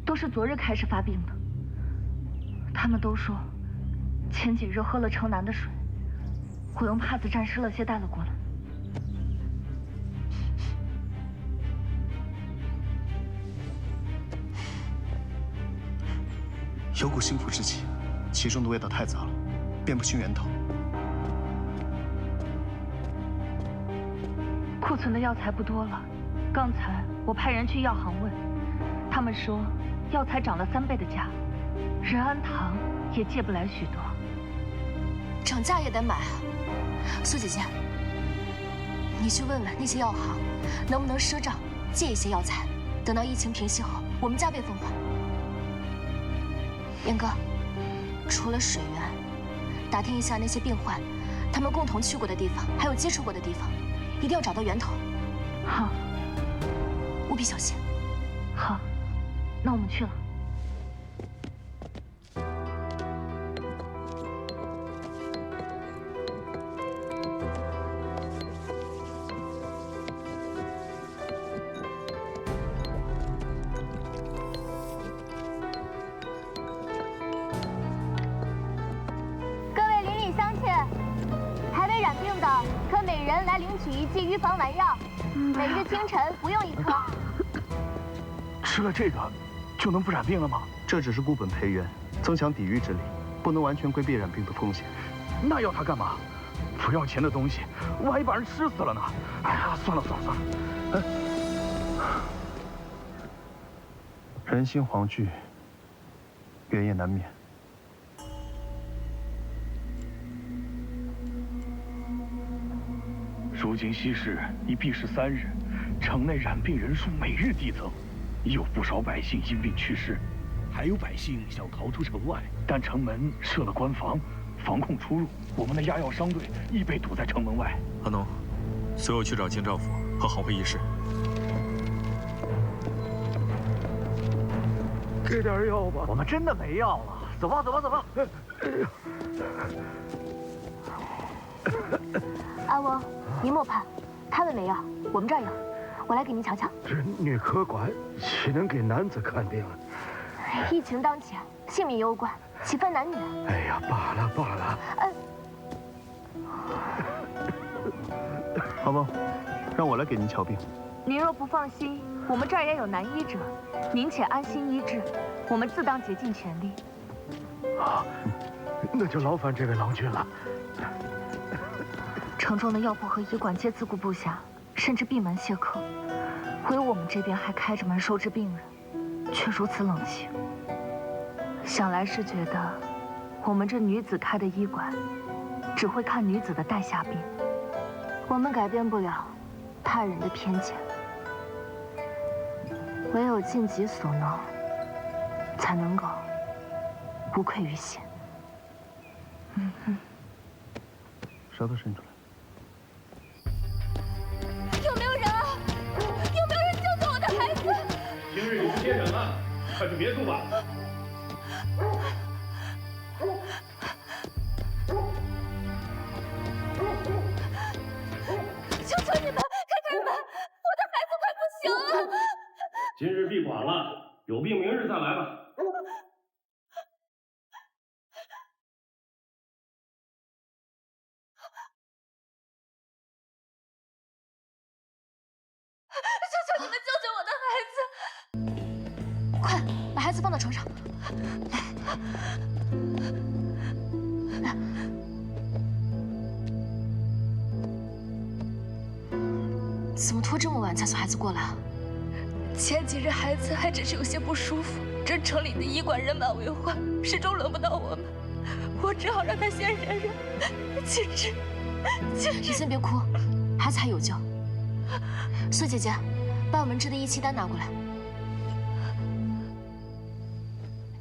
都是昨日开始发病的。他们都说，前几日喝了城南的水，我用帕子沾湿了些带了过来。有股腥腐之气，其中的味道太杂了，辨不清源头。库存的药材不多了，刚才我派人去药行问，他们说药材涨了3倍的价，仁安堂也借不来许多。涨价也得买啊！苏姐姐，你去问问那些药行，能不能赊账借一些药材，等到疫情平息后，我们加倍奉还。严哥，除了水源，打听一下那些病患，他们共同去过的地方，还有接触过的地方，一定要找到源头。好，务必小心。好，那我们去了。来领取1剂预防丸药，每日清晨服用1颗。吃了这个就能不染病了吗？这只是固本培元，增强抵御之力，不能完全规避染病的风险。那要它干嘛？不要钱的东西，万一把人吃死了呢？哎呀，算了。人心惶惧，原也难免。如今西市已闭市3日，城内染病人数每日递增，已有不少百姓因病去世，还有百姓想逃出城外，但城门设了关防，防控出入。我们的压药商队亦被堵在城门外。阿农，随我去找京兆府和行会议事。给点药吧，我们真的没药了。走吧。阿翁，您莫怕，他们没药，我们这儿有，我来给您瞧瞧。这女科馆岂能给男子看病？疫情当前，性命攸关，岂分男女？哎呀，罢了。阿翁，让我来给您瞧病。您若不放心，我们这儿也有男医者，您且安心医治，我们自当竭尽全力。好，那就劳烦这位郎君了。城中的药铺和医馆皆自顾不暇，甚至闭门谢客，唯有我们这边还开着门收治病人，却如此冷清。想来是觉得我们这女子开的医馆，只会看女子的带下病。我们改变不了他人的偏见，唯有尽己所能，才能够无愧于心。舌头伸出来。有没有人啊？有没有人救救我的孩子？今日有接诊了，快去别墅吧。求求你们开门！我的孩子快不行了。今日闭馆了，有病明日再来吧。求求你们救救我的孩子！快把孩子放到床上。来，怎么拖这么晚才送孩子过来啊？前几日孩子还只是有些不舒服，这城里的医馆人满为患，始终轮不到我们，我只好让他先忍忍。景致，你先别哭，孩子还有救。苏姐姐，把我们织的义气单拿过来。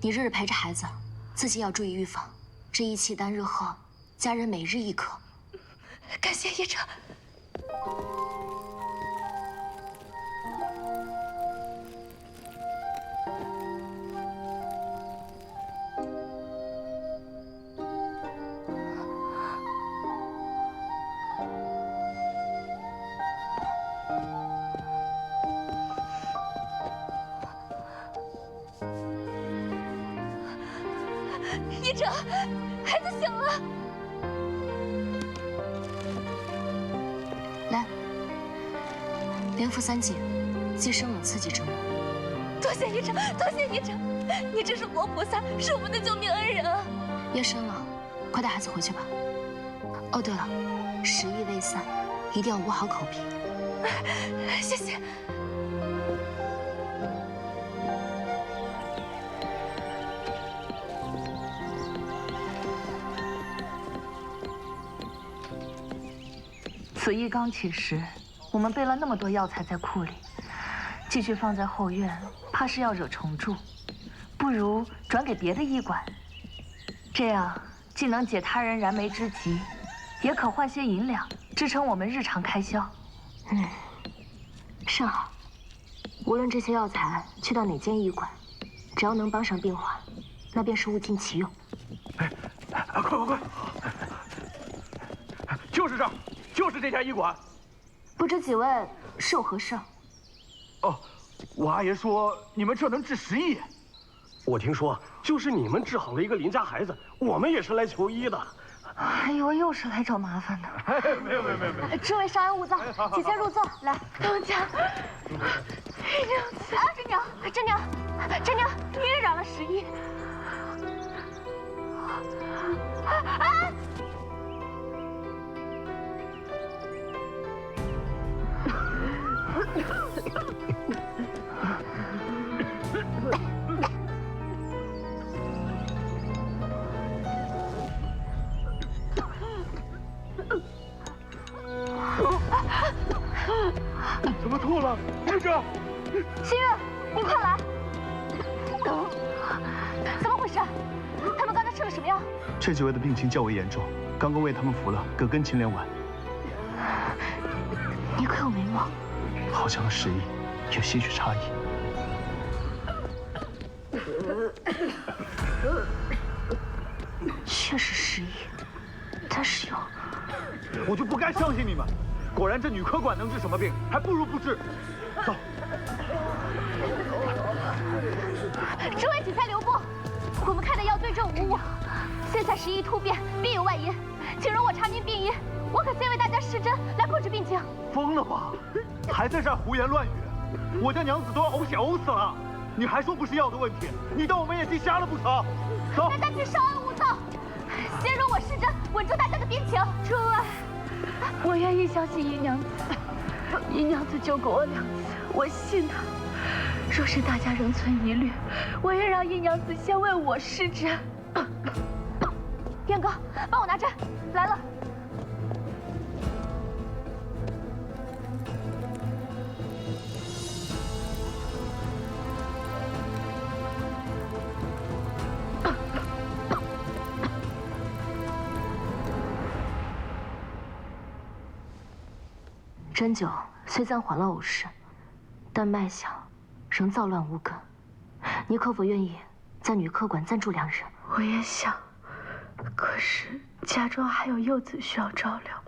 你日日陪着孩子，自己要注意预防。这义气丹日后，家人每日一颗。感谢医者。医者，孩子醒了。来，连服3剂，既生冷刺激之末。多谢医者，多谢医者，你真是活菩萨，是我们的救命恩人啊！夜深了，快带孩子回去吧。哦，对了，食疫未散，一定要捂好口鼻。谢谢。此役刚起时，我们备了那么多药材在库里，继续放在后院，怕是要惹虫蛀，不如转给别的医馆，这样既能解他人燃眉之急，也可换些银两支撑我们日常开销。甚好。无论这些药材去到哪间医馆，只要能帮上病患，那便是物尽其用。快！就是这儿，就是这家医馆。不知几位是有何事？哦，我阿爷说你们这能治10亿。我听说就是你们治好了一个邻家孩子，我们也是来求医的。还以为又是来找麻烦的。没有。诸位稍安勿躁，请先入座。来，东家，这样子啊，真娘，你也染了10亿。啊！怎么吐了？医者，新月，你快来！怎么回事？他们刚才吃了什么药？这几位的病情较为严重，刚刚为他们服了葛根芩连丸。你可有眉目？好像和10亿有些许差异。确实10亿，但是有……我就不该相信你们。果然这女科馆能治什么病，还不如不治。走。诸位请先留步，我们开的药对症无误。现在10亿突变，必有外因，请容我查明病因，我可先为大家施针来控制病情。疯了吧？还在这儿胡言乱语！我家娘子都要呕血呕死了，你还说不是药的问题？你当我们眼睛瞎了不成？走。大家请稍安勿躁，先容我施针，稳住大家的病情。诸位，我愿意相信姨娘子，姨娘子救过我2次，我信她。若是大家仍存疑虑，我愿让姨娘子先为我施针。燕哥，帮我拿针，来了。针灸虽暂缓了呕食，但脉象仍躁乱无根。你可否愿意在女科馆暂住2日？我也想，可是家中还有幼子需要照料，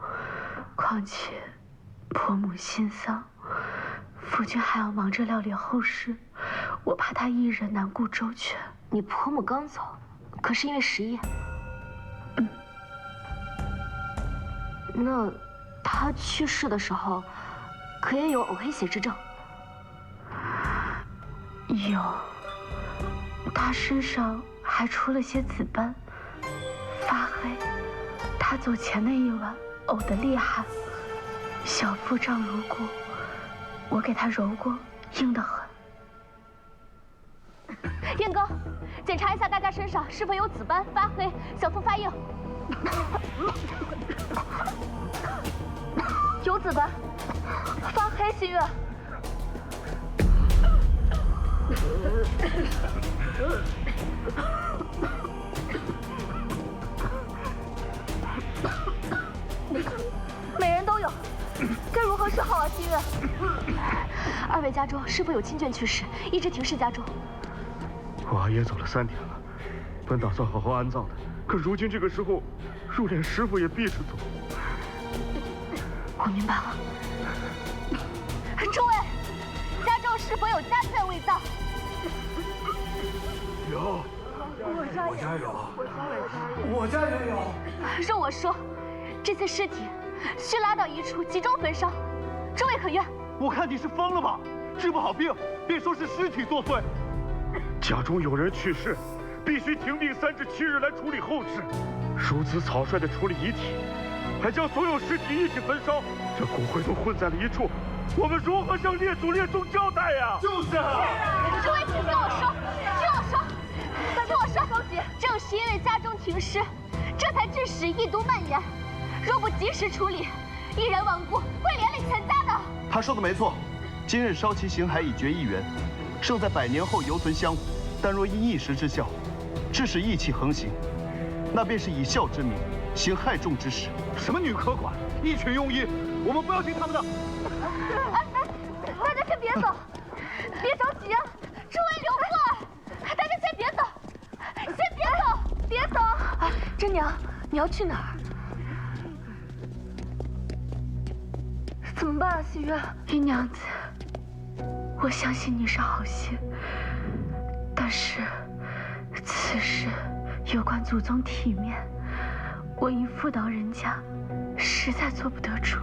况且婆母心丧，夫君还要忙着料理后事，我怕他一人难顾周全。你婆母刚走，可是因为10亿。那她去世的时候，可也有偶黑血之症。有，他身上还出了些紫斑，发黑。他走前那一晚呕得厉害，小腹胀如鼓，我给他揉过，硬得很。燕哥，检查一下大家身上是否有紫斑、发黑、小腹发硬。有紫斑，发黑，新月。每人都有，该如何是好啊，新月？二位家中是否有亲眷去世，一直停尸家中？我阿爷走了3天了，本打算好好安葬的，可如今这个时候，入殓师傅也必是走。我明白了。诸位，家中是否有家眷未葬？有，我家有，我家也有。容我说，这些尸体需拉到一处集中焚烧，诸位可愿？我看你是疯了吧？治不好病，便说是尸体作祟。家中有人去世，必须停病3至7日来处理后事。如此草率的处理遗体，还将所有尸体一起焚烧，这骨灰都混在了一处，我们如何向列祖列宗交代呀？就是啊。诸位，请听我说，听我说，正是因为家中停尸，这才致使疫毒蔓延。若不及时处理，一人亡故会连累全家的。他说的没错，今日烧其形骸以绝疫源，胜在100年后犹存香火。但若因一时之效，致使疫气横行，那便是以孝之名行害众之事。什么女科管，一群庸医，我们不要听他们的。大家先别走，别着急，诸位留步，大家先别走，先别走，别走。真娘，你要去哪儿？怎么办啊，喜月？玉娘子，我相信你是好心，但是此事有关祖宗体面，我因妇道人家，实在做不得主。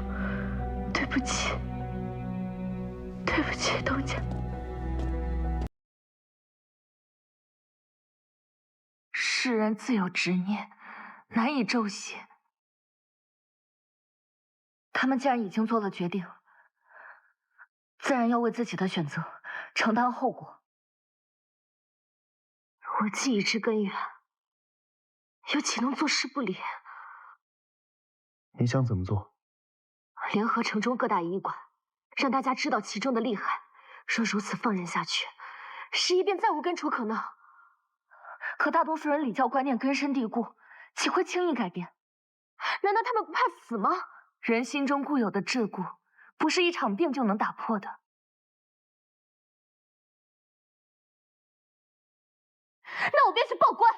对不起，对不起，东家。世人自有执念，难以骤写。他们既然已经做了决定，自然要为自己的选择承担后果。我既已知根源，又岂能坐视不理？你想怎么做？联合城中各大医馆，让大家知道其中的厉害。若如此放任下去，时移便再无根除可能。可大多数人礼教观念根深蒂固，岂会轻易改变？难道他们不怕死吗？人心中固有的桎梏，不是一场病就能打破的。那我便去报官，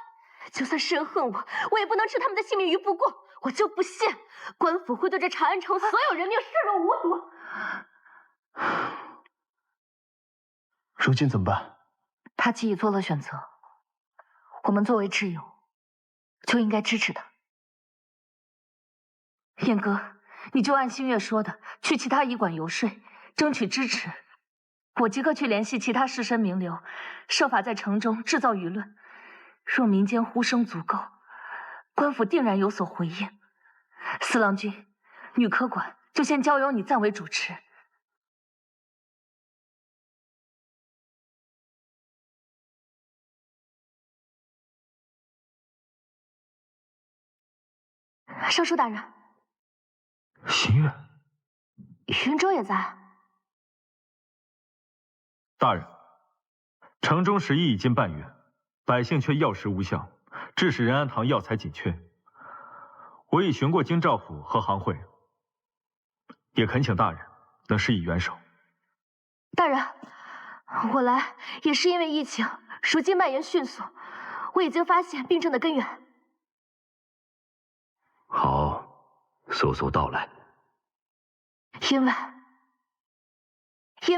就算世人恨我，我也不能置他们的性命于不顾。我就不信官府会对这长安城所有人命视若无睹。如今怎么办？他既已做了选择，我们作为挚友，就应该支持他。燕哥，你就按星月说的，去其他医馆游说，争取支持。我即刻去联系其他士绅名流，设法在城中制造舆论。若民间呼声足够，官府定然有所回应。四郎君，女科馆就先交由你暂为主持。尚书大人，邢月，云州也在。大人，城中时疫已经半月，百姓却药食无效，致使仁安堂药材紧缺。我已询过京兆府和行会，也恳请大人能施以援手。大人，我来也是因为疫情如今蔓延迅速，我已经发现病症的根源。好，速速道来。因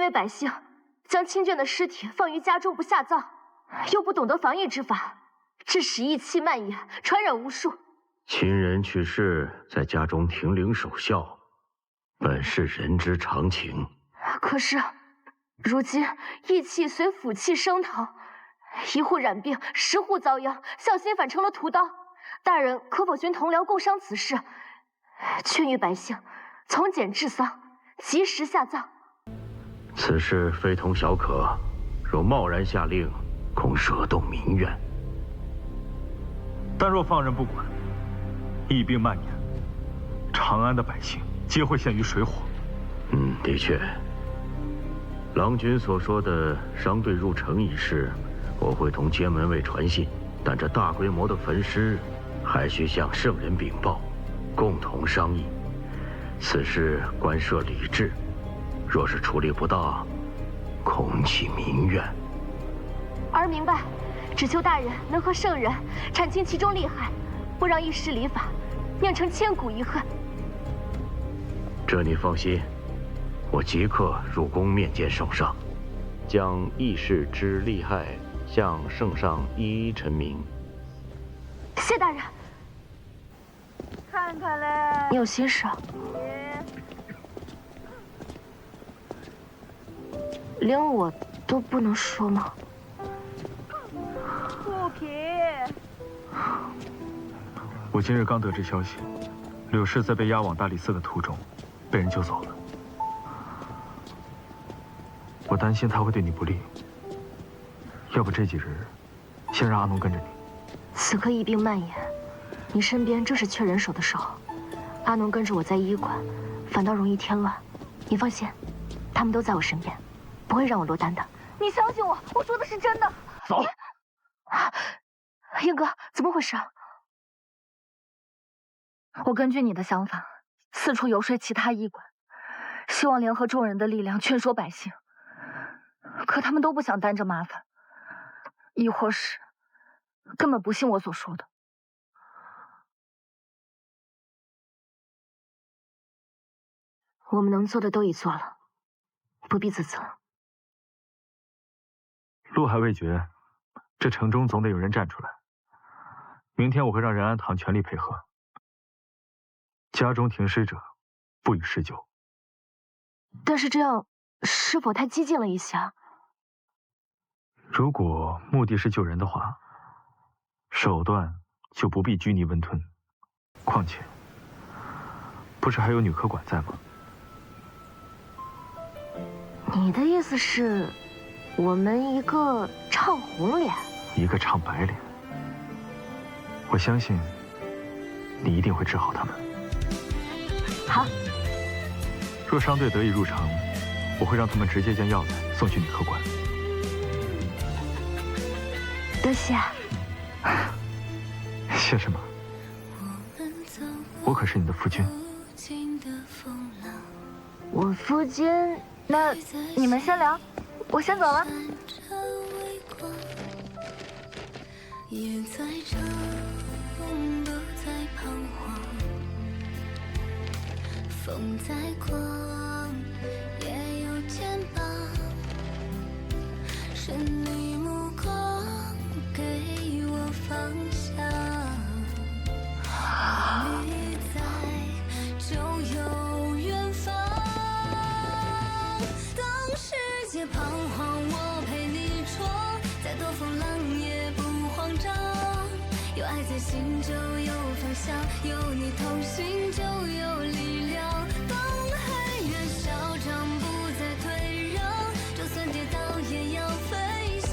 为百姓将亲眷的尸体放于家中不下葬，又不懂得防疫之法，致使疫气蔓延，传染无数。亲人去世，在家中停灵守孝，本是人之常情。可是，如今义气随府气升堂，一户染病，10户遭殃，孝心反成了屠刀。大人可否寻同僚共商此事，劝谕百姓从简治丧，及时下葬？此事非同小可，若贸然下令，恐惹动民怨。但若放任不管，疫病蔓延，长安的百姓皆会陷于水火。的确，郎君所说的商队入城一事，我会同监门卫传信，但这大规模的焚尸，还需向圣人禀报，共同商议。此事关涉礼制，若是处理不当，恐起民怨。儿明白，只求大人能和圣人铲清其中利害，不让一时礼法酿成千古遗恨。这你放心，我即刻入宫面见圣上，将议事之利害向圣上一一陈明。谢大人。看看嘞，你有心事？连我都不能说吗？不平。我今日刚得知消息，柳氏在被押往大理寺的途中，被人救走了。我担心他会对你不利，要不这几日，先让阿农跟着你。此刻疫病蔓延，你身边正是缺人手的时候。阿农跟着我在医馆，反倒容易添乱。你放心，他们都在我身边，不会让我落单的。你相信我，我说的是真的。走。英哥，怎么回事？我根据你的想法，四处游说其他医馆，希望联合众人的力量劝说百姓。可他们都不想担这麻烦，亦或是根本不信我所说的。我们能做的都已做了，不必自责。路还未绝，这城中总得有人站出来。明天我会让仁安堂全力配合，家中停尸者不予施救。但是这样是否太激进了一些？如果目的是救人的话，手段就不必拘泥温吞。况且，不是还有女科管在吗？你的意思是，我们一个唱红脸，一个唱白脸。我相信，你一定会治好他们。好。若商队得以入城，我会让他们直接将药材送去女科馆。多谢。谢什么？我可是你的夫君。我夫君。那你们先聊，我先走了。也在这梦都在彷徨，风在狂，也有肩膀，是你目光给我方向，你在就有远方。世界彷徨，我陪你闯，再多风浪也不慌张。有爱在心就有方向，有你同行就有力量。当黑越嚣张，不再退让，就算跌倒也要飞翔。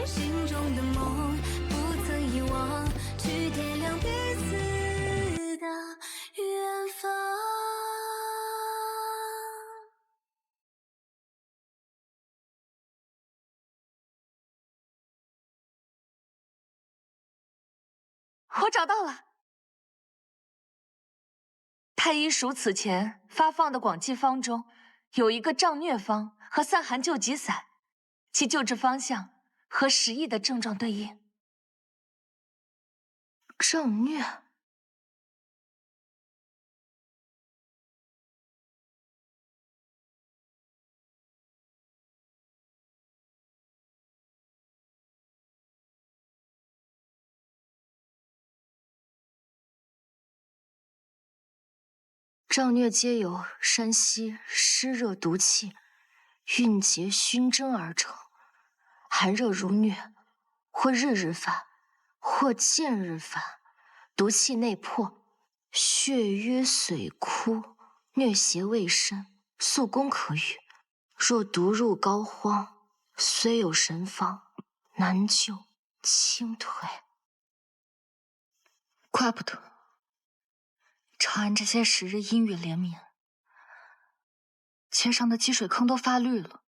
心中的梦不曾遗忘，去点亮彼此的远方。我找到了，太医署此前发放的广剂方中，有一个胀疟方和散寒救急散，其救治方向和实际的症状对应。胀疟。瘴疟皆由山溪湿热毒气蕴结熏蒸而成，寒热如疟，或日日发，或见日发，毒气内破，血瘀髓枯，疟邪未深，速攻可愈。若毒入膏肓，虽有神方，难救轻退。怪不得长安这些时日阴雨连绵，街上的积水坑都发绿了，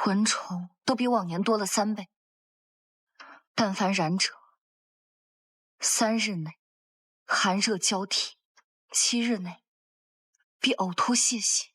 蚊虫都比往年多了3倍。但凡染者，3日内寒热交替，7日内必呕吐泄血。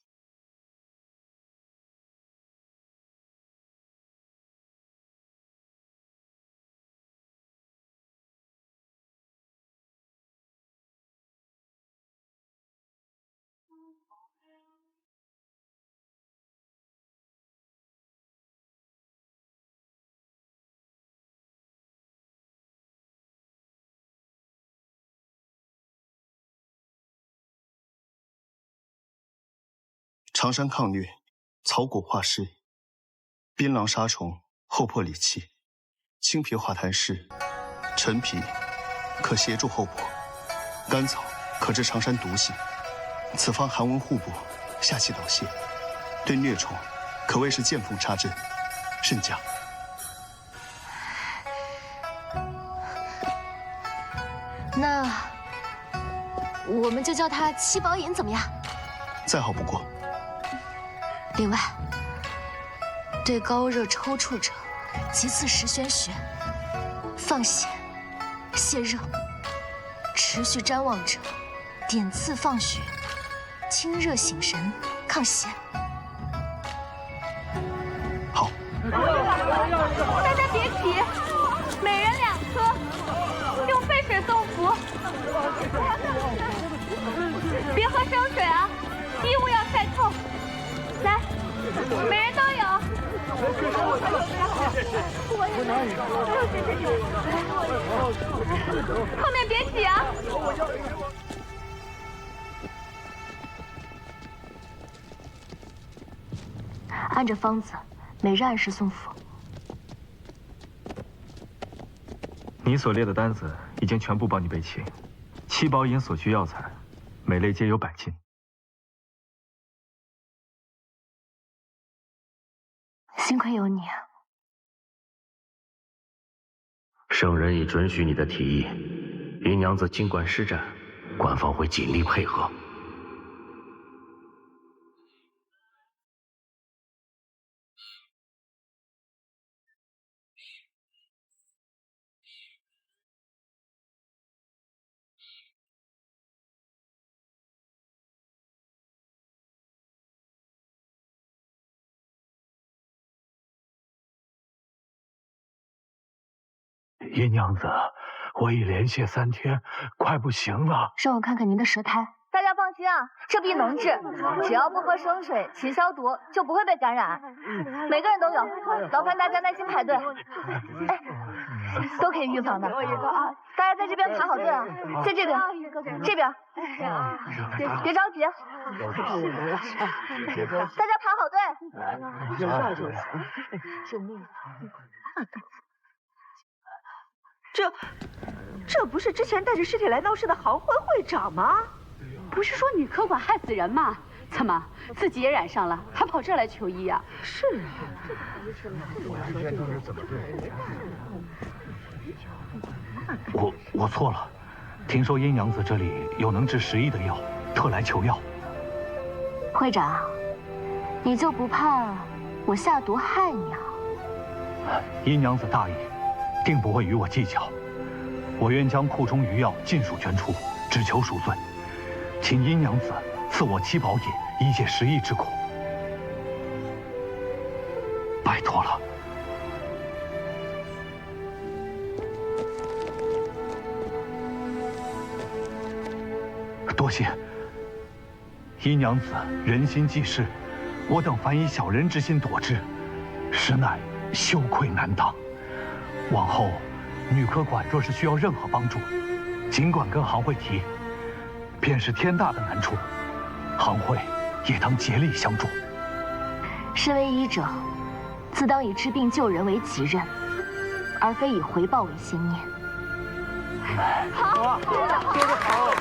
常山抗疟，草果化湿，槟榔杀虫，后破里气，青皮化痰湿，陈皮可协助后破，甘草可治常山毒性。此方寒温互补，下气导泻，对疟虫可谓是见缝插针，甚佳。那我们就叫它七宝饮怎么样？再好不过。另外，对高热抽搐者，即刺十宣穴，放血泻热；持续瞻望者，点刺放血，清热醒神，抗邪。好。大家别急，每人2颗，用沸水送服。别喝生水啊，衣物要晒透。来，每人都有。后面别挤啊！按着方子，每日按时送服。你所列的单子已经全部帮你备齐，七宝饮所需药材，每类皆有100斤。幸亏有你。圣人已准许你的提议，云娘子尽管施展，官方会尽力配合。殷娘子，我已连泻3天，快不行了。让我看看您的舌苔。大家放心啊，这病能治，只要不喝生水，勤消毒，就不会被感染。每个人都有，劳烦大家耐心排队。哎，都可以预防的。大家在这边排好队啊，在这边，这边，别着急，大家排好队。救命！这不是之前带着尸体来闹事的行会会长吗？不是说女科管害死人吗？怎么自己也染上了，还跑这儿来求医啊？是啊，我错了，听说殷娘子这里有能治10亿的药，特来求药。会长，你就不怕我下毒害你啊？殷娘子大意，定不会与我计较。我愿将库中余药尽数捐出，只求赎罪。请殷娘子赐我7宝饮，以解10亿之苦。拜托了。多谢。殷娘子仁心济世，我等凡以小人之心躲之，实乃羞愧难当。往后，女科馆若是需要任何帮助，尽管跟行会提。便是天大的难处，行会也当竭力相助。身为医者，自当以治病救人为己任，而非以回报为先念。好，说得好，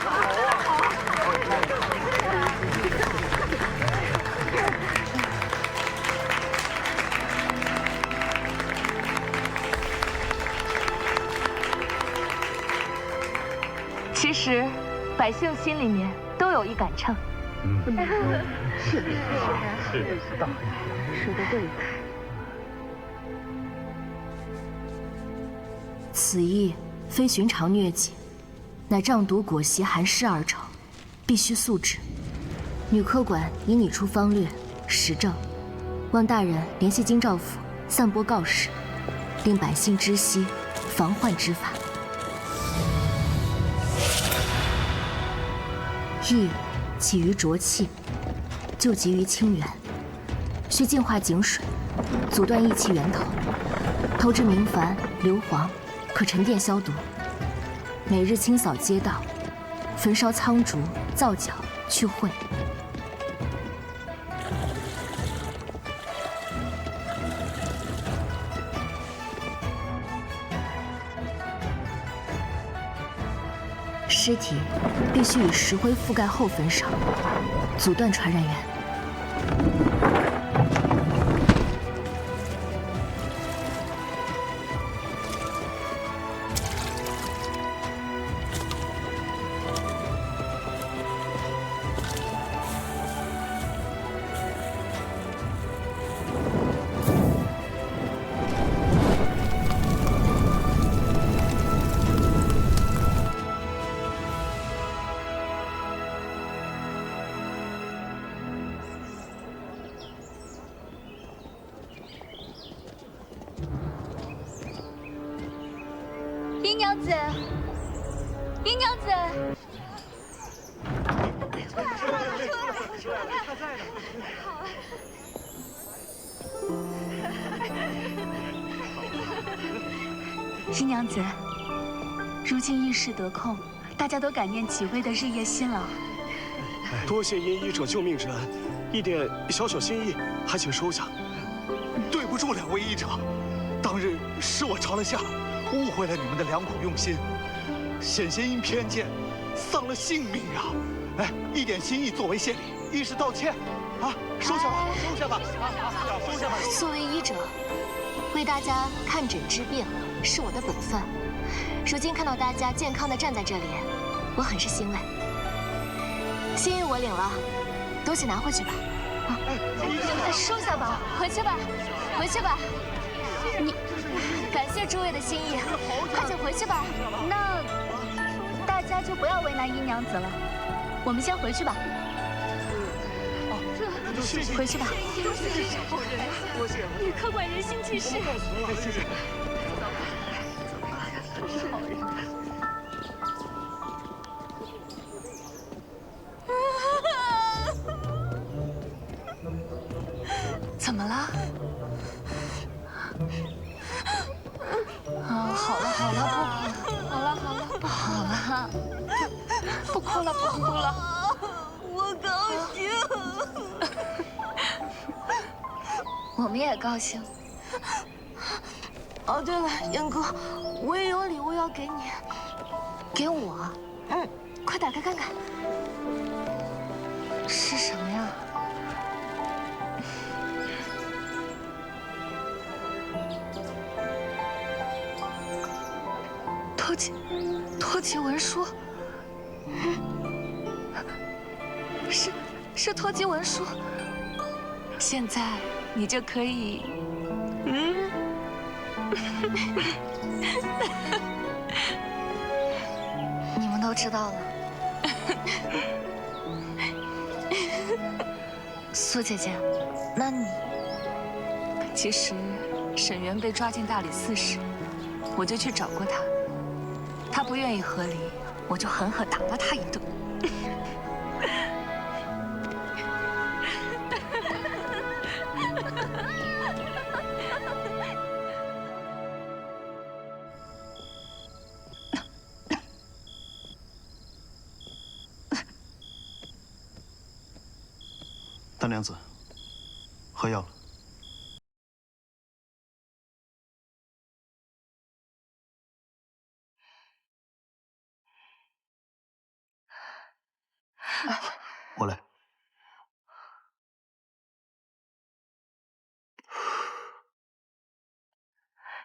其实，百姓心里面都有一杆秤。是的，说得对。此役非寻常疟疾，乃瘴毒裹袭寒湿而成，必须速治。女科馆已拟出方略实证，望大人联系京兆府，散播告示，令百姓知悉防患之法。疫起于浊气，救急于清源，需净化井水，阻断疫气源头，投掷明矾、硫磺，可沉淀消毒。每日清扫街道，焚烧苍竹、皂角，去秽。尸体必须以石灰覆盖后焚烧，阻断传染源。姨娘子，姨娘子，姨娘子，如今疫事得控，大家都感念几位的日夜辛劳。多谢因医者救命之恩，一点小小心意，还请收下。对不住两位医者，当日是我长了下，误会了你们的良苦用心，险些因偏见丧了性命呀！哎，一点心意作为谢礼，一时道歉，啊，收下吧，收下吧，收下吧。作为医者，为大家看诊治病是我的本分。如今看到大家健康的站在这里，我很是欣慰。心意我领了，东西拿回去吧。啊，收下吧，回去吧，回去吧。你，感谢诸位的心意，快请回去吧。那大家就不要为难姨娘子了，我们先回去吧。回去吧。女科馆人心济世。谢谢。怎么了？啊，好了好了，不好了，不哭了，不哭了。我高兴。我们也高兴。哦，对了，燕哥，我也有礼物要给你。给我？快打开看看。是什么呀？托笈文书。是托笈文书。现在你就可以，你们都知道了。苏姐姐，那你……其实沈园被抓进大理寺时，我就去找过他，他不愿意和离，我就狠狠打了他一顿。大娘子，喝药了。我来。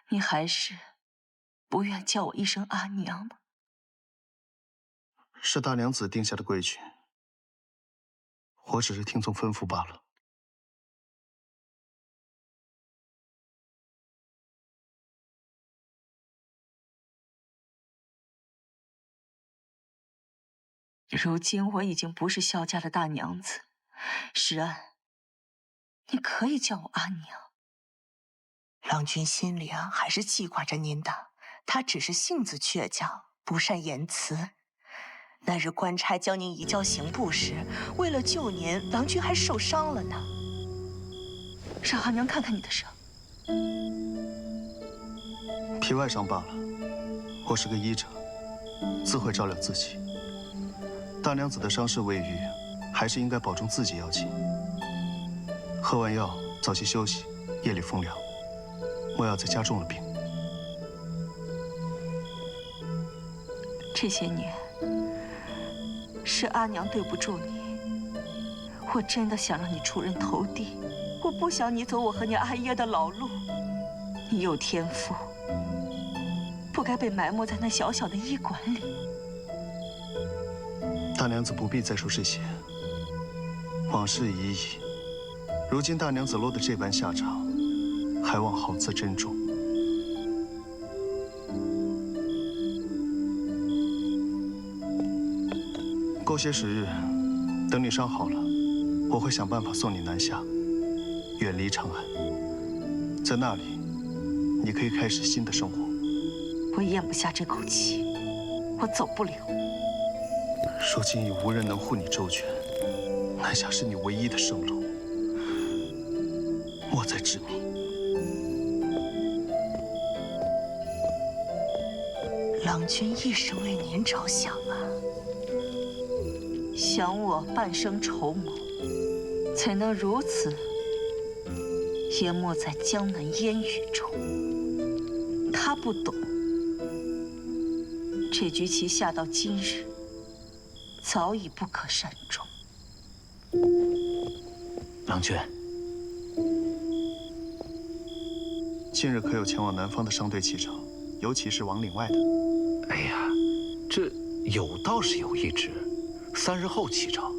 你还是不愿叫我一声阿娘吗？是大娘子定下的规矩，我只是听从吩咐罢了。如今我已经不是萧家的大娘子，石安，你可以叫我阿娘。郎君心里还是记挂着您的，他只是性子倔强，不善言辞。那日官差将您移交刑部时，为了救您，郎君还受伤了呢。让阿娘看看你的伤。皮外伤罢了，我是个医者，自会照料自己。大娘子的伤势未愈，还是应该保重自己要紧。喝完药，早些休息，夜里风凉，莫要再加重了病。这些年是阿娘对不住你，我真的想让你出人头地，我不想你走我和你阿爷的老路。你有天赋，不该被埋没在那小小的医馆里。大娘子不必再说这些，往事已矣。如今大娘子落得这般下场，还望好自珍重。过些时日，等你伤好了，我会想办法送你南下，远离长安。在那里，你可以开始新的生活。我咽不下这口气，我走不了。如今已无人能护你周全，南下是你唯一的生路，莫再执迷。郎君亦是为您着想啊。想我半生筹谋，才能如此淹没在江南烟雨中。他不懂，这局棋下到今日，早已不可善终。郎君，近日可有前往南方的商队启程，尤其是往岭外的？哎呀，这有道是有一旨，3日后启程，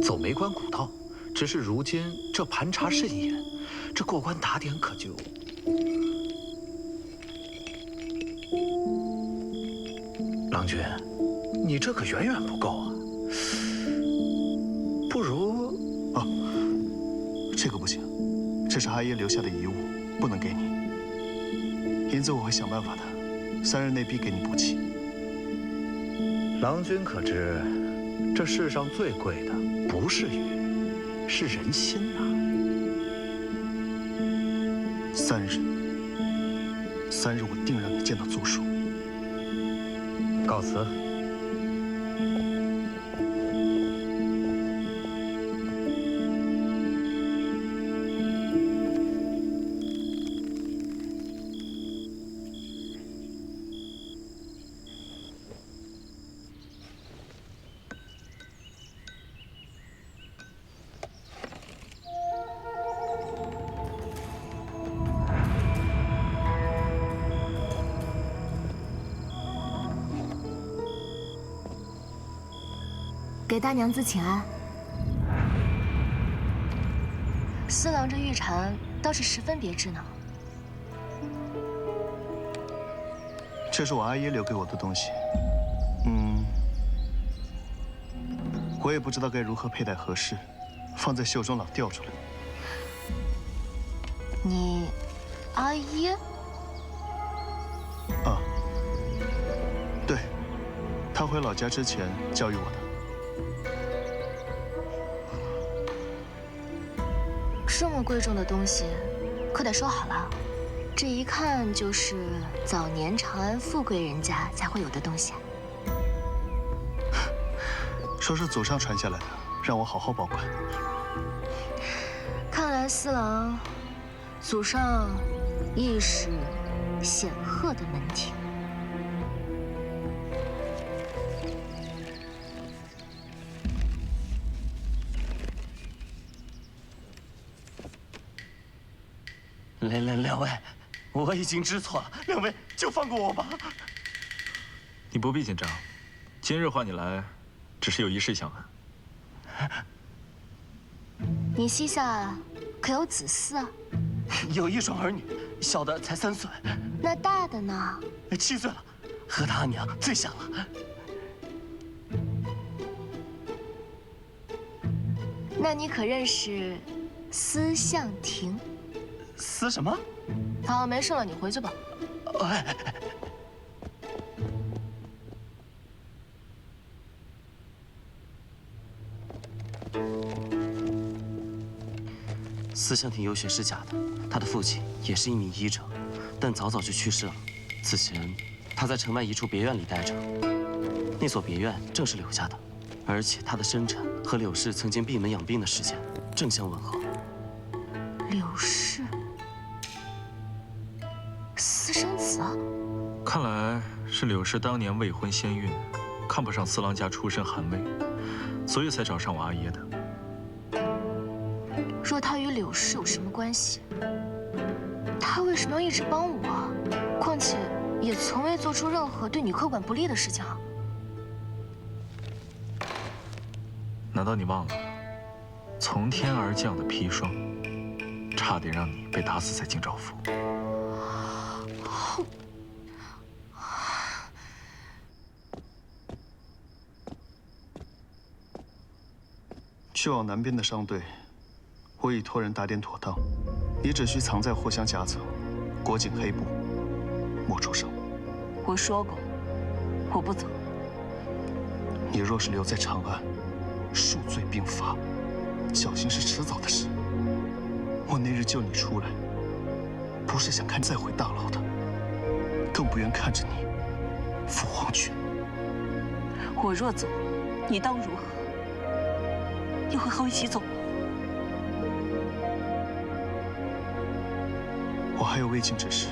走梅关古道。只是如今这盘查甚严，这过关打点可就……郎君，你这可远远不够啊！不如……这个不行，这是阿爷留下的遗物，不能给你。银子我会想办法的，3日内必给你补齐。郎君可知，这世上最贵的不是玉，是人心啊！3日我定让你见到足数。告辞。给大娘子请安。司郎这玉蝉倒是十分别致呢。这是我阿爷留给我的东西。我也不知道该如何佩戴合适，放在袖中老掉出来。你阿爷？啊，对，他回老家之前教育我的。这么贵重的东西，可得收好了。这一看就是早年长安富贵人家才会有的东西。说是祖上传下来的，让我好好保管。司郎，祖上亦是显赫的门庭。两位，我已经知错了，两位就放过我吧。你不必紧张，今日唤你来，只是有一事相问。你膝下可有子嗣啊？有一双儿女，小的才3岁，那大的呢？7岁了，和他阿娘最像了。那你可认识司相庭？司什么？好，没事了，你回去吧。司相庭有血是假的，他的父亲也是一名医者，但早早就去世了。此前他在城外一处别院里待着，那所别院正是柳家的，而且他的生辰和柳氏曾经闭门养病的时间正相吻合。柳氏私生子啊？看来是柳氏当年未婚先孕，看不上司郎家出身寒微，所以才找上我阿爷的。若他与柳氏有什么关系，他为什么要一直帮我？况且也从未做出任何对女客馆不利的事情啊。难道你忘了，从天而降的砒霜，差点让你被打死在京兆府？去往南边的商队，我已托人打点妥当，你只需藏在藿香夹层，裹紧黑布，莫出声。我说过，我不走。你若是留在长安，数罪并罚，侥幸是迟早的事。我那日救你出来，不是想看你再回大牢的，更不愿看着你赴黄泉。我若走，你当如何？你会和我一起走吗？我还有未尽之事，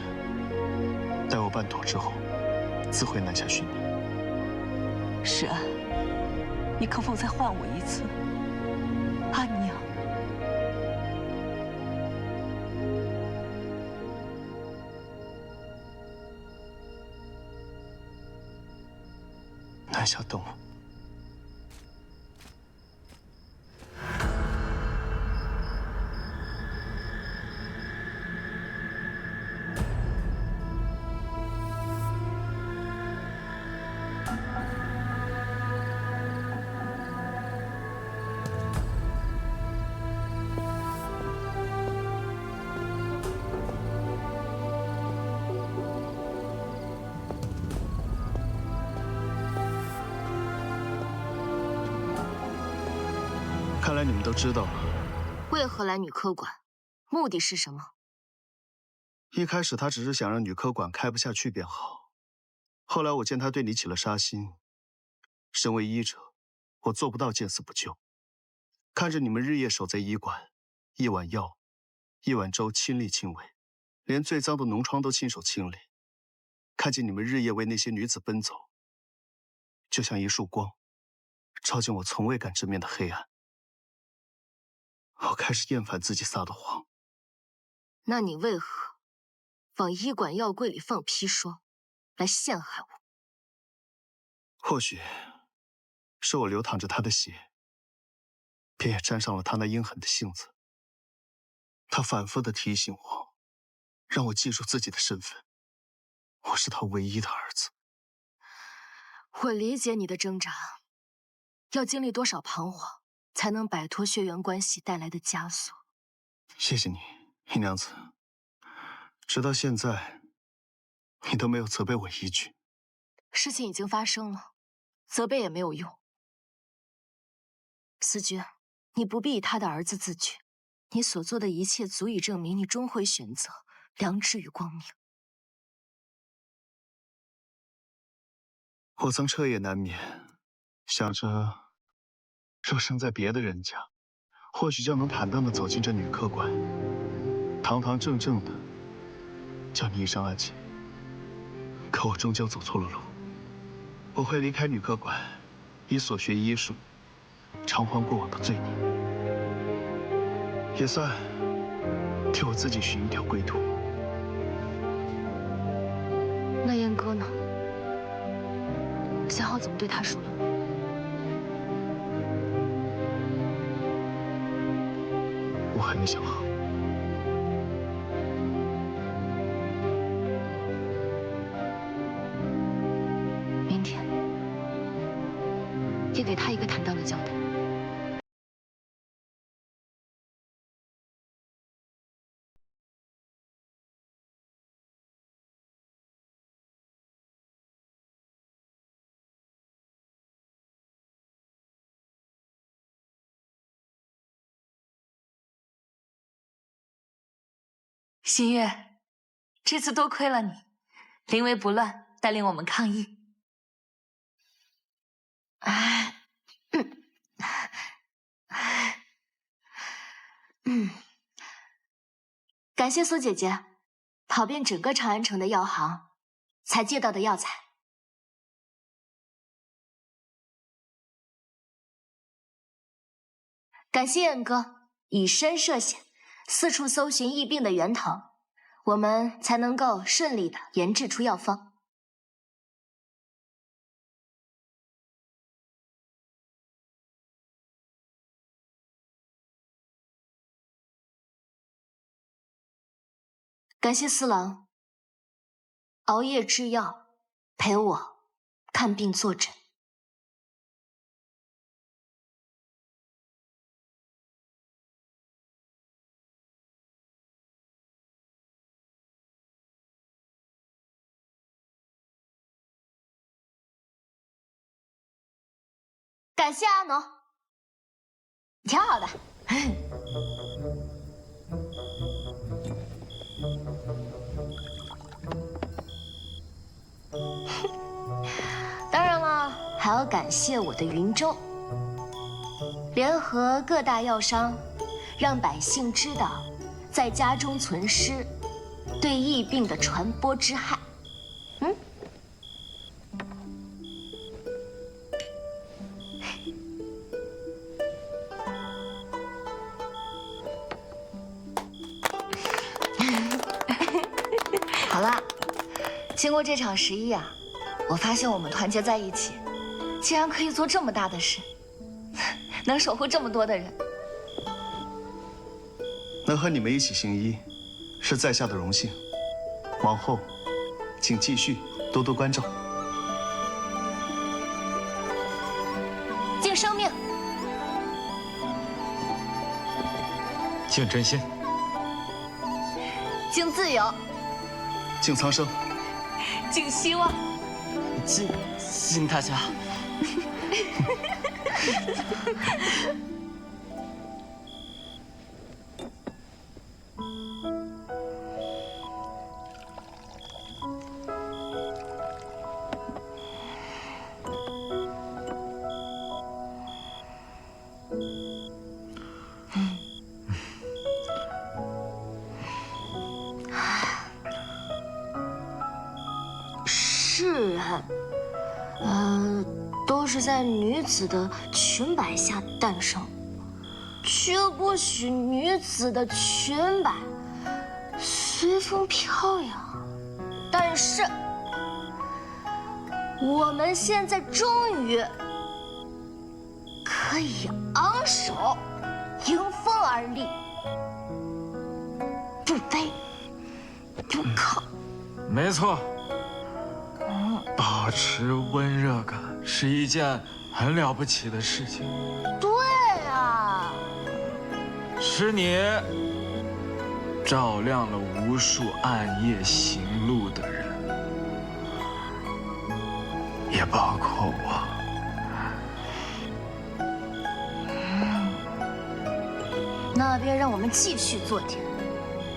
待我办妥之后，自会南下寻你。世安，你可否再唤我一次，阿娘？南下等我。看来你们都知道了。为何来女科馆？目的是什么？一开始他只是想让女科馆开不下去便好，后来我见他对你起了杀心。身为医者，我做不到见死不救。看着你们日夜守在医馆，一碗药，一碗粥，亲力亲为，连最脏的脓疮都亲手清理。看见你们日夜为那些女子奔走，就像一束光，照进我从未敢直面的黑暗。我开始厌烦自己撒的谎。那你为何往医馆药柜里放砒霜，来陷害我？或许是我流淌着他的血，便也沾上了他那阴狠的性子。他反复地提醒我，让我记住自己的身份，我是他唯一的儿子。我理解你的挣扎，要经历多少彷徨，才能摆脱血缘关系带来的枷锁。谢谢你，姨娘子。直到现在，你都没有责备我一句。事情已经发生了，责备也没有用。思君，你不必以他的儿子自居，你所做的一切足以证明你终会选择良知与光明。我曾彻夜难眠，想着，若生在别的人家，或许就能坦荡地走进这女客馆，堂堂正正的叫你一声阿姐。可我终究走错了路。我会离开女客馆，以所学医术偿还过往的罪孽，也算替我自己寻一条归途。那燕哥呢？想好怎么对他说了？我还没想好。明天也给他一个坦荡的交代。新月，这次多亏了你，临危不乱，带领我们抗疫。感谢苏姐姐，跑遍整个长安城的药行，才借到的药材。感谢燕哥以身涉险，四处搜寻疫病的源头，我们才能够顺利的研制出药方。感谢四郎熬夜制药，陪我看病坐诊。感谢阿农，挺好的。当然了，还要感谢我的云州，联合各大药商，让百姓知道在家中存尸对疫病的传播之害。好了，经过这场11啊，我发现我们团结在一起，竟然可以做这么大的事，能守护这么多的人。能和你们一起行医，是在下的荣幸。往后，请继续多多关照。敬生命，敬真心，敬自由，敬苍生，敬希望，敬大家。是人，都是在女子的裙摆下诞生，绝不许女子的裙摆随风飘扬。但是，我们现在终于可以昂首迎风而立，不卑不亢。没错。保持温热感是一件很了不起的事情。对啊，是你照亮了无数暗夜行路的人，也包括我。那便让我们继续做点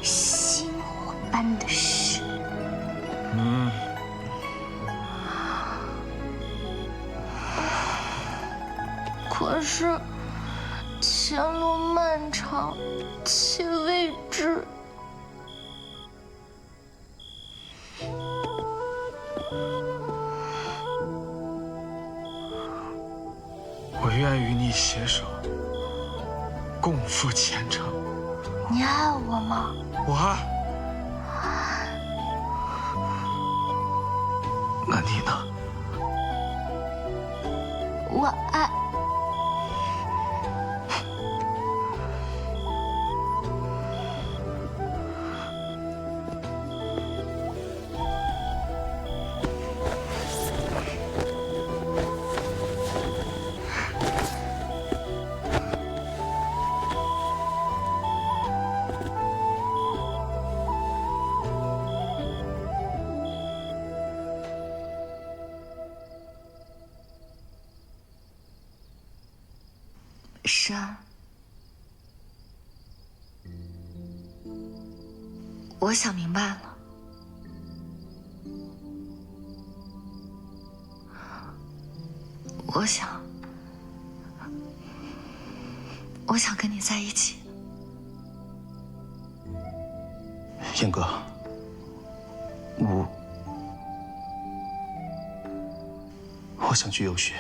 星火般的事。可是，前路漫长且未知。我愿与你携手，共赴前程。你爱我吗？我爱。那你呢？我爱。珊，我想明白了，我想跟你在一起。燕哥，我想去游学。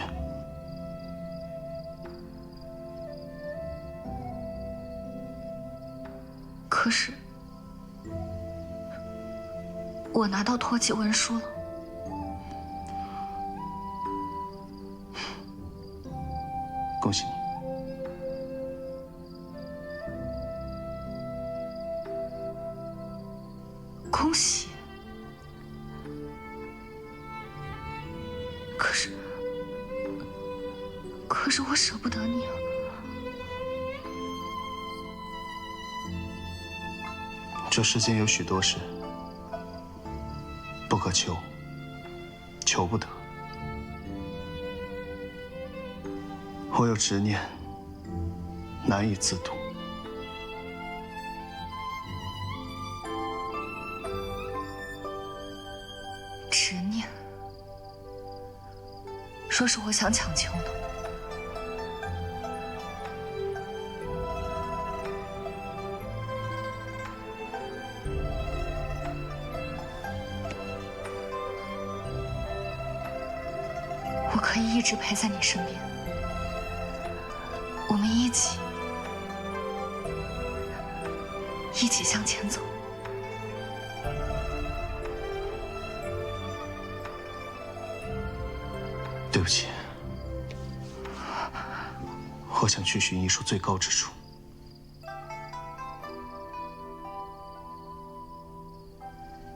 可是，我拿到脱籍文书了。恭喜你。恭喜。可是我舍不得你啊。这世间有许多事不可求，求不得。我有执念，难以自度。执念？说是我想强求呢？我可以一直陪在你身边，我们一起向前走。对不起，我想去寻艺术最高之处。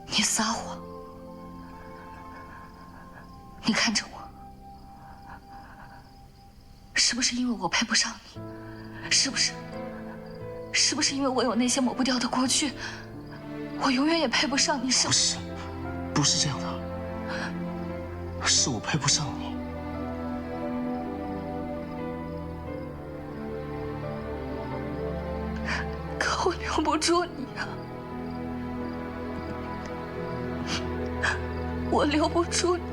你撒谎！你看着我，是不是因为我配不上你？是不是因为我有那些抹不掉的过去，我永远也配不上你？是不是？不是这样的，是我配不上你。可我留不住你啊！我留不住你。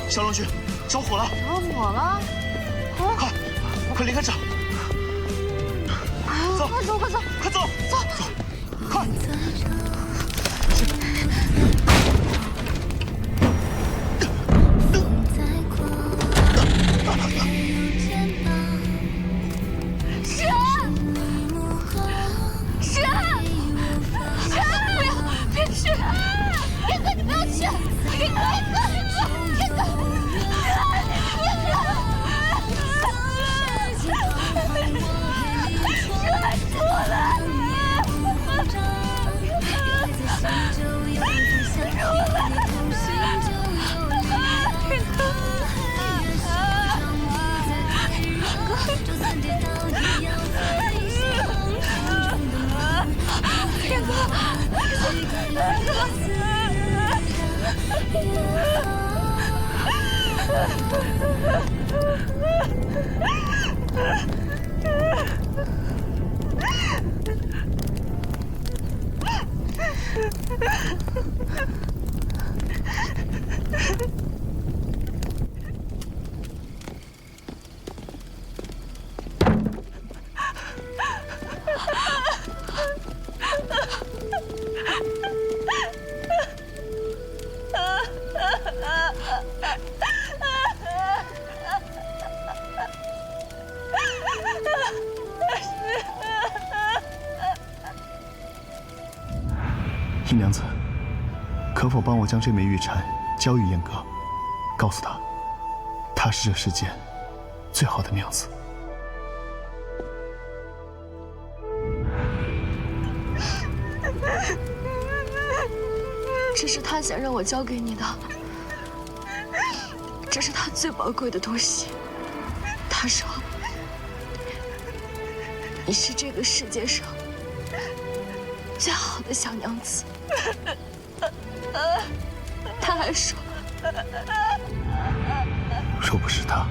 小龙君，着火了！着火了！快离开这儿！走，快走，快走，快走，走，快！姨娘子，可否帮我将这枚玉蝉交予燕阁，告诉他，她是这世间最好的娘子。这是他想让我交给你的，这是他最宝贵的东西。他说，你是这个世界上最好的小娘子。他还说，若不是他，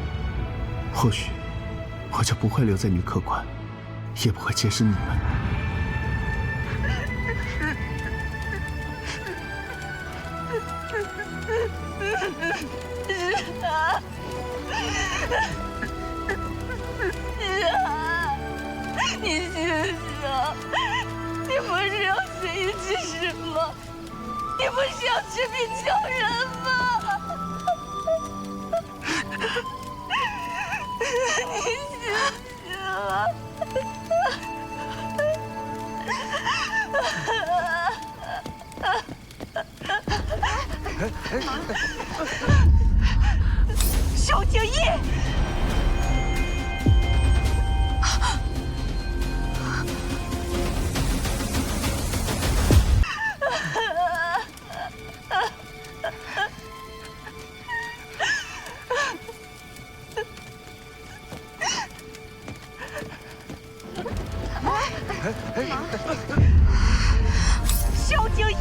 或许我就不会留在女客馆，也不会结识你们。你醒醒！你不是要随意去世吗？你不是要治病救人吗？你醒醒啊！萧景逸！萧景逸！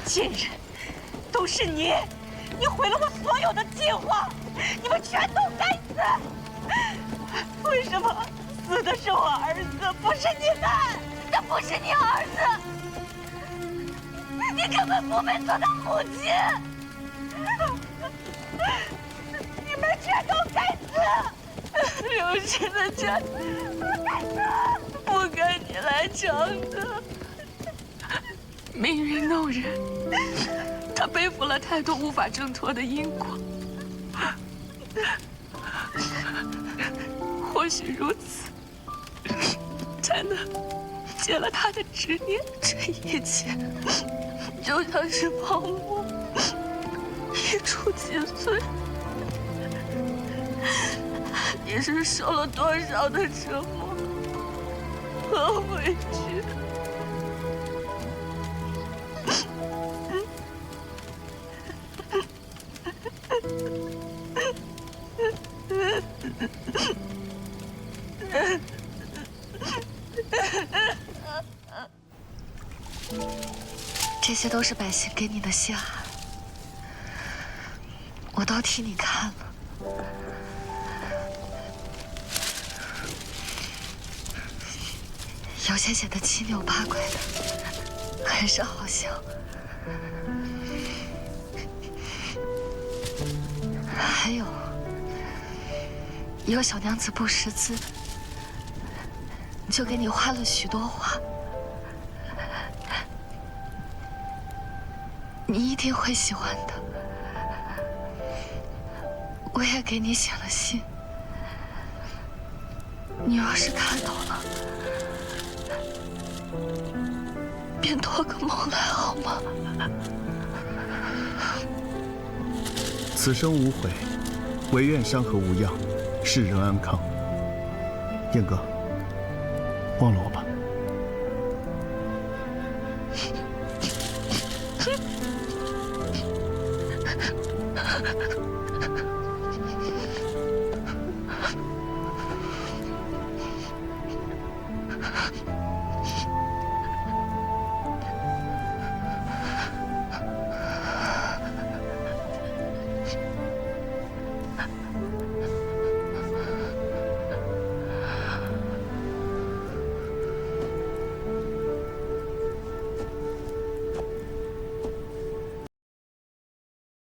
贱人，都是你！你毁了我所有的计划，你们全都该死！为什么死的是我儿子，不是你们？那不是你儿子，你根本不配做他母亲！你们全都该死！刘氏的家不该你来偿的。命运弄人，他背负了太多无法挣脱的因果。或许如此，才能解了他的执念。这一切就像是泡沫，一触即碎。你是受了多少的折磨和委屈？这些都是百姓给你的信函，我都替你看了。有些写的七扭八拐的，很是好笑。还有小娘子不识字，就给你画了许多画，你一定会喜欢的。我也给你写了信，你要是看到了，便托个梦来好吗？此生无悔，唯愿山河无恙，世人安康。燕哥，忘了我吧。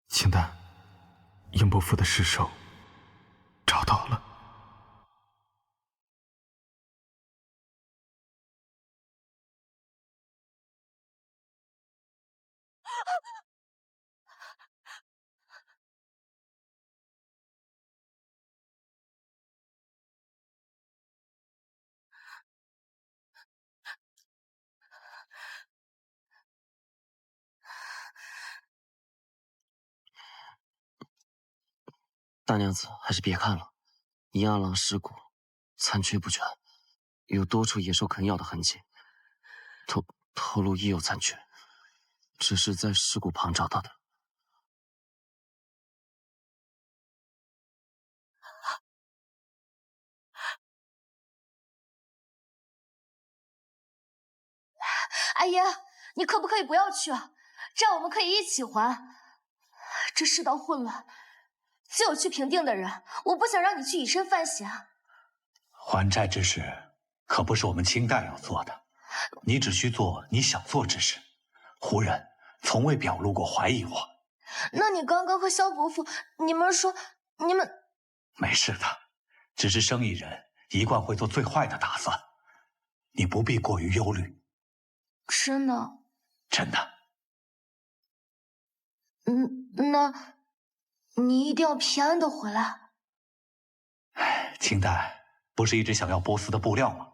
清淡，英伯父的尸首找到了。大娘子还是别看了，银二郎尸骨残缺不全，有多处野兽啃咬的痕迹，头颅亦有残缺，只是在尸骨旁找到的。阿爷，你可不可以不要去啊？这样我们可以一起还。这世道混乱，自有去平定的人，我不想让你去以身犯险。还债之事可不是我们清代要做的，你只需做你想做之事。胡人从未表露过怀疑我。那你刚刚和萧伯父，你们说你们……没事的，只是生意人一贯会做最坏的打算，你不必过于忧虑。真的？真的。那你一定要平安的回来。清代不是一直想要波斯的布料吗？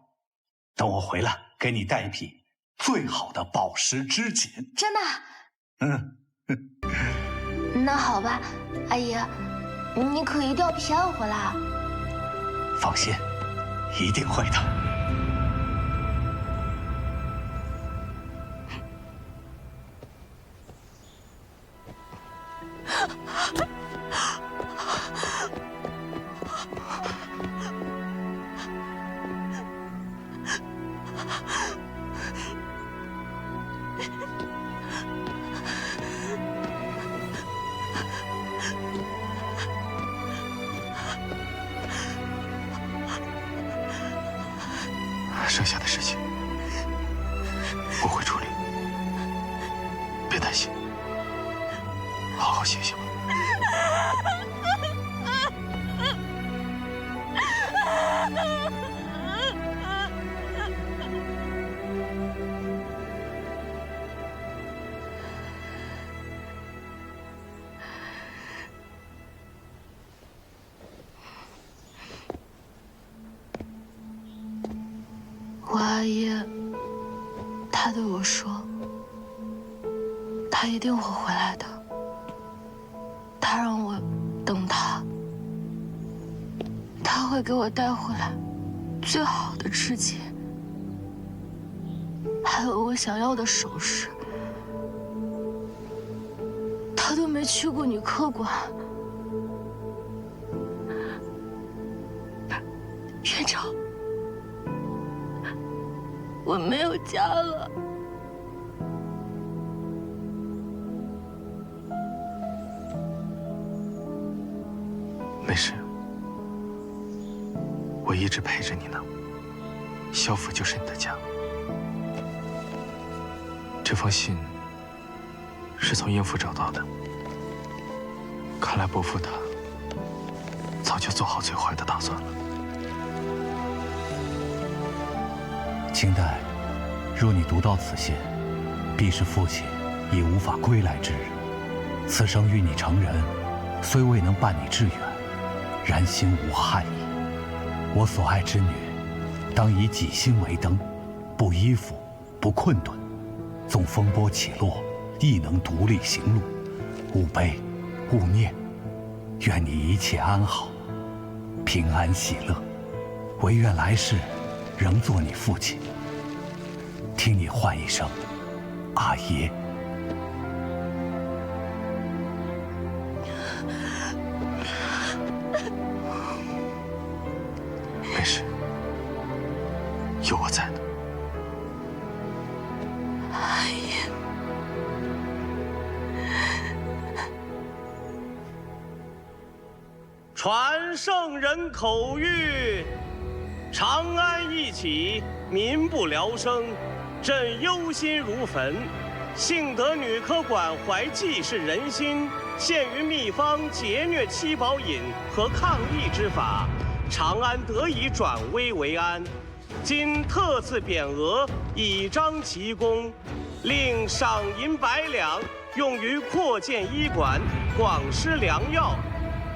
等我回来，给你带一匹最好的宝石织锦。真的？那好吧，阿姨，你可一定要平安回来啊！放心，一定会的。剩下的事情我会处理，别担心，好好歇歇吧。我阿姨，她对我说，她一定会回来的。她让我等她，她会给我带回来最好的织锦，还有我想要的首饰。她都没去过女科馆。院长。我没有家了。没事，我一直陪着你呢。萧府就是你的家。这封信是从英府找到的，看来伯父他早就做好最坏的打算了。清代，若你读到此信，必是父亲已无法归来之日。此生与你成人，虽未能伴你致远，然心无憾矣。我所爱之女，当以己心为灯，不依附，不困顿，纵风波起落，亦能独立行路。勿悲，勿念，愿你一切安好，平安喜乐。唯愿来世仍做你父亲，听你唤一声阿爷。没事，有我在呢。传圣人口谕：长安一起，民不聊生，朕忧心如焚。幸得女科馆怀济世人心，献于秘方劫虐妻宝饮和抗疫之法，长安得以转危为安。今特赐匾额，以彰其功，令赏银100两，用于扩建医馆，广施良药。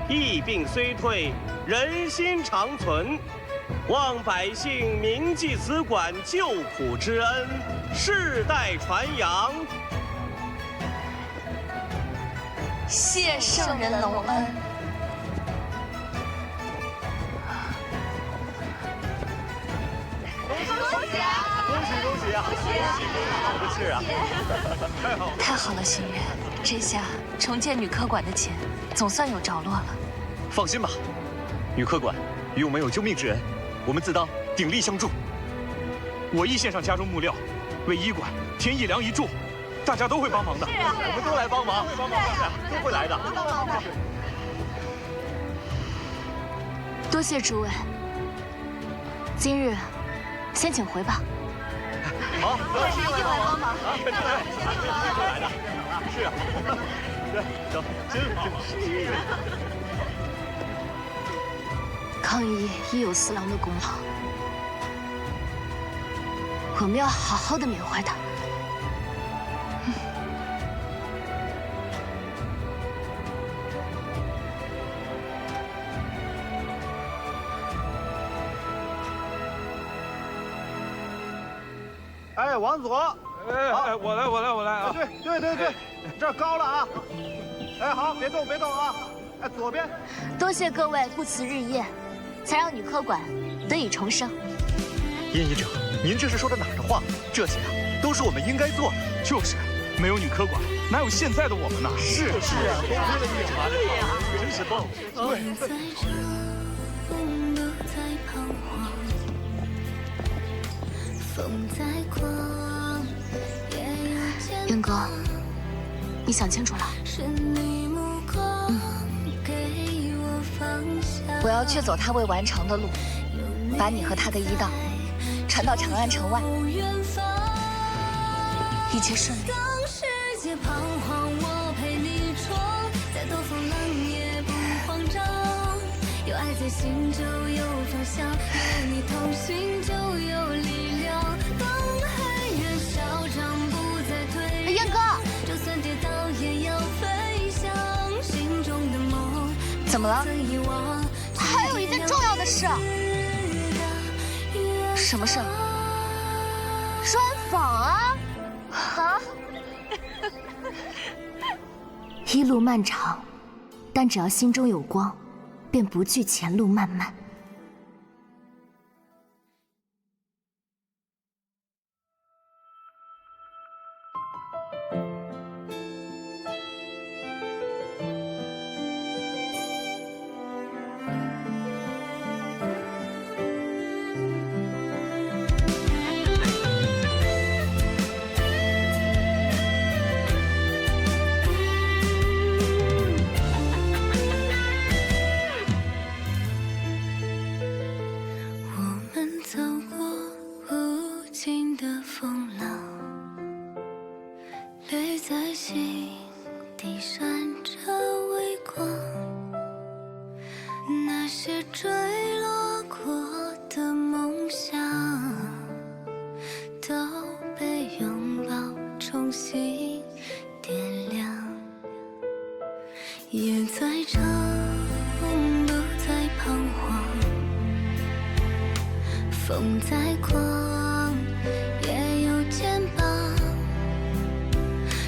疫病虽退，人心长存。望百姓铭记此馆救苦之恩，世代传扬。谢圣人隆恩。恭喜啊！好的事啊！太好了，心月，这下重建女科馆的钱总算有着落了。放心吧，女科馆与我们有救命之恩，我们自当鼎力相助。我亦献上家中木料，为医馆添一梁一柱，大家都会帮忙的。我们都来帮忙，都会来的。多谢诸位，今日先请回吧。好，一会儿帮忙。会来的。是啊，走，真好。抗疫亦有4郎的功劳，我们要好好的缅怀他。哎，往左。哎，我来啊！对，这儿高了啊！哎，好，别动啊！哎，左边。多谢各位不辞日夜，才让女科馆得以重生。燕医者，您这是说的哪儿的话？这些啊，都是我们应该做的。就是，没有女科馆，哪有现在的我们呢？是啊，多亏了你查的好，真是棒。燕哥，你想清楚了？我要确走他未完成的路，把你和他的医道传到长安城外，一切顺利。有爱在心就有方向，有你同行就有力量。当海越嚣张不再退燕哥，就算跌倒也要飞翔。心中的梦怎么了？还有一件重要的事。什么事？专访啊！啊！一路漫长，但只要心中有光，便不惧前路漫漫。夜再长，不再彷徨，风再狂，也有肩膀。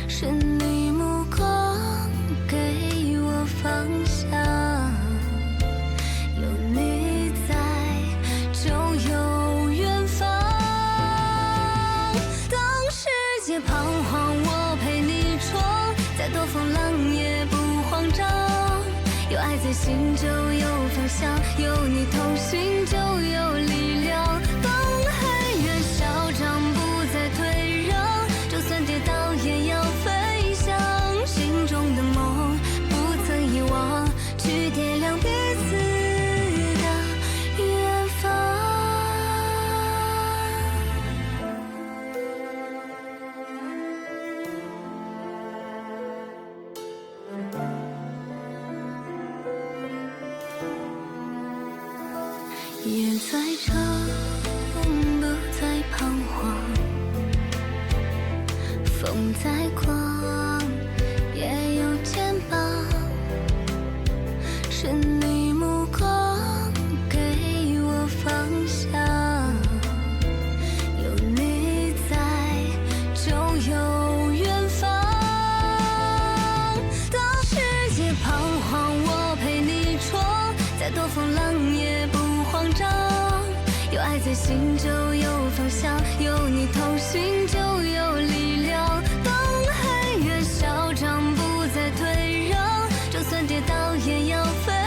是你目光给我方向，有你在就有远方。当世界彷徨，我陪你闯，再多风浪也不慌张。有爱在心就有方向，有你同行就有力量。当海越嚣张，不再退让，就算跌倒也要飞翔。心中的梦不曾遗忘，去点亮彼此再长，不再彷徨，风再狂，也有肩膀，是你目光给我方向，有你在就有远方。当世界彷徨，我陪你闯，再多风浪也不慌张，有爱在心就有方向，有你同行就有力量。当黑越嚣张，不再退让，就算跌倒也要飞。